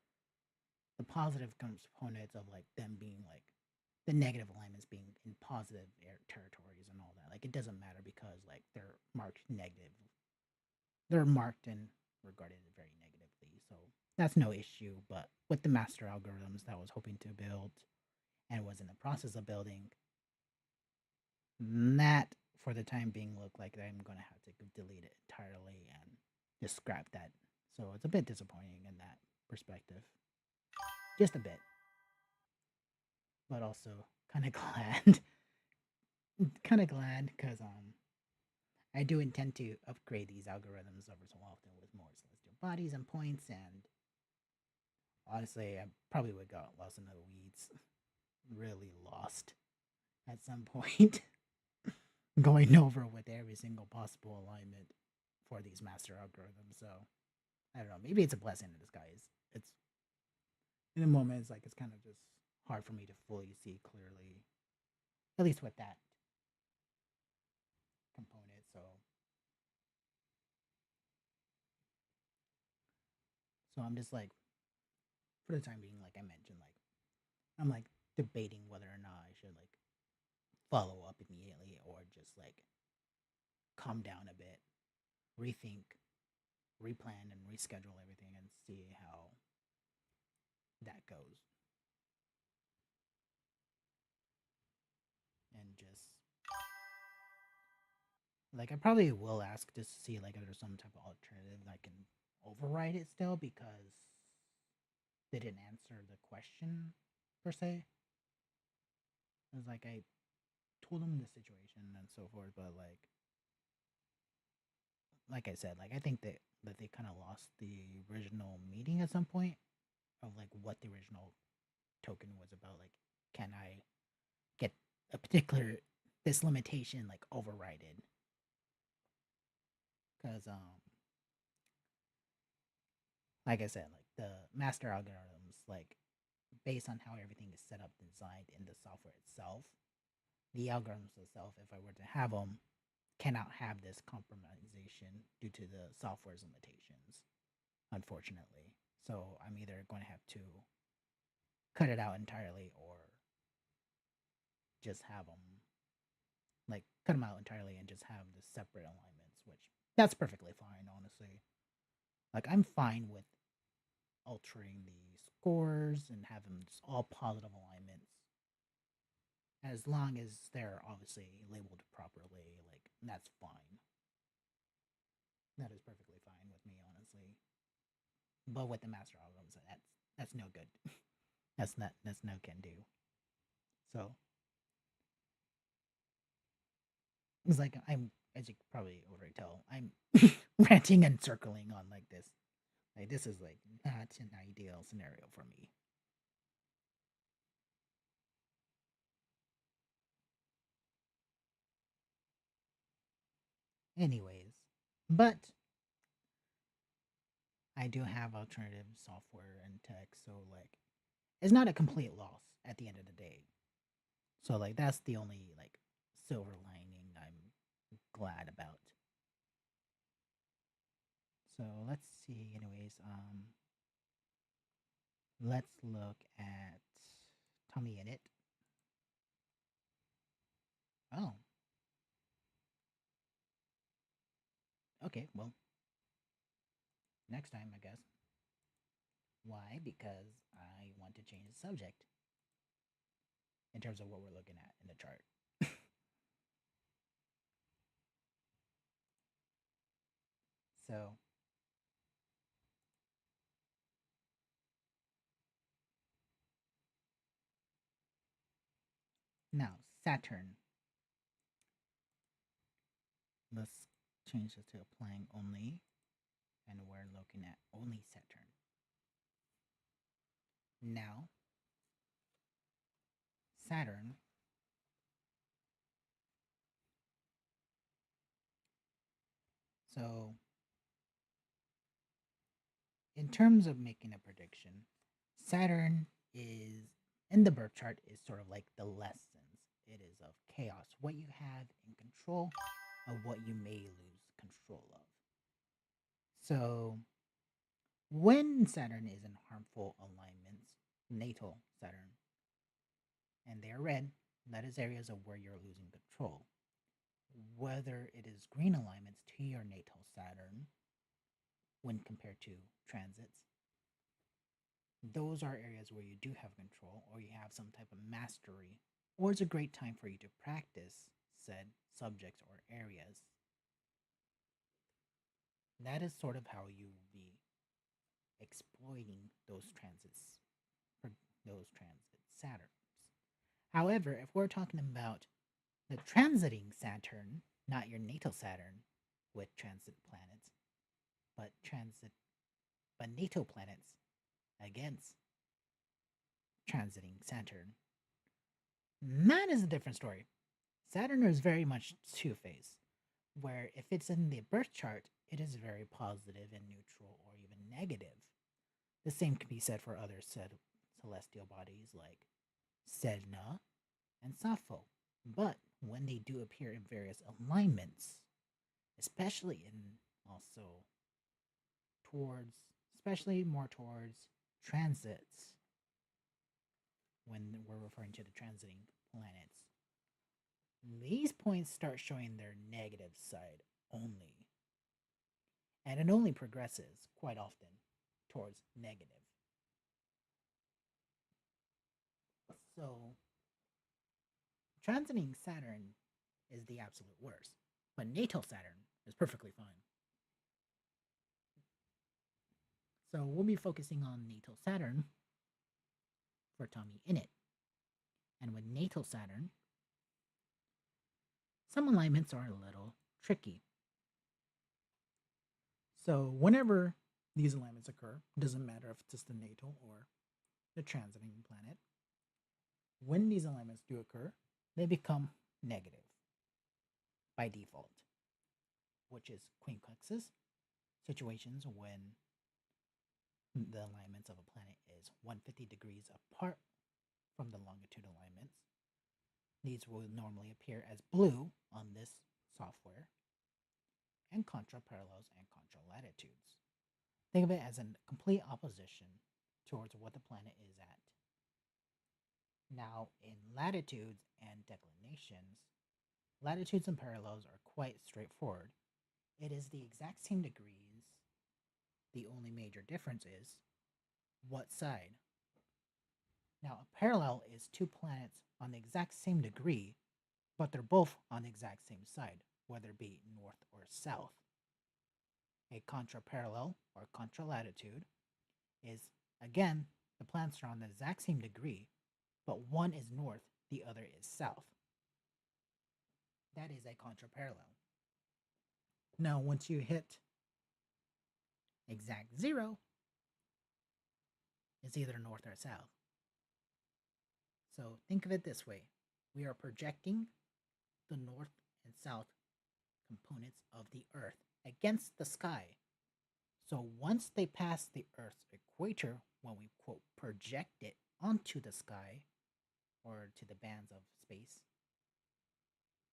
the positive components of like them being like the negative alignments being in positive territories and all that, like it doesn't matter because like they're marked negative. They're marked and regarded very negatively, so that's no issue. But with the master algorithms that I was hoping to build and was in the process of building, that for the time being look like I'm gonna have to delete it entirely and just scrap that. So it's a bit disappointing in that perspective, just a bit, but also kind of glad, kind of glad because I do intend to upgrade these algorithms over so often with more celestial bodies and points, and honestly, I probably would got lost in the weeds, really lost at some point. Going over with every single possible alignment for these master algorithms. So I don't know. Maybe it's a blessing in disguise. It's in the moment. It's like it's kind of just hard for me to fully see clearly, at least with that component. So I'm just like, for the time being, like I mentioned, like I'm like debating whether or not I should like follow up immediately or just like calm down a bit, rethink, replan, and reschedule everything and see how that goes. And just like I probably will ask just to see like if there's some type of alternative that can override it still because they didn't answer the question per se. It was like I told them the situation and so forth, but like I said, like I think that they kind of lost the original meeting at some point of like what the original token was about. Like, can I get a particular this limitation like overridden? Because like I said, like the master algorithms, like based on how everything is set up and designed in the software itself, the algorithms itself, if I were to have them, cannot have this compromisation due to the software's limitations, unfortunately. So I'm either going to have to cut it out entirely or just have them like cut them out entirely and just have the separate alignments, which that's perfectly fine, honestly. Like I'm fine with altering the scores and have them just all positive alignments as long as they're obviously labeled properly. Like that's fine. That is perfectly fine with me, honestly. But with the master algorithms, that's no good. That's no can do. So it's like I'm, as you probably already tell, I'm ranting and circling on like this. Like this is like not an ideal scenario for me. Anyways, but I do have alternative software and tech, so like it's not a complete loss at the end of the day. So like that's the only like silver lining I'm glad about. So let's see. Anyways, let's look at Tommy in it. Oh, okay. Well, next time, I guess. Why? Because I want to change the subject in terms of what we're looking at in the chart. So now Saturn. Let's change this to applying only, and we're looking at only Saturn. Now, Saturn so in terms of making a prediction, Saturn is in the birth chart is sort of like the lessons. It is of chaos, what you have in control of what you may lose control of. So when Saturn is in harmful alignments, natal Saturn, and they are red, that is areas of where you're losing control. Whether it is green alignments to your natal Saturn when compared to transits, those are areas where you do have control or you have some type of mastery, or it's a great time for you to practice said subjects or areas. That is sort of how you will be exploiting those transits for those transit Saturns. However, if we're talking about the transiting Saturn, not your natal Saturn with transit planets, but natal planets against transiting Saturn, that is a different story. Saturn is very much two-faced, where if it's in the birth chart, it is very positive and neutral or even negative. The same can be said for other celestial bodies like Sedna and Sappho. But when they do appear in various alignments, especially in also towards, especially more towards transits, when we're referring to the transiting planets, these points start showing their negative side only. And it only progresses quite often towards negative. So, transiting Saturn is the absolute worst, but natal Saturn is perfectly fine. So, we'll be focusing on natal Saturn for Tommy in it. And with natal Saturn, some alignments are a little tricky. So, whenever these alignments occur, it doesn't matter if it's the natal or the transiting planet, when these alignments do occur, they become negative by default, which is quincunxes, situations when the alignments of a planet is 150 degrees apart from the longitude alignments. These will normally appear as blue on this software, and contra parallels and contra latitudes. Think of it as a complete opposition towards what the planet is at. Now, in latitudes and declinations, latitudes and parallels are quite straightforward. It is the exact same degrees. The only major difference is what side. Now, a parallel is two planets on the exact same degree, but they're both on the exact same side, whether it be north or south. A contraparallel or contralatitude is, again, the planets are on the exact same degree, but one is north, the other is south. That is a contraparallel. Now, once you hit exact zero, it's either north or south. So think of it this way. We are projecting the north and south components of the Earth against the sky. So once they pass the Earth's equator, when we quote project it onto the sky or to the bands of space,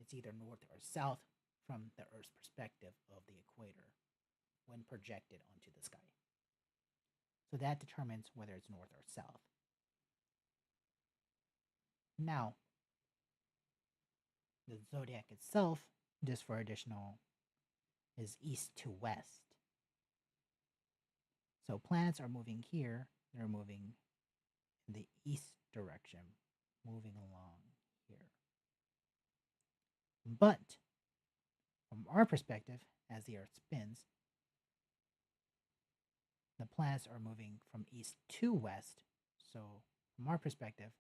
it's either north or south from the Earth's perspective of the equator when projected onto the sky. So that determines whether it's north or south. Now, the zodiac itself, just for additional, is east to west. So planets are moving here, they're moving in the east direction, moving along here. But from our perspective, as the Earth spins, the planets are moving from east to west. So from our perspective,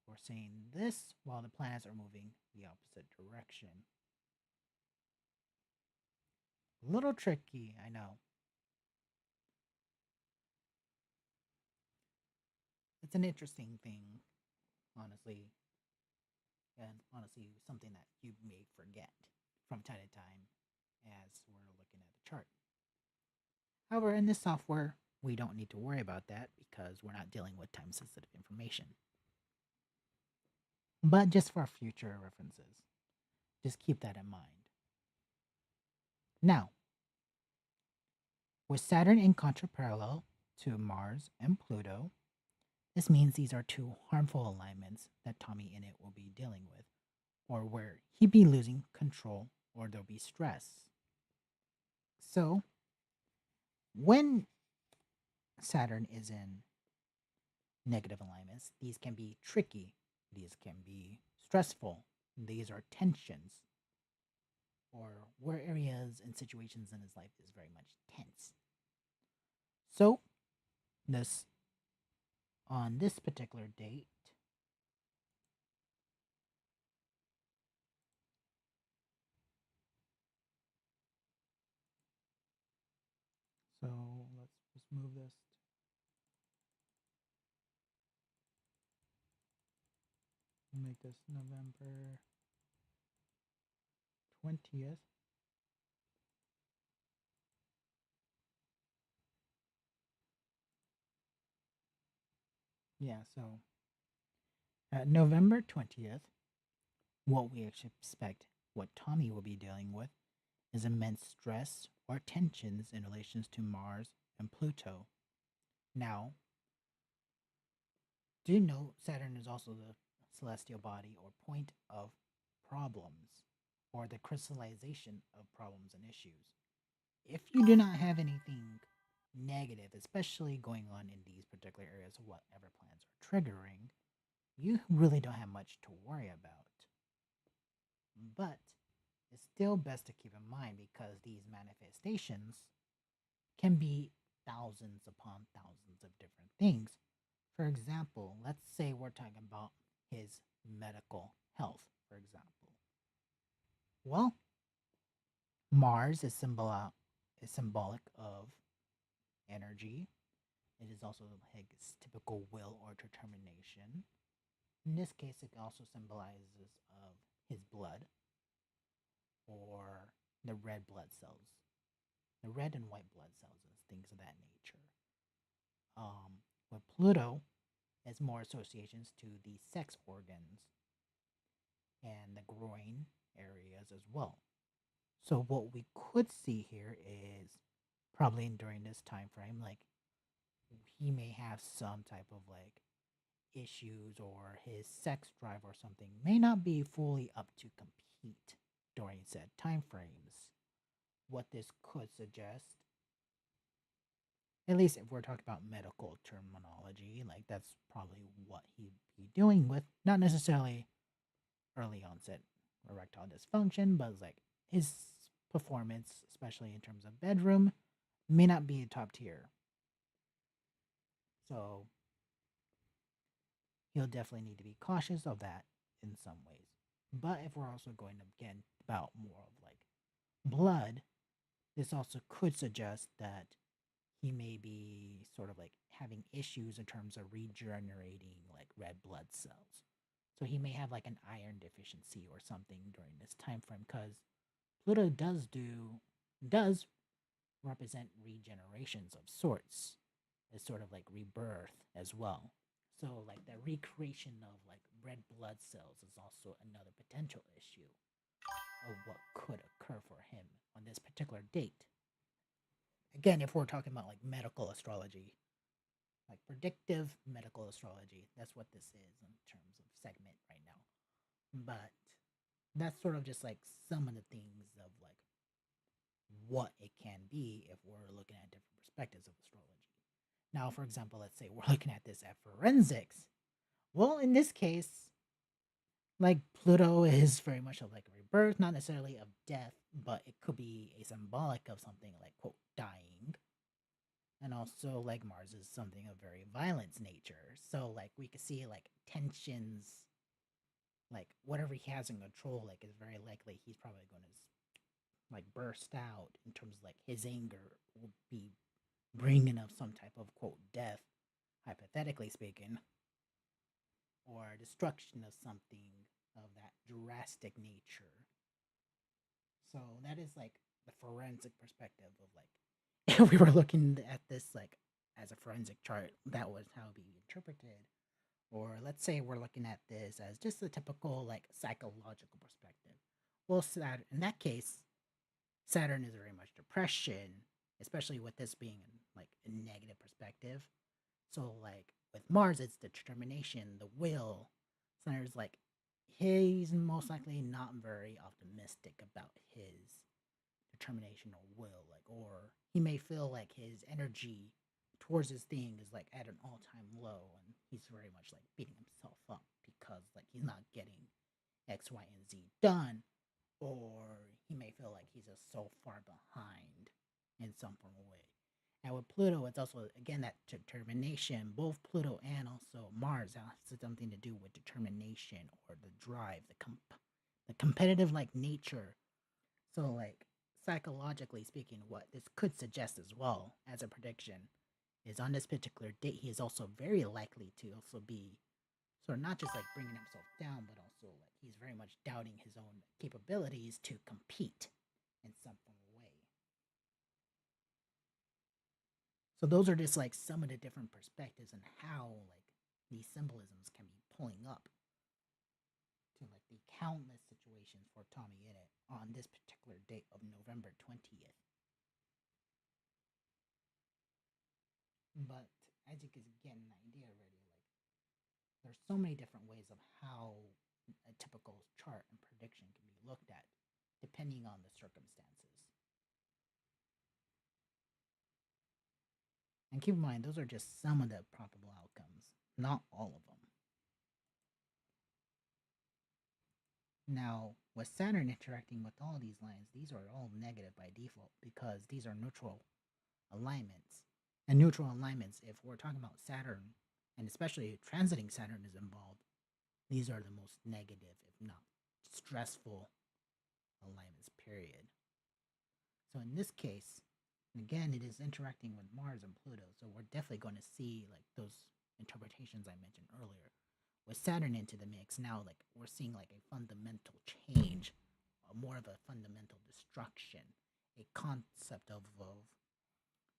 we're seeing this while the planets are moving the opposite direction. A little tricky, I know. It's an interesting thing, honestly, and honestly, something that you may forget from time to time as we're looking at the chart. However, in this software, we don't need to worry about that because we're not dealing with time sensitive information. But just for future references, just keep that in mind. Now, with Saturn in contraparallel to Mars and Pluto, this means these are two harmful alignments that Tommy Innit will be dealing with, or where he'd be losing control or there'll be stress. So, when Saturn is in negative alignments, these can be tricky, these can be stressful, these are tensions, or where areas and situations in his life is very much tense. So, this on this particular date, so let's just move this make this November 20th. Yeah, so at November 20th, what we expect what Tommy will be dealing with is immense stress or tensions in relations to Mars and Pluto. Now, do note Saturn is also the celestial body or point of problems or the crystallization of problems and issues. If you do not have anything negative, especially going on in these particular areas, whatever planets are triggering, you really don't have much to worry about. But it's still best to keep in mind because these manifestations can be thousands upon thousands of different things. For example, let's say we're talking about his medical health, for example. Well, Mars is symbolic of energy. It is also his typical will or determination. In this case, it also symbolizes of his blood or the red blood cells, the red and white blood cells, and things of that nature. With Pluto, it's more associations to the sex organs and the groin areas as well. So what we could see here is probably during this time frame, like he may have some type of like issues or his sex drive or something may not be fully up to compete during said time frames. What this could suggest, at least if we're talking about medical terminology, like that's probably what he'd be dealing with, not necessarily early onset erectile dysfunction, but like his performance, especially in terms of bedroom, may not be top tier. So he'll definitely need to be cautious of that in some ways. But if we're also going again about more of like blood, this also could suggest that he may be sort of like having issues in terms of regenerating like red blood cells. So he may have like an iron deficiency or something during this time frame because Pluto does represent regenerations of sorts. It's sort of like rebirth as well. So like the recreation of like red blood cells is also another potential issue of what could occur for him on this particular date. Again, if we're talking about like medical astrology, like predictive medical astrology, that's what this is in terms of segment right now. But that's sort of just like some of the things of like what it can be if we're looking at different perspectives of astrology. Now, for example, let's say we're looking at this at forensics. Well, in this case, like Pluto is very much of like a rebirth, not necessarily of death, but it could be a symbolic of something like quote dying. And also like Mars is something of very violent nature. So like we could see like tensions, like whatever he has in control, like is very likely he's probably going to like burst out in terms of like his anger will be bringing up some type of quote death, hypothetically speaking, or destruction of something of that drastic nature. So that is like the forensic perspective of like if we were looking at this like as a forensic chart, that was how it be interpreted. Or let's say we're looking at this as just a typical like psychological perspective. Well, Saturn, in that case, Saturn is very much depression, especially with this being like a negative perspective. So like with Mars, it's the determination, the will. Saturn's like he's most likely not very optimistic about his determination or will, like, or he may feel like his energy towards this thing is like at an all-time low, and he's very much like beating himself up because like he's not getting X, Y, and Z done, or he may feel like he's just so far behind in some form of way. And with Pluto, it's also again that determination. Both Pluto and also Mars has something to do with determination or the drive, the competitive like nature. So like psychologically speaking, what this could suggest as well as a prediction is on this particular date, he is also very likely to also be sort of not just like bringing himself down, but also like he's very much doubting his own capabilities to compete in some form of way. So those are just like some of the different perspectives and how like these symbolisms can be pulling up to like the countless situations for Tommy in it on this particular date of November 20th. But as you can get an idea already, like there's so many different ways of how a typical chart and prediction can be looked at depending on the circumstances. And keep in mind, those are just some of the probable outcomes, not all of them. Now, with Saturn interacting with all these lines, these are all negative by default because these are neutral alignments. And neutral alignments, if we're talking about Saturn, and especially transiting Saturn is involved, these are the most negative, if not stressful alignments, period. So in this case, again, it is interacting with Mars and Pluto, so we're definitely going to see like those interpretations I mentioned earlier. With Saturn into the mix, now like we're seeing like a fundamental change, more of a fundamental destruction, a concept of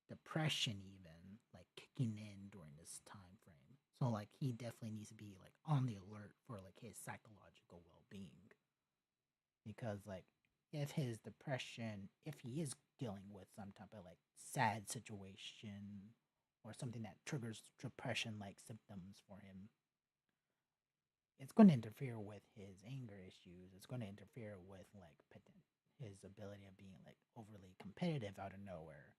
depression even like kicking in during this time frame. So like he definitely needs to be like on the alert for like his psychological well-being because like if his depression, if he is dealing with some type of like sad situation or something that triggers depression like symptoms for him, it's going to interfere with his anger issues. It's going to interfere with like his ability of being like overly competitive out of nowhere,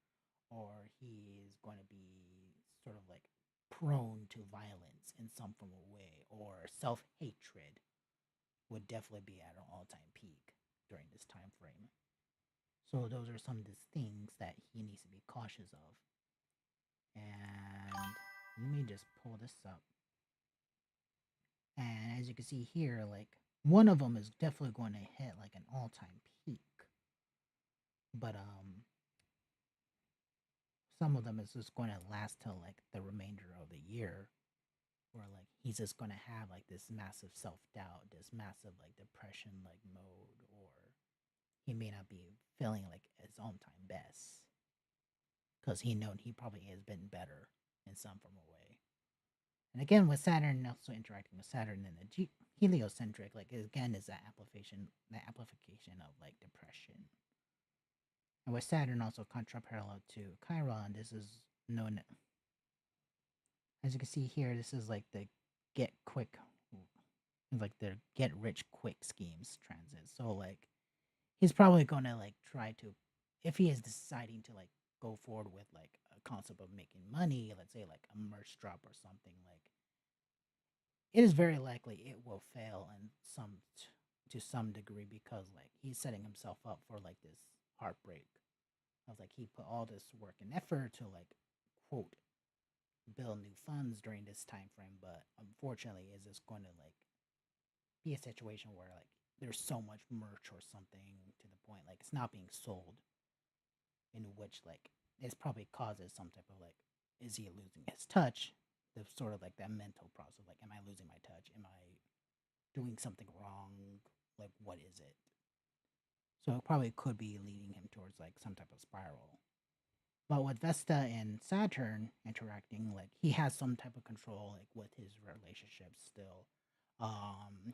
or he is going to be sort of like prone to violence in some form of way, or self hatred would definitely be at an all time peak during this time frame. So those are some of the things that he needs to be cautious of. And let me just pull this up. And as you can see here, like one of them is definitely going to hit like an all-time peak. But some of them is just going to last till like the remainder of the year. Where like he's just going to have like this massive self-doubt, this massive like depression like mode, or he may not be feeling like his own time best because he probably has been better in some form of way. And again, with Saturn also interacting with Saturn and the heliocentric, like again, is that amplification of like depression. And with Saturn also contraparallel to Chiron, this is known as you can see here. This is like the get quick, like the get rich quick schemes transit. So like he's probably gonna like try to, if he is deciding to like go forward with like a concept of making money, let's say like a merch drop or something, like it is very likely it will fail in to some degree because like he's setting himself up for like this heartbreak of like he put all this work and effort to like quote build new funds during this time frame, but unfortunately is this going to like be a situation where like there's so much merch or something to the point like it's not being sold, in which like it's probably causes some type of like, is he losing his touch, the sort of like that mental process, like am I losing my touch, am I doing something wrong, like what is it? So it probably could be leading him towards like some type of spiral. But with Vesta and Saturn interacting, like he has some type of control like with his relationships still.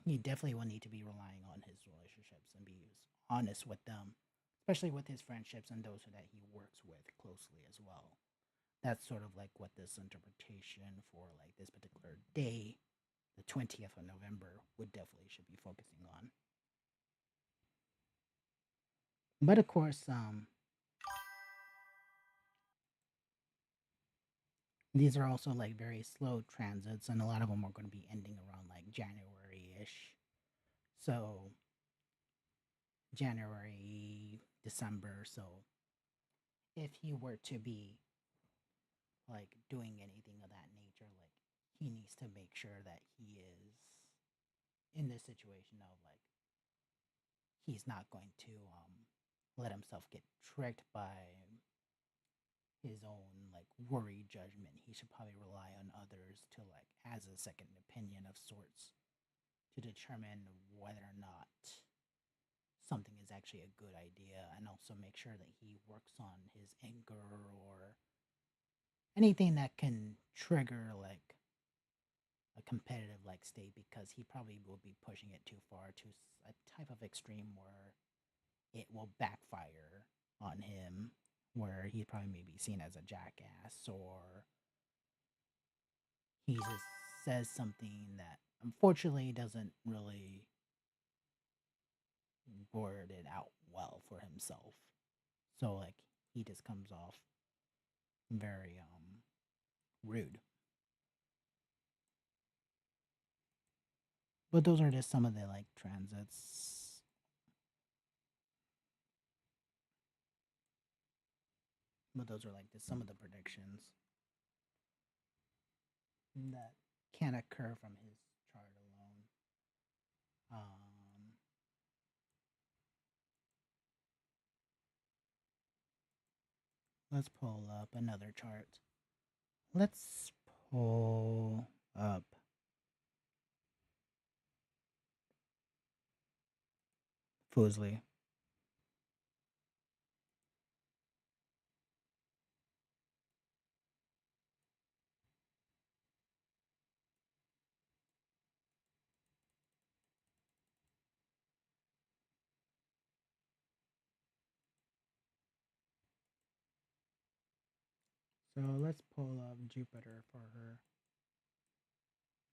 He definitely will need to be relying on his relationships and be honest with them, especially with his friendships and those that he works with closely as well. That's sort of like what this interpretation for like this particular day, the 20th of November, would definitely should be focusing on. But of course, these are also like very slow transits, and a lot of them are going to be ending around like January ish. So, January, December. So, if he were to be like doing anything of that nature, like he needs to make sure that he is in this situation of like he's not going to let himself get tricked by his own like worry judgment. He should probably rely on others to like as a second opinion of sorts to determine whether or not something is actually a good idea, and also make sure that he works on his anger or anything that can trigger like a competitive like state, because he probably will be pushing it too far to a type of extreme where it will backfire on him, where he probably may be seen as a jackass, or he just says something that unfortunately doesn't really word it out well for himself. So like he just comes off very rude. But those are just some of the like transits. But those are like some of the predictions that can occur from his chart alone. Um, let's pull up another chart. Let's pull up Foosley. So let's pull up Jupiter for her.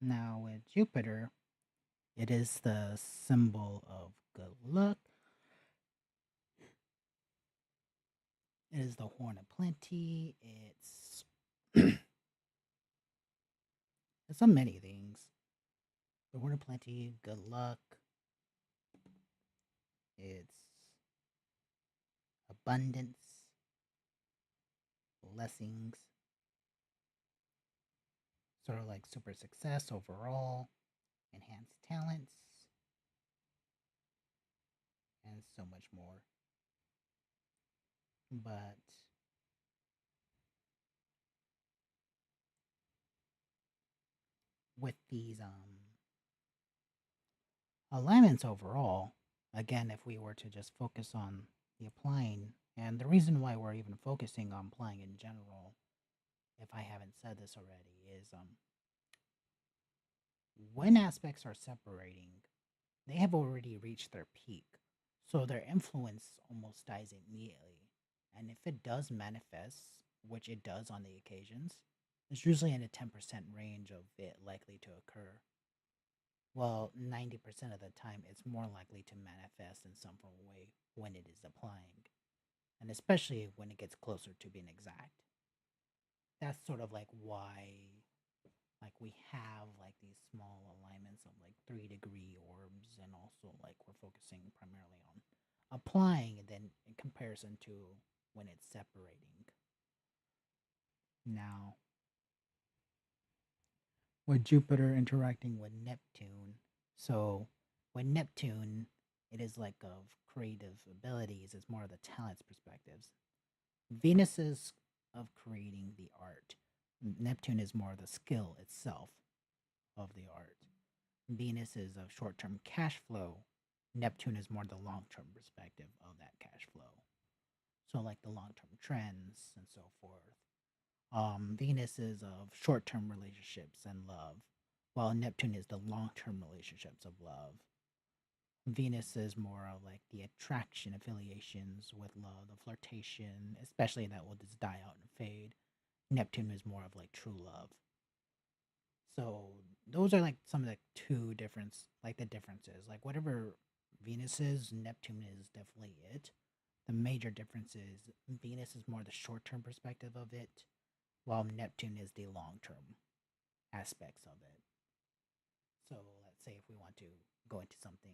Now with Jupiter, it is the symbol of good luck. It is the horn of plenty. It's so many things. The horn of plenty, good luck. It's abundance, blessings, sort of like super success overall, enhanced talents, and so much more. But with these alignments overall, Again, if we were to just focus on the applying, and the reason why we're even focusing on applying in general, if I haven't said this already, is when aspects are separating, they have already reached their peak. So their influence almost dies immediately. And if it does manifest, which it does on the occasions, it's usually in a 10% range of it likely to occur. Well, 90% of the time, it's more likely to manifest in some form of way when it is applying, and especially when it gets closer to being exact. That's sort of like why like we have like these small alignments of like 3-degree orbs, and also like we're focusing primarily on applying and then in comparison to when it's separating. Now, with Jupiter interacting with Neptune, so with Neptune, it is like of creative abilities, it's more of the talents perspectives. Venus is of creating the art. Neptune is more the skill itself of the art. Venus is of short term cash flow. Neptune is more the long term perspective of that cash flow. So, like the long term trends and so forth. Venus is of short term relationships and love, while Neptune is the long term relationships of love. Venus is more of like the attraction affiliations with love, the flirtation, especially that will just die out and fade. Neptune is more of like true love. So those are like some of the two difference, like the differences. Like whatever Venus is, Neptune is definitely it. The major difference is Venus is more the short term perspective of it, while Neptune is the long term aspects of it. So let's say if we want to go into something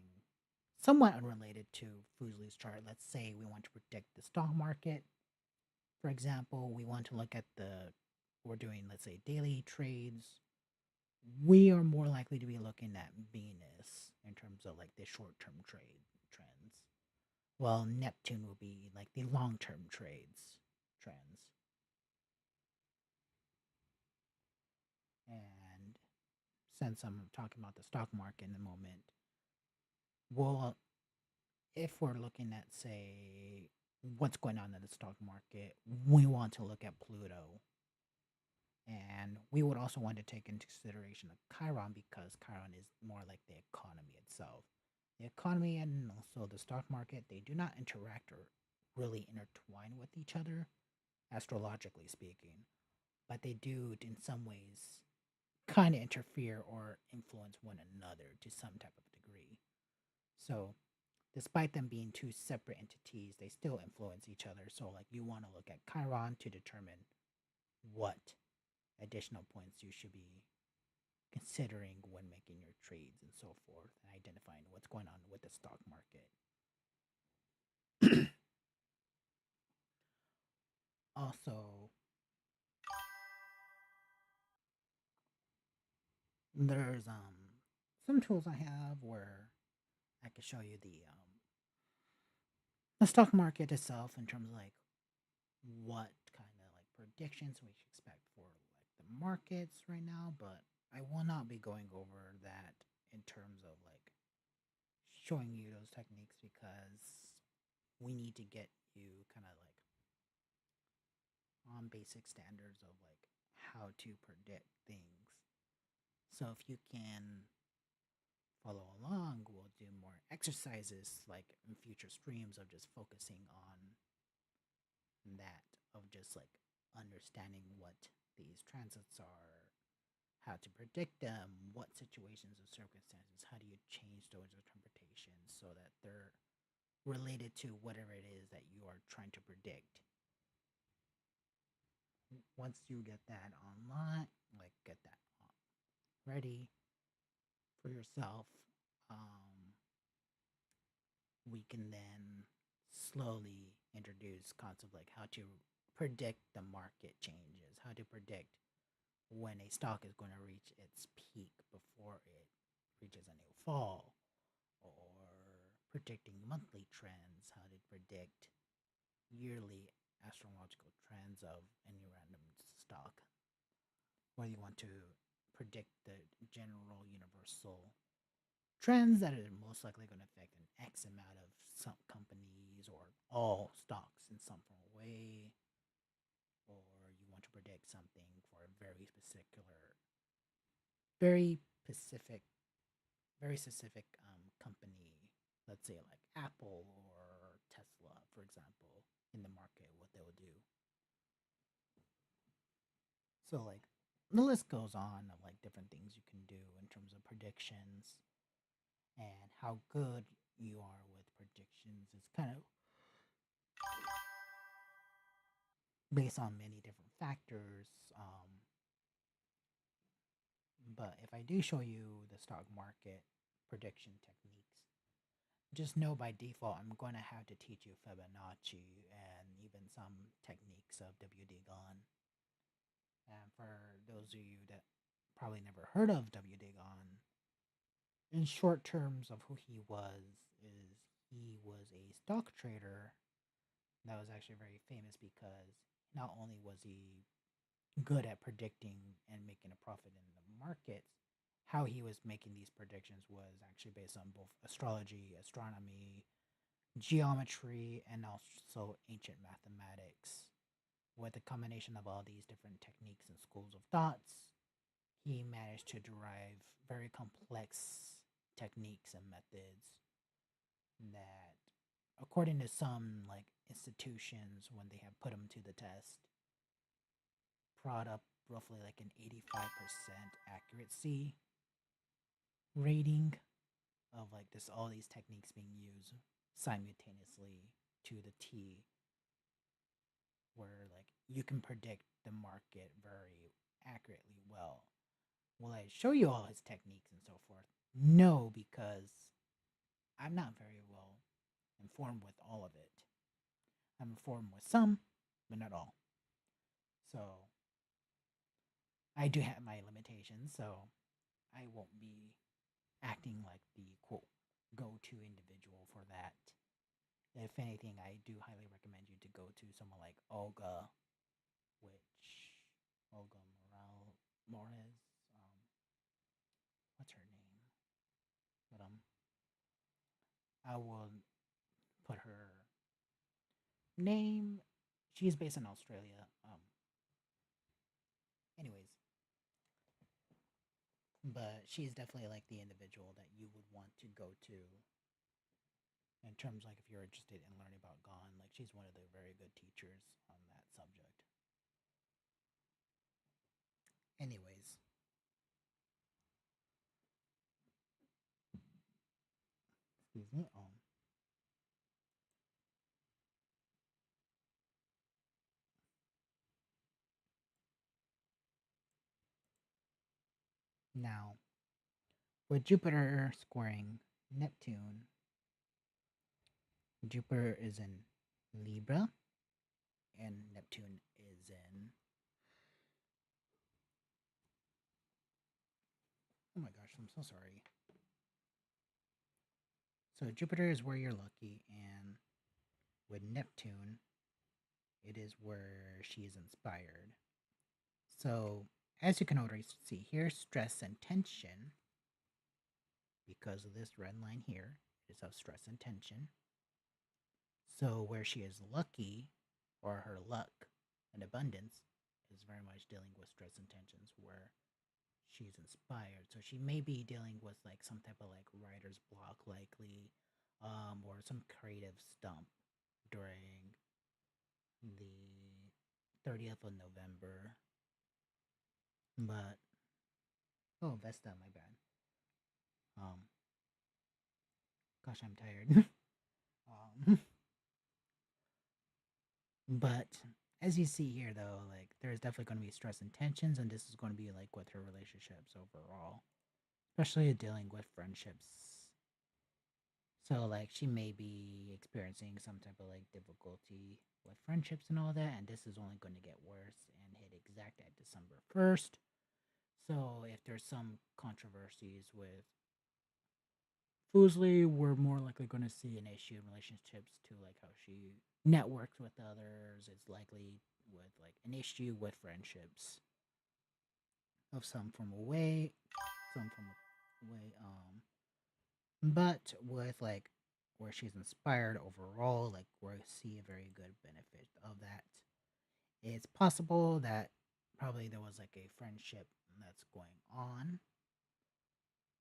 somewhat unrelated to Fuseli's chart, let's say we want to predict the stock market. For example, we want to look at we're doing, let's say, daily trades. We are more likely to be looking at Venus in terms of like the short term trade trends. Well, Neptune will be like the long term trades trends. And since I'm talking about the stock market in the moment, well, if we're looking at, say, what's going on in the stock market, we want to look at Pluto. And we would also want to take into consideration of Chiron, because Chiron is more like the economy itself. The economy and also the stock market, they do not interact or really intertwine with each other, astrologically speaking, but they do, in some ways, kind of interfere or influence one another to some type of degree. So, despite them being two separate entities, they still influence each other. So, like, you want to look at Chiron to determine what additional points you should be considering when making your trades and so forth, and identifying what's going on with the stock market. Also, there's some tools I have where I can show you the stock market itself in terms of like what kind of like predictions we should expect for like the markets right now, but I will not be going over that in terms of like showing you those techniques, because we need to get you kind of like on basic standards of like how to predict things. So if you can follow along, we'll do more exercises like in future streams of just focusing on that, of just like understanding what these transits are, how to predict them, what situations or circumstances, how do you change those interpretations so that they're related to whatever it is that you are trying to predict. Once you get that online, like get that ready for yourself, um, we can then slowly introduce concepts like how to predict the market changes, how to predict when a stock is going to reach its peak before it reaches a new fall, or predicting monthly trends, how to predict yearly astrological trends of any random stock, whether you want to predict the general universal trends that are most likely going to affect an X amount of some companies or all stocks in some form or way, or you want to predict something for a very specific, very specific company, let's say like Apple or Tesla, for example, in the market, what they'll do. So like the list goes on of like different things you can do in terms of predictions and how good you are with predictions is kind of based on many different factors. But if I do show you the stock market prediction techniques, just know by default I'm going to have to teach you Fibonacci and even some techniques of WD Gone. And for those of you that probably never heard of WD Gone, in short terms of who he was, is he was a stock trader that was actually very famous because not only was he good at predicting and making a profit in the markets, how he was making these predictions was actually based on both astrology, astronomy, geometry, and also ancient mathematics. With a combination of all these different techniques and schools of thoughts, he managed to derive very complex techniques and methods that, according to some like institutions, when they have put him to the test, brought up roughly like an 85% accuracy rating of like this all these techniques being used simultaneously to the T, where like you can predict the market very accurately. Well, will I show you all his techniques and so forth? No, because I'm not very well informed with all of it. I'm informed with some, but not all. So I do have my limitations, so I won't be acting like the quote go to individual for that. If anything, I do highly recommend you to go to someone like Olga, which Olga Morales, what's her name? But I will put her name. She's based in Australia. Anyways, but she's definitely like the individual that you would want to go to in terms like if you're interested in learning about Gon. Like she's one of the very good teachers on that subject. Anyways, excuse me. Now with Jupiter squaring Neptune, Jupiter is in Libra and Neptune is in. Oh my gosh, I'm so sorry. So Jupiter is where you're lucky, and with Neptune, it is where she is inspired. So, as you can already see here, stress and tension, because of this red line here, is of stress and tension. So, where she is lucky, or her luck and abundance, is very much dealing with stress and tensions, where she's inspired. So, she may be dealing with like some type of like writer's block, likely, or some creative stump during the 30th of November. But oh, Vesta, my bad. Um, gosh, I'm tired. But as you see here, though, like there's definitely going to be stress and tensions, and this is going to be like with her relationships overall, especially dealing with friendships. So like she may be experiencing some type of like difficulty with friendships and all that, and this is only going to get worse and hit exact at December 1st. So if there's some controversies with Foosley, we're more likely going to see an issue in relationships to like how she networks with others. It's likely with like an issue with friendships of some from away, some from away. but with like where she's inspired overall, like we see a very good benefit of that. It's possible that probably there was like a friendship that's going on,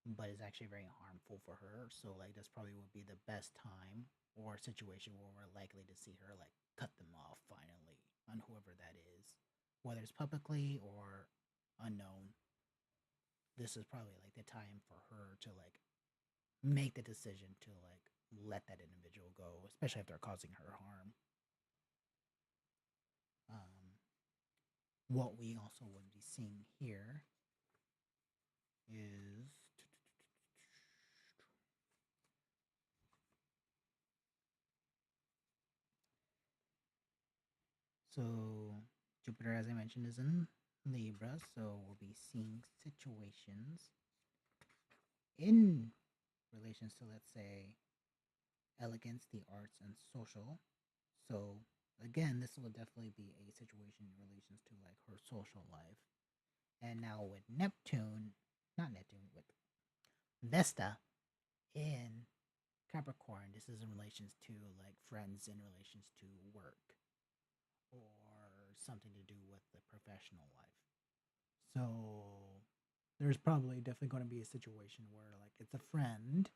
but it's actually very harmful for her. So like this probably would be the best time or situation where we're likely to see her like cut them off finally on whoever that is, whether it's publicly or unknown. This is probably like the time for her to like make the decision to like let that individual go, especially if they're causing her harm. Um, what we also would be seeing here is so Jupiter, as I mentioned, is in Libra, so we'll be seeing situations in relations to, let's say, elegance, the arts, and social. So again, this will definitely be a situation in relations to like her social life. And now with Neptune, not Neptune, with Vesta in Capricorn, this is in relations to like friends, in relations to work, or something to do with the professional life. So there's probably definitely going to be a situation where like it's a friend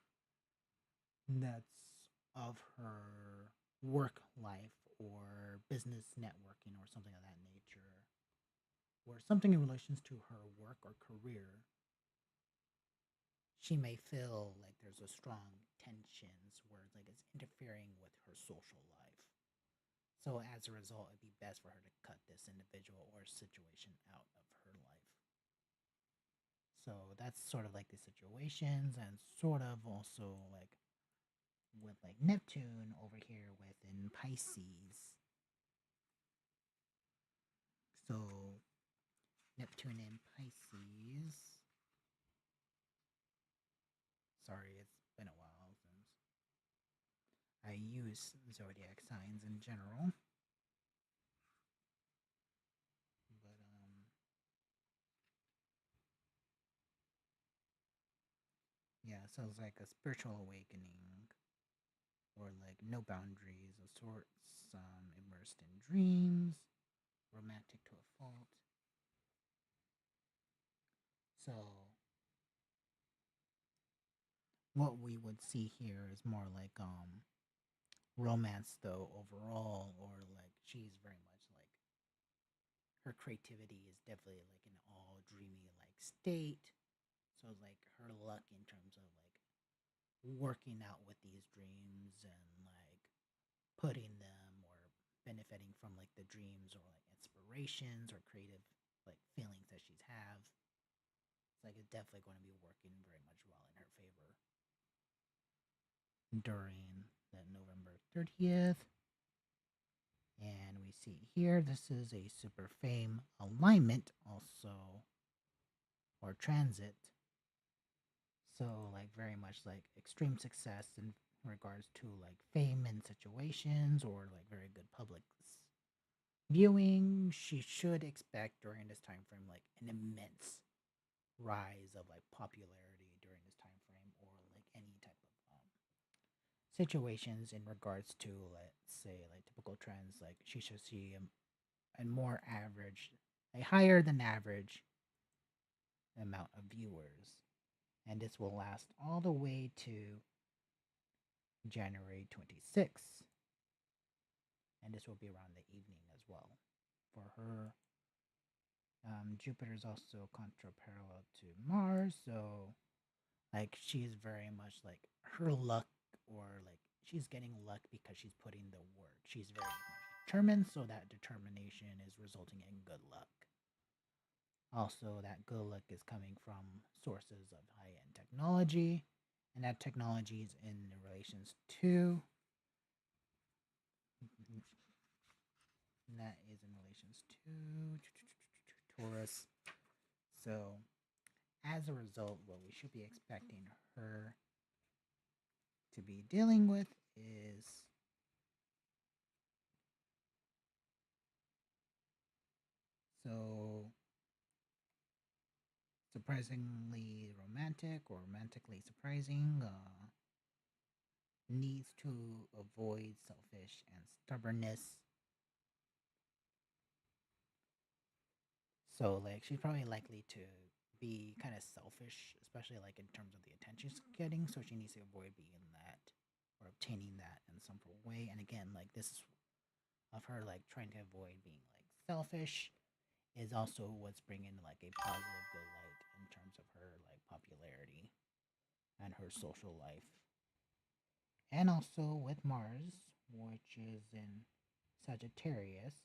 that's of her work life or business networking or something of that nature, or something in relations to her work or career. She may feel like there's a strong tensions where it's like it's interfering with her social life. So as a result, it'd be best for her to cut this individual or situation out of her life. So that's sort of like the situations, and sort of also like with like Neptune over here within Pisces. So Neptune in Pisces. Sorry, it's been a while since I use zodiac signs in general. But yeah, so it's like a spiritual awakening, or like no boundaries of sorts, immersed in dreams, romantic to a fault. So what we would see here is more like romance though overall, or like she's very much like her creativity is definitely like an all dreamy like state. So like her luck in terms of like working out with these dreams and like putting them or benefiting from like the dreams or like inspirations or creative like feelings that she's have. It's like it's definitely going to be working very much well in her favor during that November 30th. And we see here, this is a super fame alignment also, or transit. So like very much like extreme success in regards to like fame and situations, or like very good public viewing. She should expect during this time frame like an immense rise of like popularity during this time frame, or like any type of situations in regards to, let's say, like typical trends. Like she should see a more average, a higher than average amount of viewers, and this will last all the way to January 26th, and this will be around the evening as well for her. Jupiter is also contra parallel to Mars, so like she's very much like her luck, or like she's getting luck because she's putting the work. She's very much determined, so that determination is resulting in good luck. Also, that good luck is coming from sources of high end technology, and that technology is in relations to, and that is in relations to Taurus. So, as a result, what we should be expecting her to be dealing with is so surprisingly romantic, or romantically surprising. needs to avoid selfish and stubbornness. So like she's probably likely to be kind of selfish, especially like in terms of the attention she's getting. So she needs to avoid being that or obtaining that in some sort of way. And again, like this is of her like trying to avoid being like selfish is also what's bringing like a positive good light in terms of her like popularity and her social life. And also with Mars, which is in Sagittarius,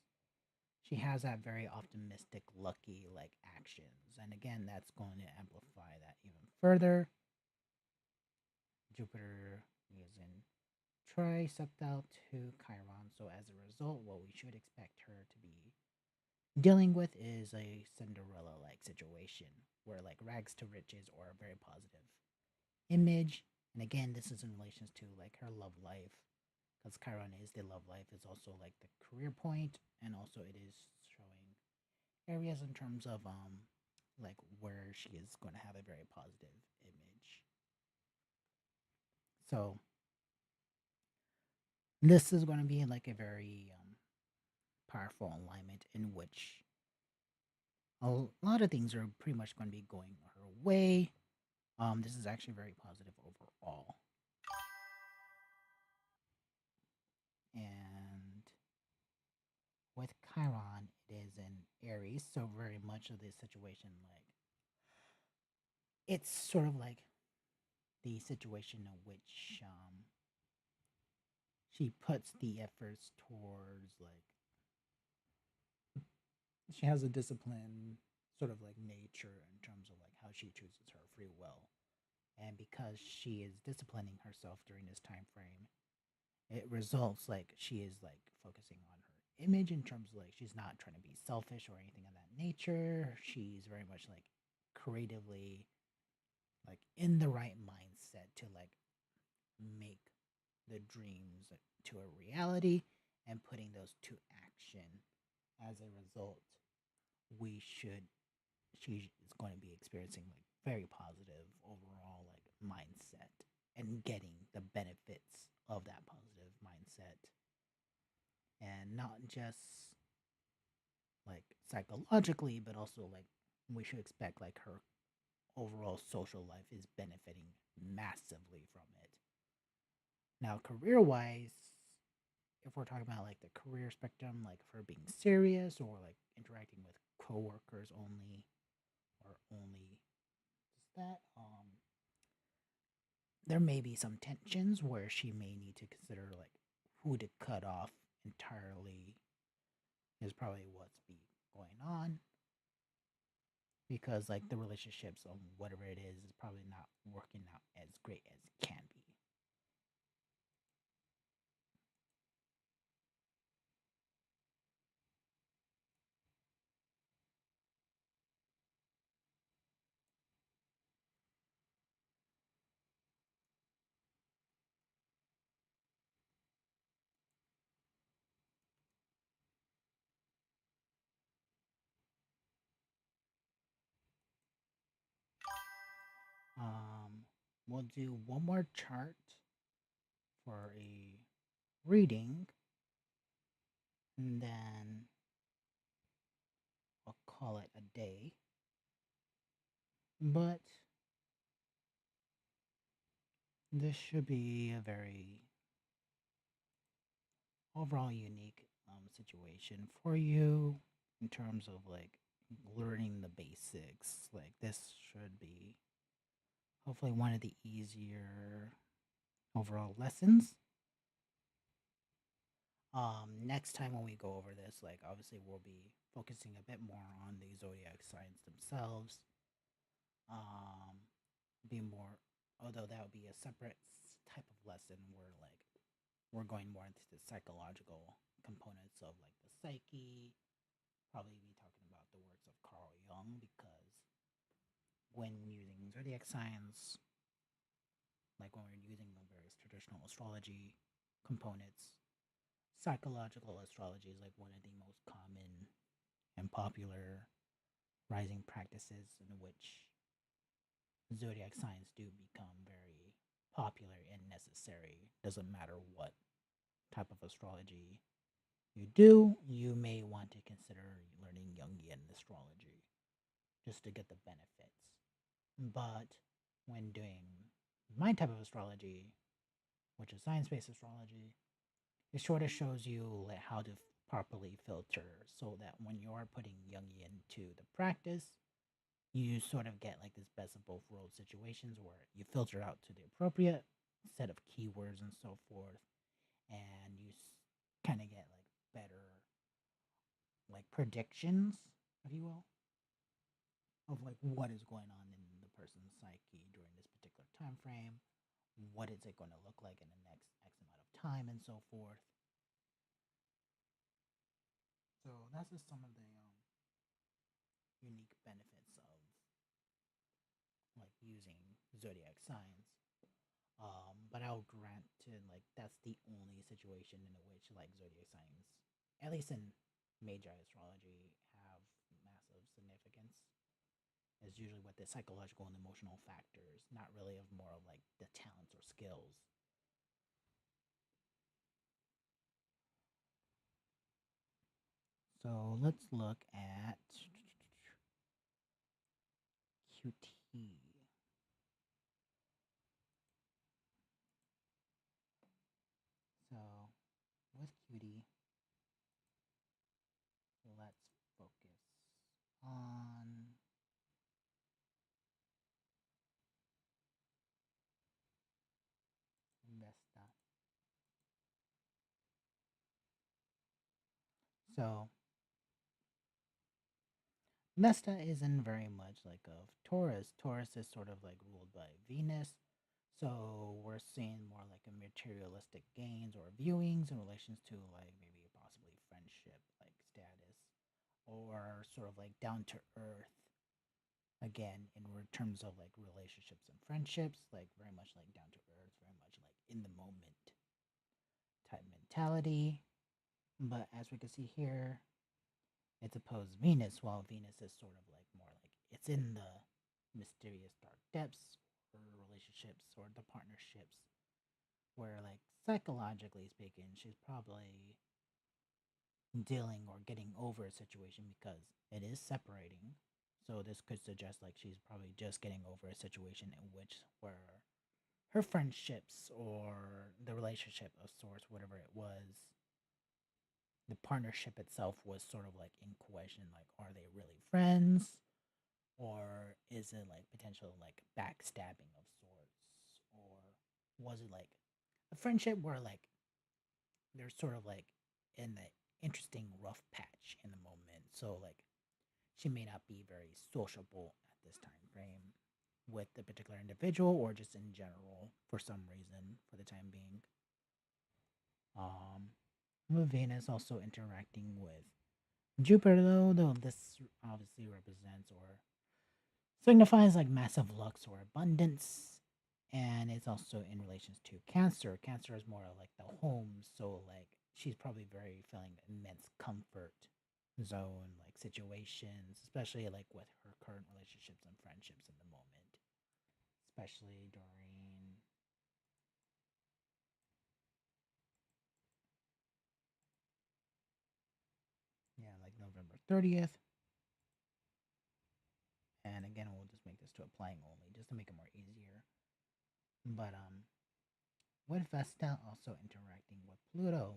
she has that very optimistic, lucky like actions. And again, that's going to amplify that even further. Jupiter is in trisectile to Chiron, so as a result, what we should expect her to be dealing with is a Cinderella like situation where like rags to riches or a very positive image. And again, this is in relation to like her love life because Chiron is the love life, is also like the career point, and also it is showing areas in terms of like where she is going to have a very positive image. So this is going to be like a very powerful alignment in which a lot of things are pretty much going to be going her way. This is actually very positive overall. And with Chiron, it is in Aries, so very much of this situation, like it's sort of like the situation in which she puts the efforts towards like she has a discipline sort of like nature in terms of like how she chooses her free will, and because she is disciplining herself during this time frame, it results like she is like focusing on her image in terms of like she's not trying to be selfish or anything of that nature. She's very much like creatively like in the right mindset to like make the dreams to a reality and putting those to action. As a result, we should she is going to be experiencing like very positive overall like mindset and getting the benefits of that positive mindset, and not just like psychologically but also like we should expect like her overall social life is benefiting massively from it. Now career wise, if we're talking about like the career spectrum, like for being serious or like interacting with coworkers only or only just that, there may be some tensions where she may need to consider like who to cut off entirely is probably what's be going on, because like the relationships on whatever it is probably not working out as great as it can be. Um, we'll do one more chart for a reading, and then I'll call it a day. But this should be a very overall unique situation for you in terms of like learning the basics. Like this should be hopefully one of the easier overall lessons. Next time when we go over this, like obviously we'll be focusing a bit more on the zodiac signs themselves. Um, be more, although that would be a separate type of lesson where like we're going more into the psychological components of like the psyche. Probably be talking about the works of Carl Jung, because when using zodiac signs, like when we're using the various traditional astrology components, psychological astrology is like one of the most common and popular rising practices in which zodiac signs do become very popular and necessary. Doesn't matter what type of astrology you do, you may want to consider learning Jungian astrology just to get the benefits. But when doing my type of astrology, which is science based astrology, it sort of shows you like how to properly filter so that when you are putting Jungian to the practice, you sort of get like this best of both worlds situations where you filter out to the appropriate set of keywords and so forth, and you kind of get like better like predictions, if you will, of like what is going on in the person's psyche during this particular time frame. What is it going to look like in the next X amount of time, and so forth. So that's just some of the unique benefits of like using zodiac signs. But I'll grant to like that's the only situation in which like zodiac signs, at least in Magi astrology, have massive significance. Is usually with the psychological and emotional factors, not really of more of like the talents or skills. So let's look at QT. So with QT, let's focus on Vesta. So Vesta isn't very much like of Taurus. Taurus is sort of like ruled by Venus. So we're seeing more like a materialistic gains or viewings in relations to like maybe possibly friendship, like status, or sort of like down to earth. Again, in terms of like relationships and friendships, like very much like down to earth, very much like in the moment type mentality. But as we can see here, it's opposed Venus, while Venus is sort of like more like it's in the mysterious dark depths or relationships or the partnerships where like psychologically speaking, she's probably dealing or getting over a situation because it is separating. So this could suggest like she's probably just getting over a situation in which where her friendships or the relationship of sorts, whatever it was, the partnership itself was sort of like in question. Like, are they really friends? Or is it like potential like backstabbing of sorts? Or was it like a friendship where like they're sort of like in the interesting rough patch in the moment? So like she may not be very sociable at this time frame with the particular individual or just in general for some reason for the time being. Um, with Venus also interacting with Jupiter, though this obviously represents or signifies like massive lux or abundance, and it's also in relations to Cancer. Cancer is more like the home, so like she's probably very feeling immense comfort zone like situations, especially like with her current relationships and friendships in the moment, especially during yeah like November 30th. And again, we'll just make this to applying only just to make it more easier. But with Vesta also interacting with Pluto.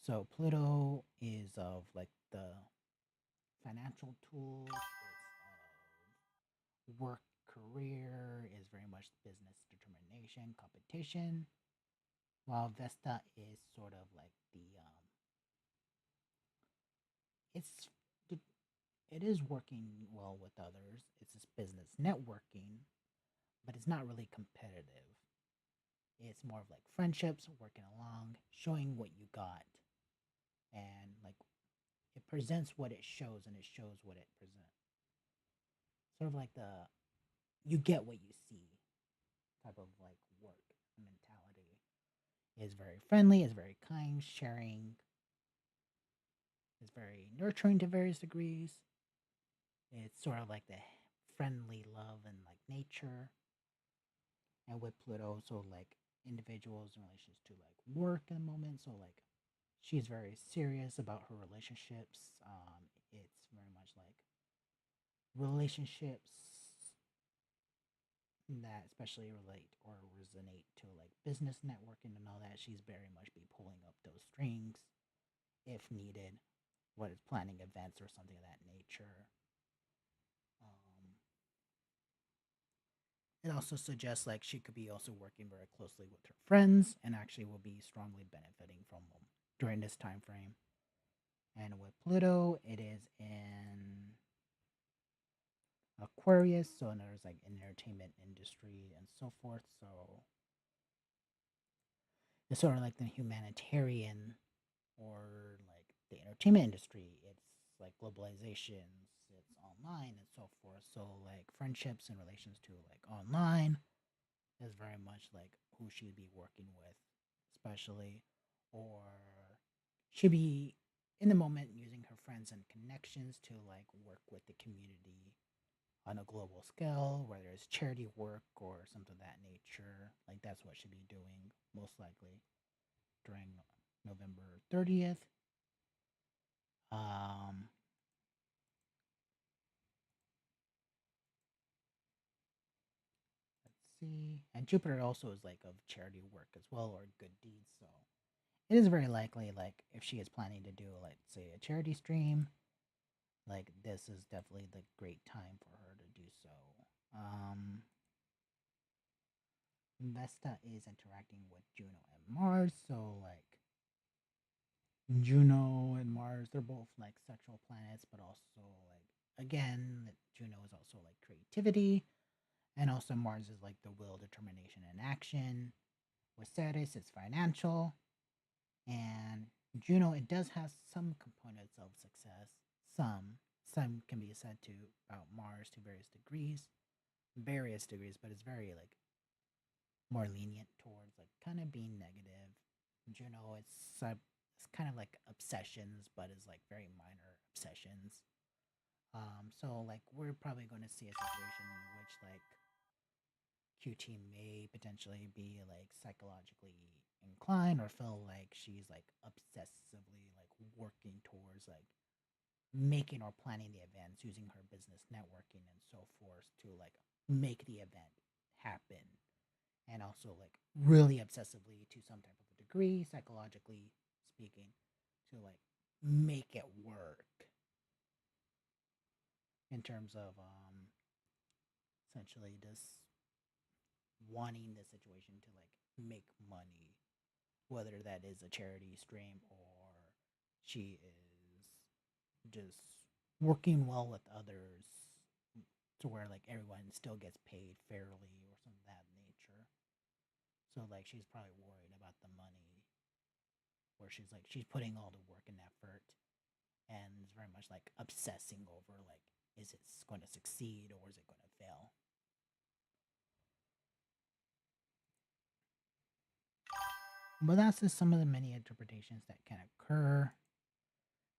So Pluto is of like the financial tools, it's work, career, is very much business determination, competition, while Vesta is sort of like the it's it is working well with others. It's this business networking, but it's not really competitive. It's more of like friendships, working along, showing what you got, and like it presents what it shows and it shows what it presents. Sort of like the you get what you see type of like work mentality. Is very friendly, is very kind, sharing, is very nurturing to various degrees. It's sort of like the friendly love and like nature. And with Pluto, so like individuals in relations to like work in the moment. So like she's very serious about her relationships. It's very much like relationships that especially relate or resonate to like business networking and all that. She's very much be pulling up those strings if needed, what is planning events or something of that nature. Um, it also suggests like she could be also working very closely with her friends and actually will be strongly benefiting from them during this time frame. And with Pluto, it is in Aquarius, so there's like entertainment industry and so forth. So it's sort of like the humanitarian or like the entertainment industry. It's like globalizations, it's online and so forth. So like friendships in relations to like online is very much like who she'd be working with, especially, or she'd be in the moment using her friends and connections to like work with the community on a global scale, whether it's charity work or something of that nature. Like that's what she'd be doing most likely during November 30th. Um, let's see. And Jupiter also is like of charity work as well or good deeds. So it is very likely, like, if she is planning to do, like, say, a charity stream, like, this is definitely the great time for her to do so. Um, Vesta is interacting with Juno and Mars, so, like, Juno and Mars, they're both, like, sexual planets, but also, like, again, Juno is also, like, creativity, and also Mars is, like, the will, determination, and action. With Ceres, it's financial. And Juno, it does have some components of success. Some. Some can be said to about Mars to various degrees, but it's very like more lenient towards like kind of being negative. Juno, it's kind of like obsessions, but it's like very minor obsessions. So like we're probably going to see a situation in which like QT may potentially be like psychologically inclined or feel like she's like obsessively like working towards like making or planning the events using her business networking and so forth to like make the event happen and also like really obsessively to some type of a degree psychologically speaking to like make it work in terms of essentially just wanting the situation to like make money, whether that is a charity stream or she is just working well with others to where like everyone still gets paid fairly or something of that nature. So like she's probably worried about the money where she's like she's putting all the work and effort and is very much like obsessing over like is it going to succeed or is it going to fail. But that's just some of the many interpretations that can occur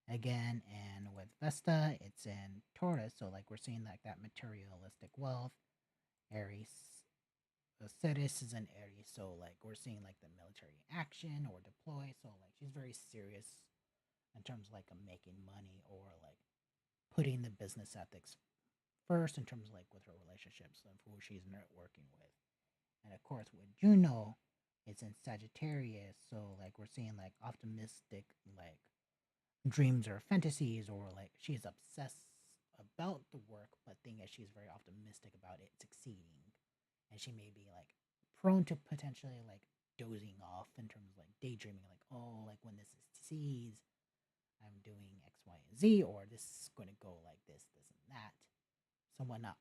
again. And with Vesta, it's in Taurus, so like we're seeing like that materialistic wealth. Aries, Ceres is in Aries, so like we're seeing like the military action or deploy. So like she's very serious in terms of like making money or like putting the business ethics first in terms of like with her relationships of who she's networking with. And of course with Juno, it's in Sagittarius, so like we're seeing like optimistic like dreams or fantasies or like she's obsessed about the work but thing is she's very optimistic about it succeeding and she may be like prone to potentially like dozing off in terms of like daydreaming like oh like when this succeeds I'm doing X Y and Z or this is going to go like this and that somewhat not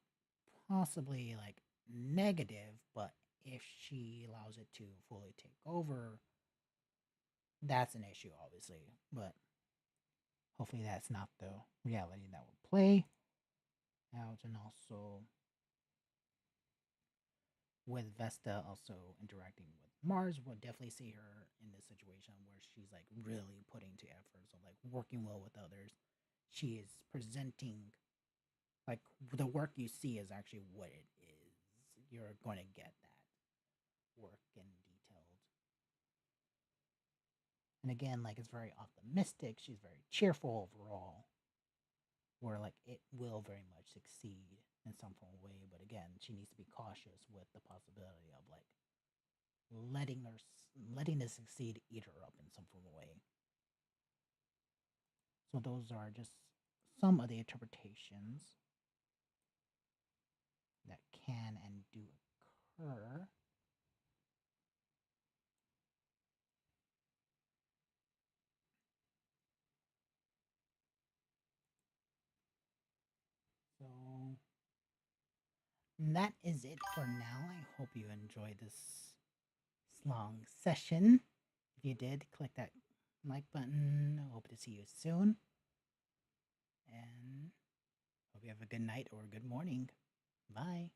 possibly like negative but if she allows it to fully take over that's an issue obviously but hopefully that's not the reality that will play out. And also with Vesta also interacting with Mars, we'll definitely see her in this situation where she's like really putting to effort, so like working well with others. She is presenting like the work you see is actually what it is. You're going to get that. work and detailed. And again, like it's very optimistic. She's very cheerful overall. Where like it will very much succeed in some form of way, but again, she needs to be cautious with the possibility of like letting it succeed eat her up in some form of way. So those are just some of the interpretations that can and do occur. So that is it for now. I hope you enjoyed this long session. If you did, click that like button. I hope to see you soon. And hope you have a good night or a good morning. Bye.